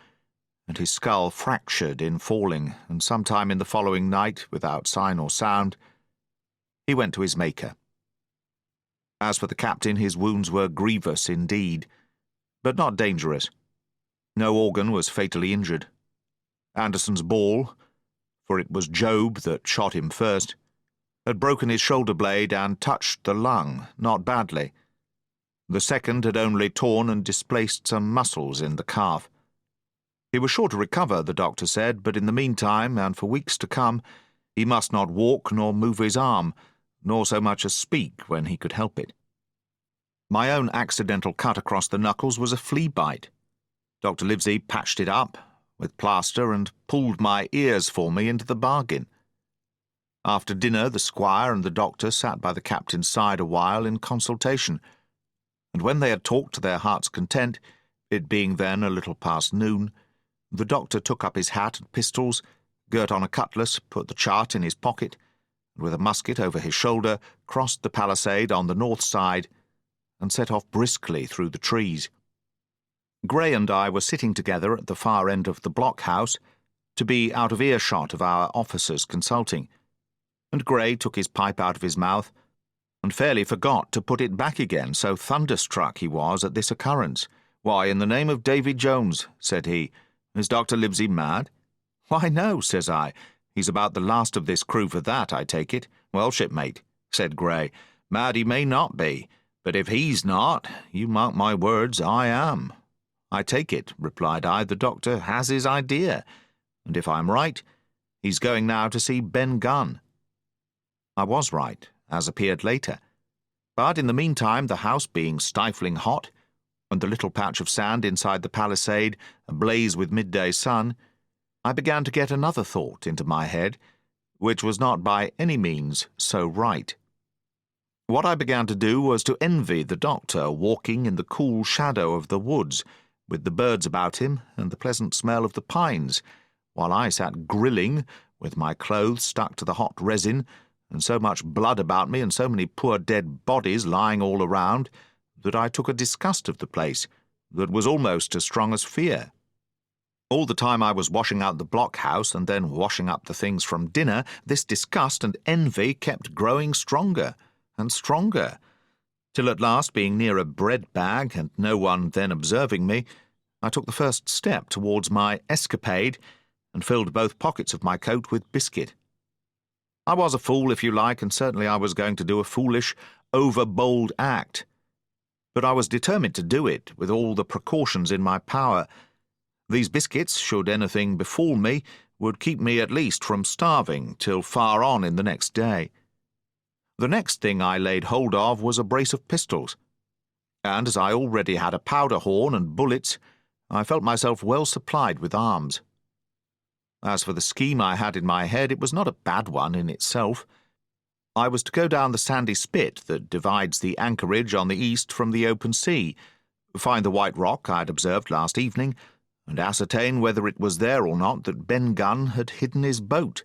and his skull fractured in falling, and sometime in the following night, without sign or sound, he went to his Maker. As for the captain, his wounds were grievous indeed, but not dangerous. No organ was fatally injured. Anderson's ball, for it was Job that shot him first, had broken his shoulder blade and touched the lung, not badly. The second had only torn and displaced some muscles in the calf. He was sure to recover, the doctor said, but in the meantime, and for weeks to come, he must not walk nor move his arm, nor so much as speak when he could help it. My own accidental cut across the knuckles was a flea bite. Dr. Livesey patched it up with plaster and pulled my ears for me into the bargain. After dinner, the squire and the doctor sat by the captain's side a while in consultation, and when they had talked to their heart's content, it being then a little past noon, the doctor took up his hat and pistols, girt on a cutlass, put the chart in his pocket, and with a musket over his shoulder, crossed the palisade on the north side, and set off briskly through the trees. Gray and I were sitting together at the far end of the blockhouse, to be out of earshot of our officers consulting, and Gray took his pipe out of his mouth, and fairly forgot to put it back again, so thunderstruck he was at this occurrence. "Why, in the name of Davy Jones," said he, "is Dr. Livesey mad?" "Why, no," says I. "He's about the last of this crew for that, I take it." "Well, shipmate," said Gray, "mad he may not be, but if he's not, you mark my words, I am." "I take it," replied I, "the doctor has his idea, and if I'm right, he's going now to see Ben Gunn." I was right, as appeared later, but in the meantime, the house being stifling hot, and the little patch of sand inside the palisade ablaze with midday sun, I began to get another thought into my head, which was not by any means so right. What I began to do was to envy the doctor walking in the cool shadow of the woods, with the birds about him and the pleasant smell of the pines, while I sat grilling, with my clothes stuck to the hot resin, and so much blood about me and so many poor dead bodies lying all around, that I took a disgust of the place that was almost as strong as fear. All the time I was washing out the blockhouse and then washing up the things from dinner, this disgust and envy kept growing stronger and stronger, till at last, being near a bread bag and no one then observing me, I took the first step towards my escapade and filled both pockets of my coat with biscuit. I was a fool, if you like, and certainly I was going to do a foolish, over-bold act. But I was determined to do it with all the precautions in my power. These biscuits, should anything befall me, would keep me at least from starving till far on in the next day. The next thing I laid hold of was a brace of pistols, and as I already had a powder horn and bullets, I felt myself well supplied with arms. As for the scheme I had in my head, it was not a bad one in itself. I was to go down the sandy spit that divides the anchorage on the east from the open sea, find the white rock I had observed last evening, and ascertain whether it was there or not that Ben Gunn had hidden his boat,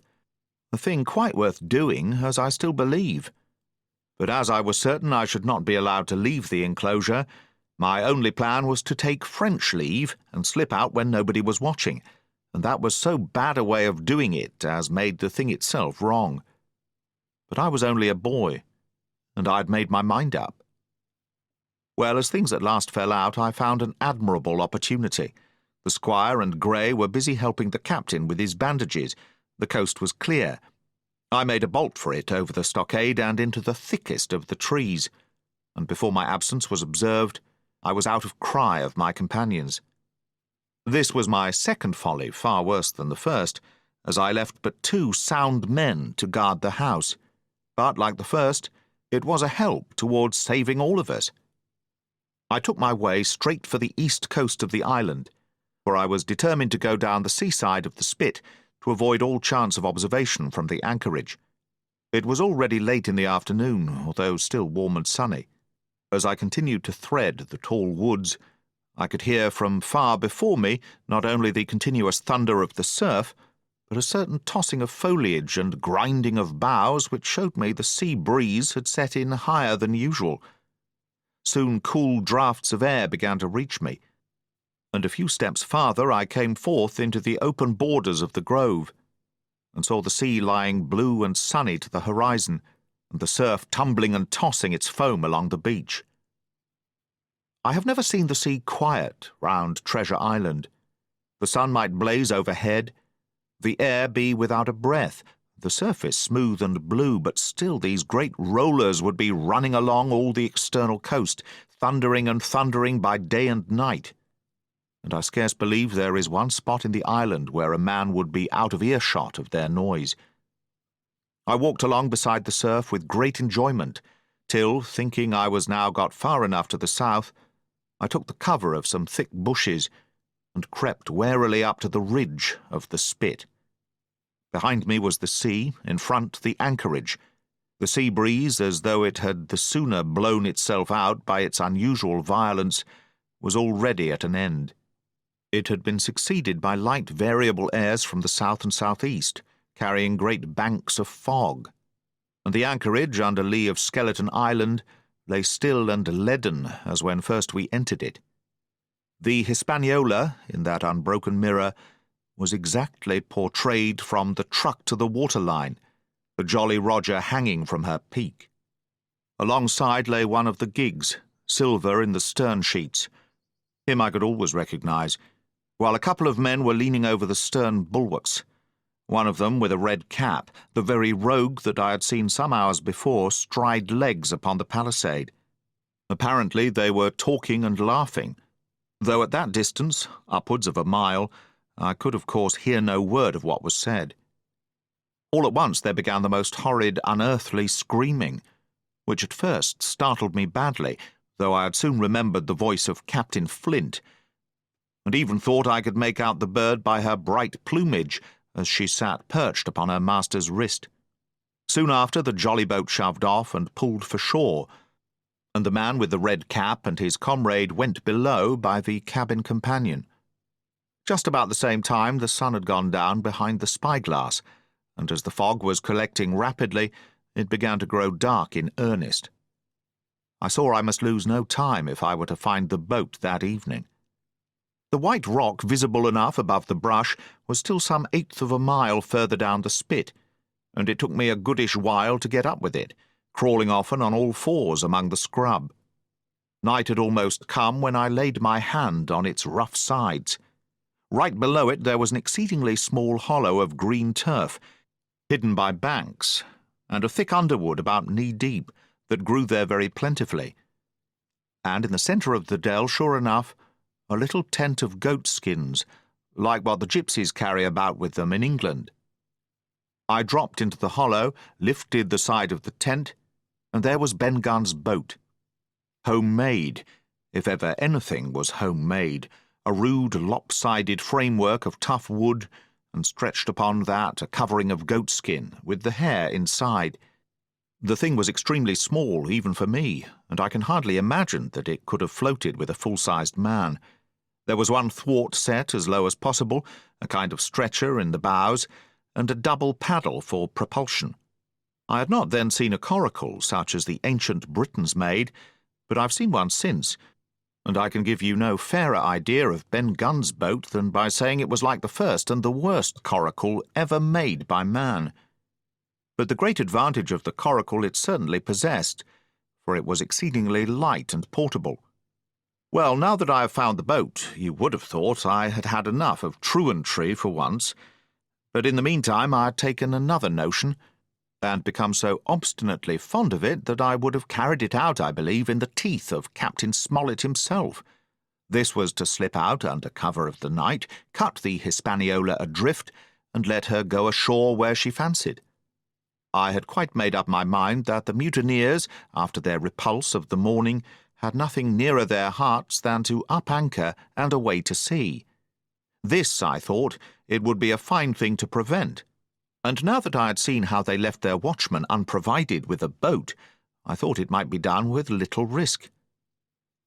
a thing quite worth doing, as I still believe. But as I was certain I should not be allowed to leave the enclosure, my only plan was to take French leave and slip out when nobody was watching, and that was so bad a way of doing it as made the thing itself wrong. But I was only a boy, and I had made my mind up. Well, as things at last fell out, I found an admirable opportunity. The squire and Gray were busy helping the captain with his bandages. The coast was clear. I made a bolt for it over the stockade and into the thickest of the trees, and before my absence was observed, I was out of cry of my companions. This was my second folly, far worse than the first, as I left but 2 sound men to guard the house. But, like the first, it was a help towards saving all of us. I took my way straight for the east coast of the island, for I was determined to go down the seaside of the spit to avoid all chance of observation from the anchorage. It was already late in the afternoon, although still warm and sunny. As I continued to thread the tall woods, I could hear from far before me not only the continuous thunder of the surf, but a certain tossing of foliage and grinding of boughs which showed me the sea breeze had set in higher than usual. Soon cool draughts of air began to reach me, and a few steps farther I came forth into the open borders of the grove, and saw the sea lying blue and sunny to the horizon, and the surf tumbling and tossing its foam along the beach. I have never seen the sea quiet round Treasure Island. The sun might blaze overhead, the air be without a breath, the surface smooth and blue, but still these great rollers would be running along all the external coast, thundering and thundering by day and night. And I scarce believe there is one spot in the island where a man would be out of earshot of their noise. I walked along beside the surf with great enjoyment, till, thinking I was now got far enough to the south, I took the cover of some thick bushes and crept warily up to the ridge of the spit. Behind me was the sea, in front the anchorage. The sea breeze, as though it had the sooner blown itself out by its unusual violence, was already at an end. It had been succeeded by light variable airs from the south and southeast, carrying great banks of fog, and the anchorage under lee of Skeleton Island lay still and leaden as when first we entered it. The Hispaniola, in that unbroken mirror, was exactly portrayed from the truck to the waterline, the Jolly Roger hanging from her peak. Alongside lay one of the gigs, silver in the stern sheets. Him I could always recognise, while a couple of men were leaning over the stern bulwarks, one of them with a red cap, the very rogue that I had seen some hours before stride legs upon the palisade. Apparently they were talking and laughing, though at that distance, upwards of a mile, I could of course hear no word of what was said. All at once there began the most horrid, unearthly screaming, which at first startled me badly, though I had soon remembered the voice of Captain Flint, and even thought I could make out the bird by her bright plumage as she sat perched upon her master's wrist. Soon after, the jolly boat shoved off and pulled for shore, and the man with the red cap and his comrade went below by the cabin companion. Just about the same time the sun had gone down behind the spyglass, and as the fog was collecting rapidly, it began to grow dark in earnest. I saw I must lose no time if I were to find the boat that evening. The white rock, visible enough above the brush, was still some eighth of a mile further down the spit, and it took me a goodish while to get up with it, crawling often on all fours among the scrub. Night had almost come when I laid my hand on its rough sides. Right below it there was an exceedingly small hollow of green turf, hidden by banks, and a thick underwood about knee-deep that grew there very plentifully. And in the centre of the dell, sure enough, a little tent of goat-skins, like what the gypsies carry about with them in England. I dropped into the hollow, lifted the side of the tent, and there was Ben Gunn's boat. Homemade, if ever anything was homemade, a rude, lopsided framework of tough wood, and stretched upon that a covering of goatskin, with the hair inside. The thing was extremely small, even for me, and I can hardly imagine that it could have floated with a full-sized man. There was one thwart set as low as possible, a kind of stretcher in the bows, and a double paddle for propulsion. I had not then seen a coracle such as the ancient Britons made, but I've seen one since, and I can give you no fairer idea of Ben Gunn's boat than by saying it was like the first and the worst coracle ever made by man. But the great advantage of the coracle it certainly possessed, for it was exceedingly light and portable. Well, now that I have found the boat, you would have thought I had had enough of truantry for once, but in the meantime I had taken another notion, and become so obstinately fond of it that I would have carried it out, I believe, in the teeth of Captain Smollett himself. This was to slip out under cover of the night, cut the Hispaniola adrift, and let her go ashore where she fancied. I had quite made up my mind that the mutineers, after their repulse of the morning, had nothing nearer their hearts than to up anchor and away to sea. This, I thought, it would be a fine thing to prevent, and now that I had seen how they left their watchman unprovided with a boat, I thought it might be done with little risk.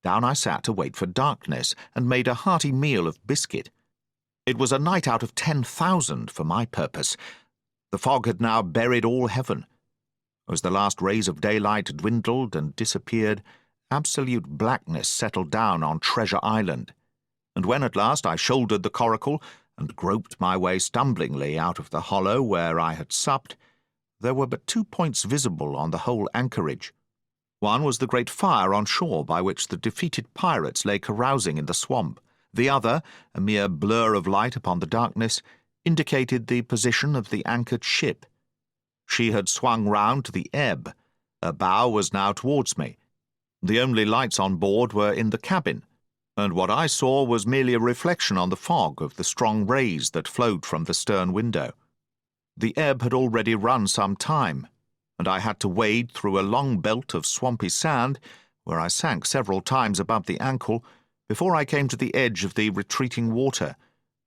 Down I sat to wait for darkness, and made a hearty meal of biscuit. It was a night out of 10,000 for my purpose. The fog had now buried all heaven. As the last rays of daylight dwindled and disappeared, absolute blackness settled down on Treasure Island, and when at last I shouldered the coracle and groped my way stumblingly out of the hollow where I had supped, there were but 2 points visible on the whole anchorage. One was the great fire on shore by which the defeated pirates lay carousing in the swamp. The other, a mere blur of light upon the darkness, indicated the position of the anchored ship. She had swung round to the ebb. Her bow was now towards me. The only lights on board were in the cabin, and what I saw was merely a reflection on the fog of the strong rays that flowed from the stern window. The ebb had already run some time, and I had to wade through a long belt of swampy sand, where I sank several times above the ankle, before I came to the edge of the retreating water,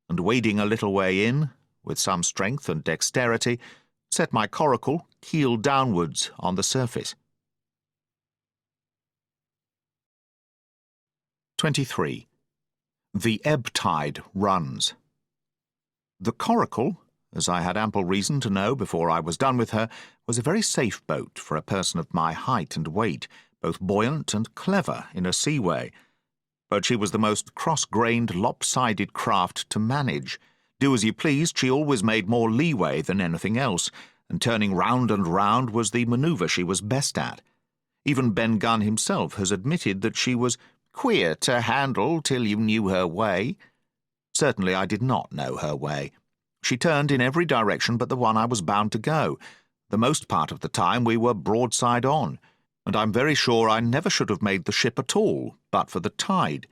and wading a little way in, with some strength and dexterity, set my coracle keel downwards on the surface. 23. The ebb tide runs. The coracle, as I had ample reason to know before I was done with her, was a very safe boat for a person of my height and weight, both buoyant and clever in a seaway. But she was the most cross-grained, lopsided craft to manage. Do as you pleased, she always made more leeway than anything else, and turning round and round was the manoeuvre she was best at. Even Ben Gunn himself has admitted that she was queer to handle till you knew her way. Certainly I did not know her way. She turned in every direction but the one I was bound to go. The most part of the time we were broadside on, and I'm very sure I never should have made the ship at all, but for the tide.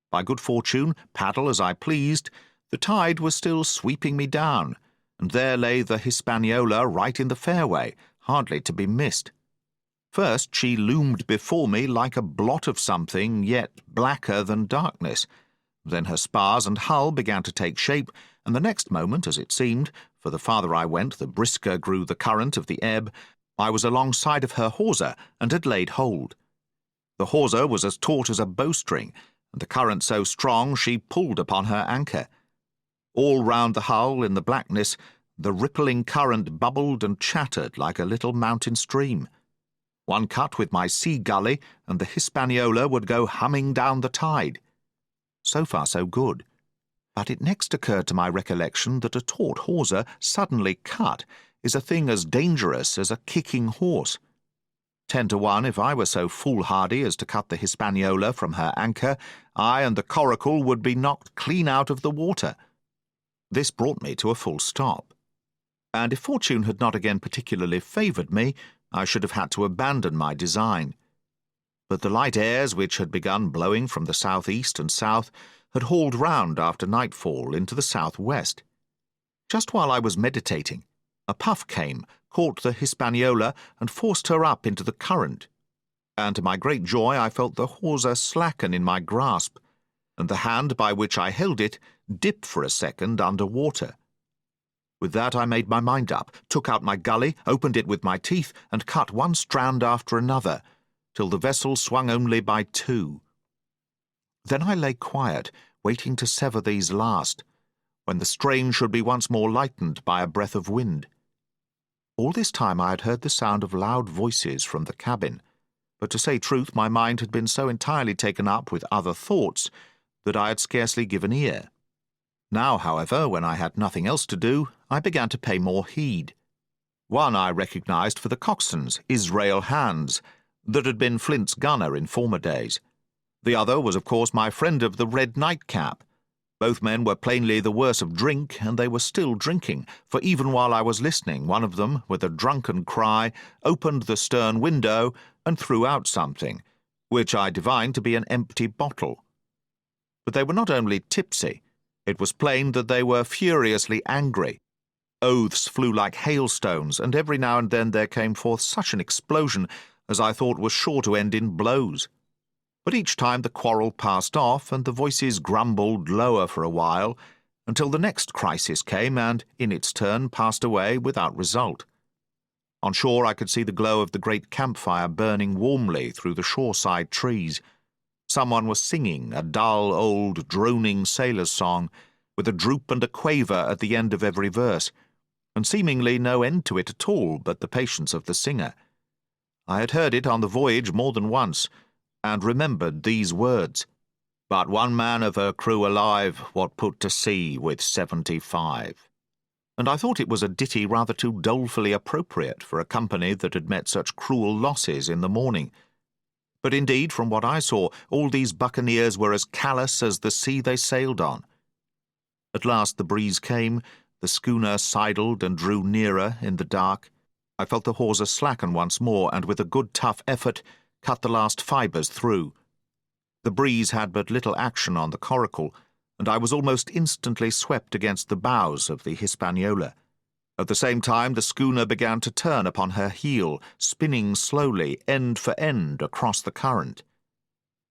By good fortune, paddle as I pleased, the tide was still sweeping me down, and there lay the Hispaniola right in the fairway, hardly to be missed. First she loomed before me like a blot of something, yet blacker than darkness. Then her spars and hull began to take shape, and the next moment, as it seemed, for the farther I went the brisker grew the current of the ebb, I was alongside of her hawser and had laid hold. The hawser was as taut as a bowstring, and the current so strong she pulled upon her anchor. All round the hull, in the blackness, the rippling current bubbled and chattered like a little mountain stream. One cut with my sea gully, and the Hispaniola would go humming down the tide. So far so good. But it next occurred to my recollection that a taut hawser suddenly cut is a thing as dangerous as a kicking horse. 10 to 1, if I were so foolhardy as to cut the Hispaniola from her anchor, I and the coracle would be knocked clean out of the water. This brought me to a full stop, and if fortune had not again particularly favoured me, I should have had to abandon my design. But the light airs which had begun blowing from the south-east and south had hauled round after nightfall into the south-west. Just while I was meditating, a puff came, caught the Hispaniola, and forced her up into the current, and to my great joy I felt the hawser slacken in my grasp, and the hand by which I held it dip for a second under water. With that I made my mind up, took out my gully, opened it with my teeth, and cut one strand after another, till the vessel swung only by 2. Then I lay quiet, waiting to sever these last, when the strain should be once more lightened by a breath of wind. All this time I had heard the sound of loud voices from the cabin, but to say truth my mind had been so entirely taken up with other thoughts that I had scarcely given ear. Now, however, when I had nothing else to do, I began to pay more heed. One I recognized for the coxswain's, Israel Hands, that had been Flint's gunner in former days. The other was, of course, my friend of the red nightcap. Both men were plainly the worse of drink, and they were still drinking, for even while I was listening, one of them, with a drunken cry, opened the stern window and threw out something, which I divined to be an empty bottle. But they were not only tipsy. It was plain that they were furiously angry. Oaths flew like hailstones, and every now and then there came forth such an explosion as I thought was sure to end in blows. But each time the quarrel passed off, and the voices grumbled lower for a while, until the next crisis came and, in its turn, passed away without result. On shore I could see the glow of the great campfire burning warmly through the shoreside trees. Someone was singing a dull, old, droning sailor's song, with a droop and a quaver at the end of every verse, and seemingly no end to it at all but the patience of the singer. I had heard it on the voyage more than once, and remembered these words: "But one man of her crew alive, what put to sea with 75. And I thought it was a ditty rather too dolefully appropriate for a company that had met such cruel losses in the morning. But indeed, from what I saw, all these buccaneers were as callous as the sea they sailed on. At last the breeze came, the schooner sidled and drew nearer in the dark. I felt the hawser slacken once more, and with a good tough effort cut the last fibres through. The breeze had but little action on the coracle, and I was almost instantly swept against the bows of the Hispaniola. At the same time the schooner began to turn upon her heel, spinning slowly, end for end, across the current.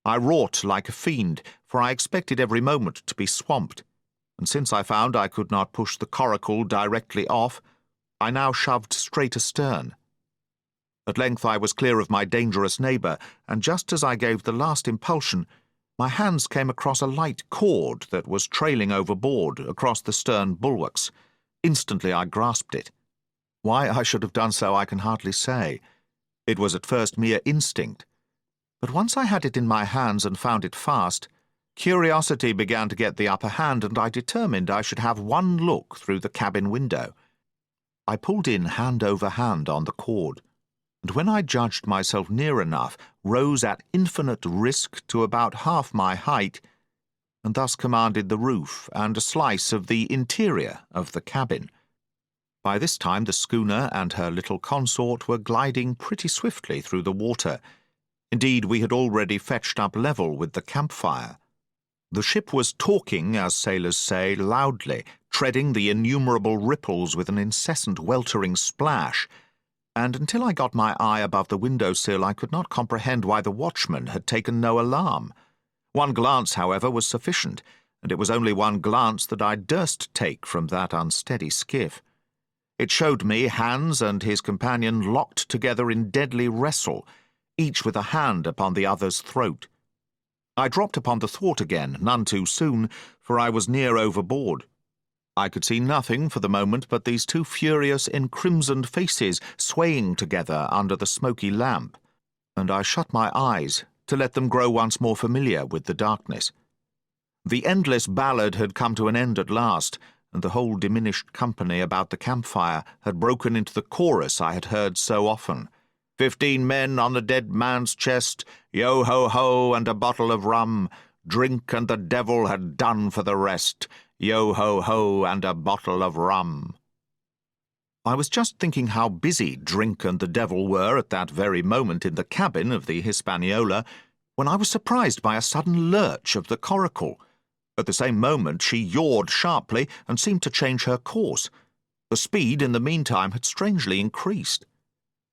I wrought like a fiend, for I expected every moment to be swamped, and since I found I could not push the coracle directly off, I now shoved straight astern. At length I was clear of my dangerous neighbour, and just as I gave the last impulsion, my hands came across a light cord that was trailing overboard across the stern bulwarks. Instantly I grasped it. Why I should have done so I can hardly say. It was at first mere instinct. But once I had it in my hands and found it fast, curiosity began to get the upper hand, and I determined I should have one look through the cabin window. I pulled in hand over hand on the cord, and when I judged myself near enough, rose at infinite risk to about half my height, and thus commanded the roof and a slice of the interior of the cabin. By this time the schooner and her little consort were gliding pretty swiftly through the water. Indeed, we had already fetched up level with the campfire. The ship was talking, as sailors say, loudly, treading the innumerable ripples with an incessant weltering splash, and until I got my eye above the window-sill I could not comprehend why the watchman had taken no alarm. One glance, however, was sufficient, and it was only one glance that I durst take from that unsteady skiff. It showed me Hans and his companion locked together in deadly wrestle, each with a hand upon the other's throat. I dropped upon the thwart again, none too soon, for I was near overboard. I could see nothing for the moment but these two furious, encrimsoned faces swaying together under the smoky lamp, and I shut my eyes to let them grow once more familiar with the darkness. The endless ballad had come to an end at last, and the whole diminished company about the campfire had broken into the chorus I had heard so often. 15 men on the dead man's chest, yo-ho-ho and a bottle of rum, drink and the devil had done for the rest, yo-ho-ho and a bottle of rum. I was just thinking how busy drink and the devil were at that very moment in the cabin of the Hispaniola, when I was surprised by a sudden lurch of the coracle. At the same moment she yawed sharply and seemed to change her course. The speed in the meantime had strangely increased.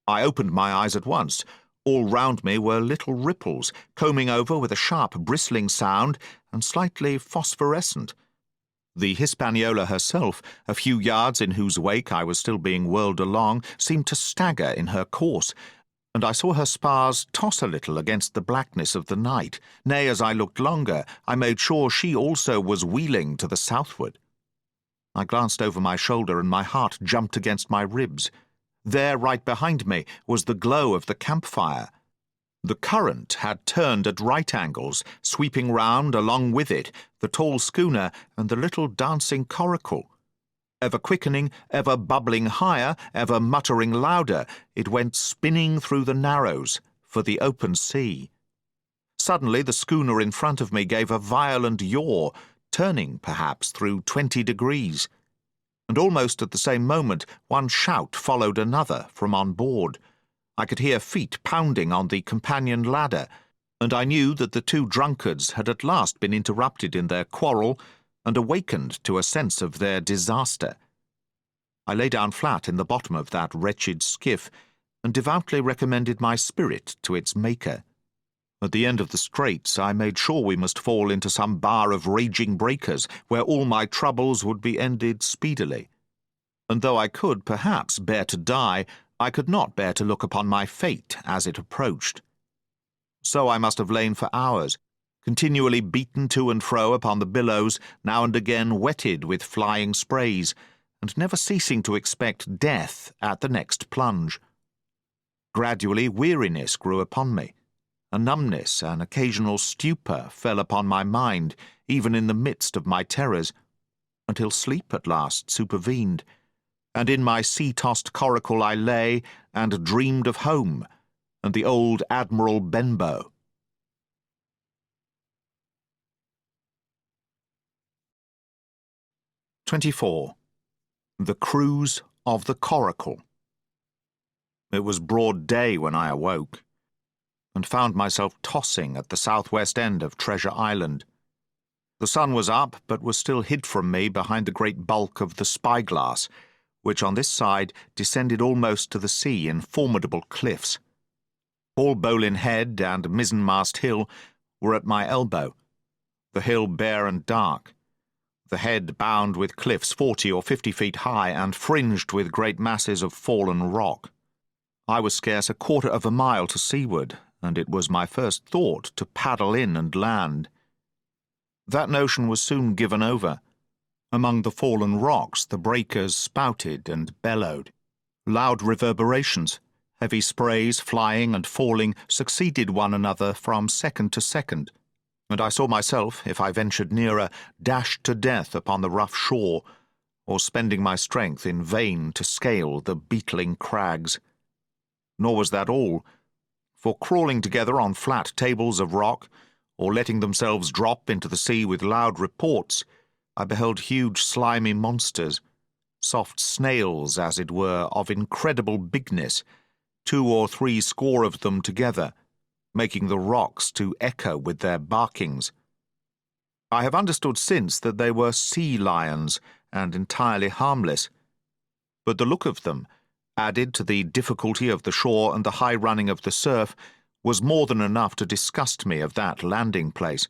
I opened my eyes at once. All round me were little ripples, combing over with a sharp bristling sound and slightly phosphorescent. The Hispaniola herself, a few yards in whose wake I was still being whirled along, seemed to stagger in her course, and I saw her spars toss a little against the blackness of the night. Nay, as I looked longer, I made sure she also was wheeling to the southward. I glanced over my shoulder, and my heart jumped against my ribs. There, right behind me, was the glow of the campfire. The current had turned at right angles, sweeping round along with it the tall schooner and the little dancing coracle. Ever quickening, ever bubbling higher, ever muttering louder, it went spinning through the narrows for the open sea. Suddenly the schooner in front of me gave a violent yaw, turning, perhaps, through 20 degrees. And almost at the same moment one shout followed another from on board. I could hear feet pounding on the companion ladder, and I knew that the two drunkards had at last been interrupted in their quarrel and awakened to a sense of their disaster. I lay down flat in the bottom of that wretched skiff and devoutly recommended my spirit to its Maker. At the end of the straits I made sure we must fall into some bar of raging breakers where all my troubles would be ended speedily. And though I could, perhaps, bear to die, I could not bear to look upon my fate as it approached. So I must have lain for hours, continually beaten to and fro upon the billows, now and again wetted with flying sprays, and never ceasing to expect death at the next plunge. Gradually weariness grew upon me. A numbness, an occasional stupor fell upon my mind, even in the midst of my terrors, until sleep at last supervened, and in my sea-tossed coracle I lay and dreamed of home and the old Admiral Benbow. "24. The Cruise of the Coracle. It was broad day when I awoke, and found myself tossing at the southwest end of Treasure Island. The sun was up, but was still hid from me behind the great bulk of the spyglass, which on this side descended almost to the sea in formidable cliffs. Haulbowline Head and Mizzenmast Hill were at my elbow, the hill bare and dark, the head bound with cliffs 40 or 50 feet high and fringed with great masses of fallen rock. I was scarce a quarter of a mile to seaward, and it was my first thought to paddle in and land. That notion was soon given over. Among the fallen rocks the breakers spouted and bellowed. Loud reverberations, heavy sprays flying and falling, succeeded one another from second to second, and I saw myself, if I ventured nearer, dashed to death upon the rough shore, or spending my strength in vain to scale the beetling crags. Nor was that all, for crawling together on flat tables of rock, or letting themselves drop into the sea with loud reports, I beheld huge slimy monsters, soft snails, as it were, of incredible bigness, 2 or 3 score of them together, making the rocks to echo with their barkings. I have understood since that they were sea lions, and entirely harmless, but the look of them, added to the difficulty of the shore and the high running of the surf, was more than enough to disgust me of that landing place.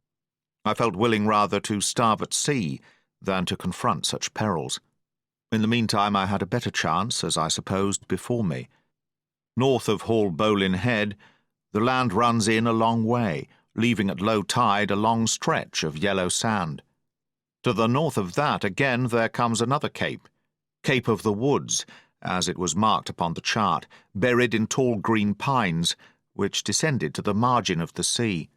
I felt willing rather to starve at sea than to confront such perils. In the meantime I had a better chance, as I supposed, before me. North of Haulbowline Head, the land runs in a long way, leaving at low tide a long stretch of yellow sand. To the north of that, again, there comes another cape, Cape of the Woods, as it was marked upon the chart, buried in tall green pines, which descended to the margin of the sea.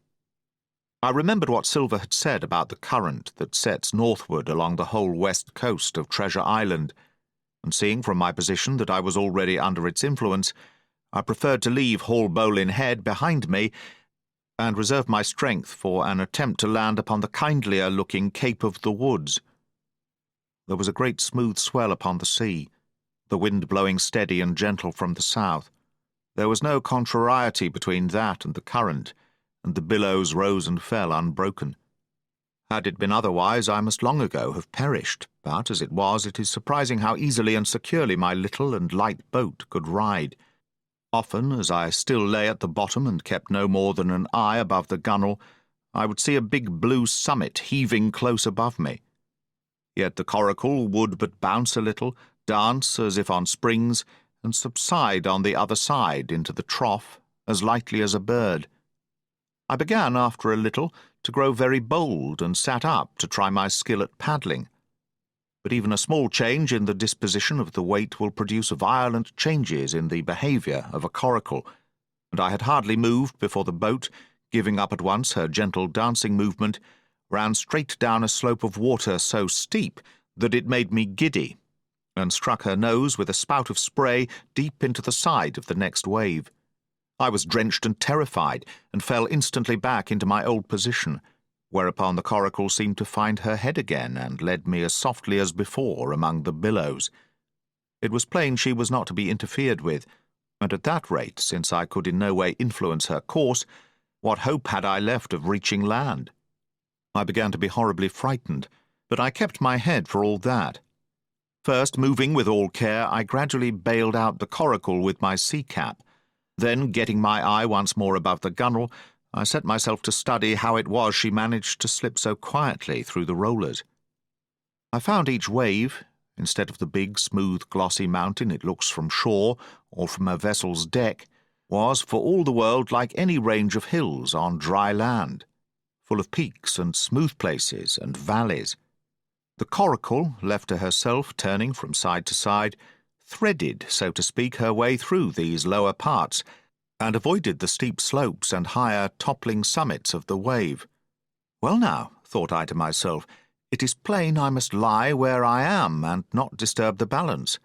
I remembered what Silver had said about the current that sets northward along the whole west coast of Treasure Island, and seeing from my position that I was already under its influence, I preferred to leave Haulbowline Head behind me and reserve my strength for an attempt to land upon the kindlier-looking Cape of the Woods. There was a great smooth swell upon the sea, the wind blowing steady and gentle from the south. There was no contrariety between that and the current, and the billows rose and fell unbroken. Had it been otherwise, I must long ago have perished, but as it was, it is surprising how easily and securely my little and light boat could ride. Often, as I still lay at the bottom and kept no more than an eye above the gunwale, I would see a big blue summit heaving close above me. Yet the coracle would but bounce a little, dance as if on springs, and subside on the other side into the trough as lightly as a bird. I began, after a little, to grow very bold, and sat up to try my skill at paddling. But even a small change in the disposition of the weight will produce violent changes in the behaviour of a coracle, and I had hardly moved before the boat, giving up at once her gentle dancing movement, ran straight down a slope of water so steep that it made me giddy, and struck her nose with a spout of spray deep into the side of the next wave. I was drenched and terrified, and fell instantly back into my old position, whereupon the coracle seemed to find her head again, and led me as softly as before among the billows. It was plain she was not to be interfered with, and at that rate, since I could in no way influence her course, what hope had I left of reaching land? I began to be horribly frightened, but I kept my head for all that. First, moving with all care, I gradually bailed out the coracle with my sea-cap. Then, getting my eye once more above the gunwale, I set myself to study how it was she managed to slip so quietly through the rollers. I found each wave, instead of the big, smooth, glossy mountain it looks from shore or from a vessel's deck, was for all the world like any range of hills on dry land. full of peaks and smooth places and valleys. The coracle, left to herself, turning from side to side, threaded, so to speak, her way through these lower parts, and avoided the steep slopes and higher toppling summits of the wave. Well now, thought I to myself, it is plain I must lie where I am and not disturb the balance.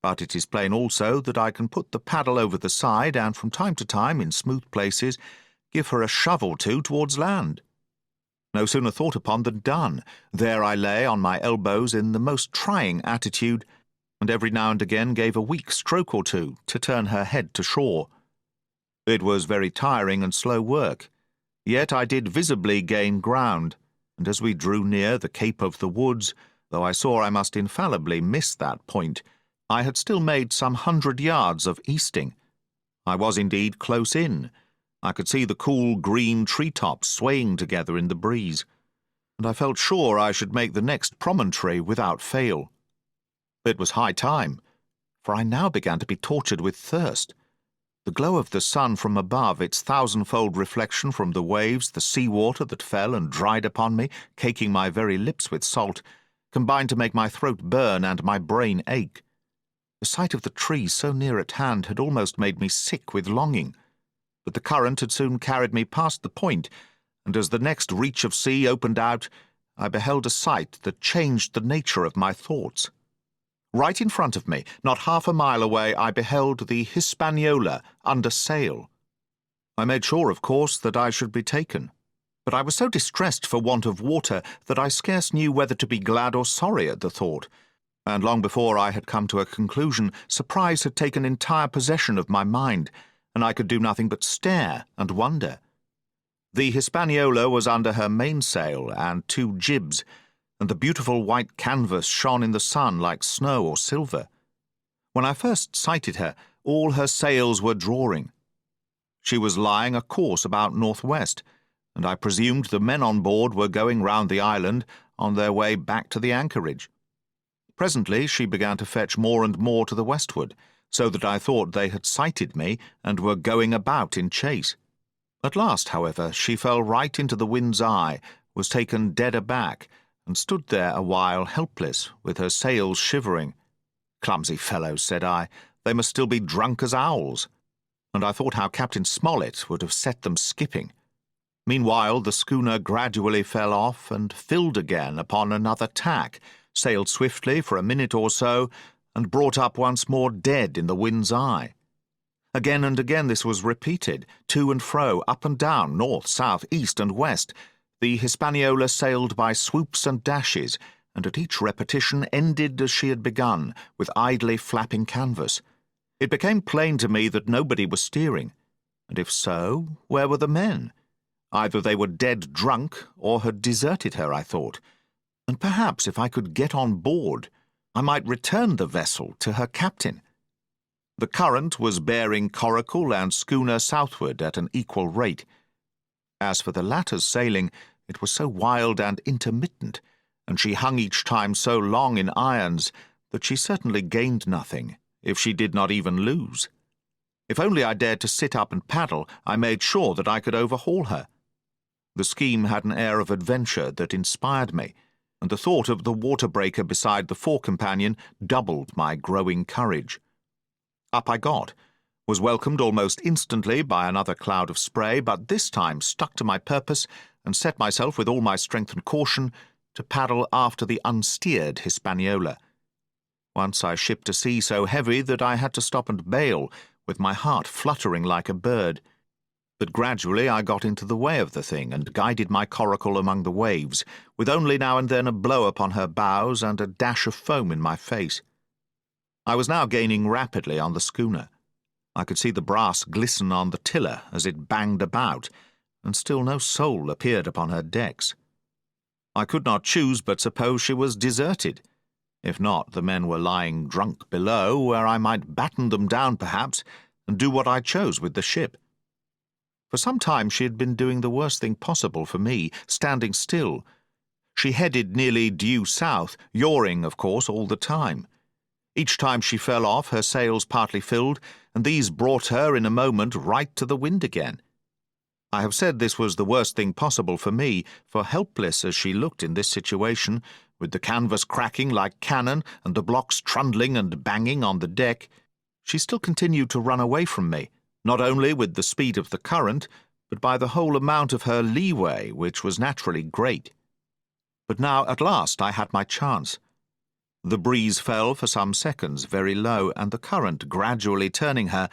But it is plain also that I can put the paddle over the side and from time to time, in smooth places, give her a shove or two towards land. No sooner thought upon than done. There I lay on my elbows in the most trying attitude, and every now and again gave a weak stroke or two to turn her head to shore. It was very tiring and slow work, yet I did visibly gain ground, and as we drew near the Cape of the Woods, though I saw I must infallibly miss that point, I had still made some 100 yards of easting. I was indeed close in. I could see the cool green tree-tops swaying together in the breeze, and I felt sure I should make the next promontory without fail. It was high time, for I now began to be tortured with thirst. The glow of the sun from above, its thousandfold reflection from the waves, the sea-water that fell and dried upon me, caking my very lips with salt, combined to make my throat burn and my brain ache. The sight of the trees so near at hand had almost made me sick with longing, but the current had soon carried me past the point, and as the next reach of sea opened out, I beheld a sight that changed the nature of my thoughts. Right in front of me, not half a mile away, I beheld the Hispaniola under sail. I made sure, of course, that I should be taken, but I was so distressed for want of water that I scarce knew whether to be glad or sorry at the thought, and long before I had come to a conclusion, surprise had taken entire possession of my mind, and I could do nothing but stare and wonder. The Hispaniola was under her mainsail and 2 jibs, and the beautiful white canvas shone in the sun like snow or silver. When I first sighted her, all her sails were drawing. She was lying a course about northwest, and I presumed the men on board were going round the island on their way back to the anchorage. Presently she began to fetch more and more to the westward, so that I thought they had sighted me and were going about in chase. At last, however, she fell right into the wind's eye, was taken dead aback, and stood there a while helpless, with her sails shivering. Clumsy fellows, said I, they must still be drunk as owls. And I thought how Captain Smollett would have set them skipping. Meanwhile the schooner gradually fell off and filled again upon another tack, sailed swiftly for a minute or so, and brought up once more dead in the wind's eye. Again and again this was repeated, to and fro, up and down, north, south, east, and west. The Hispaniola sailed by swoops and dashes, and at each repetition ended as she had begun, with idly flapping canvas. It became plain to me that nobody was steering, and if so, where were the men? Either they were dead drunk, or had deserted her, I thought, and perhaps if I could get on board, I might return the vessel to her captain. The current was bearing coracle and schooner southward at an equal rate. As for the latter's sailing, it was so wild and intermittent, and she hung each time so long in irons, that she certainly gained nothing, if she did not even lose. If only I dared to sit up and paddle, I made sure that I could overhaul her. The scheme had an air of adventure that inspired me, and the thought of the water-breaker beside the fore-companion doubled my growing courage. Up I got, was welcomed almost instantly by another cloud of spray, but this time stuck to my purpose and set myself with all my strength and caution to paddle after the unsteered Hispaniola. Once I shipped a sea so heavy that I had to stop and bail, with my heart fluttering like a bird. But gradually I got into the way of the thing and guided my coracle among the waves, with only now and then a blow upon her bows and a dash of foam in my face. I was now gaining rapidly on the schooner. I could see the brass glisten on the tiller as it banged about, and still no soul appeared upon her decks. I could not choose but suppose she was deserted. If not, the men were lying drunk below, where I might batten them down perhaps, and do what I chose with the ship. For some time she had been doing the worst thing possible for me, standing still. She headed nearly due south, yawing, of course, all the time. Each time she fell off, her sails partly filled, and these brought her in a moment right to the wind again. I have said this was the worst thing possible for me, for helpless as she looked in this situation, with the canvas cracking like cannon and the blocks trundling and banging on the deck, she still continued to run away from me, not only with the speed of the current, but by the whole amount of her leeway, which was naturally great. But now at last I had my chance. The breeze fell for some seconds very low, and the current gradually turning her,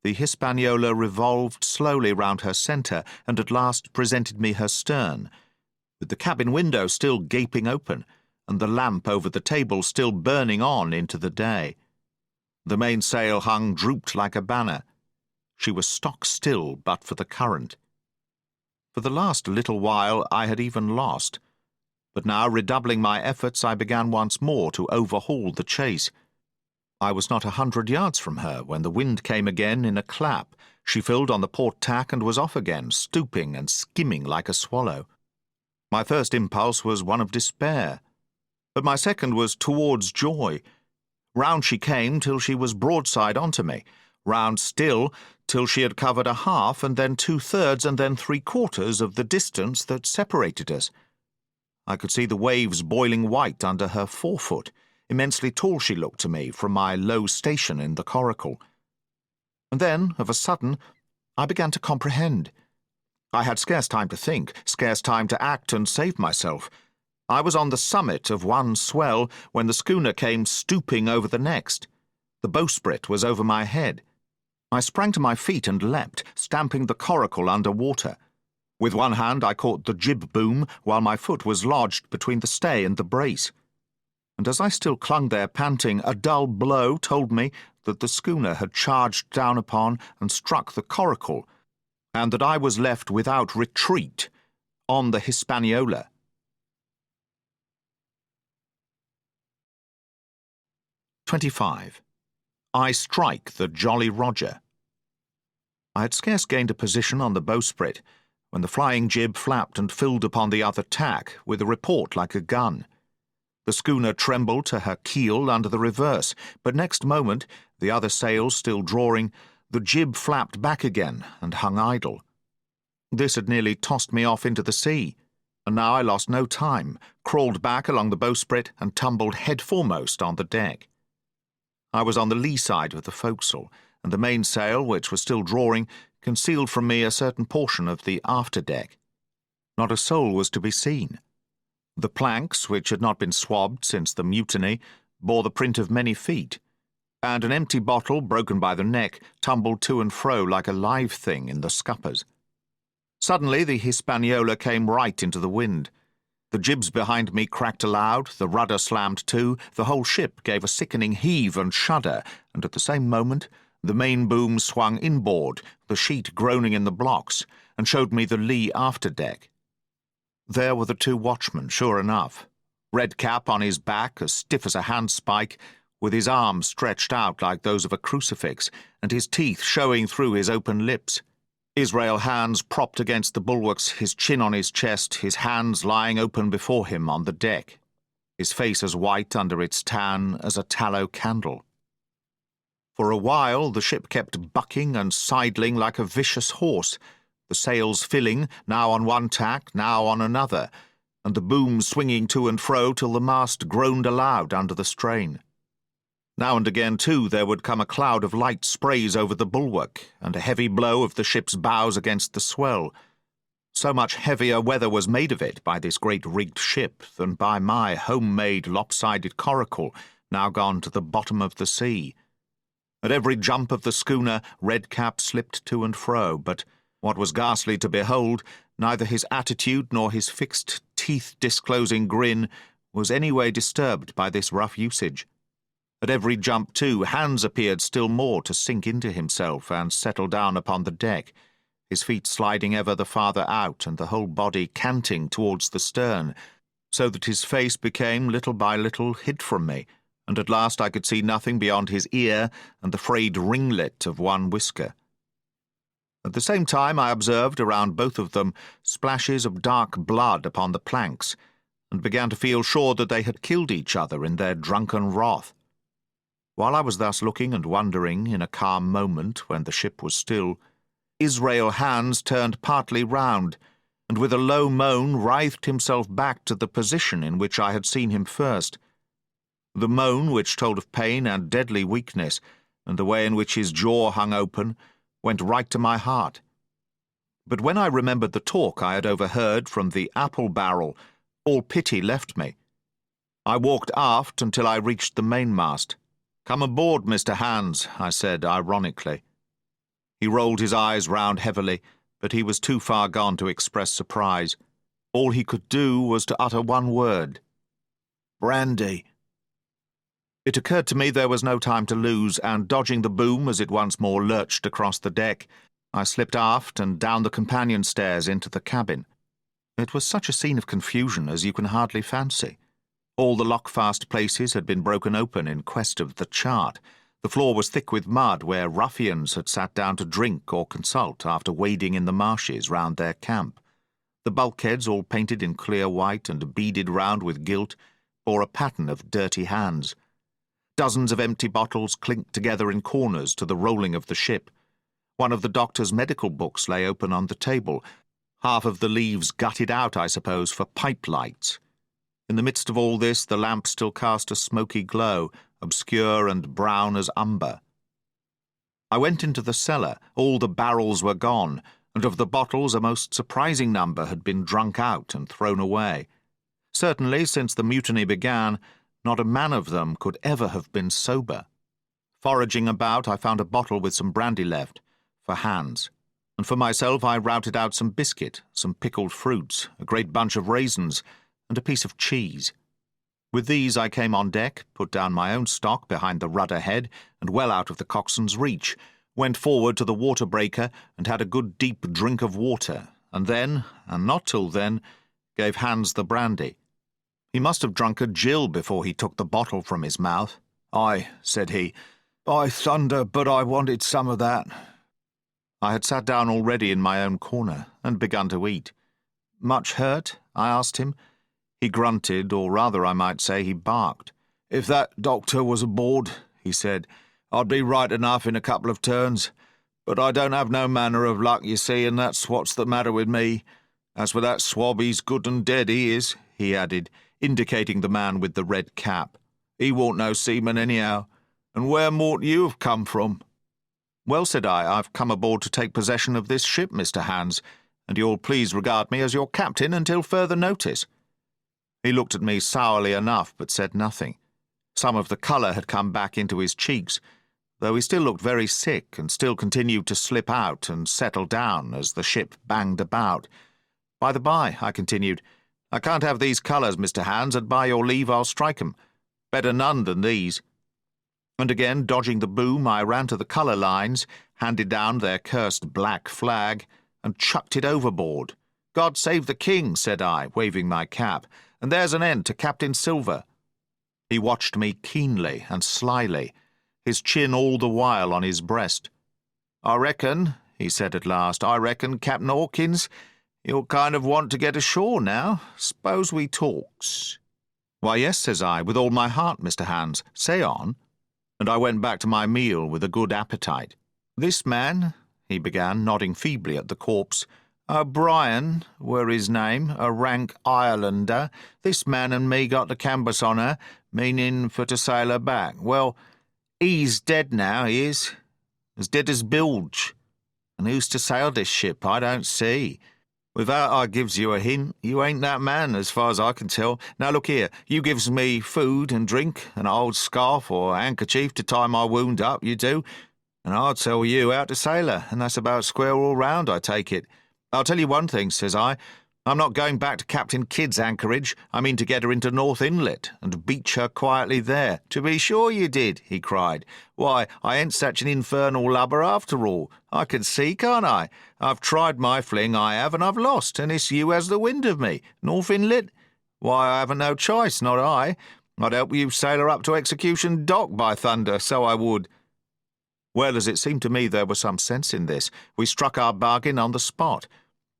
the Hispaniola revolved slowly round her centre and at last presented me her stern, with the cabin window still gaping open and the lamp over the table still burning on into the day. The mainsail hung drooped like a banner. She was stock still but for the current. For the last little while I had even lost, but now, redoubling my efforts, I began once more to overhaul the chase. I was not 100 yards from her when the wind came again in a clap. She filled on the port tack and was off again, stooping and skimming like a swallow. My first impulse was one of despair, but my second was towards joy. Round she came till she was broadside onto me, round still till she had covered a half and then 2/3 and then 3/4 of the distance that separated us. I could see the waves boiling white under her forefoot. Immensely tall she looked to me from my low station in the coracle. And then, of a sudden, I began to comprehend. I had scarce time to think, scarce time to act and save myself. I was on the summit of one swell when the schooner came stooping over the next. The bowsprit was over my head. I sprang to my feet and leapt, stamping the coracle under water. With one hand I caught the jib boom, while my foot was lodged between the stay and the brace. And as I still clung there panting, a dull blow told me that the schooner had charged down upon and struck the coracle, and that I was left without retreat on the Hispaniola. "25. I strike the Jolly Roger." I had scarce gained a position on the bowsprit when the flying jib flapped and filled upon the other tack with a report like a gun. The schooner trembled to her keel under the reverse, but next moment, the other sails still drawing, the jib flapped back again and hung idle. This had nearly tossed me off into the sea, and now I lost no time, crawled back along the bowsprit and tumbled head foremost on the deck. I was on the lee side of the forecastle, and the mainsail, which was still drawing, concealed from me a certain portion of the after-deck. Not a soul was to be seen. The planks, which had not been swabbed since the mutiny, bore the print of many feet, and an empty bottle, broken by the neck, tumbled to and fro like a live thing in the scuppers. Suddenly the Hispaniola came right into the wind. The jibs behind me cracked aloud, the rudder slammed to, the whole ship gave a sickening heave and shudder, and at the same moment the main boom swung inboard, the sheet groaning in the blocks, and showed me the lee after-deck. There were the 2 watchmen, sure enough. Redcap on his back, as stiff as a handspike, with his arms stretched out like those of a crucifix, and his teeth showing through his open lips. Israel hands propped against the bulwarks, his chin on his chest, his hands lying open before him on the deck, his face as white under its tan as a tallow candle. For a while the ship kept bucking and sidling like a vicious horse, the sails filling, now on one tack, now on another, and the boom swinging to and fro till the mast groaned aloud under the strain. Now and again, too, there would come a cloud of light sprays over the bulwark, and a heavy blow of the ship's bows against the swell. So much heavier weather was made of it by this great rigged ship than by my home-made lopsided coracle, now gone to the bottom of the sea. At every jump of the schooner, Redcap slipped to and fro, but what was ghastly to behold, neither his attitude nor his fixed, teeth-disclosing grin was any way disturbed by this rough usage. At every jump, too, Hans appeared still more to sink into himself and settle down upon the deck, his feet sliding ever the farther out and the whole body canting towards the stern, so that his face became little by little hid from me, and at last I could see nothing beyond his ear and the frayed ringlet of one whisker. At the same time I observed around both of them splashes of dark blood upon the planks, and began to feel sure that they had killed each other in their drunken wrath. While I was thus looking and wondering in a calm moment when the ship was still, Israel Hands turned partly round, and with a low moan writhed himself back to the position in which I had seen him first. The moan, which told of pain and deadly weakness, and the way in which his jaw hung open, went right to my heart. But when I remembered the talk I had overheard from the apple barrel, all pity left me. I walked aft until I reached the mainmast. "Come aboard, Mr. Hands," I said ironically. He rolled his eyes round heavily, but he was too far gone to express surprise. All he could do was to utter one word: "Brandy." It occurred to me there was no time to lose, and dodging the boom as it once more lurched across the deck, I slipped aft and down the companion stairs into the cabin. It was such a scene of confusion as you can hardly fancy. All the lockfast places had been broken open in quest of the chart. The floor was thick with mud where ruffians had sat down to drink or consult after wading in the marshes round their camp. The bulkheads, all painted in clear white and beaded round with gilt, bore a pattern of dirty hands. Dozens of empty bottles clinked together in corners to the rolling of the ship. One of the doctor's medical books lay open on the table, half of the leaves gutted out, I suppose, for pipe lights. In the midst of all this, the lamp still cast a smoky glow, obscure and brown as umber. I went into the cellar. All the barrels were gone, and of the bottles a most surprising number had been drunk out and thrown away. Certainly, since the mutiny began, not a man of them could ever have been sober. Foraging about, I found a bottle with some brandy left, for Hands, and for myself I routed out some biscuit, some pickled fruits, a great bunch of raisins, and a piece of cheese. With these I came on deck, put down my own stock behind the rudder head and well out of the coxswain's reach, went forward to the water breaker and had a good deep drink of water, and then, and not till then, gave Hands the brandy. He must have drunk a gill before he took the bottle from his mouth. "Aye," said he, "by thunder, but I wanted some of that." I had sat down already in my own corner and begun to eat. "Much hurt?" I asked him. He grunted, or rather I might say he barked. "If that doctor was aboard," he said, "I'd be right enough in a couple of turns. But I don't have no manner of luck, you see, and that's what's the matter with me. As for that swab, he's good and dead, he is," he added, indicating the man with the red cap. "He won't no seaman anyhow. And where mought you have come from?" "Well," said I, "I've come aboard to take possession of this ship, Mr. Hands, and you'll please regard me as your captain until further notice." He looked at me sourly enough, but said nothing. Some of the colour had come back into his cheeks, though he still looked very sick and still continued to slip out and settle down as the ship banged about. "By the by," I continued, "I can't have these colours, Mr. Hands, and by your leave I'll strike 'em. Better none than these." And again, dodging the boom, I ran to the colour lines, handed down their cursed black flag, and chucked it overboard. "God save the King," said I, waving my cap, "and there's an end to Captain Silver." He watched me keenly and slyly, his chin all the while on his breast. "I reckon," he said at last, "I reckon, Captain Hawkins, you'll kind of want to get ashore now. S'pose we talks?" "Why, yes," says I, "with all my heart, Mr. Hands. Say on." And I went back to my meal with a good appetite. "This man," he began, nodding feebly at the corpse, "O'Brien were his name, a rank Irelander. This man and me got the canvas on her, meaning for to sail her back. Well, he's dead now, he is, as dead as bilge. And who's to sail this ship, I don't see. Without I gives you a hint, you ain't that man, as far as I can tell. Now look here, you gives me food and drink, and an old scarf or handkerchief to tie my wound up, you do, and I'll tell you how to sail her, and that's about square all round, I take it. I'll tell you one thing," says I, "I'm not going back to Captain Kidd's anchorage. I mean to get her into North Inlet and beach her quietly there." "To be sure you did," he cried. "Why, I ain't such an infernal lubber after all. I can see, can't I? I've tried my fling, I have, and I've lost, and it's you has the wind of me. North Inlet? Why, I haven't no choice, not I. I'd help you sail her up to Execution Dock, by thunder, so I would." Well, as it seemed to me there was some sense in this, we struck our bargain on the spot.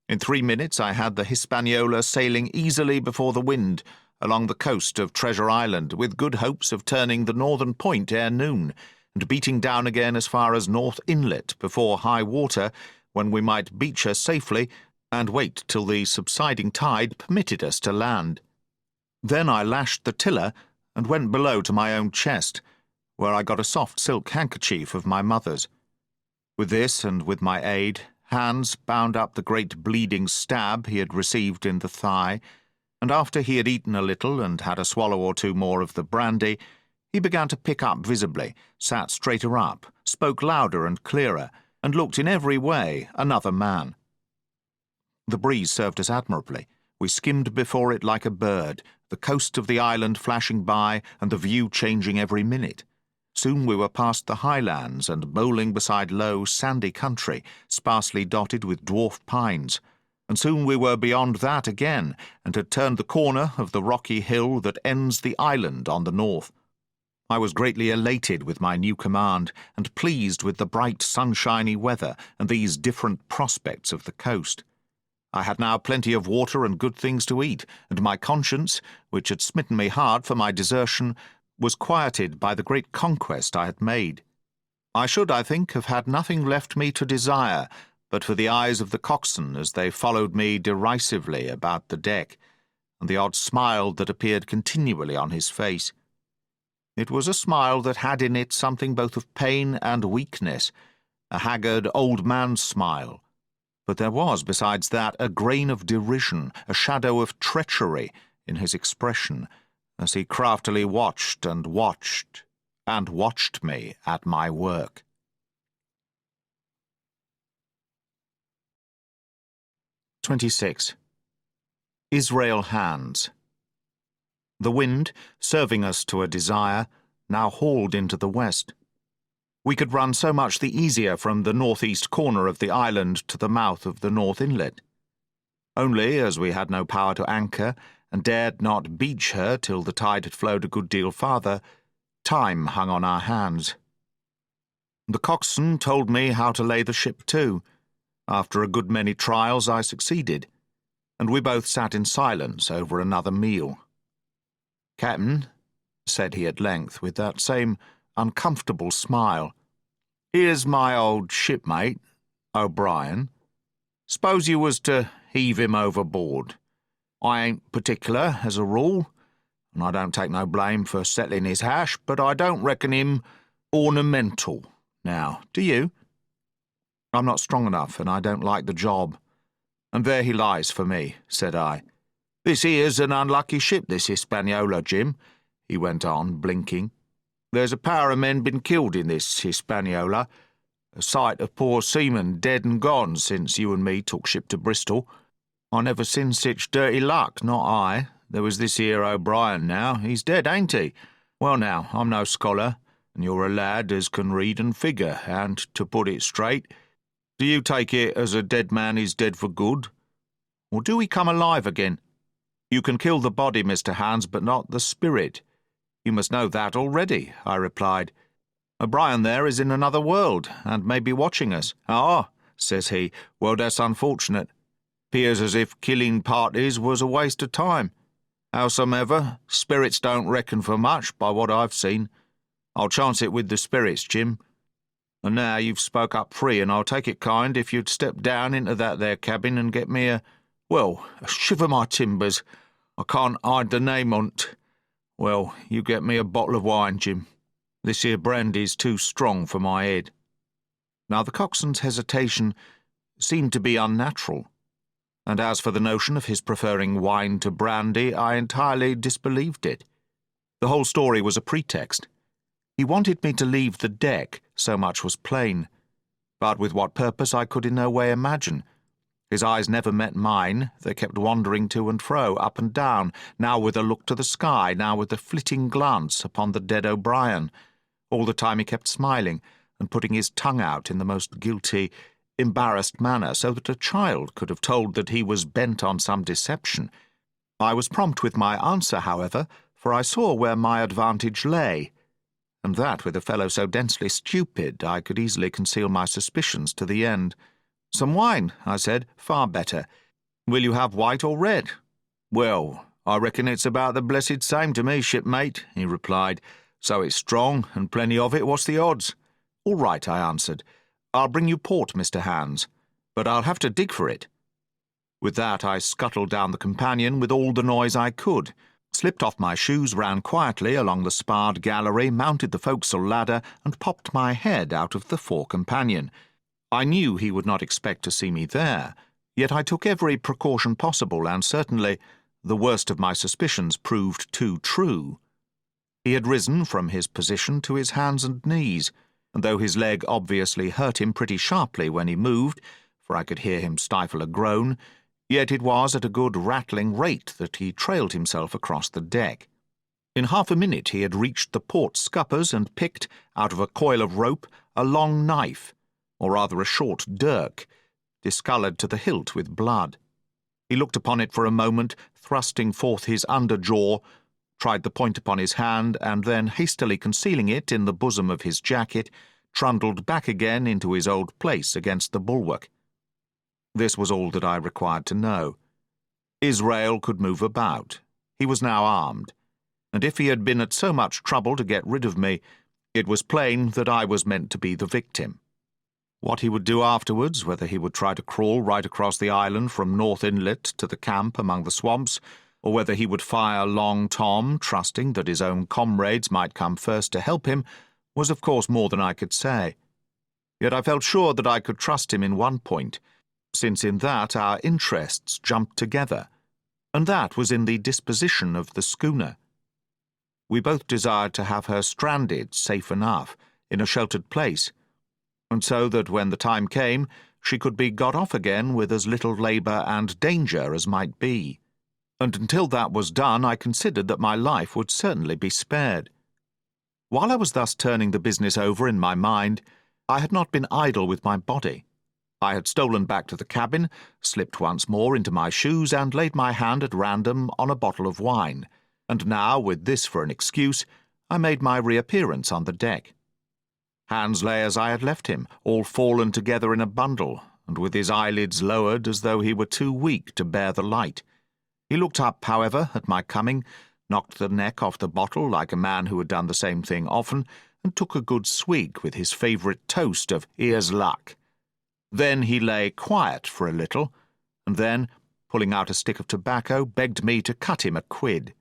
In 3 minutes I had the Hispaniola sailing easily before the wind along the coast of Treasure Island, with good hopes of turning the northern point ere noon, and beating down again as far as North Inlet before high water, when we might beach her safely and wait till the subsiding tide permitted us to land. Then I lashed the tiller and went below to my own chest, where I got a soft silk handkerchief of my mother's. With this, and with my aid, Hans bound up the great bleeding stab he had received in the thigh, and after he had eaten a little and had a swallow or two more of the brandy, he began to pick up visibly, sat straighter up, spoke louder and clearer, and looked in every way another man. The breeze served us admirably. We skimmed before it like a bird, the coast of the island flashing by and the view changing every minute. Soon we were past the highlands and bowling beside low, sandy country, sparsely dotted with dwarf pines, and soon we were beyond that again, and had turned the corner of the rocky hill that ends the island on the north. I was greatly elated with my new command, and pleased with the bright, sunshiny weather and these different prospects of the coast. I had now plenty of water and good things to eat, and my conscience, which had smitten me hard for my desertion, was quieted by the great conquest I had made. I should, I think, have had nothing left me to desire but for the eyes of the coxswain as they followed me derisively about the deck, and the odd smile that appeared continually on his face. It was a smile that had in it something both of pain and weakness, a haggard old man's smile, but there was, besides that, a grain of derision, a shadow of treachery in his expression, as he craftily watched and watched, and watched me at my work. (26) Israel Hands. The wind, serving us to a desire, now hauled into the west. We could run so much the easier from the northeast corner of the island to the mouth of the north inlet. Only, as we had no power to anchor, and dared not beach her till the tide had flowed a good deal farther, time hung on our hands. The coxswain told me how to lay the ship to. After a good many trials I succeeded, and we both sat in silence over another meal. "Captain," said he at length, with that same uncomfortable smile, "here's my old shipmate, O'Brien. Suppose you was to heave him overboard. I ain't particular, as a rule, and I don't take no blame for settling his hash, but I don't reckon him ornamental. Now, do you? I'm not strong enough, and I don't like the job. And there he lies for me," said I. "This here's an unlucky ship, this Hispaniola, Jim," he went on, blinking. "There's a power of men been killed in this Hispaniola, a sight of poor seamen dead and gone since you and me took ship to Bristol. I never seen sich dirty luck, not I. There was this here O'Brien now, he's dead, ain't he? Well now, I'm no scholar, and you're a lad as can read and figure, and, to put it straight, do you take it as a dead man is dead for good? Or do he come alive again? You can kill the body, Mr. Hans, but not the spirit. You must know that already," I replied. "O'Brien there is in another world, and may be watching us." "Ah," says he, "well, that's unfortunate. 'Pears as if killing parties was a waste of time. Howsomever, spirits don't reckon for much, by what I've seen. I'll chance it with the spirits, Jim. And now you've spoke up free, and I'll take it kind if you'd step down into that there cabin and get me a shiver my timbers, I can't hide the name on't. Well, you get me a bottle of wine, Jim. This here brandy's too strong for my head." Now the coxswain's hesitation seemed to be unnatural, and as for the notion of his preferring wine to brandy, I entirely disbelieved it. The whole story was a pretext. He wanted me to leave the deck, so much was plain, but with what purpose I could in no way imagine. His eyes never met mine, they kept wandering to and fro, up and down, now with a look to the sky, now with a flitting glance upon the dead O'Brien. All the time he kept smiling, and putting his tongue out in the most guilty, embarrassed manner, so that a child could have told that he was bent on some deception. I was prompt with my answer, however, for I saw where my advantage lay, and that with a fellow so densely stupid I could easily conceal my suspicions to the end. "Some wine," I said, "far better. Will you have white or red?" "Well, I reckon it's about the blessed same to me, shipmate," he replied. "So it's strong, and plenty of it. What's the odds?" "All right," I answered. "I'll bring you port, Mr. Hans." but I'll have to dig for it." With that I scuttled down the companion with all the noise I could, slipped off my shoes, ran quietly along the sparred gallery, mounted the forecastle ladder, and popped my head out of the fore companion. I knew he would not expect to see me there, yet I took every precaution possible, and certainly the worst of my suspicions proved too true. He had risen from his position to his hands and knees, and though his leg obviously hurt him pretty sharply when he moved, for I could hear him stifle a groan, yet it was at a good rattling rate that he trailed himself across the deck. In half a minute he had reached the port scuppers and picked, out of a coil of rope, a long knife, or rather a short dirk, discoloured to the hilt with blood. He looked upon it for a moment, thrusting forth his under jaw, tried the point upon his hand, and then, hastily concealing it in the bosom of his jacket, trundled back again into his old place against the bulwark. This was all that I required to know. Israel could move about. He was now armed, and if he had been at so much trouble to get rid of me, it was plain that I was meant to be the victim. What he would do afterwards, whether he would try to crawl right across the island from North Inlet to the camp among the swamps, or whether he would fire Long Tom, trusting that his own comrades might come first to help him, was of course more than I could say. Yet I felt sure that I could trust him in one point, since in that our interests jumped together, and that was in the disposition of the schooner. We both desired to have her stranded safe enough, in a sheltered place, and so that when the time came, she could be got off again with as little labour and danger as might be. And until that was done, I considered that my life would certainly be spared. While I was thus turning the business over in my mind, I had not been idle with my body. I had stolen back to the cabin, slipped once more into my shoes, and laid my hand at random on a bottle of wine, and now, with this for an excuse, I made my reappearance on the deck. Hans lay as I had left him, all fallen together in a bundle, and with his eyelids lowered as though he were too weak to bear the light. He looked up, however, at my coming, knocked the neck off the bottle like a man who had done the same thing often, and took a good swig with his favourite toast of "Here's luck." Then he lay quiet for a little, and then, pulling out a stick of tobacco, begged me to cut him a quid.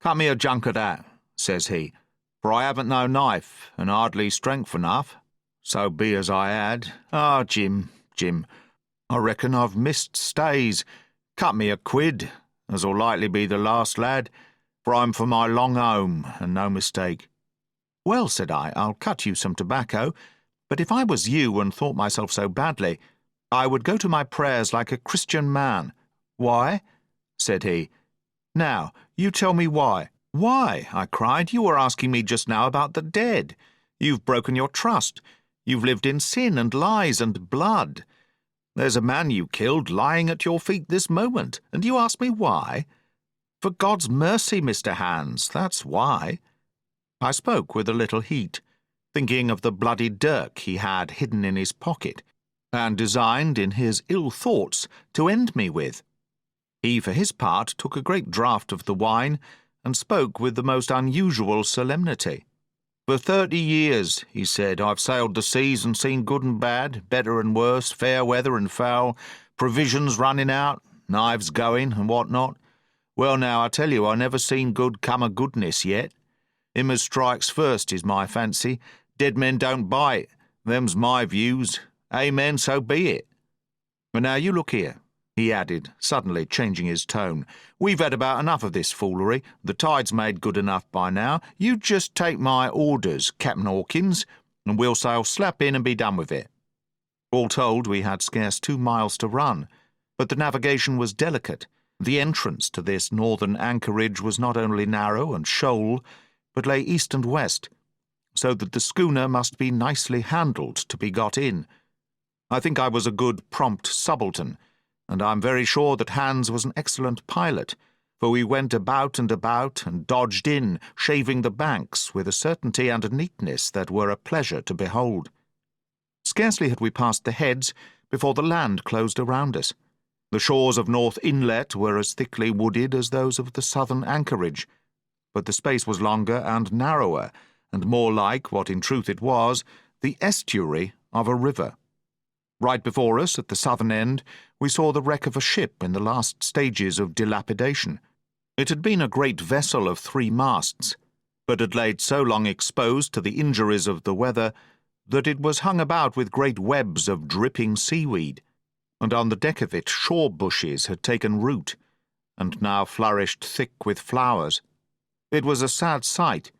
"Cut me a junk of that," says he, "for I haven't no knife, and hardly strength enough. So be as I had. Ah, Jim, I reckon I've missed stays. Cut me a quid, as'll likely be the last, lad, for I'm for my long home, and no mistake." "Well," said I, "I'll cut you some tobacco, but if I was you and thought myself so badly, I would go to my prayers like a Christian man." "Why?" said he. "Now, you tell me why." "Why?" I cried. "You were asking me just now about the dead. You've broken your trust. You've lived in sin and lies and blood. There's a man you killed lying at your feet this moment, and you ask me why? For God's mercy, Mr. Hans, that's why." I spoke with a little heat, thinking of the bloody dirk he had hidden in his pocket, and designed, in his ill thoughts, to end me with. He, for his part, took a great draught of the wine, and spoke with the most unusual solemnity. "For 30 years, he said, I've sailed the seas and seen good and bad, better and worse, fair weather and foul, provisions running out, knives going, and what not. Well, now, I tell you, I never seen good come of goodness yet. Him as strikes first is my fancy. Dead men don't bite. Them's my views. Amen, so be it. But now you look here," he added, suddenly changing his tone. "We've had about enough of this foolery. The tide's made good enough by now. You just take my orders, Captain Hawkins, and we'll sail slap in and be done with it." All told, we had scarce 2 miles to run, but the navigation was delicate. The entrance to this northern anchorage was not only narrow and shoal, but lay east and west, so that the schooner must be nicely handled to be got in. I think I was a good, prompt subaltern, and I'm very sure that Hans was an excellent pilot, for we went about and dodged in, shaving the banks with a certainty and a neatness that were a pleasure to behold. Scarcely had we passed the heads before the land closed around us. The shores of North Inlet were as thickly wooded as those of the southern anchorage, but the space was longer and narrower, and more like, what in truth it was, the estuary of a river. Right before us, at the southern end, we saw the wreck of a ship in the last stages of dilapidation. It had been a great vessel of 3 masts, but had laid so long exposed to the injuries of the weather that it was hung about with great webs of dripping seaweed, and on the deck of it shore bushes had taken root, and now flourished thick with flowers. It was a sad sight,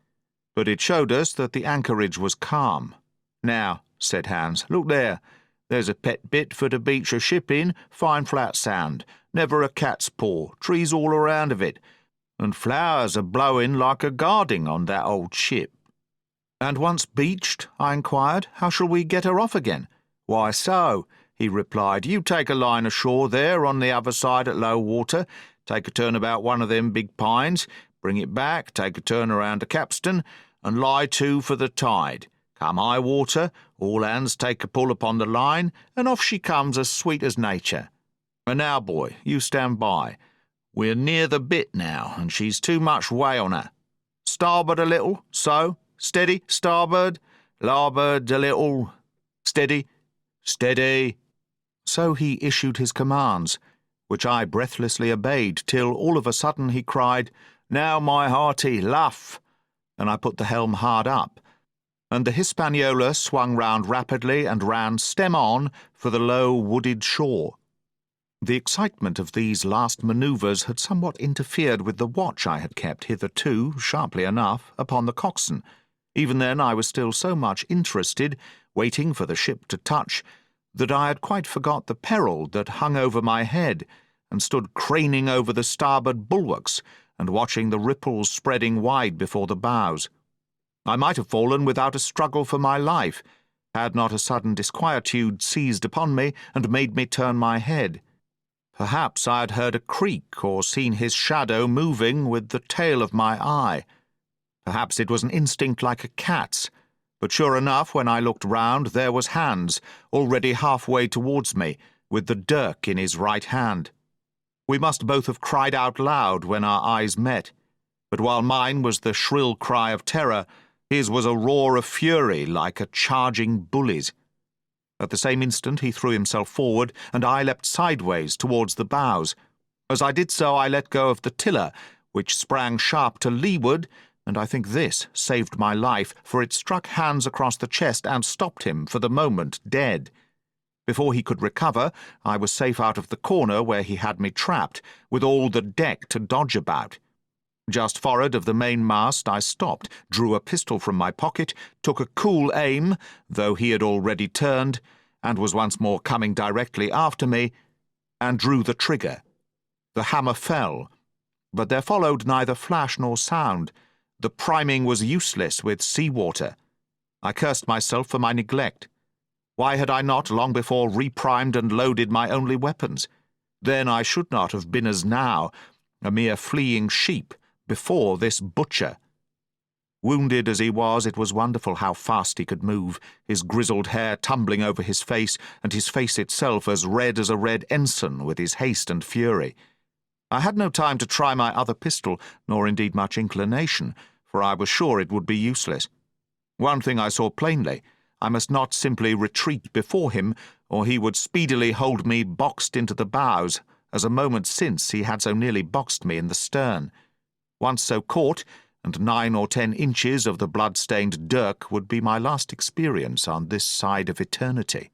but it showed us that the anchorage was calm. "Now," said Hans, "look there. There's a pet bit for to beach a ship in, fine flat sand, never a cat's paw, trees all around of it, and flowers a blowing like a garding on that old ship." "And once beached," I inquired, "how shall we get her off again?" "Why so," he replied. "You take a line ashore there on the other side at low water, take a turn about one of them big pines, bring it back, take a turn around the capstan, and lie to for the tide. Come high water, all hands take a pull upon the line, and off she comes as sweet as nature. And now, boy, you stand by. We're near the bit now, and she's too much way on her. Starboard a little, so. Steady, starboard. Larboard a little. Steady, steady." So he issued his commands, which I breathlessly obeyed, till all of a sudden he cried, "Now, my hearty, luff!" and I put the helm hard up, and the Hispaniola swung round rapidly and ran stem on for the low wooded shore. The excitement of these last manoeuvres had somewhat interfered with the watch I had kept hitherto, sharply enough, upon the coxswain. Even then I was still so much interested, waiting for the ship to touch, that I had quite forgot the peril that hung over my head, and stood craning over the starboard bulwarks and watching the ripples spreading wide before the bows. I might have fallen without a struggle for my life, had not a sudden disquietude seized upon me and made me turn my head. Perhaps I had heard a creak or seen his shadow moving with the tail of my eye. Perhaps it was an instinct like a cat's, but sure enough, when I looked round, there was Hans, already halfway towards me, with the dirk in his right hand. We must both have cried out loud when our eyes met, but while mine was the shrill cry of terror, his was a roar of fury like a charging bully's. At the same instant he threw himself forward, and I leapt sideways towards the bows. As I did so, I let go of the tiller, which sprang sharp to leeward, and I think this saved my life, for it struck Hans across the chest and stopped him for the moment dead. Before he could recover, I was safe out of the corner where he had me trapped, with all the deck to dodge about. Just forward of the mainmast I stopped, drew a pistol from my pocket, took a cool aim, though he had already turned, and was once more coming directly after me, and drew the trigger. The hammer fell, but there followed neither flash nor sound. The priming was useless with sea-water. I cursed myself for my neglect. Why had I not long before reprimed and loaded my only weapons? Then I should not have been as now, a mere fleeing sheep, before this butcher. Wounded as he was, it was wonderful how fast he could move, his grizzled hair tumbling over his face, and his face itself as red as a red ensign with his haste and fury. I had no time to try my other pistol, nor indeed much inclination, for I was sure it would be useless. One thing I saw plainly: I must not simply retreat before him, or he would speedily hold me boxed into the bows, as a moment since he had so nearly boxed me in the stern. Once so caught, and 9 or 10 inches of the blood-stained dirk would be my last experience on this side of eternity.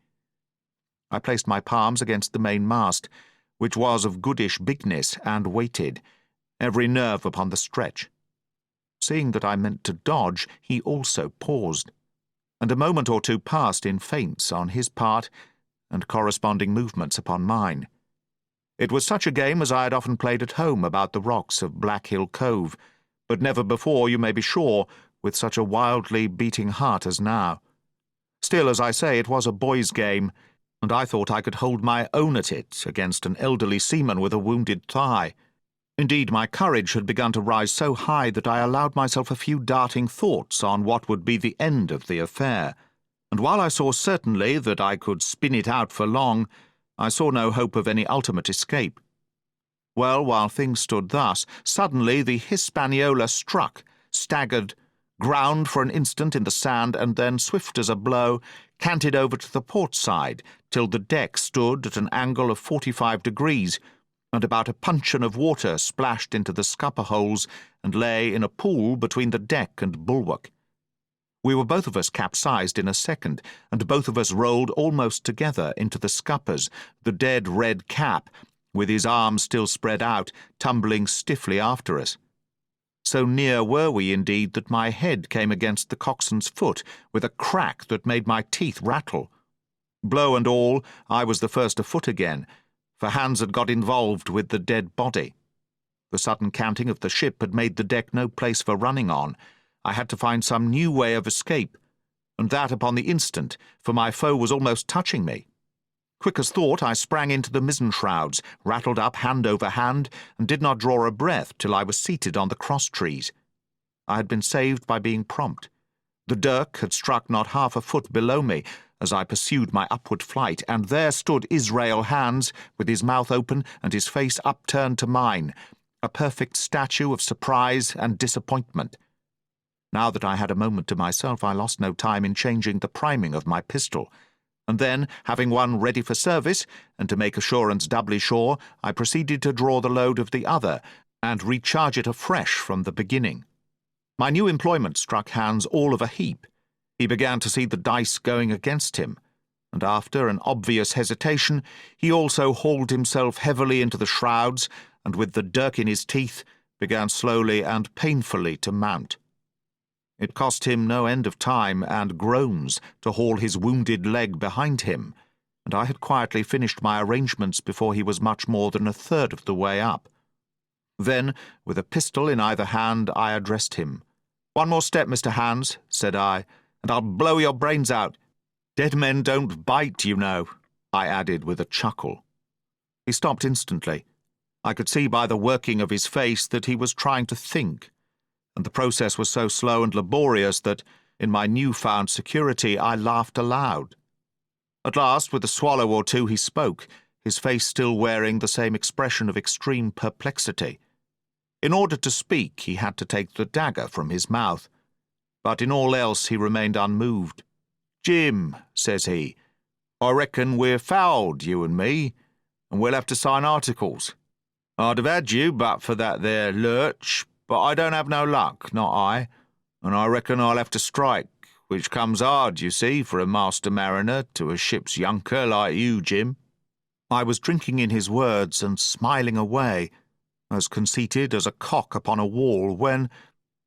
I placed my palms against the main mast, which was of goodish bigness, and waited, every nerve upon the stretch. Seeing that I meant to dodge, he also paused, and a moment or two passed in feints on his part and corresponding movements upon mine. It was such a game as I had often played at home about the rocks of Black Hill Cove, but never before, you may be sure, with such a wildly beating heart as now. Still, as I say, it was a boy's game, and I thought I could hold my own at it against an elderly seaman with a wounded thigh. Indeed, my courage had begun to rise so high that I allowed myself a few darting thoughts on what would be the end of the affair, and while I saw certainly that I could spin it out for long, I saw no hope of any ultimate escape. Well, while things stood thus, suddenly the Hispaniola struck, staggered, ground for an instant in the sand, and then, swift as a blow, canted over to the port side till the deck stood at an angle of 45 degrees, and about a puncheon of water splashed into the scupper holes and lay in a pool between the deck and bulwark. We were both of us capsized in a second, and both of us rolled almost together into the scuppers, the dead red cap, with his arms still spread out, tumbling stiffly after us. So near were we, indeed, that my head came against the coxswain's foot with a crack that made my teeth rattle. Blow and all, I was the first afoot again, for hands had got involved with the dead body. The sudden canting of the ship had made the deck no place for running on. I had to find some new way of escape, and that upon the instant, for my foe was almost touching me. Quick as thought, I sprang into the mizzen shrouds, rattled up hand over hand, and did not draw a breath till I was seated on the cross-trees. I had been saved by being prompt. The dirk had struck not half a foot below me as I pursued my upward flight, and there stood Israel Hands, with his mouth open and his face upturned to mine, a perfect statue of surprise and disappointment. Now that I had a moment to myself, I lost no time in changing the priming of my pistol, and then, having one ready for service, and to make assurance doubly sure, I proceeded to draw the load of the other, and recharge it afresh from the beginning. My new employment struck Hans all of a heap. He began to see the dice going against him, and after an obvious hesitation, he also hauled himself heavily into the shrouds, and with the dirk in his teeth, began slowly and painfully to mount. It cost him no end of time and groans to haul his wounded leg behind him, and I had quietly finished my arrangements before he was much more than a third of the way up. Then, with a pistol in either hand, I addressed him. "One more step, Mr. Hans," said I, "and I'll blow your brains out. Dead men don't bite, you know," I added with a chuckle. He stopped instantly. I could see by the working of his face that he was trying to think, and the process was so slow and laborious that, in my new-found security, I laughed aloud. At last, with a swallow or two, he spoke, his face still wearing the same expression of extreme perplexity. In order to speak, he had to take the dagger from his mouth, but in all else he remained unmoved. "Jim," says he, "I reckon we're fouled, you and me, and we'll have to sign articles. I'd have had you but for that there lurch, but I don't have no luck, not I, and I reckon I'll have to strike, which comes hard, you see, for a master mariner to a ship's younker like you, Jim." I was drinking in his words and smiling away, as conceited as a cock upon a wall, when,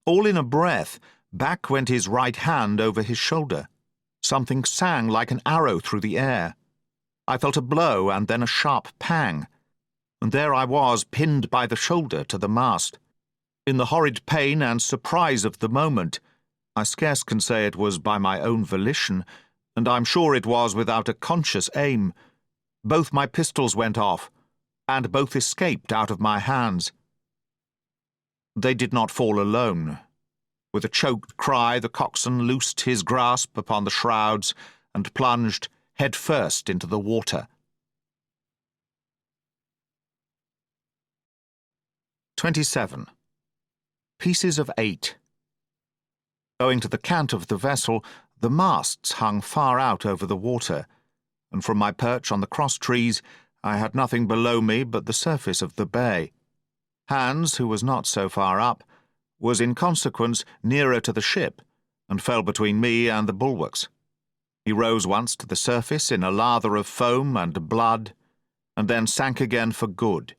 all in a breath, back went his right hand over his shoulder. Something sang like an arrow through the air. I felt a blow and then a sharp pang, and there I was, pinned by the shoulder to the mast. In the horrid pain and surprise of the moment, I scarce can say it was by my own volition, and I'm sure it was without a conscious aim. Both my pistols went off, and both escaped out of my hands. They did not fall alone. With a choked cry, the coxswain loosed his grasp upon the shrouds and plunged head first into the water. 27. Pieces of 8. Owing to the cant of the vessel, the masts hung far out over the water, and from my perch on the cross-trees I had nothing below me but the surface of the bay. Hans, who was not so far up, was in consequence nearer to the ship, and fell between me and the bulwarks. He rose once to the surface in a lather of foam and blood, and then sank again for good.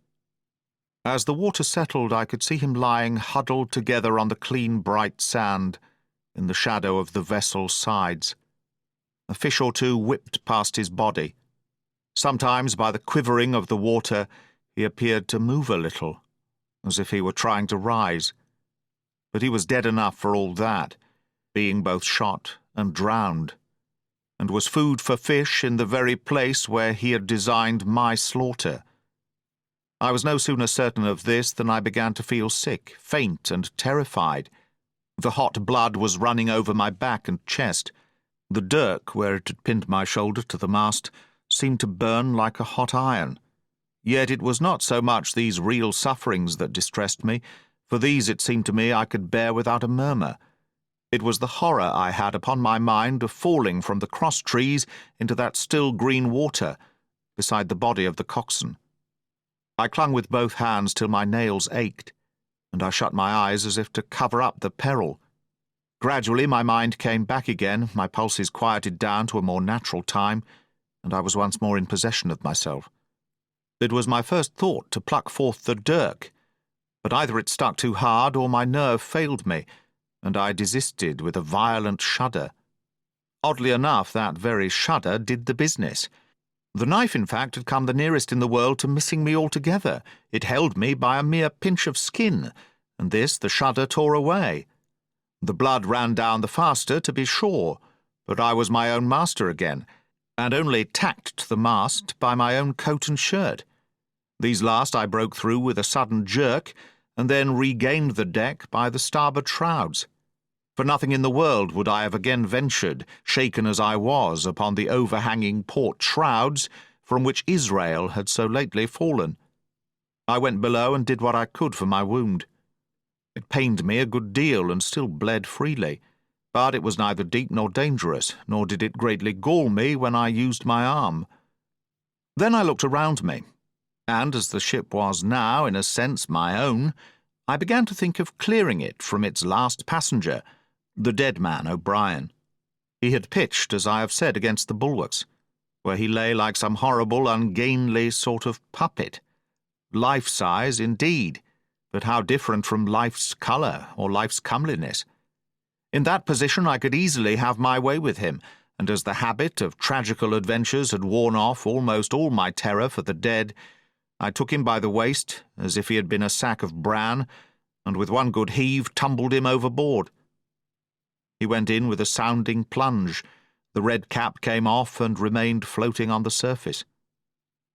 As the water settled, I could see him lying huddled together on the clean, bright sand, in the shadow of the vessel's sides. A fish or two whipped past his body. Sometimes, by the quivering of the water, he appeared to move a little, as if he were trying to rise. But he was dead enough for all that, being both shot and drowned, and was food for fish in the very place where he had designed my slaughter. I was no sooner certain of this than I began to feel sick, faint, and terrified. The hot blood was running over my back and chest. The dirk, where it had pinned my shoulder to the mast, seemed to burn like a hot iron. Yet it was not so much these real sufferings that distressed me, for these, it seemed to me, I could bear without a murmur. It was the horror I had upon my mind of falling from the cross-trees into that still green water beside the body of the coxswain. I clung with both hands till my nails ached, and I shut my eyes as if to cover up the peril. Gradually my mind came back again, my pulses quieted down to a more natural time, and I was once more in possession of myself. It was my first thought to pluck forth the dirk, but either it stuck too hard or my nerve failed me, and I desisted with a violent shudder. Oddly enough, that very shudder did the business. The knife, in fact, had come the nearest in the world to missing me altogether. It held me by a mere pinch of skin, and this the shudder tore away. The blood ran down the faster, to be sure, but I was my own master again, and only tacked to the mast by my own coat and shirt. These last I broke through with a sudden jerk, and then regained the deck by the starboard shrouds. For nothing in the world would I have again ventured, shaken as I was, upon the overhanging port shrouds from which Israel had so lately fallen. I went below and did what I could for my wound. It pained me a good deal and still bled freely, but it was neither deep nor dangerous, nor did it greatly gall me when I used my arm. Then I looked around me, and as the ship was now, in a sense, my own, I began to think of clearing it from its last passenger, the dead man O'Brien. He had pitched, as I have said, against the bulwarks, where he lay like some horrible, ungainly sort of puppet. Life-size, indeed, but how different from life's colour or life's comeliness. In that position I could easily have my way with him, and as the habit of tragical adventures had worn off almost all my terror for the dead, I took him by the waist, as if he had been a sack of bran, and with one good heave tumbled him overboard. He went in with a sounding plunge. The red cap came off and remained floating on the surface.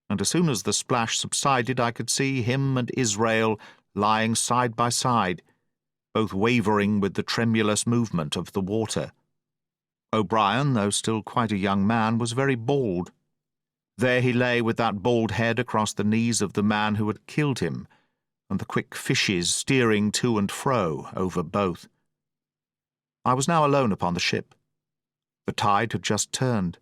And as soon as the splash subsided, I could see him and Israel lying side by side, both wavering with the tremulous movement of the water. O'Brien, though still quite a young man, was very bald. There he lay with that bald head across the knees of the man who had killed him, and the quick fishes steering to and fro over both. I was now alone upon the ship. The tide had just turned.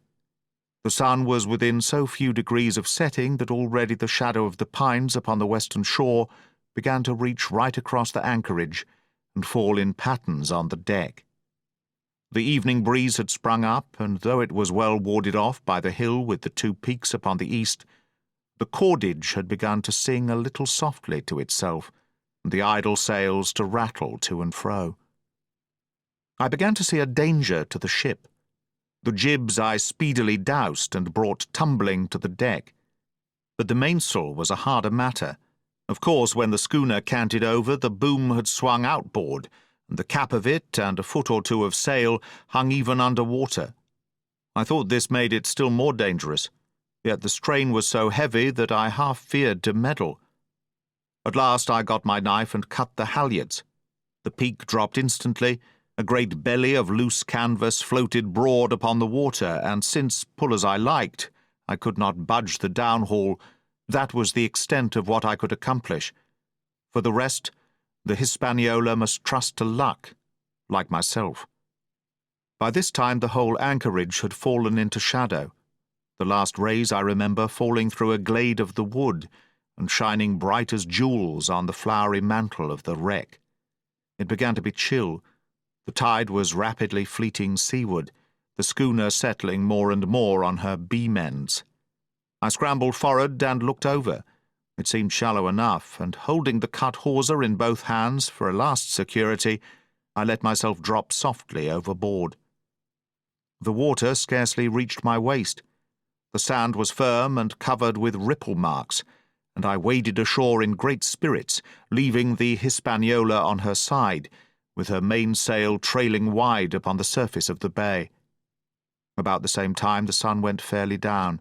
The sun was within so few degrees of setting that already the shadow of the pines upon the western shore began to reach right across the anchorage and fall in patterns on the deck. The evening breeze had sprung up, and though it was well warded off by the hill with the two peaks upon the east, the cordage had begun to sing a little softly to itself, and the idle sails to rattle to and fro. I began to see a danger to the ship. The jibs I speedily doused and brought tumbling to the deck. But the mainsail was a harder matter. Of course, when the schooner canted over, the boom had swung outboard, and the cap of it and a foot or two of sail hung even under water. I thought this made it still more dangerous, yet the strain was so heavy that I half feared to meddle. At last I got my knife and cut the halyards. The peak dropped instantly. A great belly of loose canvas floated broad upon the water, and since, pull as I liked, I could not budge the downhaul, that was the extent of what I could accomplish. For the rest, the Hispaniola must trust to luck, like myself. By this time the whole anchorage had fallen into shadow, the last rays, I remember, falling through a glade of the wood and shining bright as jewels on the flowery mantle of the wreck. It began to be chill. The tide was rapidly fleeting seaward, the schooner settling more and more on her beam ends. I scrambled forward and looked over. It seemed shallow enough, and holding the cut hawser in both hands for a last security, I let myself drop softly overboard. The water scarcely reached my waist. The sand was firm and covered with ripple marks, and I waded ashore in great spirits, leaving the Hispaniola on her side, with her mainsail trailing wide upon the surface of the bay. About the same time the sun went fairly down,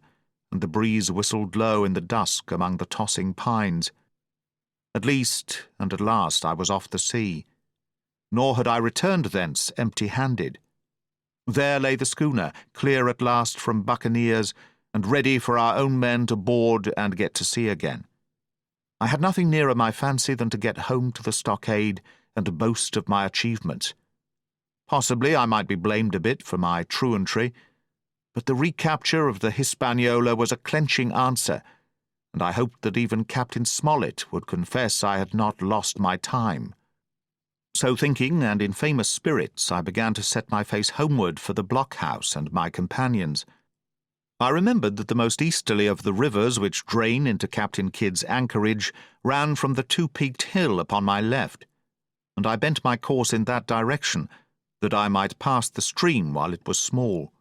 and the breeze whistled low in the dusk among the tossing pines. At least, and at last, I was off the sea. Nor had I returned thence empty-handed. There lay the schooner, clear at last from buccaneers, and ready for our own men to board and get to sea again. I had nothing nearer my fancy than to get home to the stockade and boast of my achievements. Possibly I might be blamed a bit for my truantry, but the recapture of the Hispaniola was a clenching answer, and I hoped that even Captain Smollett would confess I had not lost my time. So thinking, and in famous spirits, I began to set my face homeward for the blockhouse and my companions. I remembered that the most easterly of the rivers which drain into Captain Kidd's anchorage ran from the two-peaked hill upon my left, and I bent my course in that direction, that I might pass the stream while it was small.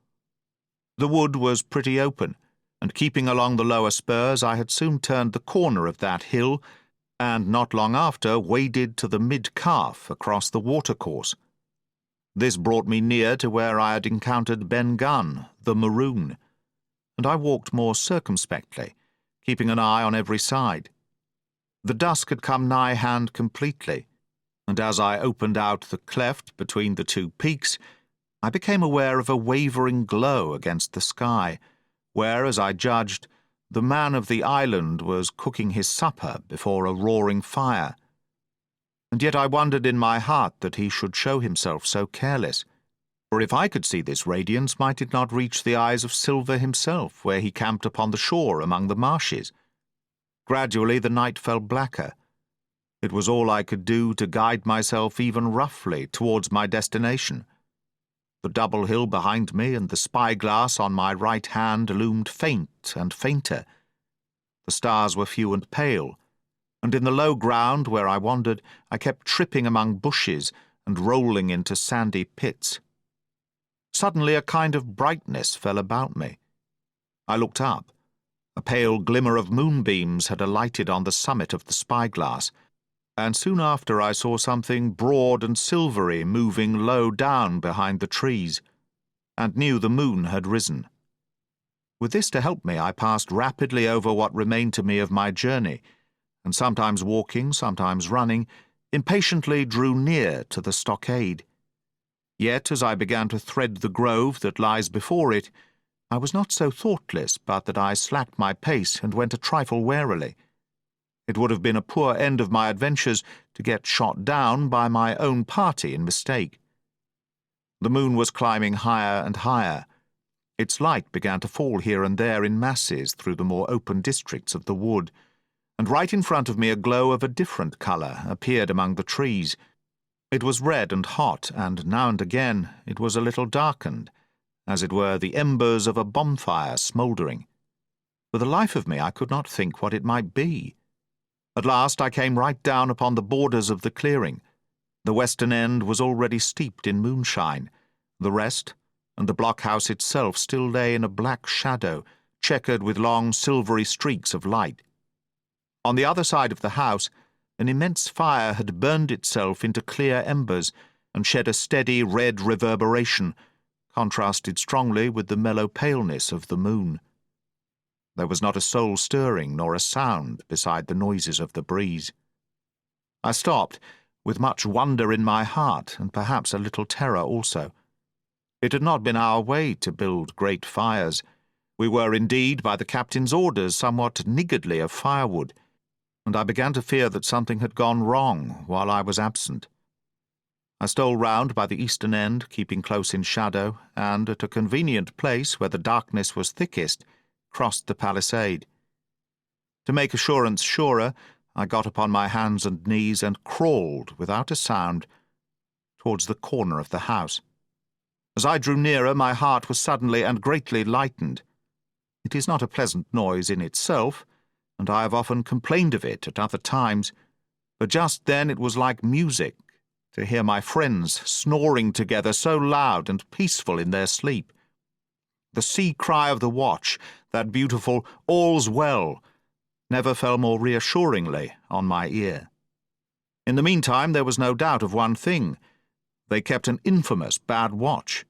The wood was pretty open, and keeping along the lower spurs, I had soon turned the corner of that hill, and not long after waded to the mid-calf across the watercourse. This brought me near to where I had encountered Ben Gunn, the maroon, and I walked more circumspectly, keeping an eye on every side. The dusk had come nigh hand completely, and as I opened out the cleft between the two peaks, I became aware of a wavering glow against the sky, where, as I judged, the man of the island was cooking his supper before a roaring fire. And yet I wondered in my heart that he should show himself so careless, for if I could see this radiance, might it not reach the eyes of Silver himself, where he camped upon the shore among the marshes? Gradually the night fell blacker. It was all I could do to guide myself even roughly towards my destination. The double hill behind me and the spyglass on my right hand loomed faint and fainter. The stars were few and pale, and in the low ground where I wandered I kept tripping among bushes and rolling into sandy pits. Suddenly a kind of brightness fell about me. I looked up. A pale glimmer of moonbeams had alighted on the summit of the spyglass, and soon after I saw something broad and silvery moving low down behind the trees, and knew the moon had risen. With this to help me, I passed rapidly over what remained to me of my journey, and sometimes walking, sometimes running, impatiently drew near to the stockade. Yet, as I began to thread the grove that lies before it, I was not so thoughtless but that I slacked my pace and went a trifle warily. It would have been a poor end of my adventures to get shot down by my own party in mistake. The moon was climbing higher and higher. Its light began to fall here and there in masses through the more open districts of the wood, and right in front of me a glow of a different colour appeared among the trees. It was red and hot, and now and again it was a little darkened, as it were the embers of a bonfire smouldering. For the life of me I could not think what it might be. At last I came right down upon the borders of the clearing. The western end was already steeped in moonshine. The rest, and the blockhouse itself, still lay in a black shadow, checkered with long silvery streaks of light. On the other side of the house, an immense fire had burned itself into clear embers and shed a steady red reverberation, contrasted strongly with the mellow paleness of the moon. There was not a soul stirring, nor a sound beside the noises of the breeze. I stopped, with much wonder in my heart, and perhaps a little terror also. It had not been our way to build great fires. We were indeed, by the captain's orders, somewhat niggardly of firewood, and I began to fear that something had gone wrong while I was absent. I stole round by the eastern end, keeping close in shadow, and, at a convenient place where the darkness was thickest, crossed the palisade. To make assurance surer, I got upon my hands and knees and crawled, without a sound, towards the corner of the house. As I drew nearer, my heart was suddenly and greatly lightened. It is not a pleasant noise in itself, and I have often complained of it at other times, but just then it was like music to hear my friends snoring together so loud and peaceful in their sleep. The sea cry of the watch, that beautiful "All's well," never fell more reassuringly on my ear. In the meantime there was no doubt of one thing. They kept an infamous bad watch.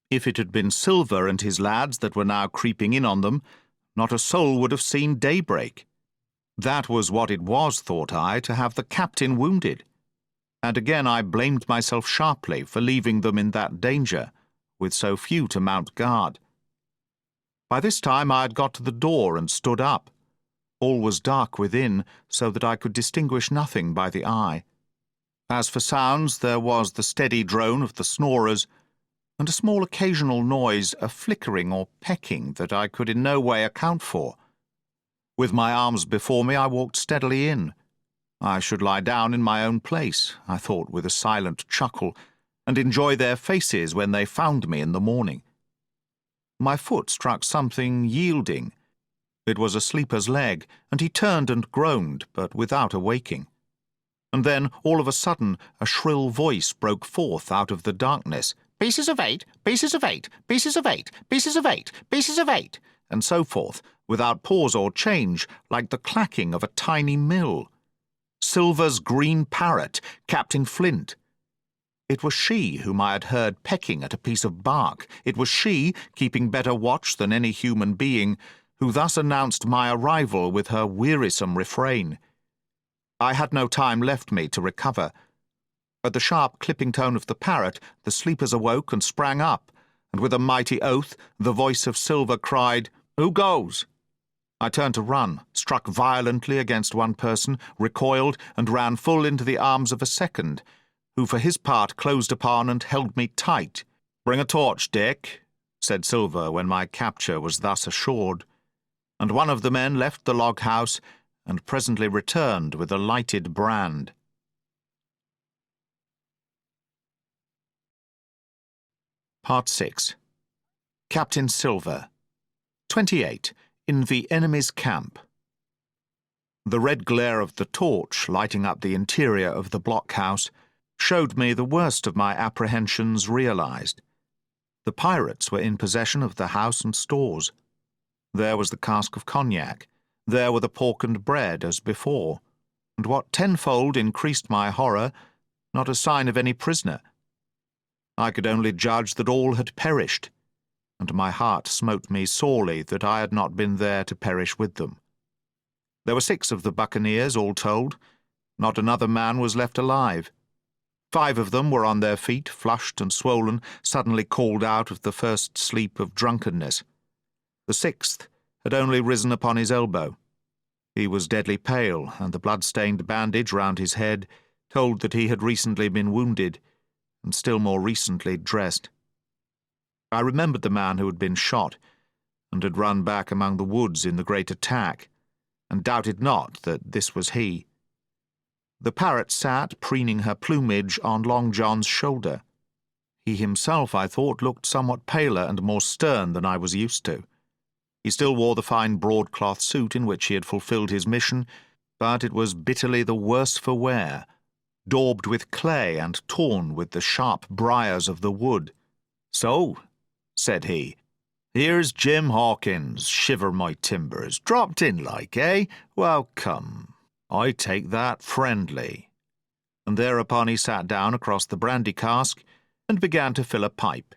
If it had been Silver and his lads that were now creeping in on them, not a soul would have seen daybreak. That was what it was, thought I, to have the captain wounded. And again I blamed myself sharply for leaving them in that danger, with so few to mount guard. By this time I had got to the door and stood up. All was dark within, so that I could distinguish nothing by the eye. As for sounds, there was the steady drone of the snorers, and a small occasional noise, a flickering or pecking that I could in no way account for. With my arms before me, I walked steadily in. I should lie down in my own place, I thought with a silent chuckle, and enjoy their faces when they found me in the morning. My foot struck something yielding. It was a sleeper's leg, and he turned and groaned, but without awaking. And then, all of a sudden, a shrill voice broke forth out of the darkness. "Pieces of 8, pieces of 8, pieces of 8, pieces of 8, pieces of 8, and so forth, without pause or change, like the clacking of a tiny mill. Silver's green parrot, Captain Flint. It was she whom I had heard pecking at a piece of bark. It was she, keeping better watch than any human being, who thus announced my arrival with her wearisome refrain. I had no time left me to recover. At the sharp clipping tone of the parrot, the sleepers awoke and sprang up, and with a mighty oath, the voice of Silver cried, "Who goes?" I turned to run, struck violently against one person, recoiled, and ran full into the arms of a second, who for his part closed upon and held me tight. "Bring a torch, Dick," said Silver when my capture was thus assured, and one of the men left the log-house and presently returned with a lighted brand. Part 6. Captain Silver. 28. In the enemy's camp. The red glare of the torch, lighting up the interior of the blockhouse, showed me the worst of my apprehensions realized. The pirates were in possession of the house and stores. There was the cask of cognac. There were the pork and bread, as before. And what tenfold increased my horror, not a sign of any prisoner. I could only judge that all had perished, and my heart smote me sorely that I had not been there to perish with them. There were 6 of the buccaneers, all told. Not another man was left alive. 5 of them were on their feet, flushed and swollen, suddenly called out of the first sleep of drunkenness. The 6th had only risen upon his elbow. He was deadly pale, and the blood-stained bandage round his head told that he had recently been wounded, and still more recently dressed. I remembered the man who had been shot, and had run back among the woods in the great attack, and doubted not that this was he. The parrot sat, preening her plumage, on Long John's shoulder. He himself, I thought, looked somewhat paler and more stern than I was used to. He still wore the fine broadcloth suit in which he had fulfilled his mission, but it was bitterly the worse for wear, daubed with clay and torn with the sharp briars of the wood. "So," said he, "here's Jim Hawkins, shiver my timbers, dropped in like, eh? Well, come, I take that friendly." And thereupon he sat down across the brandy cask and began to fill a pipe.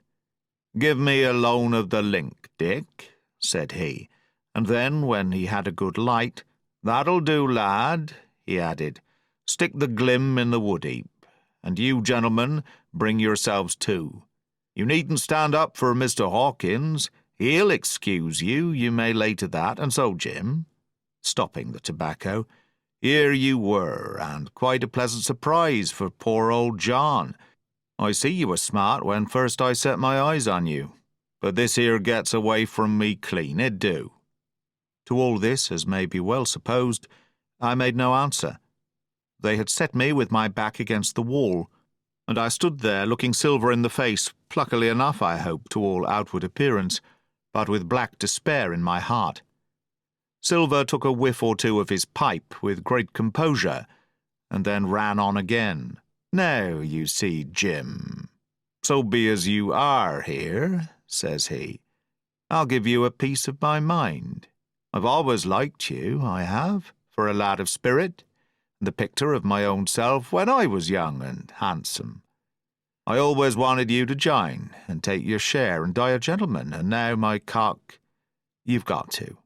"Give me a loan of the link, Dick," said he, and then, when he had a good light, "That'll do, lad," he added. "Stick the glim in the wood-heap, and you, gentlemen, bring yourselves to. You needn't stand up for Mr. Hawkins. He'll excuse you, you may lay to that, and so, Jim," stopping the tobacco, "here you were, and quite a pleasant surprise for poor old John. I see you were smart when first I set my eyes on you, but this here gets away from me clean, it do." To all this, as may be well supposed, I made no answer. They had set me with my back against the wall, and I stood there looking Silver in the face, pluckily enough, I hope, to all outward appearance, but with black despair in my heart. Silver took a whiff or two of his pipe with great composure, and then ran on again. "Now, you see, Jim, so be as you are here," says he, "I'll give you a piece of my mind. I've always liked you, I have, for a lad of spirit, the picture of my own self when I was young and handsome. I always wanted you to join and take your share and die a gentleman, and now, my cock, you've got to.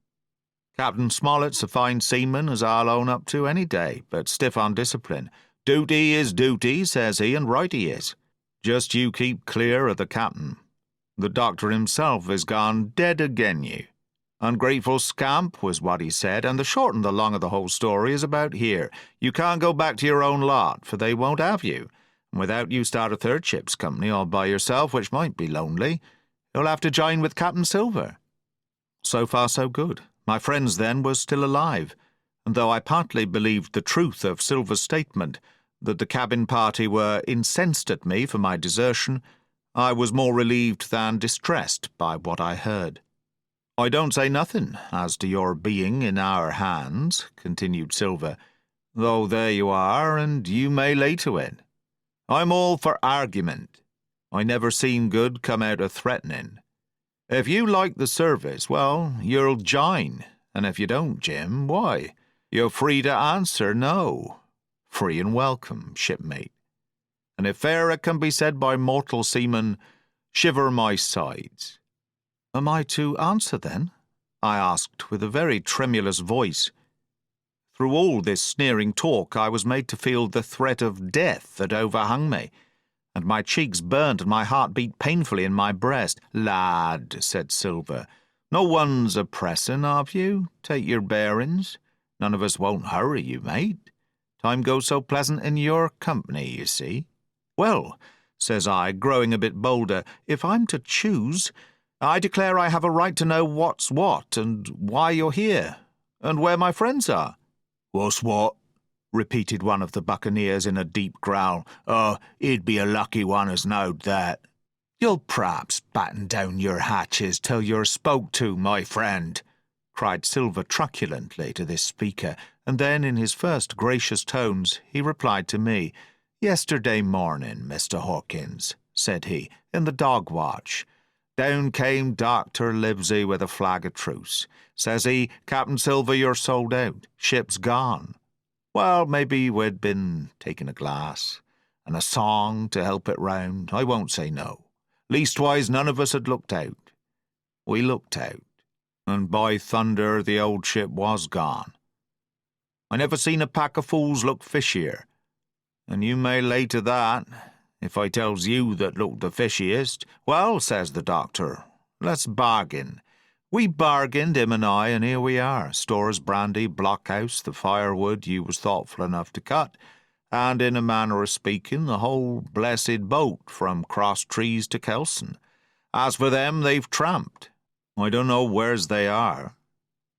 Captain Smollett's a fine seaman, as I'll own up to any day, but stiff on discipline. Duty is duty, says he, and right he is. Just you keep clear of the captain. The doctor himself is gone dead again you. Ungrateful scamp was what he said, and the short and the long of the whole story is about here. You can't go back to your own lot, for they won't have you. And without you start a third ship's company all by yourself, which might be lonely, you'll have to join with Captain Silver. So far so good. My friends then were still alive, and though I partly believed the truth of Silver's statement that the cabin party were incensed at me for my desertion, I was more relieved than distressed by what I heard. "I don't say nothing as to your being in our hands," continued Silver, "though there you are, and you may lay to it. I'm all for argument. I never seen good come out of threatening. If you like the service, well, you'll join, and if you don't, Jim, why, you're free to answer no. Free and welcome, shipmate. And if e'er it can be said by mortal seamen, shiver my sides." "Am I to answer, then?" I asked with a very tremulous voice. Through all this sneering talk I was made to feel the threat of death that overhung me, and my cheeks burned and my heart beat painfully in my breast. "Lad," said Silver, "no one's a-pressing of you. Take your bearings. None of us won't hurry you, mate. Time goes so pleasant in your company, you see." "Well," says I, growing a bit bolder, "if I'm to choose, I declare I have a right to know what's what, and why you're here, and where my friends are." "What's what?" repeated one of the buccaneers in a deep growl. "Oh, he'd be a lucky one as knowed that." "You'll p'raps batten down your hatches till you're spoke to, my friend," cried Silver truculently to this speaker, and then in his first gracious tones he replied to me. "Yesterday morning, Mr. Hawkins," said he, "in the dog-watch, down came Dr. Livesey with a flag of truce. Says he, 'Captain Silver, you're sold out. Ship's gone.' Well, maybe we'd been taking a glass, and a song to help it round. I won't say no. Leastwise, none of us had looked out. We looked out, and by thunder the old ship was gone. I never seen a pack of fools look fishier, and you may lay to that, if I tells you that looked the fishiest. Well, says the doctor, let's bargain. We bargained, him and I, and here we are. Stores, brandy, blockhouse, the firewood you was thoughtful enough to cut, and in a manner of speaking, the whole blessed boat from Cross Trees to Kelson. As for them, they've tramped. I don't know where's they are."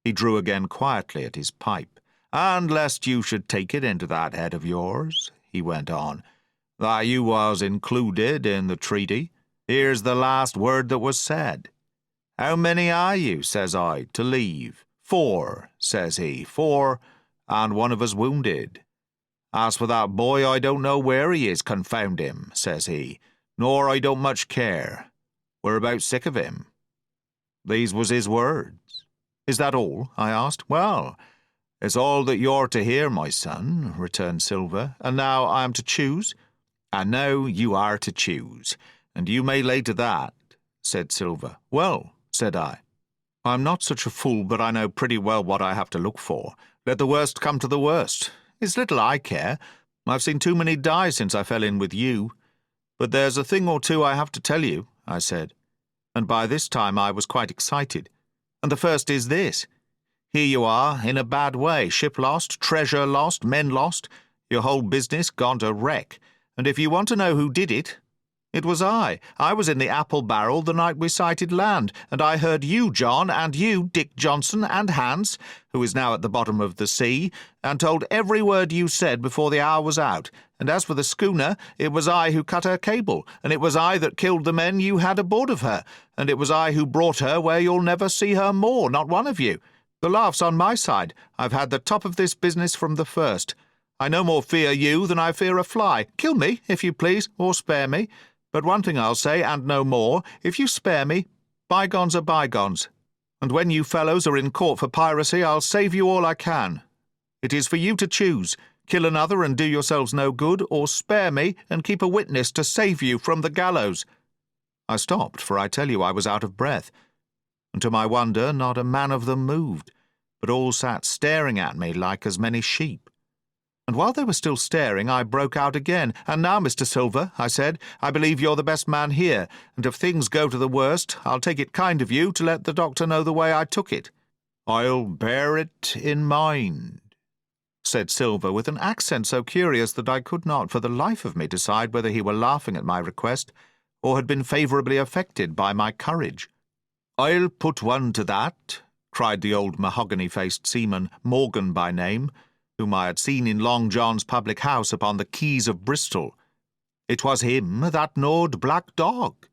He drew again quietly at his pipe. "And lest you should take it into that head of yours," he went on, "that you was included in the treaty, here's the last word that was said. 'How many are you,' says I, 'to leave?' 4, says he, 4, and one of us wounded. As for that boy, I don't know where he is, confound him,' says he, 'nor I don't much care. We're about sick of him.' These was his words." "Is that all?" I asked. "Well, it's all that you're to hear, my son," returned Silver. "And now I am to choose?" "And now you are to choose, and you may lay to that," said Silver. "Well," said I, "I'm not such a fool, but I know pretty well what I have to look for. Let the worst come to the worst. It's little I care. I've seen too many die since I fell in with you. But there's a thing or two I have to tell you," I said, and by this time I was quite excited. "And the first is this. Here you are, in a bad way, ship lost, treasure lost, men lost, your whole business gone to wreck. And if you want to know who did it, it was I. I was in the apple barrel the night we sighted land, and I heard you, John, and you, Dick Johnson, and Hans, who is now at the bottom of the sea, and told every word you said before the hour was out. And as for the schooner, it was I who cut her cable, and it was I that killed the men you had aboard of her, and it was I who brought her where you'll never see her more, not one of you. The laugh's on my side. I've had the top of this business from the first. I no more fear you than I fear a fly. Kill me, if you please, or spare me. But one thing I'll say, and no more, if you spare me, bygones are bygones. And when you fellows are in court for piracy, I'll save you all I can. It is for you to choose. Kill another and do yourselves no good, or spare me and keep a witness to save you from the gallows." I stopped, for I tell you I was out of breath, and to my wonder not a man of them moved, but all sat staring at me like as many sheep. And while they were still staring, I broke out again. "And now, Mr. Silver," I said, "I believe you're the best man here, and if things go to the worst, I'll take it kind of you to let the doctor know the way I took it." "I'll bear it in mind," said Silver, with an accent so curious that I could not for the life of me decide whether he were laughing at my request or had been favourably affected by my courage. "I'll put one to that," cried the old mahogany-faced seaman, Morgan by name, whom I had seen in Long John's public house upon the quays of Bristol. "It was him that knowed Black Dog."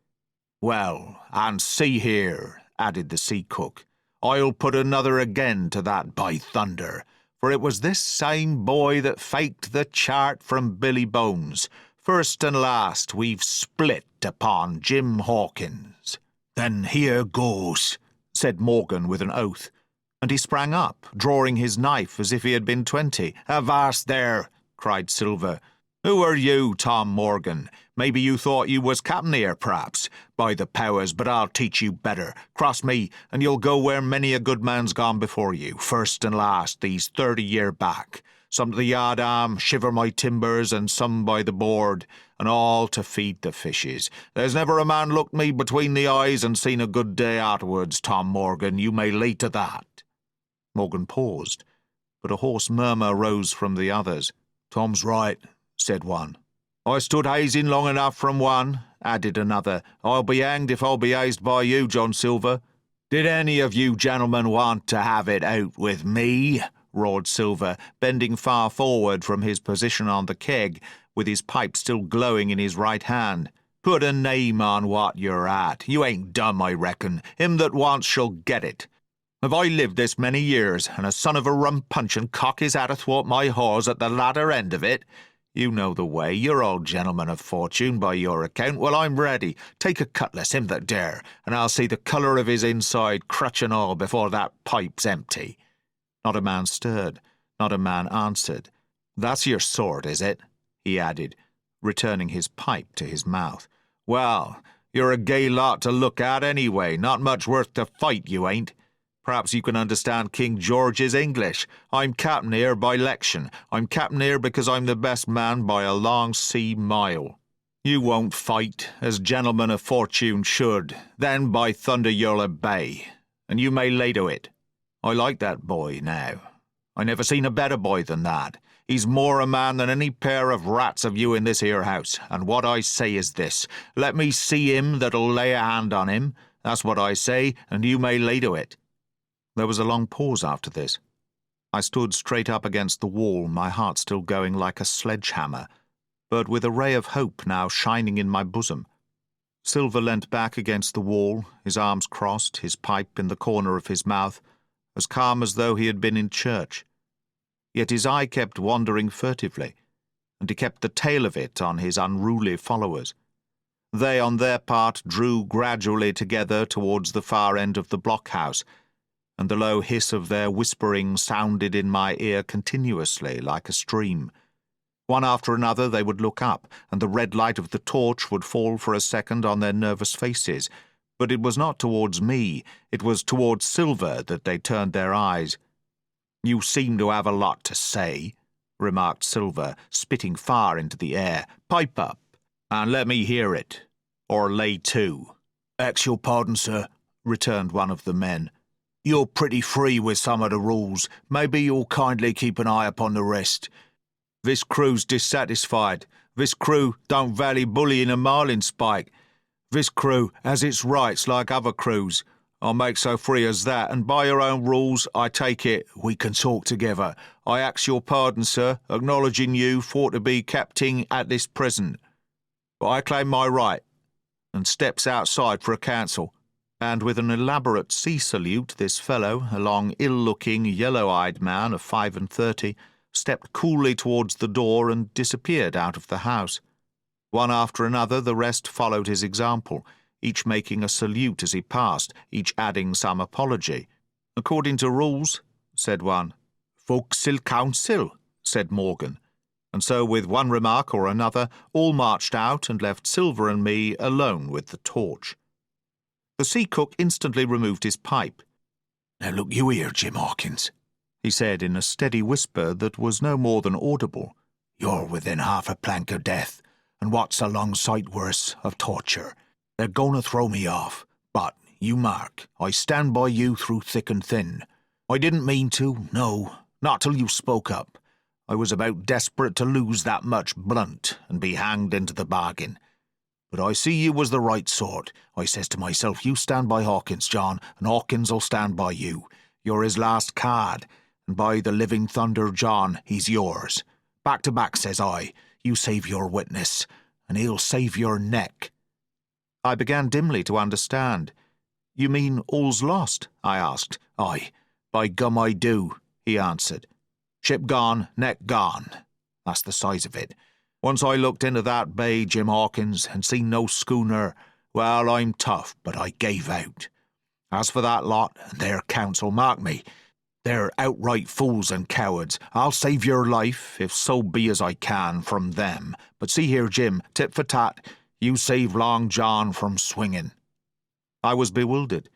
"Well, and see here," added the sea cook, "I'll put another again to that, by thunder, for it was this same boy that faked the chart from Billy Bones. First and last we've split upon Jim Hawkins." "Then here goes," said Morgan with an oath, and he sprang up, drawing his knife as if he had been 20. "Avast there!" cried Silver. "Who are you, Tom Morgan? Maybe you thought you was captain here, perhaps. By the powers, but I'll teach you better. Cross me, and you'll go where many a good man's gone before you, first and last, these 30 year back. Some to the yard arm, shiver my timbers, and some by the board, and all to feed the fishes. There's never a man looked me between the eyes and seen a good day afterwards, Tom Morgan, you may lay to that." Morgan paused, but a hoarse murmur rose from the others. "Tom's right," said one. "I stood hazing long enough from one," added another. "I'll be hanged if I'll be hazed by you, John Silver." "Did any of you gentlemen want to have it out with me?" roared Silver, bending far forward from his position on the keg, with his pipe still glowing in his right hand. "Put a name on what you're at. You ain't dumb, I reckon. Him that wants shall get it. Have I lived this many years, and a son of a rum punch and cock his hat athwart my hawse at the latter end of it? You know the way. You're all gentlemen of fortune by your account. Well, I'm ready. Take a cutlass, him that dare, and I'll see the colour of his inside, crutch and all, before that pipe's empty." Not a man stirred. Not a man answered. "That's your sword, is it?" he added, returning his pipe to his mouth. "Well, you're a gay lot to look at anyway. Not much worth to fight, you ain't. Perhaps you can understand King George's English. I'm captain here by 'lection. I'm captain here because I'm the best man by a long sea mile. You won't fight, as gentlemen of fortune should. Then by thunder you'll obey, and you may lay to it. I like that boy now. I never seen a better boy than that. He's more a man than any pair of rats of you in this here house, and what I say is this. Let me see him that'll lay a hand on him. That's what I say, and you may lay to it." There was a long pause after this. I stood straight up against the wall, my heart still going like a sledgehammer, but with a ray of hope now shining in my bosom. Silver leant back against the wall, his arms crossed, his pipe in the corner of his mouth, as calm as though he had been in church. Yet his eye kept wandering furtively, and he kept the tail of it on his unruly followers. They, on their part, drew gradually together towards the far end of the blockhouse, and the low hiss of their whispering sounded in my ear continuously like a stream. One after another they would look up, and the red light of the torch would fall for a second on their nervous faces, but it was not towards me, it was towards Silver that they turned their eyes. "You seem to have a lot to say," remarked Silver, spitting far into the air. "Pipe up, and let me hear it, or lay to." "Ex your pardon, sir," returned one of the men. "You're pretty free with some of the rules. Maybe you'll kindly keep an eye upon the rest. This crew's dissatisfied. This crew don't value bullying and marlin spike. This crew has its rights like other crews. I'll make so free as that, and by your own rules, I take it, we can talk together. I ask your pardon, sir, acknowledging you for to be captain at this present. But I claim my right, and steps outside for a council." And with an elaborate sea salute, this fellow, a long, ill-looking, yellow-eyed man of 35, stepped coolly towards the door and disappeared out of the house. One after another, the rest followed his example, each making a salute as he passed, each adding some apology. "According to rules," said one. "Forecastle council," said Morgan. And so, with one remark or another, all marched out and left Silver and me alone with the torch. The sea cook instantly removed his pipe. "Now look you here, Jim Hawkins," he said in a steady whisper that was no more than audible. "You're within half a plank of death, and what's a long sight worse, of torture. They're going to throw me off, but, you mark, I stand by you through thick and thin. I didn't mean to, no, not till you spoke up. I was about desperate to lose that much blunt and be hanged into the bargain. But I see you was the right sort. I says to myself, you stand by Hawkins, John, and Hawkins'll stand by you. You're his last card, and by the living thunder, John, he's yours. Back to back, says I, you save your witness, and he'll save your neck." I began dimly to understand. "You mean all's lost?" I asked. "Aye, by gum I do," he answered. "Ship gone, neck gone. That's the size of it. Once I looked into that bay, Jim Hawkins, and seen no schooner, well, I'm tough, but I gave out. As for that lot and their counsel, mark me, they're outright fools and cowards. I'll save your life, if so be as I can, from them. But see here, Jim, tit for tat, you save Long John from swinging." I was bewildered.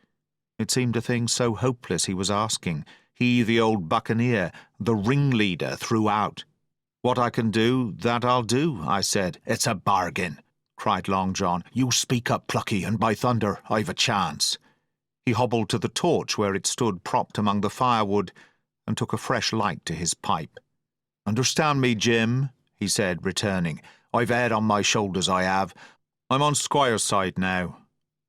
It seemed a thing so hopeless he was asking. He, the old buccaneer, the ringleader throughout. "What I can do, that I'll do," I said. "It's a bargain," cried Long John. "You speak up, Plucky, and by thunder, I've a chance." He hobbled to the torch where it stood propped among the firewood and took a fresh light to his pipe. "Understand me, Jim," he said, returning. "I've head on my shoulders, I have. I'm on Squire's side now.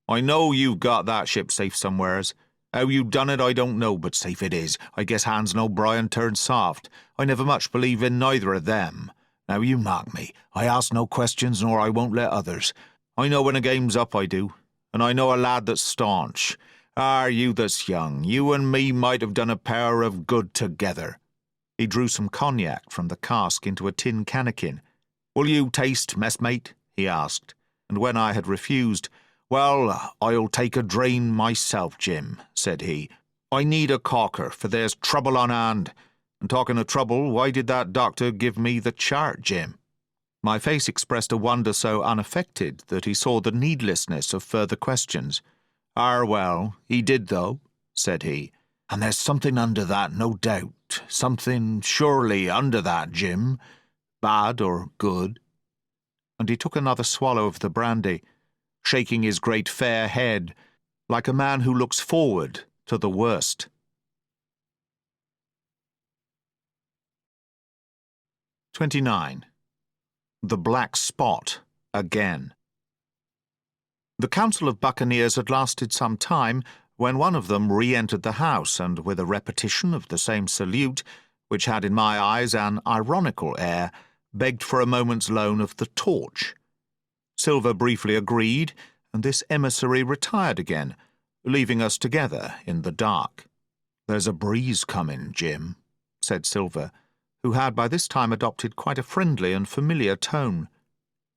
I know you've got that ship safe somewheres. How you done it I don't know, but safe it is. I guess Hans and O'Brien turned soft. I never much believe in neither of them. Now you mark me. I ask no questions, nor I won't let others. I know when a game's up, I do. And I know a lad that's staunch. You that's young, you and me might have done a power of good together." He drew some cognac from the cask into a tin cannikin. "Will you taste, messmate?" he asked, and when I had refused, "Well, I'll take a drain myself, Jim," said he. "I need a corker, for there's trouble on hand. And talking of trouble, why did that doctor give me the chart, Jim?" My face expressed a wonder so unaffected that he saw the needlessness of further questions. Well, he did, though," said he. "And there's something under that, no doubt. Something surely under that, Jim. Bad or good?" And he took another swallow of the brandy, shaking his great fair head, like a man who looks forward to the worst. 29. The Black Spot again. The council of buccaneers had lasted some time when one of them re-entered the house, and with a repetition of the same salute, which had in my eyes an ironical air, begged for a moment's loan of the torch. Silver briefly agreed, and this emissary retired again, leaving us together in the dark. "There's a breeze coming, Jim," said Silver, who had by this time adopted quite a friendly and familiar tone.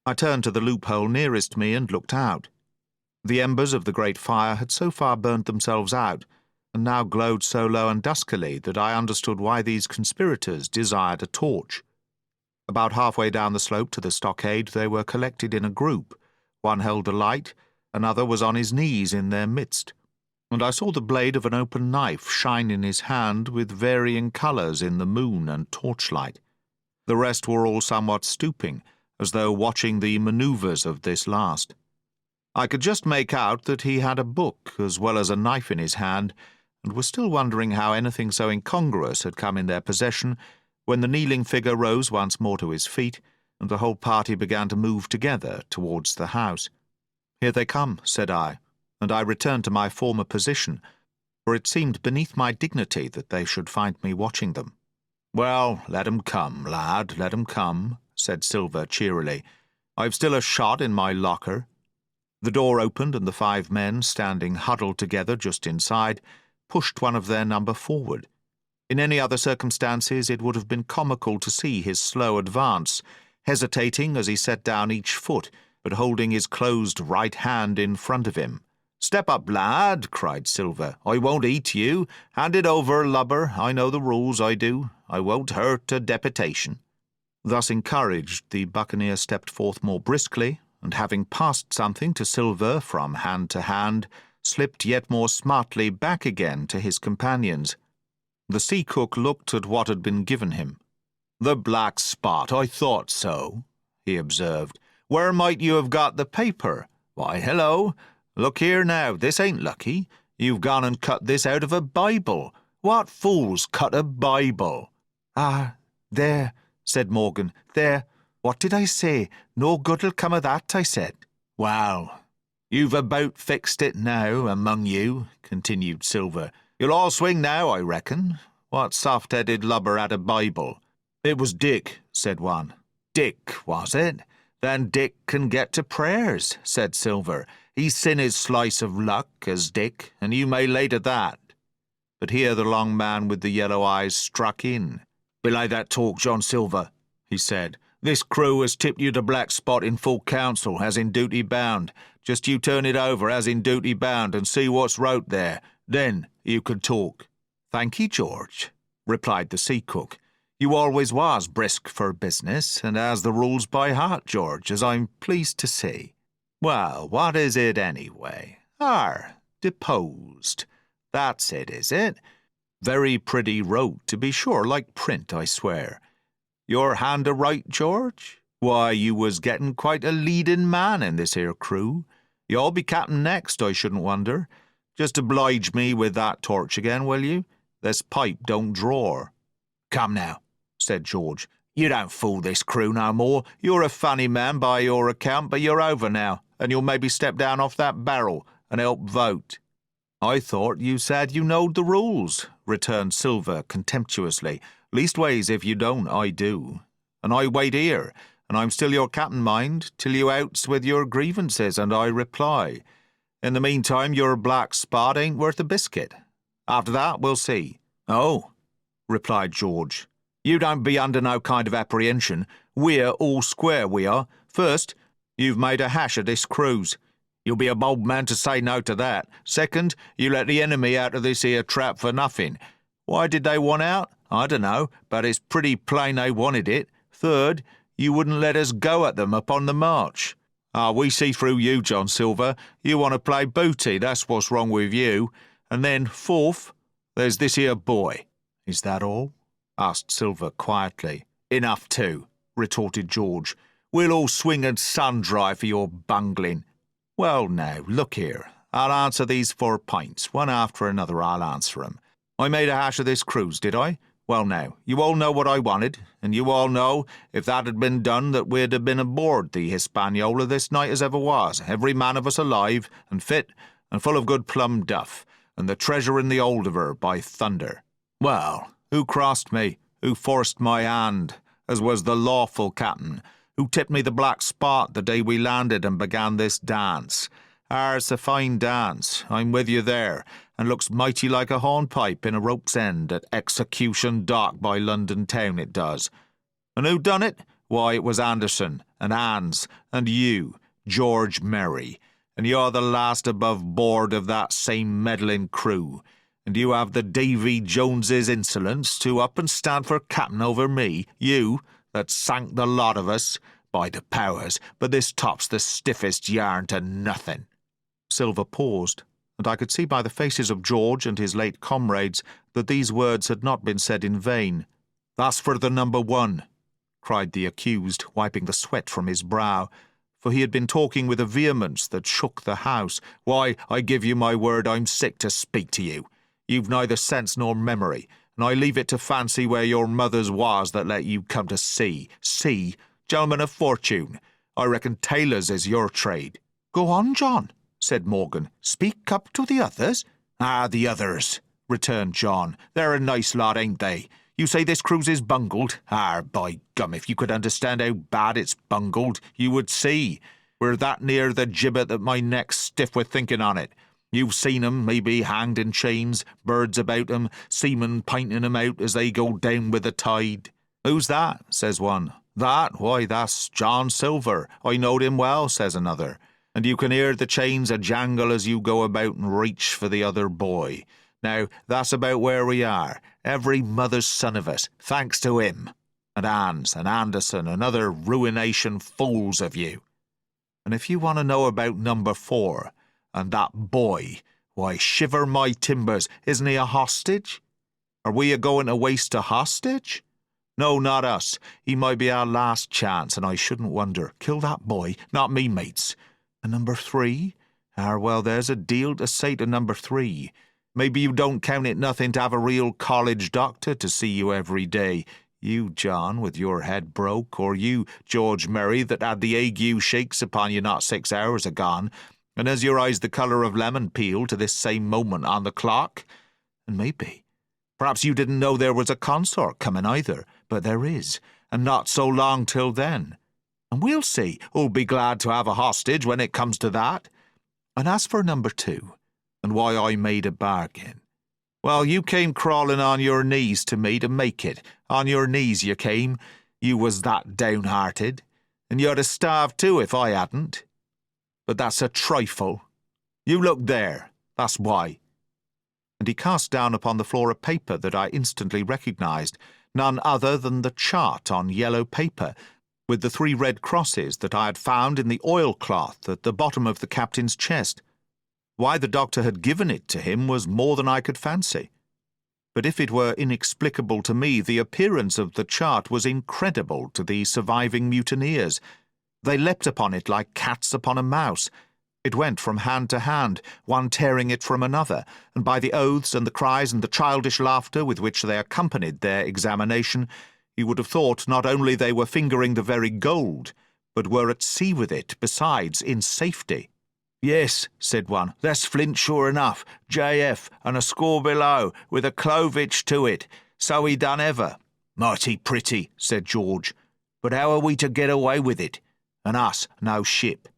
I turned to the loophole nearest me and looked out. The embers of the great fire had so far burnt themselves out, and now glowed so low and duskily that I understood why these conspirators desired a torch. About halfway down the slope to the stockade they were collected in a group. One held a light, another was on his knees in their midst, and I saw the blade of an open knife shine in his hand with varying colours in the moon and torchlight. The rest were all somewhat stooping, as though watching the manoeuvres of this last. I could just make out that he had a book as well as a knife in his hand, and was still wondering how anything so incongruous had come in their possession, when the kneeling figure rose once more to his feet, and the whole party began to move together towards the house. "Here they come," said I, and I returned to my former position, for it seemed beneath my dignity that they should find me watching them. "Well, let 'em come, lad, let 'em come," said Silver cheerily. "I've still a shot in my locker." The door opened, and the 5 men, standing huddled together just inside, pushed one of their number forward. In any other circumstances it would have been comical to see his slow advance, hesitating as he set down each foot, but holding his closed right hand in front of him. "Step up, lad," cried Silver. "I won't eat you. Hand it over, lubber. I know the rules, I do. I won't hurt a deputation." Thus encouraged, the buccaneer stepped forth more briskly, and having passed something to Silver from hand to hand, slipped yet more smartly back again to his companions. The sea cook looked at what had been given him. "The black spot, I thought so," he observed. "Where might you have got the paper? Why, hello, look here now, this ain't lucky. You've gone and cut this out of a Bible. What fools cut a Bible?" "Ah, there," said Morgan, "there. What did I say? No good'll come of that, I said." "Well, you've about fixed it now, among you," continued Silver. "You'll all swing now, I reckon. What soft-headed lubber had a Bible?" "It was Dick," said one. "Dick, was it? Then Dick can get to prayers," said Silver. "He's seen his slice of luck, as Dick, and you may lay to that." But here the long man with the yellow eyes struck in. "Belay that talk, John Silver," he said. "This crew has tipped you to black spot in full council, as in duty bound. Just you turn it over, as in duty bound, and see what's wrote there. Then you can talk." "Thank ye, George," replied the sea cook. "You always was brisk for business, and has the rules by heart, George, as I'm pleased to see. Well, what is it anyway? Deposed. That's it, is it? Very pretty wrote, to be sure, like print, I swear. Your hand a right, George? Why, you was getting quite a leading man in this here crew. You'll be captain next, I shouldn't wonder. Just oblige me with that torch again, will you? This pipe don't draw." "Come now," said George. "You don't fool this crew no more. You're a funny man by your account, but you're over now, and you'll maybe step down off that barrel and help vote." "I thought you said you knowed the rules," returned Silver contemptuously. "Leastways, if you don't, I do. And I wait here, and I'm still your captain, mind, till you outs with your grievances, and I reply. In the meantime, your black spot ain't worth a biscuit. After that, we'll see." "Oh," replied George, "you don't be under no kind of apprehension. We're all square, we are. First, you've made a hash of this cruise. You'll be a bold man to say no to that. Second, you let the enemy out of this here trap for nothing. Why did they want out? I dunno, but it's pretty plain they wanted it. Third, you wouldn't let us go at them upon the march. We see through you, John Silver. You want to play booty, that's what's wrong with you. And then, fourth, there's this here boy." "Is that all?" asked Silver quietly. "Enough too," retorted George. "We'll all swing and sun-dry for your bungling." "Well, now, look here. I'll answer these 4 pints. One after another I'll answer 'em. I made a hash of this cruise, did I? Well, now, you all know what I wanted, and you all know, if that had been done, that we'd have been aboard the Hispaniola this night as ever was, every man of us alive, and fit, and full of good plum duff, and the treasure in the hold of her, by thunder. Well, who crossed me, who forced my hand, as was the lawful captain, who tipped me the black spot the day we landed and began this dance? It's a fine dance, I'm with you there, and looks mighty like a hornpipe in a rope's end at Execution Dock by London town, it does. And who done it? Why, it was Anderson, and Hans, and you, George Merry, and you're the last above board of that same meddling crew, and you have the Davy Jones's insolence to up and stand for captain over me, you, that sank the lot of us. By the powers, but this tops the stiffest yarn to nothing." Silver paused, and I could see by the faces of George and his late comrades that these words had not been said in vain. "That's for the number 1, cried the accused, wiping the sweat from his brow, for he had been talking with a vehemence that shook the house. "Why, I give you my word I'm sick to speak to you. You've neither sense nor memory, and I leave it to fancy where your mother's was that let you come to sea. Sea? Gentlemen of fortune, I reckon tailors is your trade." "Go on, John," said Morgan. "Speak up to the others." "The others," returned John. "They're a nice lot, ain't they? You say this cruise is bungled? By gum, if you could understand how bad it's bungled, you would see. We're that near the gibbet that my neck's stiff with thinking on it. You've seen 'em, maybe, hanged in chains, birds about 'em, seamen pinting 'em out as they go down with the tide." "Who's that?" says one. "That? Why, that's John Silver. I knowed him well," says another. "And you can hear the chains a jangle as you go about and reach for the other boy. Now, that's about where we are, every mother's son of us, thanks to him, and Hans and Anderson and other ruination fools of you. And if you want to know about number 4, and that boy, why, shiver my timbers, isn't he a hostage? Are we a-going to waste a hostage? No, not us. He might be our last chance, and I shouldn't wonder. Kill that boy, not me, mates. And number 3? Well, there's a deal to say to number 3. Maybe you don't count it nothing to have a real college doctor to see you every day. You, John, with your head broke, or you, George Murray, that had the ague shakes upon you not 6 hours agone, and has your eyes the colour of lemon peel to this same moment on the clock? And maybe, perhaps you didn't know there was a consort coming either, but there is, and not so long till then. And we'll see who'll be glad to have a hostage when it comes to that. And as for number 2, and why I made a bargain, well, you came crawling on your knees to me to make it. On your knees you came. You was that downhearted. And you'd have starved too if I hadn't. But that's a trifle. You look there. That's why. And he cast down upon the floor a paper that I instantly recognised, none other than the chart on yellow paper, with the 3 red crosses that I had found in the oilcloth at the bottom of the captain's chest. Why the doctor had given it to him was more than I could fancy. But if it were inexplicable to me, the appearance of the chart was incredible to the surviving mutineers. They leapt upon it like cats upon a mouse. It went from hand to hand, one tearing it from another, and by the oaths and the cries and the childish laughter with which they accompanied their examination, you would have thought not only they were fingering the very gold, but were at sea with it, besides, in safety. Yes, said one, that's Flint sure enough, J.F., and a score below, with a clovitch to it. So he done ever. Mighty pretty, said George. But how are we to get away with it? And us, no ship.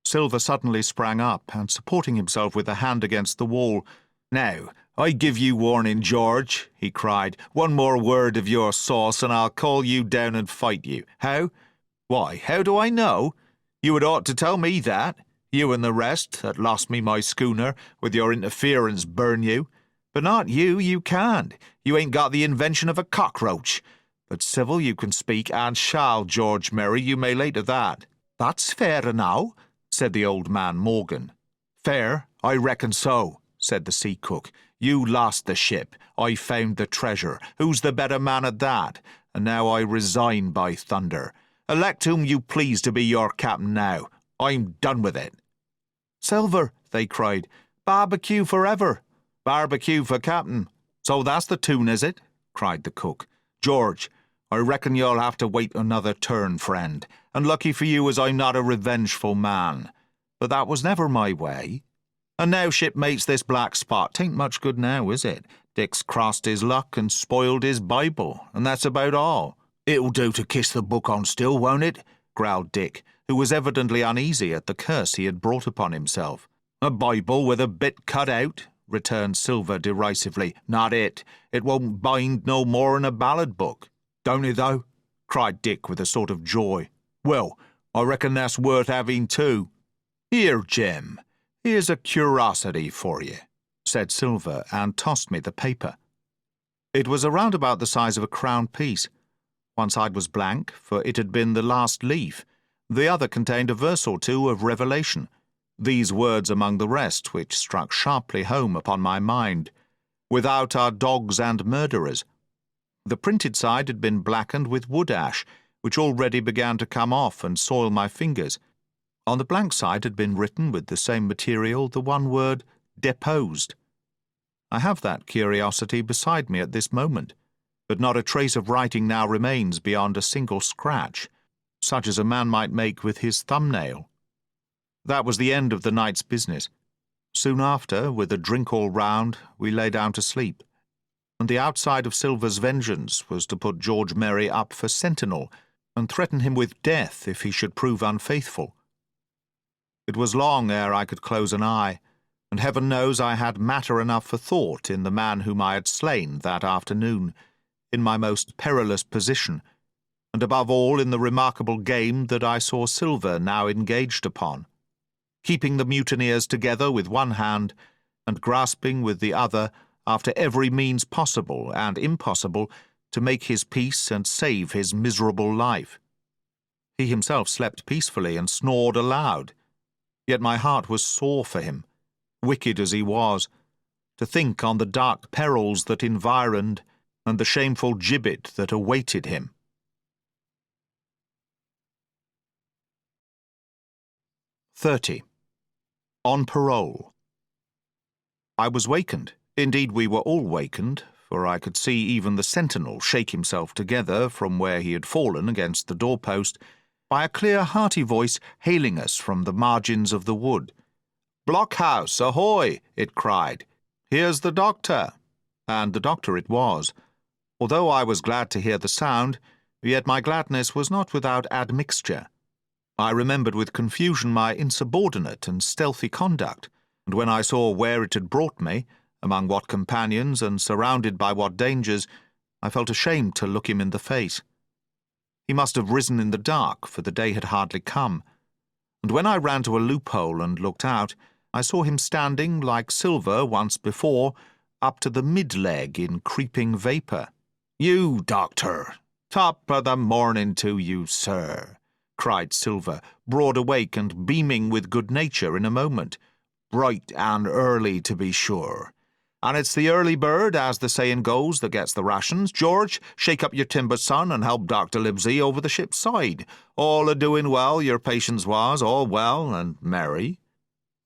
Silver suddenly sprang up, and supporting himself with a hand against the wall, Now, I give you warning, George, he cried. One more word of your sauce, and I'll call you down and fight you. How? Why, how do I know? You had ought to tell me that. You and the rest that lost me my schooner, with your interference burn you. But not you, you can't. You ain't got the invention of a cockroach. But civil you can speak, and shall, George Murray, you may lay to that. That's fair enow, said the old man Morgan. Fair? I reckon so, said the sea cook. You lost the ship. I found the treasure. Who's the better man at that? And now I resign, by thunder. Elect whom you please to be your captain now. I'm done with it. Silver, they cried. Barbecue forever. Barbecue for captain. So that's the tune, is it? Cried the cook. George, I reckon you'll have to wait another turn, friend. And lucky for you as I'm not a revengeful man. But that was never my way. And now, shipmates, this black spot tain't much good now, is it? Dick's crossed his luck and spoiled his Bible, and that's about all. It'll do to kiss the book on still, won't it? Growled Dick, who was evidently uneasy at the curse he had brought upon himself. A Bible with a bit cut out, returned Silver derisively. Not it. It won't bind no more'n a ballad book. Don't it, though? Cried Dick with a sort of joy. Well, I reckon that's worth having too. Here, Jim, here's a curiosity for you, said Silver, and tossed me the paper. It was around about the size of a crown piece. One side was blank, for it had been the last leaf. The other contained a verse or two of Revelation, these words among the rest, which struck sharply home upon my mind. Without are dogs and murderers. The printed side had been blackened with wood ash, which already began to come off and soil my fingers. On the blank side had been written with the same material the one word, deposed. I have that curiosity beside me at this moment, but not a trace of writing now remains beyond a single scratch, such as a man might make with his thumbnail. That was the end of the night's business. Soon after, with a drink all round, we lay down to sleep, and the outside of Silver's vengeance was to put George Murray up for sentinel and threaten him with death if he should prove unfaithful. It was long ere I could close an eye, and heaven knows I had matter enough for thought in the man whom I had slain that afternoon, in my most perilous position, and above all in the remarkable game that I saw Silver now engaged upon, keeping the mutineers together with one hand, and grasping with the other after every means possible and impossible to make his peace and save his miserable life. He himself slept peacefully and snored aloud, yet my heart was sore for him, wicked as he was. to think on the dark perils that environed and the shameful gibbet that awaited him. "30. On parole. I was wakened. Indeed, we were all wakened, for I could see even the sentinel shake himself together from where he had fallen against the doorpost, by a clear, hearty voice hailing us from the margins of the wood. "Blockhouse, ahoy!" it cried. "Here's the doctor." And the doctor it was. Although I was glad to hear the sound, yet my gladness was not without admixture. I remembered with confusion my insubordinate and stealthy conduct, and when I saw where it had brought me, among what companions and surrounded by what dangers, I felt ashamed to look him in the face. He must have risen in the dark, for the day had hardly come, and when I ran to a loophole and looked out, I saw him standing, like silver once before, up to the mid-leg in creeping vapour. "You, doctor! Top of the morning to you, sir!" cried Silver, broad awake and beaming with good nature in a moment. "Bright and early, to be sure. And it's the early bird, as the saying goes, that gets the rations. George, shake up your timber, son, and help Dr. Livesey over the ship's side. All a-doing well, your patience was, all well and merry."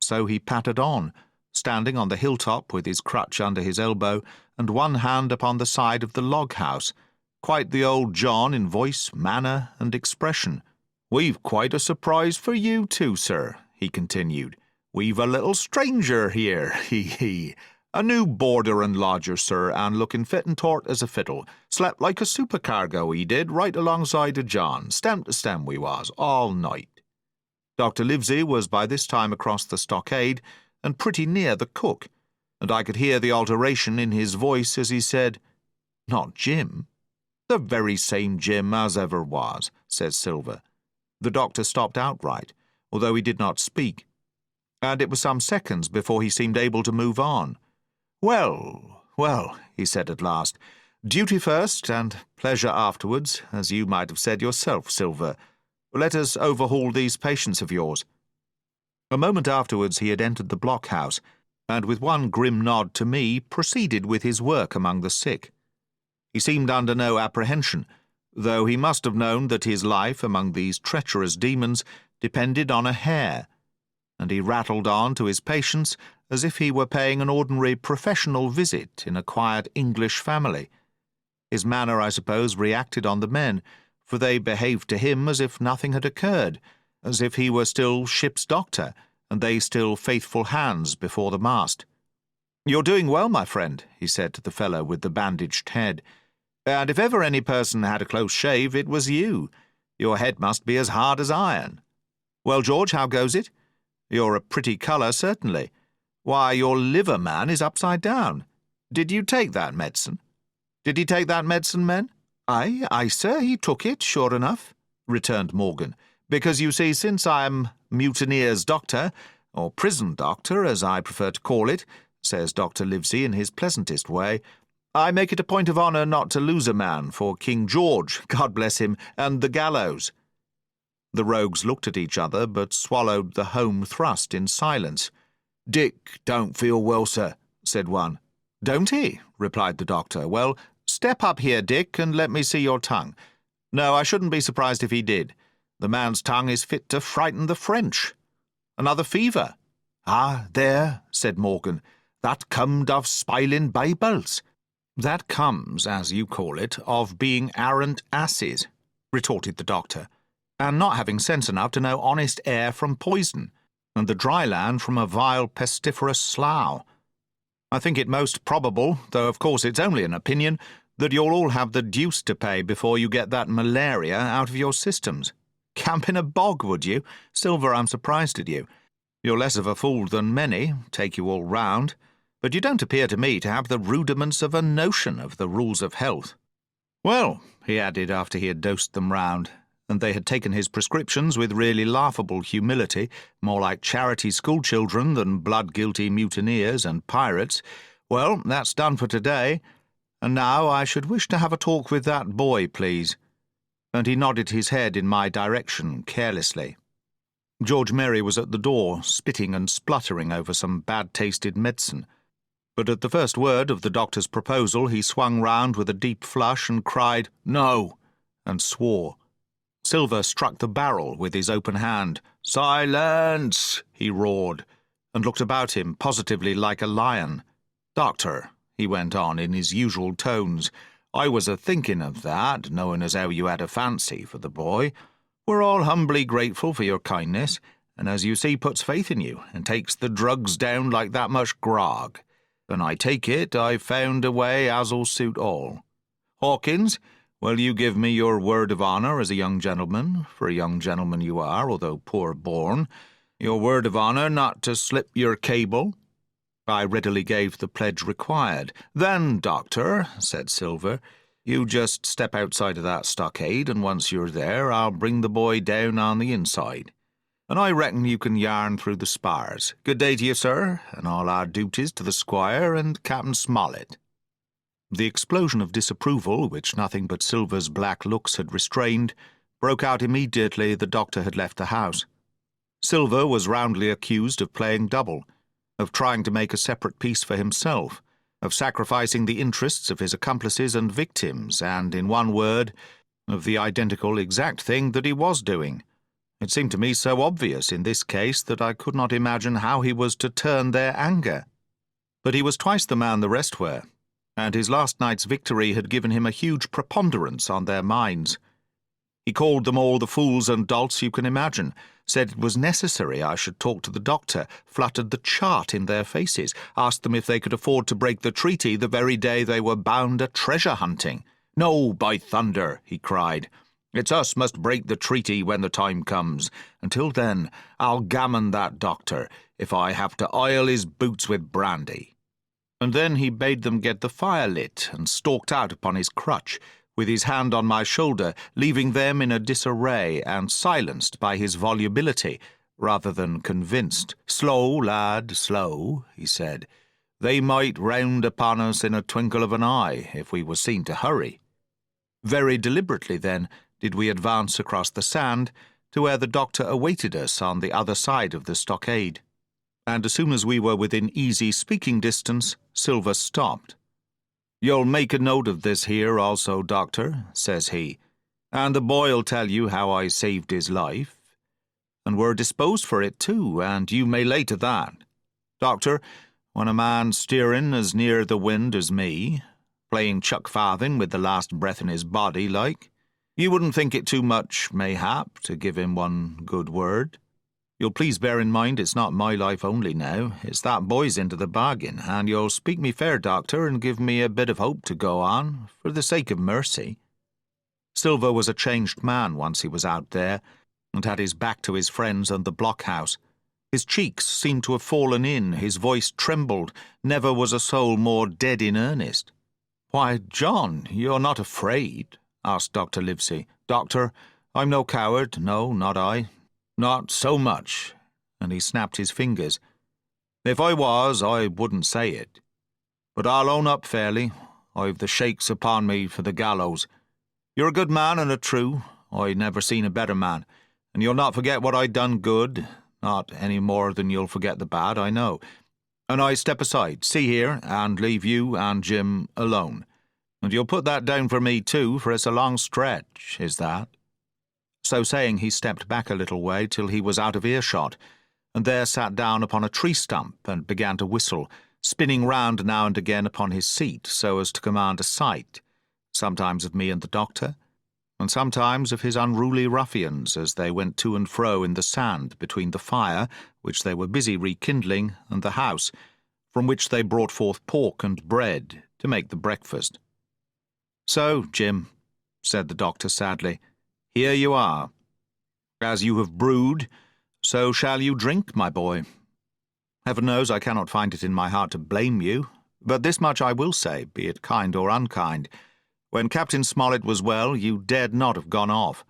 So he pattered on, standing on the hilltop with his crutch under his elbow and one hand upon the side of the log-house, quite the old John in voice, manner, and expression. "We've quite a surprise for you too, sir," he continued. "We've a little stranger here, he. A new boarder and lodger, sir, and looking fit and taut as a fiddle. Slept like a supercargo, he did, right alongside of John, stem to stem we was, all night." Dr. Livesey was by this time across the stockade and pretty near the cook, and I could hear the alteration in his voice as he said, "Not Jim?" "The very same Jim as ever was," says Silver. The doctor stopped outright, although he did not speak, and it was some seconds before he seemed able to move on. Well, he said at last, "duty first and pleasure afterwards, as you might have said yourself, Silver. Let us overhaul these patients of yours." A moment afterwards he had entered the blockhouse, and with one grim nod to me proceeded with his work among the sick. He seemed under no apprehension, though he must have known that his life among these treacherous demons depended on a hair, and he rattled on to his patients as if he were paying an ordinary professional visit in a quiet English family. His manner, I suppose, reacted on the men, for they behaved to him as if nothing had occurred, as if he were still ship's doctor, and they still faithful hands before the mast. "You're doing well, my friend," he said to the fellow with the bandaged head, "and if ever any person had a close shave, it was you. Your head must be as hard as iron. Well, George, how goes it? You're a pretty colour, certainly. Why, your liver, man, is upside down. Did you take that medicine? Did he take that medicine, men?" Aye, sir, he took it, sure enough," returned Morgan, "because you see, since I am mutineer's doctor, or prison doctor, as I prefer to call it," says Dr. Livesey in his pleasantest way, "I make it a point of honour not to lose a man for King George, God bless him, and the gallows." The rogues looked at each other, but swallowed the home thrust in silence. "Dick don't feel well, sir," said one. "Don't he?" replied the doctor. "Well, step up here, Dick, and let me see your tongue. No, I shouldn't be surprised if he did. The man's tongue is fit to frighten the French. Another fever." "Ah, there," said Morgan, "that comed of spilin' Bibles." "That comes, as you call it, of being arrant asses," retorted the doctor, "and not having sense enough to know honest air from poison, and the dry land from a vile pestiferous slough. I think it most probable, though of course it's only an opinion, that you'll all have the deuce to pay before you get that malaria out of your systems. Camp in a bog, would you? Silver, I'm surprised at you. You're less of a fool than many, take you all round, but you don't appear to me to have the rudiments of a notion of the rules of health. Well," he added after he had dosed them round, and they had taken his prescriptions with really laughable humility, more like charity schoolchildren than blood-guilty mutineers and pirates, "well, that's done for today, and now I should wish to have a talk with that boy, please." And he nodded his head in my direction carelessly. George Merry was at the door, spitting and spluttering over some bad-tasted medicine. But at the first word of the doctor's proposal he swung round with a deep flush and cried, "No!" and swore. Silver struck the barrel with his open hand. "Silence!" he roared, and looked about him positively like a lion. "Doctor," he went on in his usual tones, "I was a-thinking of that, knowing as how you had a fancy for the boy. We're all humbly grateful for your kindness, and as you see puts faith in you, and takes the drugs down like that much grog. And I take it I've found a way as'll suit all. Hawkins, will you give me your word of honour as a young gentleman, for a young gentleman you are, although poor born, your word of honour not to slip your cable?" I readily gave the pledge required. "Then, Doctor," said Silver, "you just step outside of that stockade, and once you're there I'll bring the boy down on the inside. And I reckon you can yarn through the spars. Good day to you, sir, and all our duties to the Squire and Captain Smollett." The explosion of disapproval, which nothing but Silver's black looks had restrained, broke out immediately the doctor had left the house. Silver was roundly accused of playing double, of trying to make a separate peace for himself, of sacrificing the interests of his accomplices and victims, and, in one word, of the identical exact thing that he was doing. It seemed to me so obvious in this case that I could not imagine how he was to turn their anger. But he was twice the man the rest were, and his last night's victory had given him a huge preponderance on their minds. He called them all the fools and dolts you can imagine, said it was necessary I should talk to the doctor, fluttered the chart in their faces, asked them if they could afford to break the treaty the very day they were bound a treasure hunting. "No, by thunder," he cried. "It's us must break the treaty when the time comes. Until then, I'll gammon that doctor, if I have to oil his boots with brandy." And then he bade them get the fire lit, and stalked out upon his crutch, with his hand on my shoulder, leaving them in a disarray and silenced by his volubility, rather than convinced. "Slow, lad, slow," he said. "They might round upon us in a twinkle of an eye, if we were seen to hurry." Very deliberately, then, did we advance across the sand to where the doctor awaited us on the other side of the stockade. And as soon as we were within easy speaking distance, Silver stopped. "You'll make a note of this here also, Doctor," says he, "and the boy'll tell you how I saved his life. And we're disposed for it too, and you may lay to that. Doctor, when a man's steering as near the wind as me, playing chuck-farthing with the last breath in his body, like, you wouldn't think it too much, mayhap, to give him one good word. You'll please bear in mind it's not my life only now, it's that boy's into the bargain, and you'll speak me fair, Doctor, and give me a bit of hope to go on, for the sake of mercy." Silver was a changed man once he was out there, and had his back to his friends and the blockhouse. His cheeks seemed to have fallen in, his voice trembled, never was a soul more dead in earnest. "Why, John, you're not afraid?" asked Dr. Livesey. "Doctor, I'm no coward, no, not I. Not so much," and he snapped his fingers. "If I was, I wouldn't say it. But I'll own up fairly. I've the shakes upon me for the gallows. You're a good man and a true. I never seen a better man, and you'll not forget what I done good, not any more than you'll forget the bad, I know. And I step aside, see here, and leave you and Jim alone. And you'll put that down for me too, for it's a long stretch, is that?" So saying, he stepped back a little way till he was out of earshot, and there sat down upon a tree stump and began to whistle, spinning round now and again upon his seat so as to command a sight, sometimes of me and the doctor, and sometimes of his unruly ruffians as they went to and fro in the sand between the fire, which they were busy rekindling, and the house, from which they brought forth pork and bread to make the breakfast. "So, Jim," said the doctor sadly, "here you are. As you have brewed, so shall you drink, my boy. Heaven knows I cannot find it in my heart to blame you, but this much I will say, be it kind or unkind. When Captain Smollett was well, you dared not have gone off,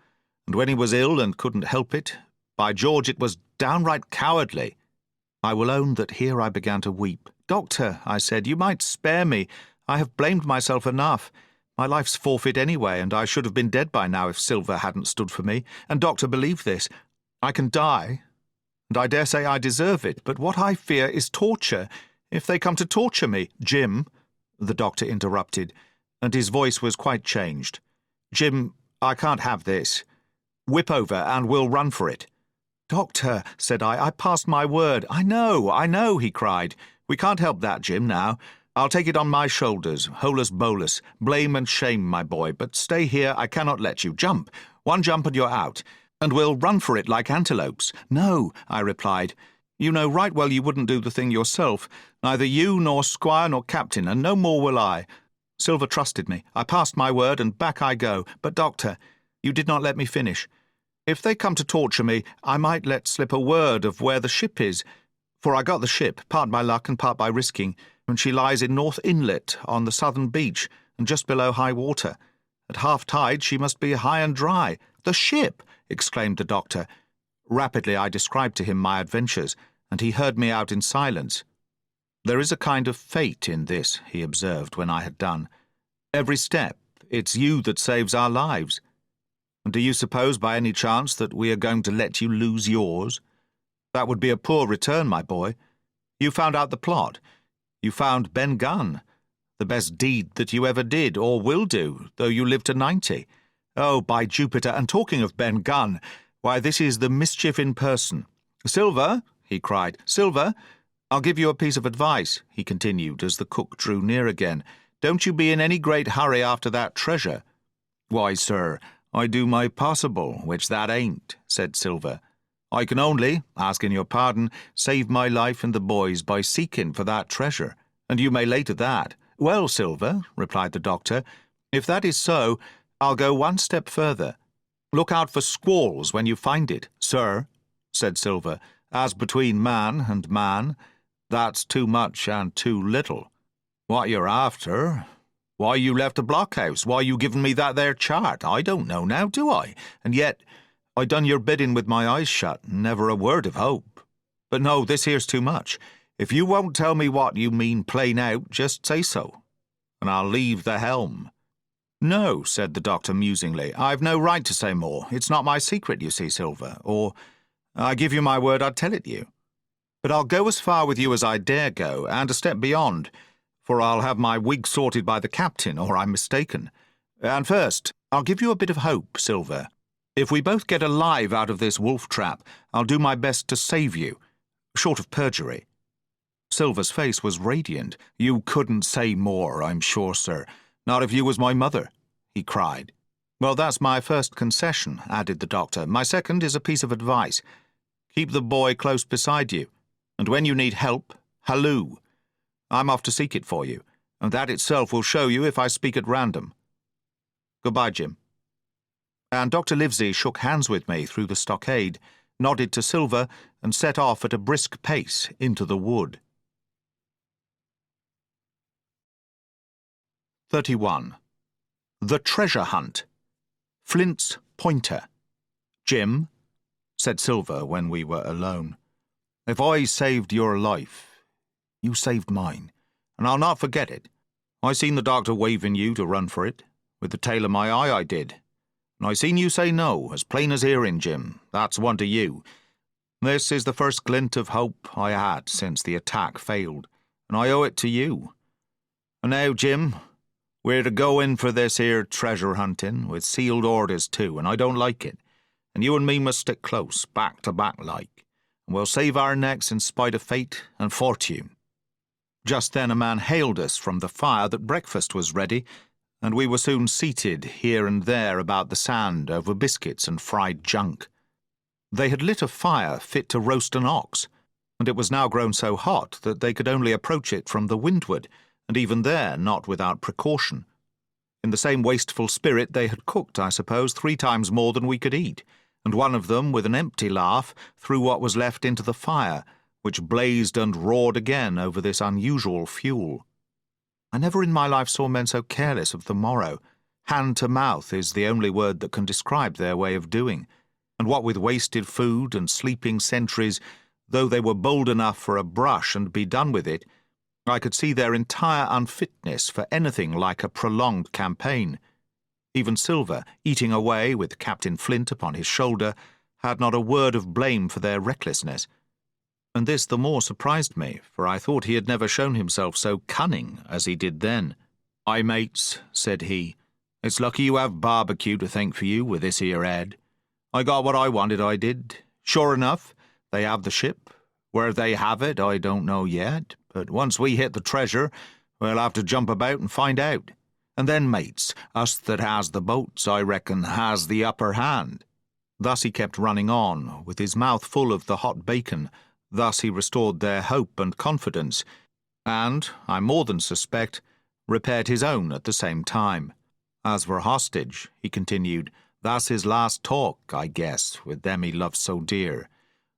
and when he was ill and couldn't help it, by George, it was downright cowardly." I will own that here I began to weep. "Doctor," I said, "you might spare me. I have blamed myself enough. My life's forfeit anyway, and I should have been dead by now if Silver hadn't stood for me. And, Doctor, believe this, I can die, and I dare say I deserve it, but what I fear is torture. If they come to torture me, Jim, the doctor interrupted, and his voice was quite changed. Jim, I can't have this. Whip over, and we'll run for it. Doctor, said I passed my word. I know, he cried. We can't help that, Jim, now. I'll take it on my shoulders, holus bolus, blame and shame, my boy, but stay here, I cannot let you. Jump. One jump and you're out, and we'll run for it like antelopes. No, I replied. You know right well you wouldn't do the thing yourself, neither you nor squire nor captain, and no more will I. Silver trusted me. I passed my word, and back I go. But, doctor, you did not let me finish. If they come to torture me, I might let slip a word of where the ship is, for I got the ship, part by luck and part by risking, and she lies in North Inlet on the southern beach, and just below high water. At half-tide she must be high and dry. The ship! Exclaimed the doctor. Rapidly I described to him my adventures, and he heard me out in silence. There is a kind of fate in this, he observed when I had done. Every step, it's you that saves our lives. And do you suppose by any chance that we are going to let you lose yours? That would be a poor return, my boy. You found out the plot. You found Ben Gunn, the best deed that you ever did or will do, though you live to 90. Oh, by Jupiter, and talking of Ben Gunn, why, this is the mischief in person. Silver, he cried, Silver, I'll give you a piece of advice, he continued as the cook drew near again. Don't you be in any great hurry after that treasure. Why, sir, I do my possible, which that ain't, said Silver. I can only, asking your pardon, save my life and the boys by seeking for that treasure, and you may lay to that. Well, Silver, replied the doctor, if that is so, I'll go one step further. Look out for squalls when you find it, sir, said Silver, as between man and man. That's too much and too little. What you're after? Why you left the blockhouse? Why you given me that there chart? I don't know now, do I? And yet I done your bidding with my eyes shut, never a word of hope. But no, this here's too much. If you won't tell me what you mean plain out, just say so, and I'll leave the helm. No, said the doctor musingly, I've no right to say more. It's not my secret, you see, Silver, or I give you my word I'd tell it you. But I'll go as far with you as I dare go, and a step beyond, for I'll have my wig sorted by the captain, or I'm mistaken. And first, I'll give you a bit of hope, Silver. If we both get alive out of this wolf trap, I'll do my best to save you, short of perjury. Silver's face was radiant. You couldn't say more, I'm sure, sir. Not if you was my mother, he cried. Well, that's my first concession, added the doctor. My second is a piece of advice. Keep the boy close beside you, and when you need help, halloo. I'm off to seek it for you, and that itself will show you if I speak at random. Goodbye, Jim. And Dr. Livesey shook hands with me through the stockade, nodded to Silver, and set off at a brisk pace into the wood. 31. The Treasure Hunt. Flint's Pointer. Jim, said Silver when we were alone, if I saved your life, you saved mine, and I'll not forget it. I seen the doctor waving you to run for it. With the tail of my eye I did. And I seen you say no, as plain as hearing, Jim. That's one to you. This is the first glint of hope I had since the attack failed, and I owe it to you. And now, Jim, we're to go in for this here treasure hunting, with sealed orders too, and I don't like it. And you and me must stick close, back to back like, and we'll save our necks in spite of fate and fortune. Just then a man hailed us from the fire that breakfast was ready, and we were soon seated here and there about the sand over biscuits and fried junk. They had lit a fire fit to roast an ox, and it was now grown so hot that they could only approach it from the windward, and even there not without precaution. In the same wasteful spirit they had cooked, I suppose, 3 times more than we could eat, and one of them, with an empty laugh, threw what was left into the fire, which blazed and roared again over this unusual fuel. I never in my life saw men so careless of the morrow. Hand to mouth is the only word that can describe their way of doing, and what with wasted food and sleeping sentries, though they were bold enough for a brush and be done with it, I could see their entire unfitness for anything like a prolonged campaign. Even Silver, eating away with Captain Flint upon his shoulder, had not a word of blame for their recklessness. and this the more surprised me, for I thought he had never shown himself so cunning as he did then. "Aye, mates," said he, "it's lucky you have barbecue to thank for you with this here head. I got what I wanted, I did. Sure enough, they have the ship. Where they have it, I don't know yet, but once we hit the treasure, we'll have to jump about and find out. And then, mates, us that has the boats, I reckon, has the upper hand." Thus he kept running on, with his mouth full of the hot bacon. Thus he restored their hope and confidence, and, I more than suspect, repaired his own at the same time. "As for hostage," he continued, "that's his last talk, I guess, with them he loves so dear.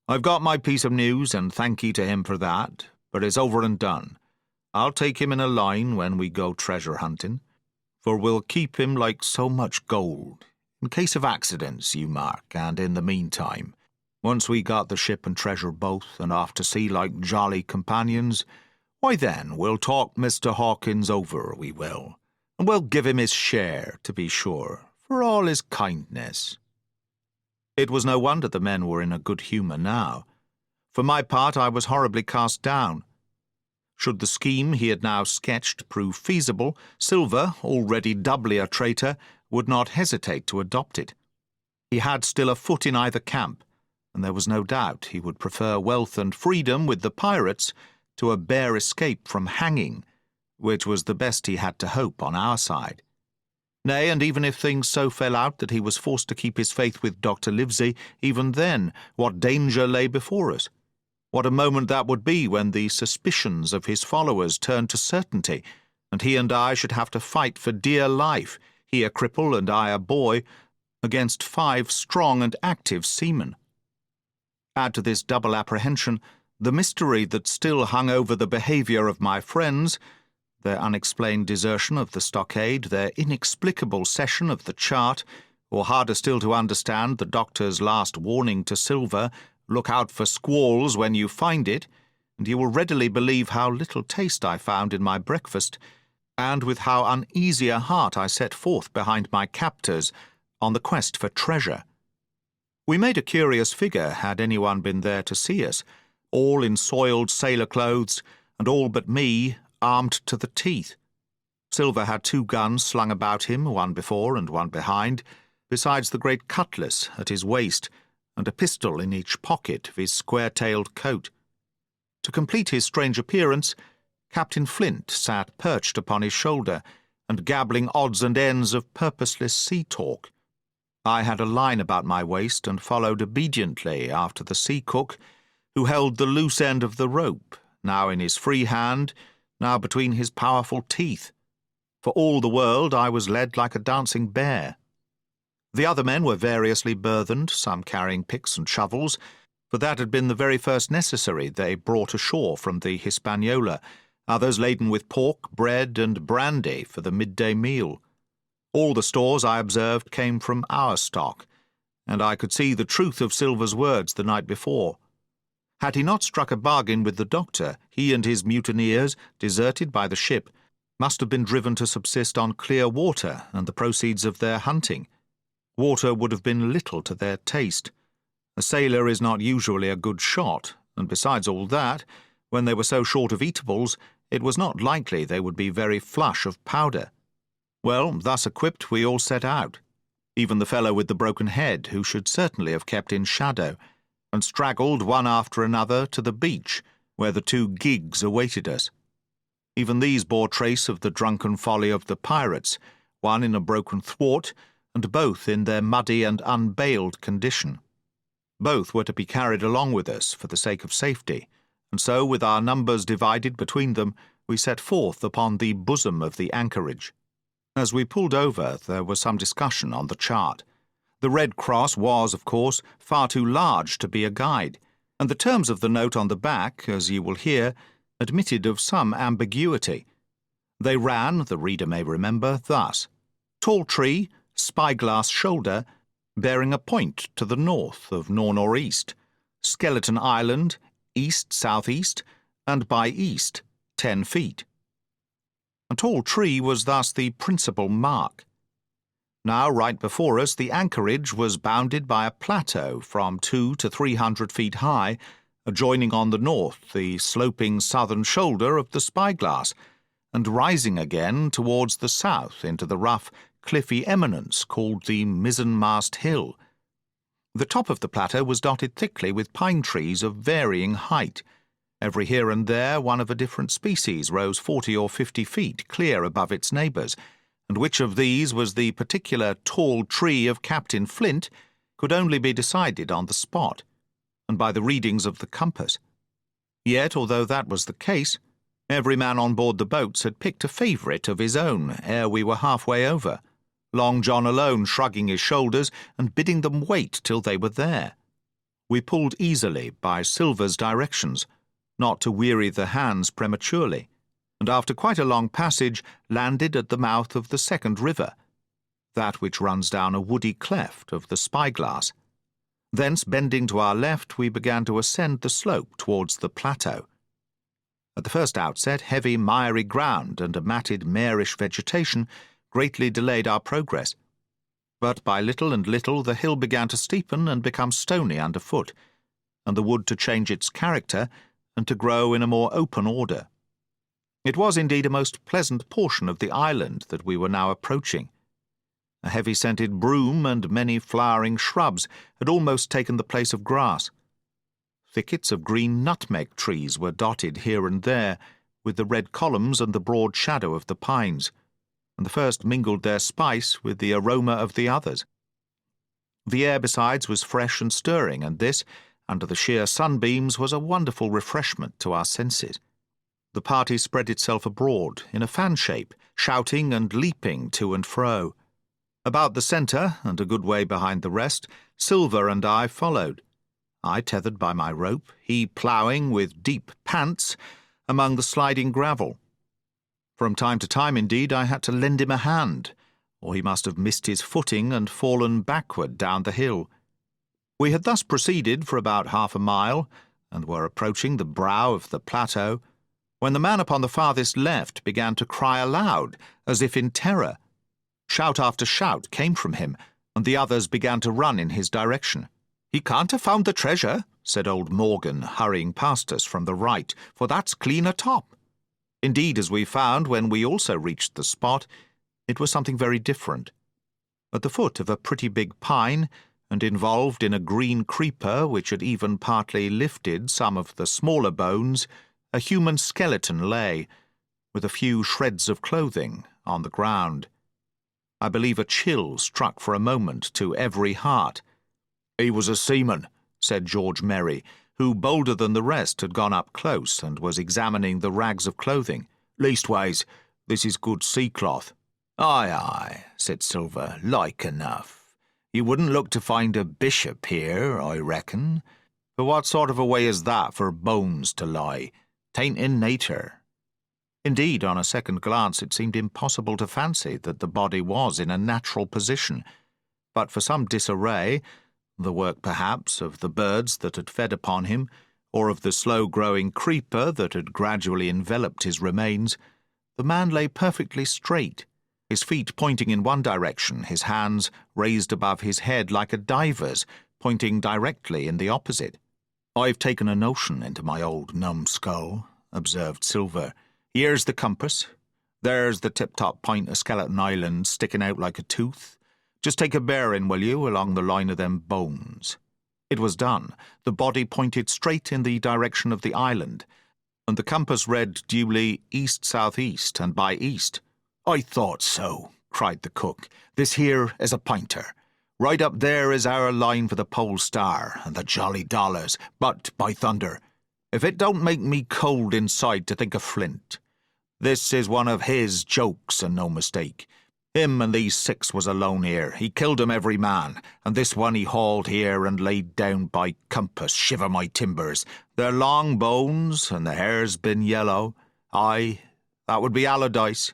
I've got my piece of news, and thank ye to him for that, but it's over and done. I'll take him in a line when we go treasure hunting, for we'll keep him like so much gold, in case of accidents, you mark, and in the meantime, once we got the ship and treasure both, and off to sea like jolly companions, why then we'll talk Mr. Hawkins over, we will, and we'll give him his share, to be sure, for all his kindness." It was no wonder the men were in a good humour now. For my part, I was horribly cast down. Should the scheme he had now sketched prove feasible, Silver, already doubly a traitor, would not hesitate to adopt it. He had still a foot in either camp, and there was no doubt he would prefer wealth and freedom with the pirates to a bare escape from hanging, which was the best he had to hope on our side. Nay, and even if things so fell out that he was forced to keep his faith with Dr. Livesey, even then, what danger lay before us? What a moment that would be when the suspicions of his followers turned to certainty, and he and I should have to fight for dear life, he a cripple and I a boy, against 5 strong and active seamen. Add to this double apprehension the mystery that still hung over the behaviour of my friends, their unexplained desertion of the stockade, their inexplicable cession of the chart, or harder still to understand, the doctor's last warning to Silver, "Look out for squalls when you find it," and you will readily believe how little taste I found in my breakfast, and with how uneasy a heart I set forth behind my captors on the quest for treasure. We made a curious figure had anyone been there to see us, all in soiled sailor clothes, and all but me armed to the teeth. Silver had 2 guns slung about him, one before and one behind, besides the great cutlass at his waist, and a pistol in each pocket of his square-tailed coat. To complete his strange appearance, Captain Flint sat perched upon his shoulder, and gabbling odds and ends of purposeless sea-talk. I had a line about my waist and followed obediently after the sea-cook, who held the loose end of the rope, now in his free hand, now between his powerful teeth. For all the world I was led like a dancing bear. The other men were variously burthened, some carrying picks and shovels, for that had been the very first necessary they brought ashore from the Hispaniola, others laden with pork, bread, and brandy for the midday meal. All the stores, I observed, came from our stock, and I could see the truth of Silver's words the night before. Had he not struck a bargain with the doctor, he and his mutineers, deserted by the ship, must have been driven to subsist on clear water and the proceeds of their hunting. Water would have been little to their taste. A sailor is not usually a good shot, and besides all that, when they were so short of eatables, it was not likely they would be very flush of powder. Well, thus equipped, we all set out, even the fellow with the broken head, who should certainly have kept in shadow, and straggled one after another to the beach, where the 2 gigs awaited us. Even these bore trace of the drunken folly of the pirates, one in a broken thwart, and both in their muddy and unbailed condition. Both were to be carried along with us for the sake of safety, and so, with our numbers divided between them, we set forth upon the bosom of the anchorage. As we pulled over, there was some discussion on the chart. The Red Cross was, of course, far too large to be a guide, and the terms of the note on the back, as you will hear, admitted of some ambiguity. They ran, the reader may remember, thus: Tall tree, spyglass shoulder, bearing a point to the north of nor'-nor'-east, Skeleton Island, east-southeast, and by east 10 feet. A tall tree was thus the principal mark. Now, right before us, the anchorage was bounded by a plateau from 200 to 300 feet high, adjoining on the north the sloping southern shoulder of the spyglass, and rising again towards the south into the rough, cliffy eminence called the Mizzenmast Hill. The top of the plateau was dotted thickly with pine trees of varying height. Every here and there one of a different species rose 40 or 50 feet clear above its neighbours, and which of these was the particular tall tree of Captain Flint could only be decided on the spot, and by the readings of the compass. Yet, although that was the case, every man on board the boats had picked a favourite of his own ere we were halfway over, Long John alone shrugging his shoulders and bidding them wait till they were there. We pulled easily by Silver's directions, not to weary the hands prematurely, and after quite a long passage landed at the mouth of the second river, that which runs down a woody cleft of the spyglass. Thence, bending to our left, we began to ascend the slope towards the plateau. At the first outset, heavy, miry ground and a matted, marish vegetation greatly delayed our progress. But by little and little the hill began to steepen and become stony underfoot, and the wood to change its character and to grow in a more open order. It was indeed a most pleasant portion of the island that we were now approaching. A heavy-scented broom and many flowering shrubs had almost taken the place of grass. Thickets of green nutmeg trees were dotted here and there with the red columns and the broad shadow of the pines, and the first mingled their spice with the aroma of the others. The air besides was fresh and stirring, and this, under the sheer sunbeams, was a wonderful refreshment to our senses. The party spread itself abroad in a fan shape, shouting and leaping to and fro. About the centre, and a good way behind the rest, Silver and I followed, I tethered by my rope, he ploughing with deep pants among the sliding gravel. From time to time, indeed, I had to lend him a hand, or he must have missed his footing and fallen backward down the hill. We had thus proceeded for about half a mile, and were approaching the brow of the plateau, when the man upon the farthest left began to cry aloud, as if in terror. Shout after shout came from him, and the others began to run in his direction. "He can't have found the treasure," said old Morgan, hurrying past us from the right, "for that's clean atop." Indeed, as we found when we also reached the spot, it was something very different. At the foot of a pretty big pine, and involved in a green creeper which had even partly lifted some of the smaller bones, a human skeleton lay, with a few shreds of clothing, on the ground. I believe a chill struck for a moment to every heart. "He was a seaman," said George Merry, who, bolder than the rest, had gone up close and was examining the rags of clothing. "Leastways, this is good sea-cloth." "Aye, aye," said Silver, "like enough. You wouldn't look to find a bishop here, I reckon. But what sort of a way is that for bones to lie? 'Tain't in nature." Indeed, on a second glance it seemed impossible to fancy that the body was in a natural position, but for some disarray, the work perhaps of the birds that had fed upon him, or of the slow-growing creeper that had gradually enveloped his remains, the man lay perfectly straight, his feet pointing in one direction, his hands raised above his head like a diver's, pointing directly in the opposite. "I've taken a notion into my old numbskull," observed Silver. "Here's the compass. There's the tip-top point of Skeleton Island sticking out like a tooth. Just take a bearing, will you, along the line of them bones." It was done. The body pointed straight in the direction of the island, and the compass read duly east-southeast and by east. "I thought so," cried the cook. "This here is a pointer. Right up there is our line for the Pole Star and the Jolly Dollars, but, by thunder, if it don't make me cold inside to think of Flint. This is one of his jokes and no mistake. Him and these 6 was alone here. He killed 'em every man, and this one he hauled here and laid down by compass, shiver my timbers. They're long bones, and the hair's been yellow. Aye, that would be Allardyce.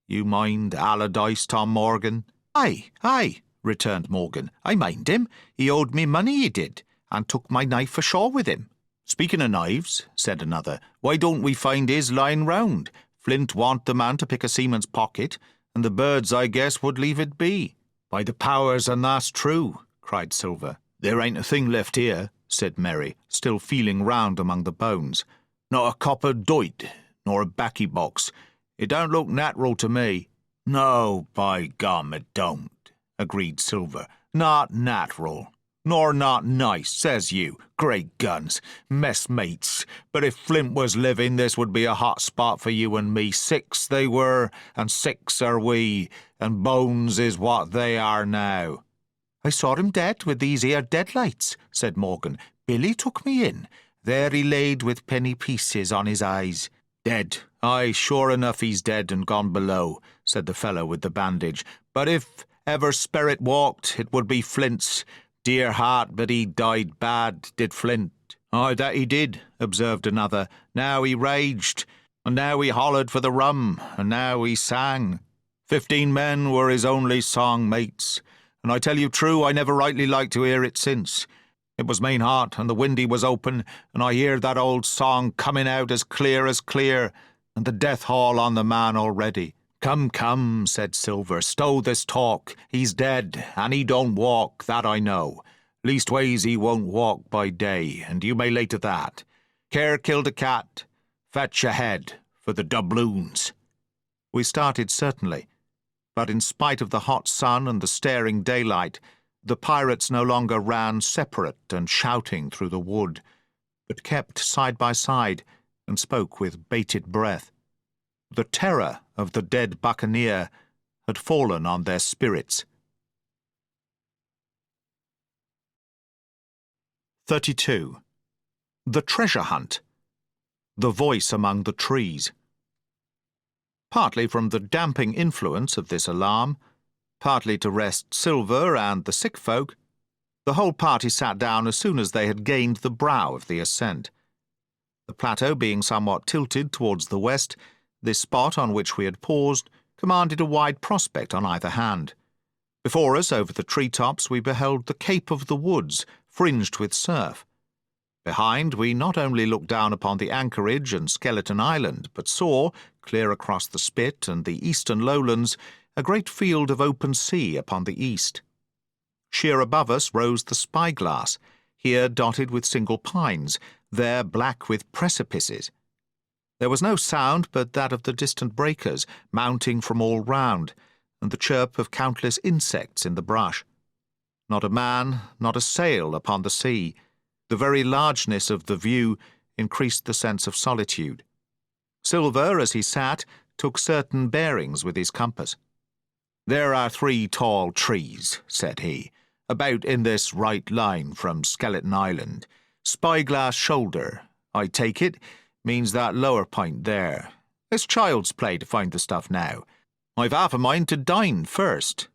You mind Allardyce, Tom Morgan?" "Aye, aye," returned Morgan. "I mind him. He owed me money, he did, and took my knife ashore with him." "Speaking of knives," said another, "why don't we find his lying round? Flint want the man to pick a seaman's pocket, and the birds, I guess, would leave it be." "By the powers, and that's true," cried Silver. "There ain't a thing left here," said Mary, still feeling round among the bones. "Not a copper doit, nor a baccy box. It don't look natural to me." "No, by gum, it don't," agreed Silver. "Not natural. Nor not nice, says you. Great guns, messmates. But if Flint was living, this would be a hot spot for you and me. 6 they were, and 6 are we, and bones is what they are now." "I saw him dead with these here deadlights," said Morgan. "Billy took me in. There he laid with penny pieces on his eyes." "Dead. Aye, sure enough he's dead and gone below," said the fellow with the bandage. "But if ever spirit walked, it would be Flint's. Dear heart, but he died bad, did Flint." "Aye, that he did," observed another. "Now he raged, and now he hollered for the rum, and now he sang. 15 men were his only song, mates, and I tell you true, I never rightly liked to hear it since. It was main hot, and the windy was open, and I hear that old song coming out as clear, and the death hall on the man already." "Come, come," said Silver, "stow this talk. He's dead, and he don't walk, that I know. Leastways he won't walk by day, and you may lay to that. Care killed a cat. Fetch ahead for the doubloons." We started certainly, but in spite of the hot sun and the staring daylight, the pirates no longer ran separate and shouting through the wood, but kept side by side and spoke with bated breath. The terror of the dead buccaneer had fallen on their spirits. 32. The Treasure Hunt. The Voice Among the Trees. Partly from the damping influence of this alarm, partly to rest Silver and the sick folk, the whole party sat down as soon as they had gained the brow of the ascent. The plateau being somewhat tilted towards the west, this spot on which we had paused commanded a wide prospect on either hand. Before us, over the tree-tops, we beheld the Cape of the Woods, fringed with surf. Behind, we not only looked down upon the anchorage and Skeleton Island, but saw, clear across the spit and the eastern lowlands, a great field of open sea upon the east. Sheer above us rose the Spyglass, here dotted with single pines, there black with precipices. There was no sound but that of the distant breakers, mounting from all round, and the chirp of countless insects in the brush. Not a man, not a sail upon the sea. The very largeness of the view increased the sense of solitude. Silver, as he sat, took certain bearings with his compass. "There are 3 tall trees," said he, "about in this right line from Skeleton Island. Spyglass Shoulder, I take it, means that lower point there. It's child's play to find the stuff now. I've half a mind to dine first."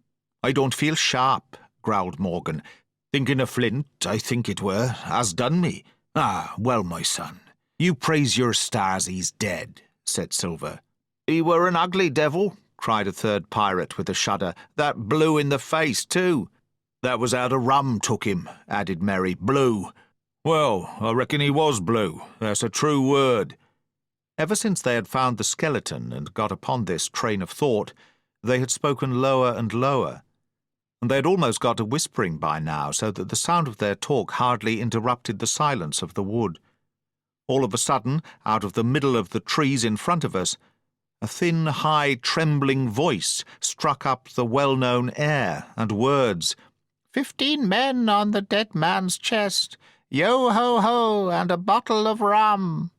"I don't feel sharp," growled Morgan. "Thinking of Flint, I think it were, has done me." "Ah, well, my son, you praise your stars he's dead," said Silver. "He were an ugly devil," cried a third pirate with a shudder. "That blue in the face, too." "That was how the rum took him," added Merry. "Blue. Well, I reckon he was blue. That's a true word." Ever since they had found the skeleton and got upon this train of thought, they had spoken lower and lower, and they had almost got to whispering by now, so that the sound of their talk hardly interrupted the silence of the wood. All of a sudden, out of the middle of the trees in front of us, a thin, high, trembling voice struck up the well-known air and words. 15 men on the dead man's chest. Yo-ho-ho, and a bottle of rum."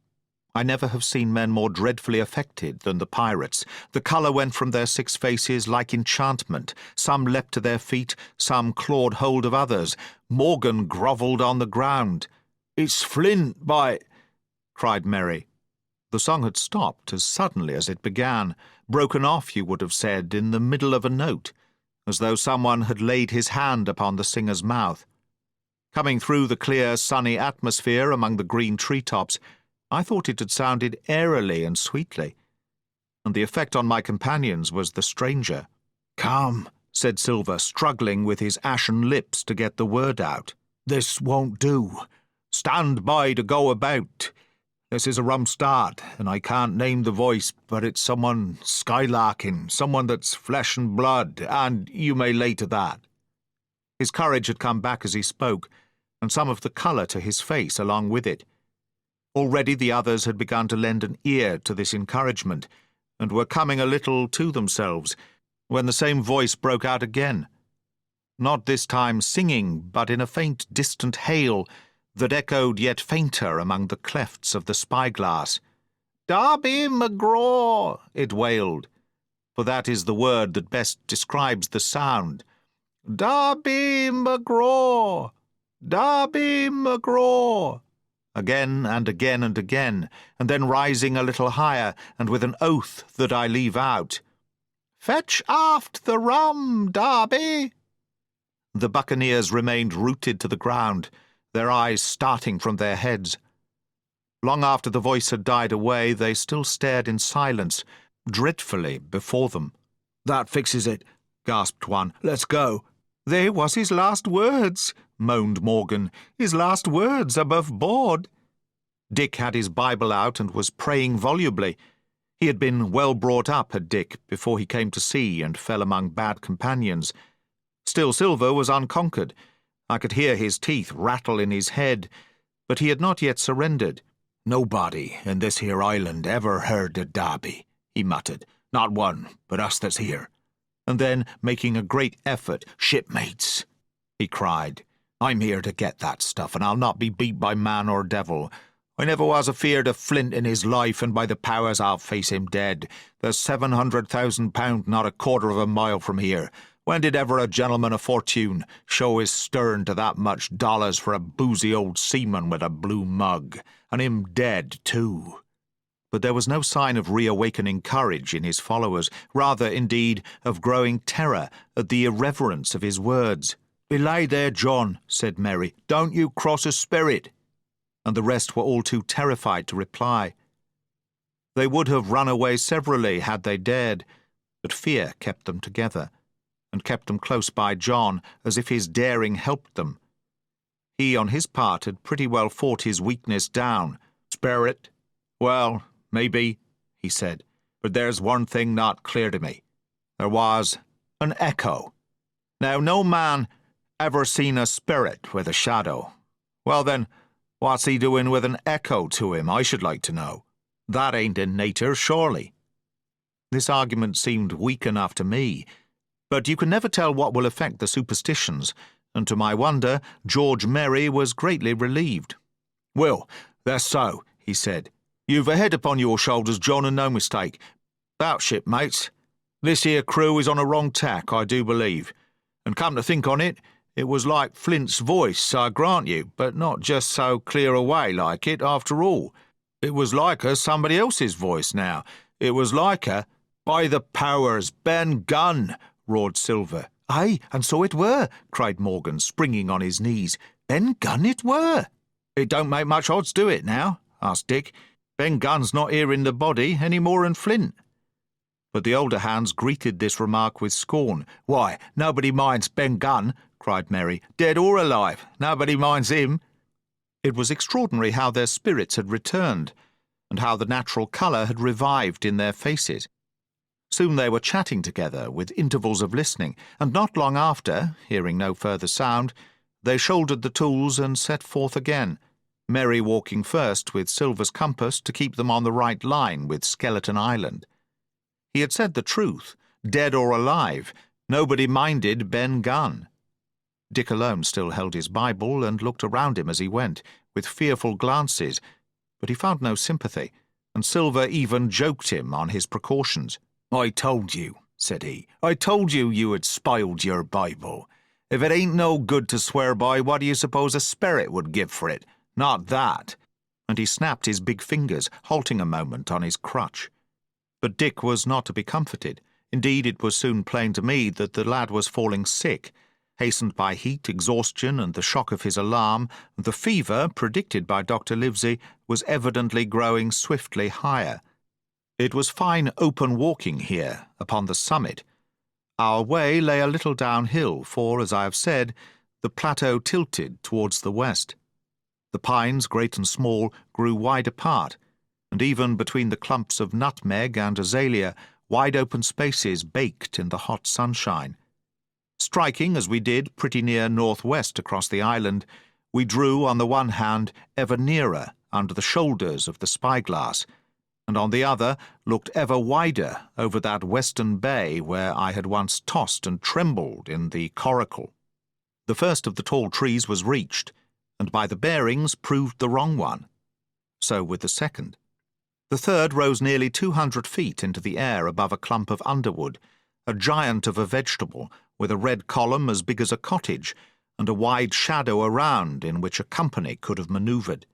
I never have seen men more dreadfully affected than the pirates. The colour went from their 6 faces like enchantment. Some leapt to their feet, some clawed hold of others. Morgan grovelled on the ground. "It's Flint, by—" cried Merry. The song had stopped as suddenly as it began, broken off, you would have said, in the middle of a note, as though someone had laid his hand upon the singer's mouth. Coming through the clear, sunny atmosphere among the green tree-tops, I thought it had sounded airily and sweetly, and the effect on my companions was the stranger. "Come," said Silver, struggling with his ashen lips to get the word out. "This won't do. Stand by to go about. This is a rum start, and I can't name the voice, but it's someone skylarking, someone that's flesh and blood, and you may lay to that." His courage had come back as he spoke, and some of the colour to his face along with it. Already the others had begun to lend an ear to this encouragement, and were coming a little to themselves, when the same voice broke out again, not this time singing, but in a faint distant hail that echoed yet fainter among the clefts of the spyglass. "Darby McGraw," it wailed, for that is the word that best describes the sound. "Darby McGraw! Darby McGraw!" Again and again and again, and then rising a little higher, and with an oath that I leave out, "Fetch aft the rum, Darby!" The buccaneers remained rooted to the ground, their eyes starting from their heads. Long after the voice had died away, they still stared in silence, dreadfully before them. "That fixes it," gasped one. "Let's go." "They was his last words," moaned Morgan. "His last words above board." Dick had his Bible out and was praying volubly. He had been well brought up, had Dick, before he came to sea and fell among bad companions. Still Silver was unconquered. I could hear his teeth rattle in his head, but he had not yet surrendered. "Nobody in this here island ever heard of Darby," he muttered. "Not one but us that's here." And then, making a great effort, "Shipmates," he cried, "I'm here to get that stuff, and I'll not be beat by man or devil. I never was afeard of Flint in his life, and by the powers I'll face him dead. There's £700,000 not a quarter of a mile from here. When did ever a gentleman of fortune show his stern to that much dollars for a boozy old seaman with a blue mug, and him dead too?" But there was no sign of reawakening courage in his followers, rather, indeed, of growing terror at the irreverence of his words. "Belay there, John," said Mary. "Don't you cross a spirit." And the rest were all too terrified to reply. They would have run away severally had they dared, but fear kept them together, and kept them close by John, as if his daring helped them. He, on his part, had pretty well fought his weakness down. "Spirit? Well, maybe," he said, "but there's one thing not clear to me. There was an echo. Now, no man ever seen a spirit with a shadow. Well, then, what's he doing with an echo to him, I should like to know? That ain't in nature, surely." This argument seemed weak enough to me, but you can never tell what will affect the superstitions, and to my wonder, George Merry was greatly relieved. "Well, that's so," he said. "You've a head upon your shoulders, John, and no mistake. 'Bout shipmates. This here crew is on a wrong tack, I do believe. And come to think on it, it was like Flint's voice, I grant you, but not just so clear away like it, after all. It was like somebody else's voice now. It was like By the powers, Ben Gunn!" roared Silver. "Aye, and so it were," cried Morgan, springing on his knees. "Ben Gunn it were." "It don't make much odds to it now?" asked Dick. "Ben Gunn's not here in the body any more'n Flint." But the older hands greeted this remark with scorn. "Why, nobody minds Ben Gunn," cried Mary. "Dead or alive, nobody minds him." It was extraordinary how their spirits had returned, and how the natural colour had revived in their faces. Soon they were chatting together, with intervals of listening, and not long after, hearing no further sound, they shouldered the tools and set forth again, Mary walking first with Silver's compass to keep them on the right line with Skeleton Island. He had said the truth. Dead or alive, nobody minded Ben Gunn. Dick alone still held his Bible and looked around him as he went, with fearful glances, but he found no sympathy, and Silver even joked him on his precautions. "I told you," said he, "I told you you had spoiled your Bible. If it ain't no good to swear by, what do you suppose a spirit would give for it? Not that." And he snapped his big fingers, halting a moment on his crutch. But Dick was not to be comforted. Indeed, it was soon plain to me that the lad was falling sick, hastened by heat, exhaustion, and the shock of his alarm. The fever, predicted by Dr. Livesey, was evidently growing swiftly higher. It was fine open walking here, upon the summit. Our way lay a little downhill, for, as I have said, the plateau tilted towards the west. The pines, great and small, grew wide apart, and even between the clumps of nutmeg and azalea, wide open spaces baked in the hot sunshine. Striking, as we did, pretty near northwest across the island, We drew, on the one hand, ever nearer under the shoulders of the spyglass, and on the other looked ever wider over that western bay where I had once tossed and trembled in the coracle. The first of the tall trees was reached, and by the bearings proved the wrong one. So with the second. The third rose nearly 200 feet into the air above a clump of underwood, a giant of a vegetable, with a red column as big as a cottage, and a wide shadow around in which a company could have manoeuvred.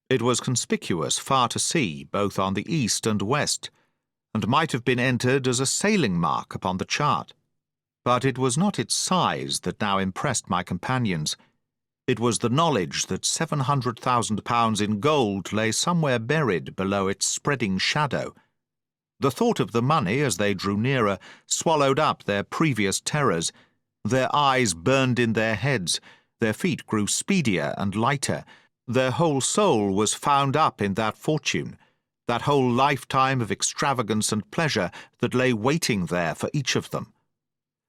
It was conspicuous far to sea, both on the east and west, and might have been entered as a sailing mark upon the chart. But it was not its size that now impressed my companions. It was the knowledge that £700,000 in gold lay somewhere buried below its spreading shadow. The thought of the money, as they drew nearer, swallowed up their previous terrors. Their eyes burned in their heads, their feet grew speedier and lighter. Their whole soul was found up in that fortune, that whole lifetime of extravagance and pleasure that lay waiting there for each of them.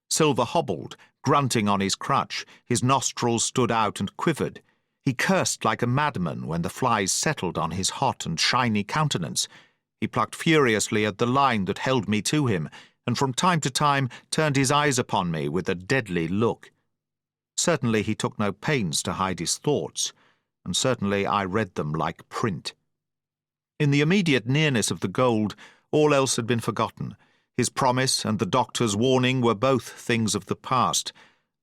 Silver hobbled, grunting on his crutch. His nostrils stood out and quivered. He cursed like a madman when the flies settled on his hot and shiny countenance. He plucked furiously at the line that held me to him, and from time to time turned his eyes upon me with a deadly look. Certainly he took no pains to hide his thoughts, and certainly I read them like print. In the immediate nearness of the gold, all else had been forgotten. His promise and the doctor's warning were both things of the past,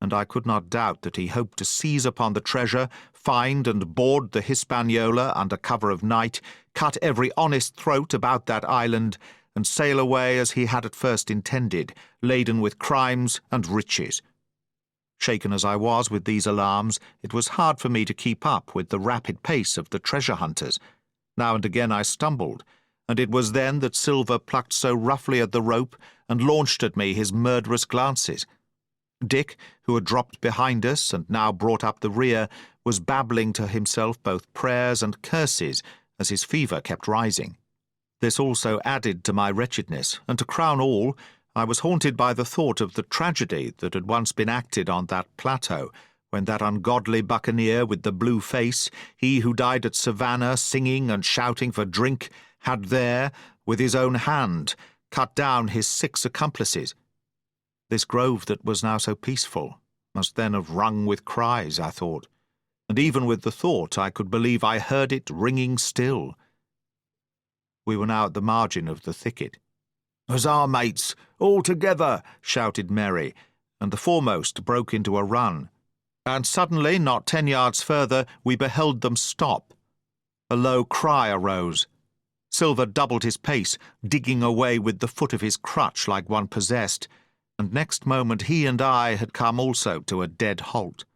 and I could not doubt that he hoped to seize upon the treasure, find and board the Hispaniola under cover of night, cut every honest throat about that island, and sail away as he had at first intended, laden with crimes and riches. Shaken as I was with these alarms, it was hard for me to keep up with the rapid pace of the treasure hunters. Now and again I stumbled, and it was then that Silver plucked so roughly at the rope and launched at me his murderous glances. Dick, who had dropped behind us and now brought up the rear, was babbling to himself both prayers and curses as his fever kept rising. This also added to my wretchedness, and to crown all, I was haunted by the thought of the tragedy that had once been acted on that plateau, when that ungodly buccaneer with the blue face, he who died at Savannah singing and shouting for drink, had there, with his own hand, cut down his 6 accomplices. This grove that was now so peaceful must then have rung with cries, I thought, and even with the thought I could believe I heard it ringing still. We were now at the margin of the thicket. "Huzzah, mates! All together!" shouted Merry, and the foremost broke into a run. And suddenly, not 10 yards further, we beheld them stop. A low cry arose. Silver doubled his pace, digging away with the foot of his crutch like one possessed, and next moment he and I had come also to a dead halt.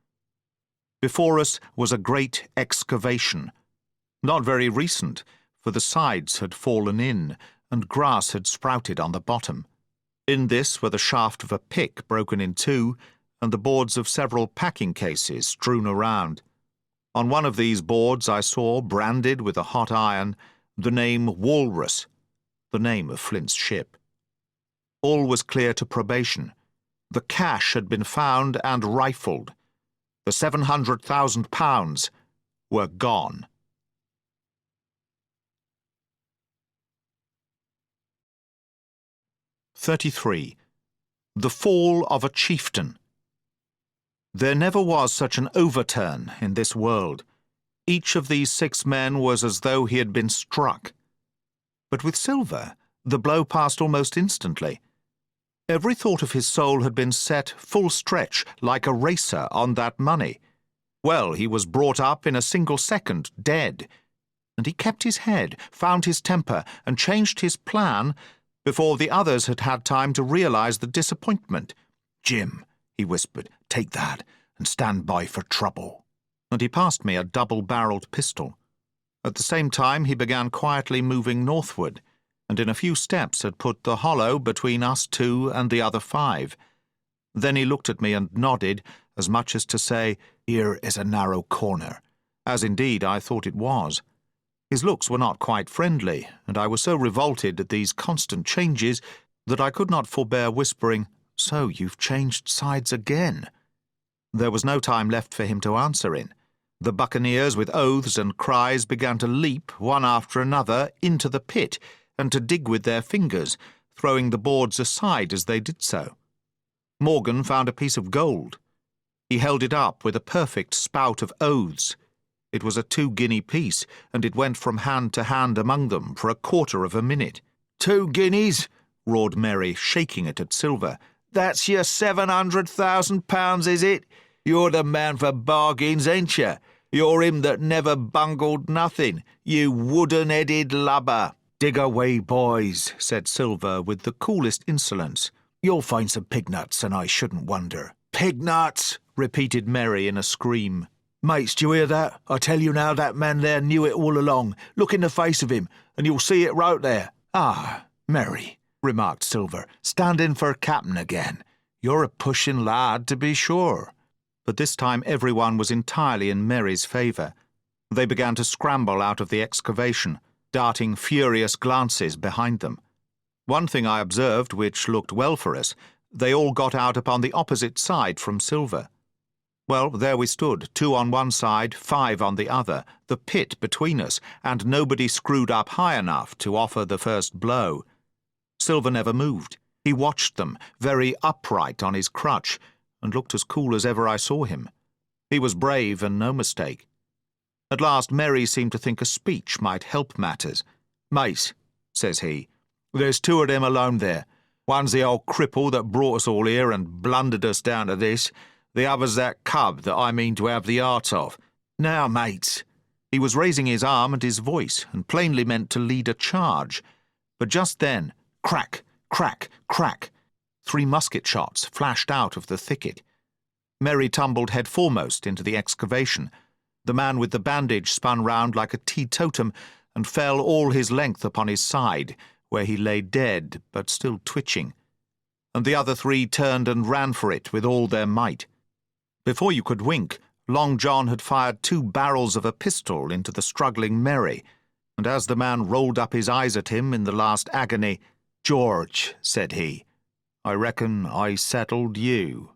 Before us was a great excavation, not very recent, for the sides had fallen in, and grass had sprouted on the bottom. In this were the shaft of a pick broken in two, and the boards of several packing cases strewn around. On one of these boards I saw, branded with a hot iron, the name Walrus, the name of Flint's ship. All was clear to probation. The cash had been found and rifled. The £700,000 were gone. "33. The Fall of a Chieftain. There never was such an overturn in this world. Each of these 6 men was as though he had been struck. But with Silver, the blow passed almost instantly. Every thought of his soul had been set full stretch like a racer on that money. Well, he was brought up in a single second, dead. And he kept his head, found his temper, and changed his plan before the others had had time to realize the disappointment. "Jim," he whispered, "take that, and stand by for trouble." And he passed me a double-barreled pistol. At the same time he began quietly moving northward, and in a few steps had put the hollow between us 2 and the other 5. Then he looked at me and nodded, as much as to say, "Here is a narrow corner," as indeed I thought it was. His looks were not quite friendly, and I was so revolted at these constant changes that I could not forbear whispering, "So you've changed sides again." There was no time left for him to answer in. The buccaneers, with oaths and cries, began to leap, one after another, into the pit, and to dig with their fingers, throwing the boards aside as they did so. Morgan found a piece of gold. He held it up with a perfect spout of oaths. It was a 2-guinea piece, and it went from hand to hand among them for a quarter of a minute. 2 guineas, roared Merry, shaking it at Silver. That's your £700,000, is it? You're the man for bargains, ain't you? You're him that never bungled nothing, you wooden-headed lubber. Dig away, boys, said Silver with the coolest insolence. You'll find some pig-nuts, and I shouldn't wonder. Pig-nuts, repeated Merry in a scream. Mates, do you hear that? I tell you now, that man there knew it all along. Look in the face of him, and you'll see it right there. Ah, Merry, remarked Silver, standing for captain again. You're a pushing lad, to be sure. But this time everyone was entirely in Merry's favour. They began to scramble out of the excavation, darting furious glances behind them. One thing I observed which looked well for us, they all got out upon the opposite side from Silver. Well, there we stood, 2 on one side, 5 on the other, the pit between us, and nobody screwed up high enough to offer the first blow. Silver never moved. He watched them, very upright on his crutch, and looked as cool as ever I saw him. He was brave and no mistake. At last Merry seemed to think a speech might help matters. Mate, says he, there's 2 of them alone there. One's the old cripple that brought us all here and blundered us down to this. The other's that cub that I mean to have the art of. Now, mates. He was raising his arm and his voice, and plainly meant to lead a charge. But just then, crack, crack, crack, 3 musket shots flashed out of the thicket. Merry tumbled head foremost into the excavation. The man with the bandage spun round like a teetotum and fell all his length upon his side, where he lay dead, but still twitching. And the other 3 turned and ran for it with all their might. Before you could wink, Long John had fired 2 barrels of a pistol into the struggling Merry, and as the man rolled up his eyes at him in the last agony, "George," said he, "I reckon I settled you."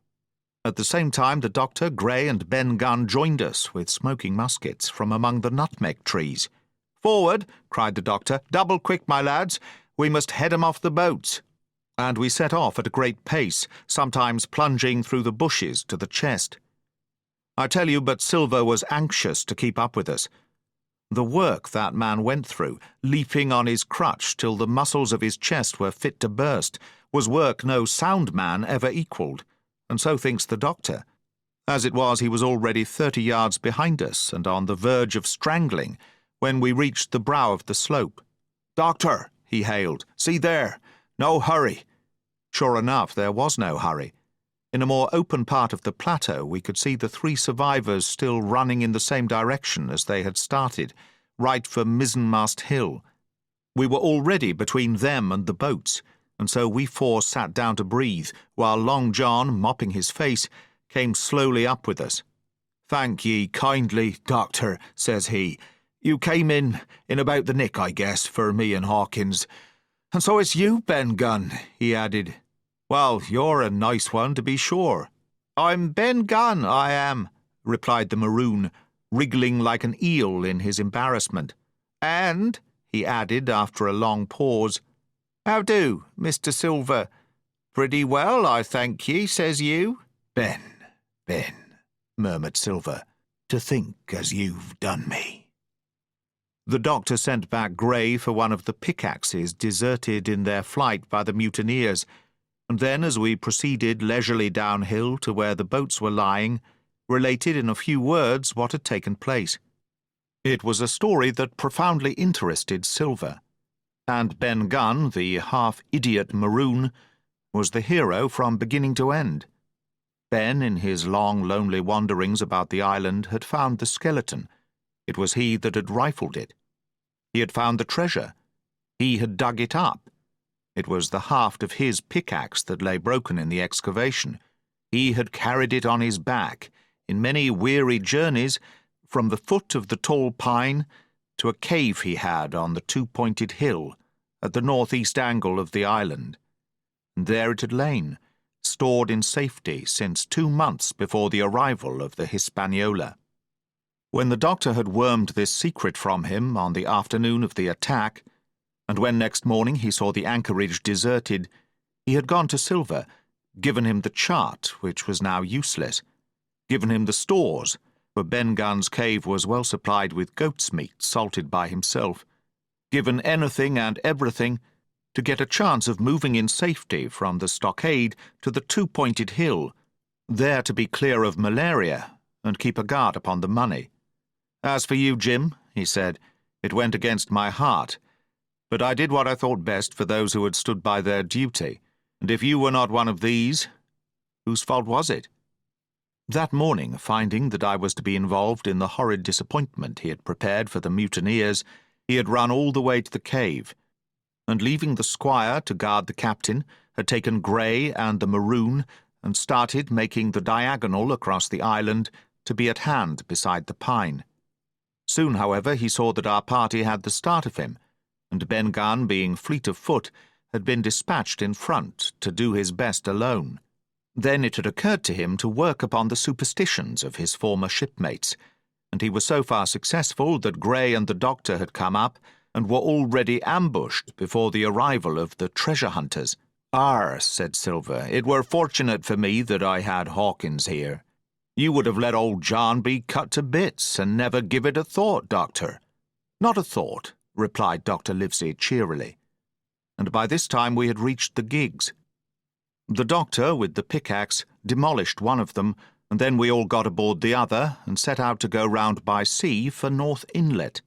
At the same time the doctor, Gray, and Ben Gunn joined us with smoking muskets from among the nutmeg trees. "Forward!" cried the doctor. "Double quick, my lads. We must head 'em off the boats." And we set off at a great pace, sometimes plunging through the bushes to the chest. I tell you, but Silver was anxious to keep up with us. The work that man went through, leaping on his crutch till the muscles of his chest were fit to burst, was work no sound man ever equalled, and so thinks the doctor. As it was, he was already 30 yards behind us and on the verge of strangling when we reached the brow of the slope. "Doctor," he hailed, "see there! No hurry." Sure enough, there was no hurry. In a more open part of the plateau we could see the 3 survivors still running in the same direction as they had started, right for Mizzenmast Hill. We were already between them and the boats, and so we 4 sat down to breathe, while Long John, mopping his face, came slowly up with us. "Thank ye kindly, Doctor," says he. "You came in about the nick, I guess, for me and Hawkins. And so it's you, Ben Gunn," he added. "Well, you're a nice one, to be sure." "I'm Ben Gunn, I am," replied the maroon, wriggling like an eel in his embarrassment. "And," he added after a long pause, "how do, Mr. Silver? Pretty well, I thank ye, says you." Ben, murmured Silver, "to think as you've done me." The doctor sent back Gray for one of the pickaxes deserted in their flight by the mutineers, and then, as we proceeded leisurely downhill to where the boats were lying, related in a few words what had taken place. It was a story that profoundly interested Silver, and Ben Gunn, the half-idiot maroon, was the hero from beginning to end. Ben, in his long, lonely wanderings about the island, had found the skeleton. It was he that had rifled it. He had found the treasure. He had dug it up. It was the haft of his pickaxe that lay broken in the excavation. He had carried it on his back, in many weary journeys, from the foot of the tall pine to a cave he had on the 2-pointed hill at the northeast angle of the island. And there it had lain, stored in safety since 2 months before the arrival of the Hispaniola. When the doctor had wormed this secret from him on the afternoon of the attack, and when next morning he saw the anchorage deserted, he had gone to Silver, given him the chart, which was now useless, given him the stores, for Ben Gunn's cave was well supplied with goat's meat salted by himself, given anything and everything to get a chance of moving in safety from the stockade to the two-pointed hill, there to be clear of malaria and keep a guard upon the money. As for you, Jim, he said, it went against my heart, but I did what I thought best for those who had stood by their duty, and if you were not one of these, whose fault was it? That morning, finding that I was to be involved in the horrid disappointment he had prepared for the mutineers, he had run all the way to the cave, and leaving the squire to guard the captain, had taken Grey and the Maroon, and started making the diagonal across the island to be at hand beside the pine. Soon, however, he saw that our party had the start of him, and Ben Gunn, being fleet of foot, had been dispatched in front to do his best alone. Then it had occurred to him to work upon the superstitions of his former shipmates, and he was so far successful that Grey and the doctor had come up and were already ambushed before the arrival of the treasure hunters. "Arr," said Silver, "it were fortunate for me that I had Hawkins here. You would have let old John be cut to bits and never give it a thought, Doctor." "Not a thought," replied Dr. Livesey cheerily. And by this time we had reached the gigs. The doctor, with the pickaxe, demolished one of them, and then we all got aboard the other and set out to go round by sea for North Inlet.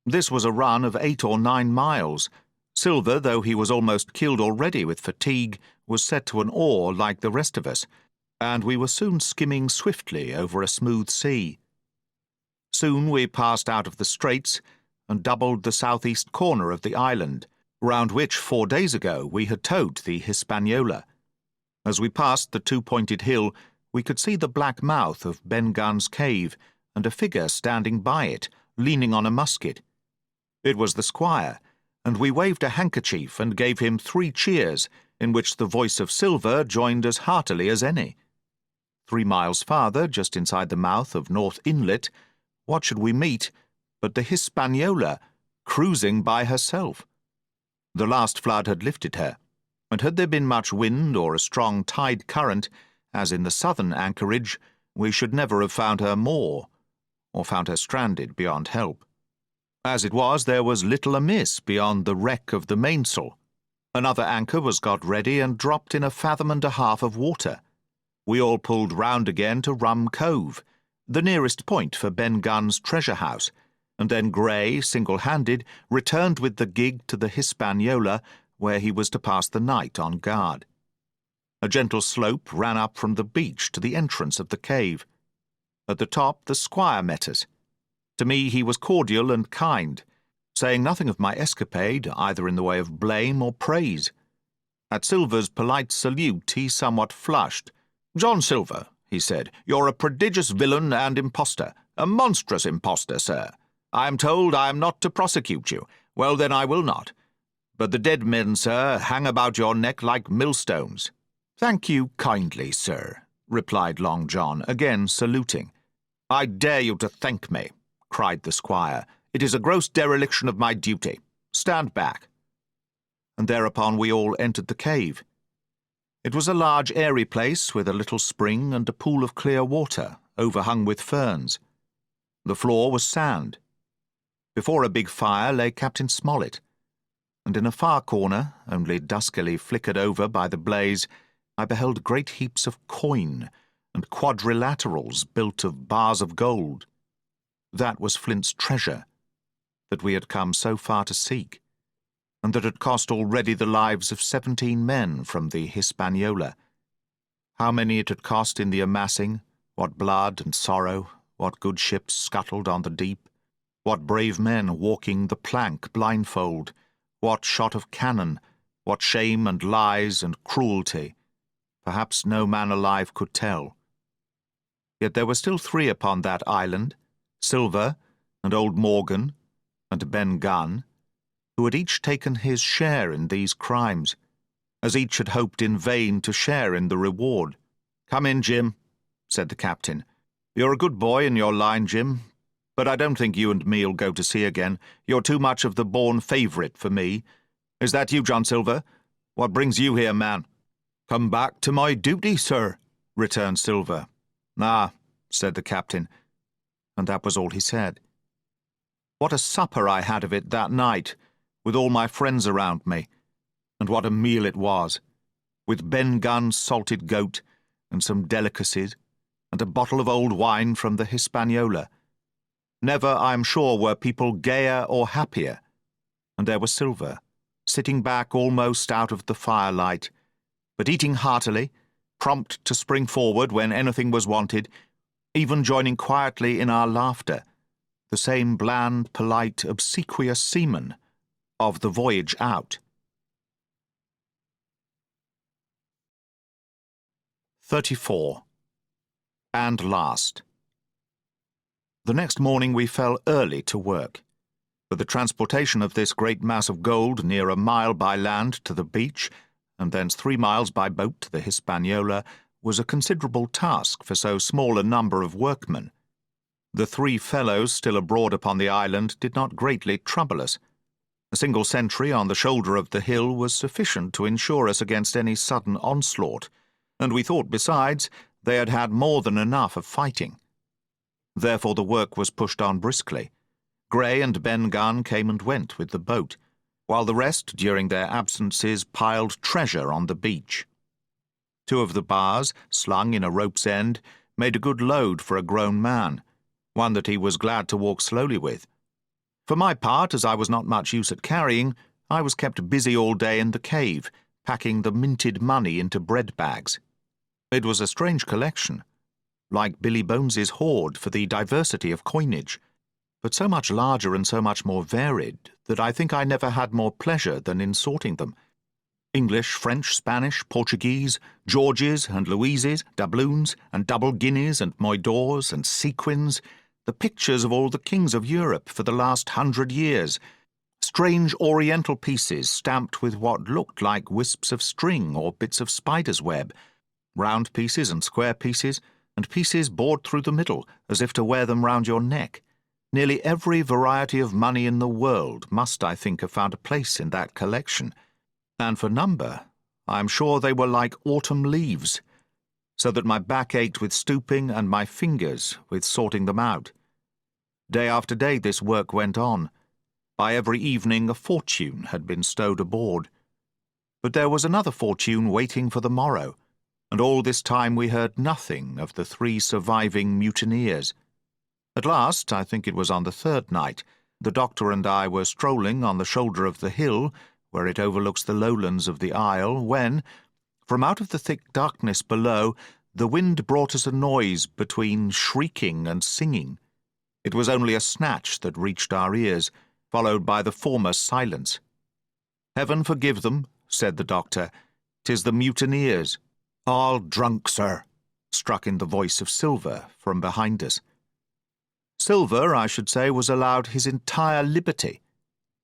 This was a run of 8 or 9 miles. Silver, though he was almost killed already with fatigue, was set to an oar like the rest of us, and we were soon skimming swiftly over a smooth sea. Soon we passed out of the straits and doubled the southeast corner of the island, round which 4 days ago we had towed the Hispaniola. As we passed the two-pointed hill, we could see the black mouth of Ben Gunn's cave and a figure standing by it, leaning on a musket. It was the squire, and we waved a handkerchief and gave him 3 cheers, in which the voice of Silver joined as heartily as any. 3 miles farther, just inside the mouth of North Inlet, what should we meet but the Hispaniola, cruising by herself? The last flood had lifted her, and had there been much wind or a strong tide current, as in the southern anchorage, we should never have found her moored, or found her stranded beyond help. As it was, there was little amiss beyond the wreck of the mainsail. Another anchor was got ready and dropped in 1.5 fathoms of water. We all pulled round again to Rum Cove, the nearest point for Ben Gunn's treasure house, and then Grey, single-handed, returned with the gig to the Hispaniola, where he was to pass the night on guard. A gentle slope ran up from the beach to the entrance of the cave. At the top the squire met us. To me he was cordial and kind, saying nothing of my escapade, either in the way of blame or praise. At Silver's polite salute he somewhat flushed. "John Silver," he said, "you're a prodigious villain and impostor, a monstrous impostor, sir. I am told I am not to prosecute you. Well, then I will not. But the dead men, sir, hang about your neck like millstones." "Thank you kindly, sir," replied Long John, again saluting. "I dare you to thank me," cried the squire. "It is a gross dereliction of my duty. Stand back." And thereupon we all entered the cave. It was a large airy place with a little spring and a pool of clear water, overhung with ferns. The floor was sand. Before a big fire lay Captain Smollett, and in a far corner, only duskily flickered over by the blaze, I beheld great heaps of coin and quadrilaterals built of bars of gold. That was Flint's treasure, that we had come so far to seek, and that had cost already the lives of 17 men from the Hispaniola. How many it had cost in the amassing, what blood and sorrow, what good ships scuttled on the deep, what brave men walking the plank blindfold, what shot of cannon, what shame and lies and cruelty, perhaps no man alive could tell. Yet there were still 3 upon that island, Silver, and old Morgan, and Ben Gunn, who had each taken his share in these crimes, as each had hoped in vain to share in the reward. "Come in, Jim," said the captain. "You're a good boy in your line, Jim, But I don't think you and me'll go to sea again. You're too much of the born favourite for me. Is that you, John Silver? What brings you here, man?" "Come back to my duty, sir," returned Silver. "Ah," said the captain, and that was all he said. What a supper I had of it that night, with all my friends around me, and what a meal it was, with Ben Gunn's salted goat, and some delicacies, and a bottle of old wine from the Hispaniola. Never, I am sure, were people gayer or happier. And there was Silver, sitting back almost out of the firelight, but eating heartily, prompt to spring forward when anything was wanted, even joining quietly in our laughter, the same bland, polite, obsequious seaman of the Voyage out. 34. And last. The next morning we fell early to work, for the transportation of this great mass of gold near a mile by land to the beach, and thence 3 miles by boat to the Hispaniola, was a considerable task for so small a number of workmen. The 3 fellows still abroad upon the island did not greatly trouble us. A single sentry on the shoulder of the hill was sufficient to ensure us against any sudden onslaught, and we thought, besides, they had had more than enough of fighting. Therefore the work was pushed on briskly. Gray and Ben Gunn came and went with the boat, while the rest, during their absences, piled treasure on the beach. 2 of the bars, slung in a rope's end, made a good load for a grown man, one that he was glad to walk slowly with. For my part, as I was not much use at carrying, I was kept busy all day in the cave, packing the minted money into bread bags. It was a strange collection, like Billy Bones's hoard for the diversity of coinage, but so much larger and so much more varied that I think I never had more pleasure than in sorting them. English, French, Spanish, Portuguese, Georges and Louises, doubloons and double guineas and moidores and sequins, the pictures of all the kings of Europe for the last 100 years, strange oriental pieces stamped with what looked like wisps of string or bits of spider's web, round pieces and square pieces, and pieces bored through the middle, as if to wear them round your neck. Nearly every variety of money in the world must, I think, have found a place in that collection, and for number, I am sure they were like autumn leaves, so that my back ached with stooping and my fingers with sorting them out. Day after day this work went on. By every evening a fortune had been stowed aboard. But there was another fortune waiting for the morrow, and all this time we heard nothing of the 3 surviving mutineers. At last, I think it was on the 3rd night, the doctor and I were strolling on the shoulder of the hill, where it overlooks the lowlands of the isle, when, from out of the thick darkness below, the wind brought us a noise between shrieking and singing. It was only a snatch that reached our ears, followed by the former silence. "Heaven forgive them," said the doctor. "'Tis the mutineers." "All drunk, sir," struck in the voice of Silver from behind us. Silver, I should say, was allowed his entire liberty,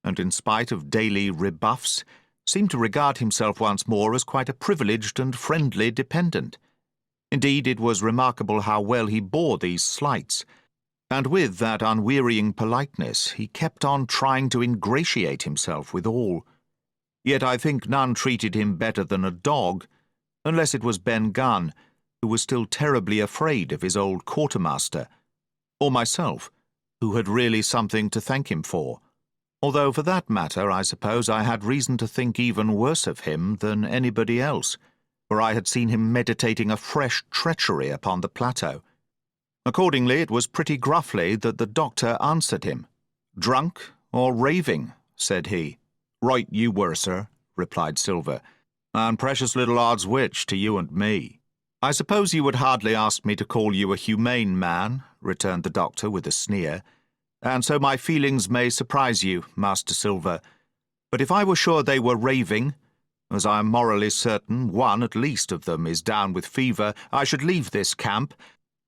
and in spite of daily rebuffs, seemed to regard himself once more as quite a privileged and friendly dependent. Indeed, it was remarkable how well he bore these slights, and with that unwearying politeness he kept on trying to ingratiate himself with all. Yet I think none treated him better than a dog, unless it was Ben Gunn, who was still terribly afraid of his old quartermaster, or myself, who had really something to thank him for, although for that matter I suppose I had reason to think even worse of him than anybody else, for I had seen him meditating a fresh treachery upon the plateau. Accordingly, it was pretty gruffly that the doctor answered him. "Drunk or raving?" said he. "Right you were, sir," replied Silver, "and precious little odds which to you and me." "I suppose you would hardly ask me to call you a humane man," returned the doctor with a sneer, "and so my feelings may surprise you, Master Silver. But if I were sure they were raving, as I am morally certain one at least of them is down with fever, I should leave this camp,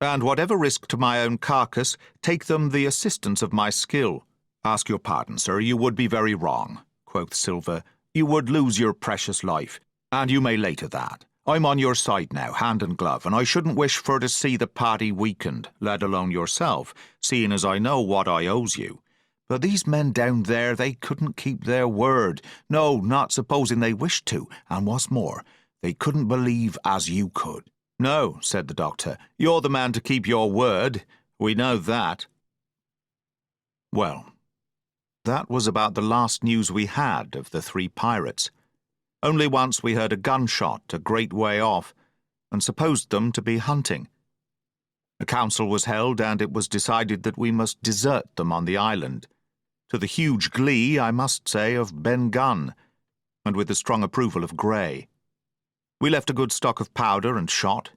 and whatever risk to my own carcass, take them the assistance of my skill." "Ask your pardon, sir, you would be very wrong," quoth Silver. "You would lose your precious life, and you may lay to that. I'm on your side now, hand and glove, and I shouldn't wish for to see the party weakened, let alone yourself, seeing as I know what I owes you. But these men down there, they couldn't keep their word. No, not supposing they wished to, and what's more, they couldn't believe as you could. No, said the doctor, you're the man to keep your word. We know that. Well, that was about the last news we had of the 3 pirates. Only once we heard a gunshot a great way off, and supposed them to be hunting. A council was held, and it was decided that we must desert them on the island, to the huge glee, I must say, of Ben Gunn, and with the strong approval of Grey. We left a good stock of powder and shot,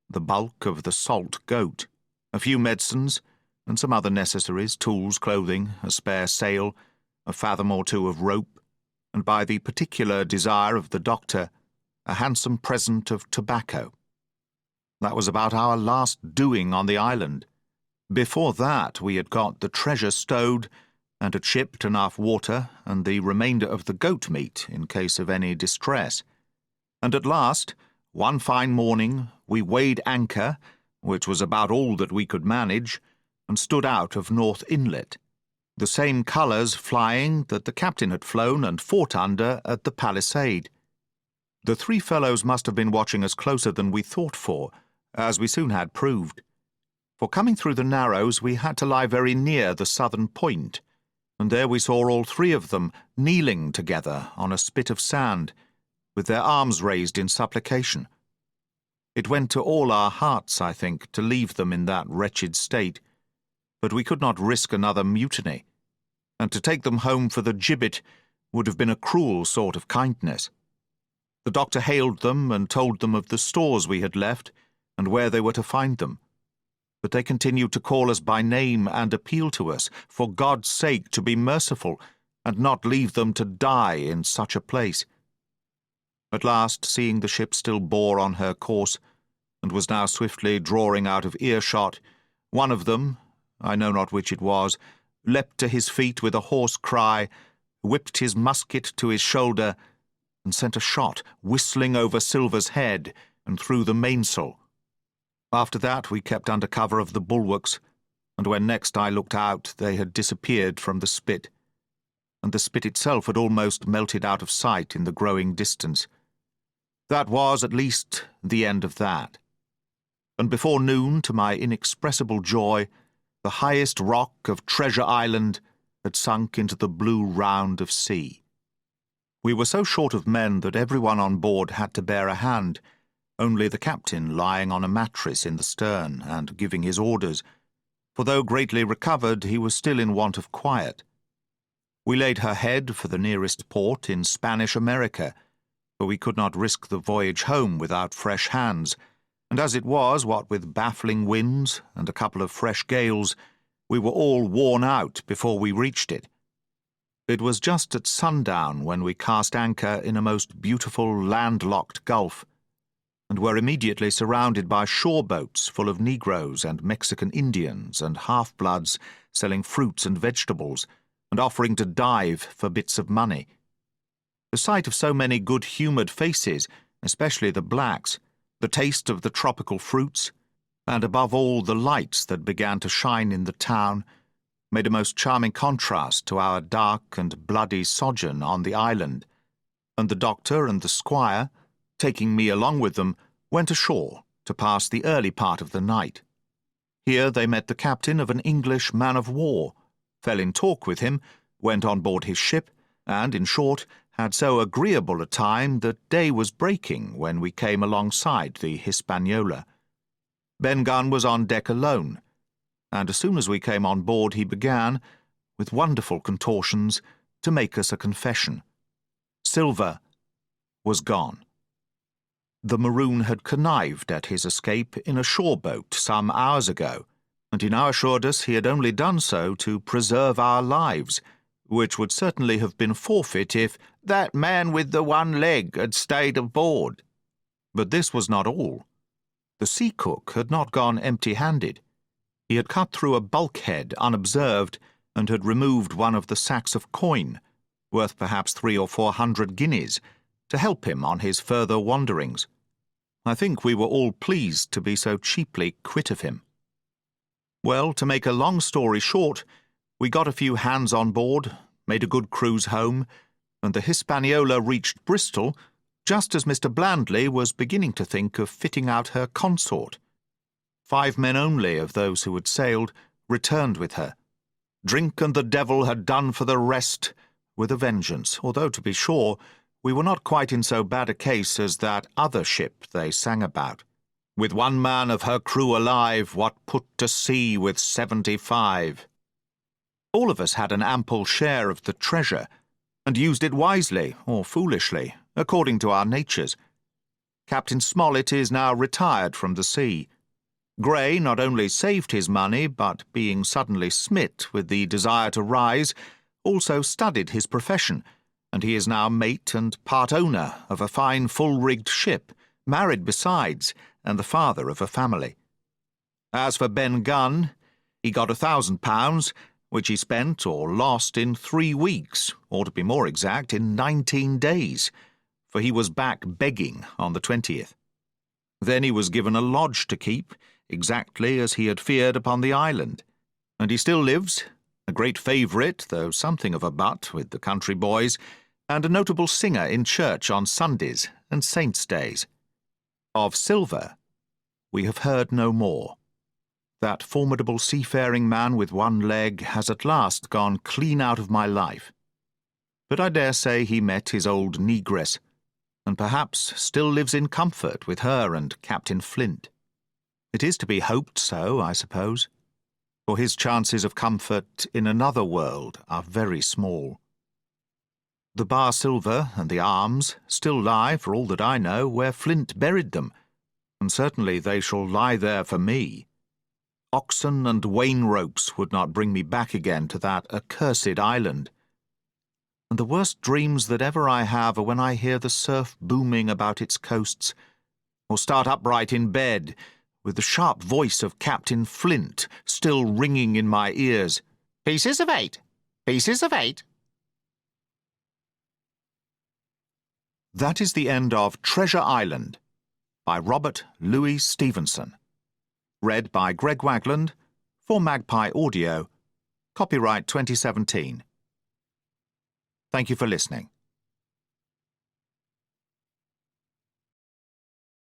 the bulk of the salt goat, a few medicines, and some other necessaries, tools, clothing, a spare sail, a fathom or 2 of rope, and by the particular desire of the doctor, a handsome present of tobacco. That was about our last doing on the island. Before that we had got the treasure stowed, and had shipped enough water and the remainder of the goat meat in case of any distress. And at last, one fine morning, we weighed anchor, which was about all that we could manage, and stood out of North Inlet, the same colours flying that the captain had flown and fought under at the palisade. The 3 fellows must have been watching us closer than we thought for, as we soon had proved. For coming through the Narrows we had to lie very near the southern point, and there we saw all 3 of them kneeling together on a spit of sand, with their arms raised in supplication. It went to all our hearts, I think, to leave them in that wretched state, but we could not risk another mutiny, and to take them home for the gibbet would have been a cruel sort of kindness. The doctor hailed them and told them of the stores we had left and where they were to find them, but they continued to call us by name and appeal to us, for God's sake, to be merciful and not leave them to die in such a place. At last, seeing the ship still bore on her course, and was now swiftly drawing out of earshot, one of them, I know not which it was, leapt to his feet with a hoarse cry, whipped his musket to his shoulder, and sent a shot whistling over Silver's head and through the mainsail. After that we kept under cover of the bulwarks, and when next I looked out they had disappeared from the spit, and the spit itself had almost melted out of sight in the growing distance. That was, at least, the end of that. And before noon, to my inexpressible joy, the highest rock of Treasure Island had sunk into the blue round of sea. We were so short of men that everyone on board had to bear a hand, only the captain lying on a mattress in the stern and giving his orders, for though greatly recovered, he was still in want of quiet. We laid her head for the nearest port in Spanish America, for we could not risk the voyage home without fresh hands, and as it was, what with baffling winds and a couple of fresh gales, we were all worn out before we reached it. It was just at sundown when we cast anchor in a most beautiful landlocked gulf, and were immediately surrounded by shore boats full of Negroes and Mexican Indians and half-bloods selling fruits and vegetables, and offering to dive for bits of money. The sight of so many good-humoured faces, especially the blacks, the taste of the tropical fruits, and above all the lights that began to shine in the town, made a most charming contrast to our dark and bloody sojourn on the island, and the doctor and the squire, taking me along with them, went ashore to pass the early part of the night. Here they met the captain of an English man-of-war, fell in talk with him, went on board his ship, and, in short, had so agreeable a time that day was breaking when we came alongside the Hispaniola. Ben Gunn was on deck alone, and as soon as we came on board he began, with wonderful contortions, to make us a confession. Silver was gone. The maroon had connived at his escape in a shore boat some hours ago, and he now assured us he had only done so to preserve our lives, which would certainly have been forfeit if that man with the one leg had stayed aboard. But this was not all. The sea cook had not gone empty-handed. He had cut through a bulkhead unobserved and had removed one of the sacks of coin, worth perhaps 300 or 400 guineas, to help him on his further wanderings. I think we were all pleased to be so cheaply quit of him. Well, to make a long story short, we got a few hands on board, made a good cruise home, and the Hispaniola reached Bristol just as Mr. Blandley was beginning to think of fitting out her consort. 5 men only of those who had sailed returned with her. Drink and the devil had done for the rest with a vengeance, although, to be sure, we were not quite in so bad a case as that other ship they sang about. With 1 man of her crew alive, what put to sea with 75? All of us had an ample share of the treasure, and used it wisely or foolishly, according to our natures. Captain Smollett is now retired from the sea. Gray not only saved his money, but, being suddenly smit with the desire to rise, also studied his profession, and he is now mate and part owner of a fine full-rigged ship, married besides, and the father of a family. As for Ben Gunn, he got £1,000, which he spent or lost in 3 weeks, or to be more exact, in 19 days, for he was back begging on the 20th. Then he was given a lodge to keep, exactly as he had feared upon the island, and he still lives, a great favourite, though something of a butt, with the country boys, and a notable singer in church on Sundays and saints' days. Of Silver, we have heard no more. That formidable seafaring man with 1 leg has at last gone clean out of my life. But I dare say he met his old negress, and perhaps still lives in comfort with her and Captain Flint. It is to be hoped so, I suppose, for his chances of comfort in another world are very small. The bar silver and the arms still lie, for all that I know, where Flint buried them, and certainly they shall lie there for me. Oxen and wain ropes would not bring me back again to that accursed island. And the worst dreams that ever I have are when I hear the surf booming about its coasts, or start upright in bed, with the sharp voice of Captain Flint still ringing in my ears. "Pieces of 8! Pieces of 8! That is the end of Treasure Island by Robert Louis Stevenson. Read by Greg Wagland for Magpie Audio. Copyright 2017. Thank you for listening.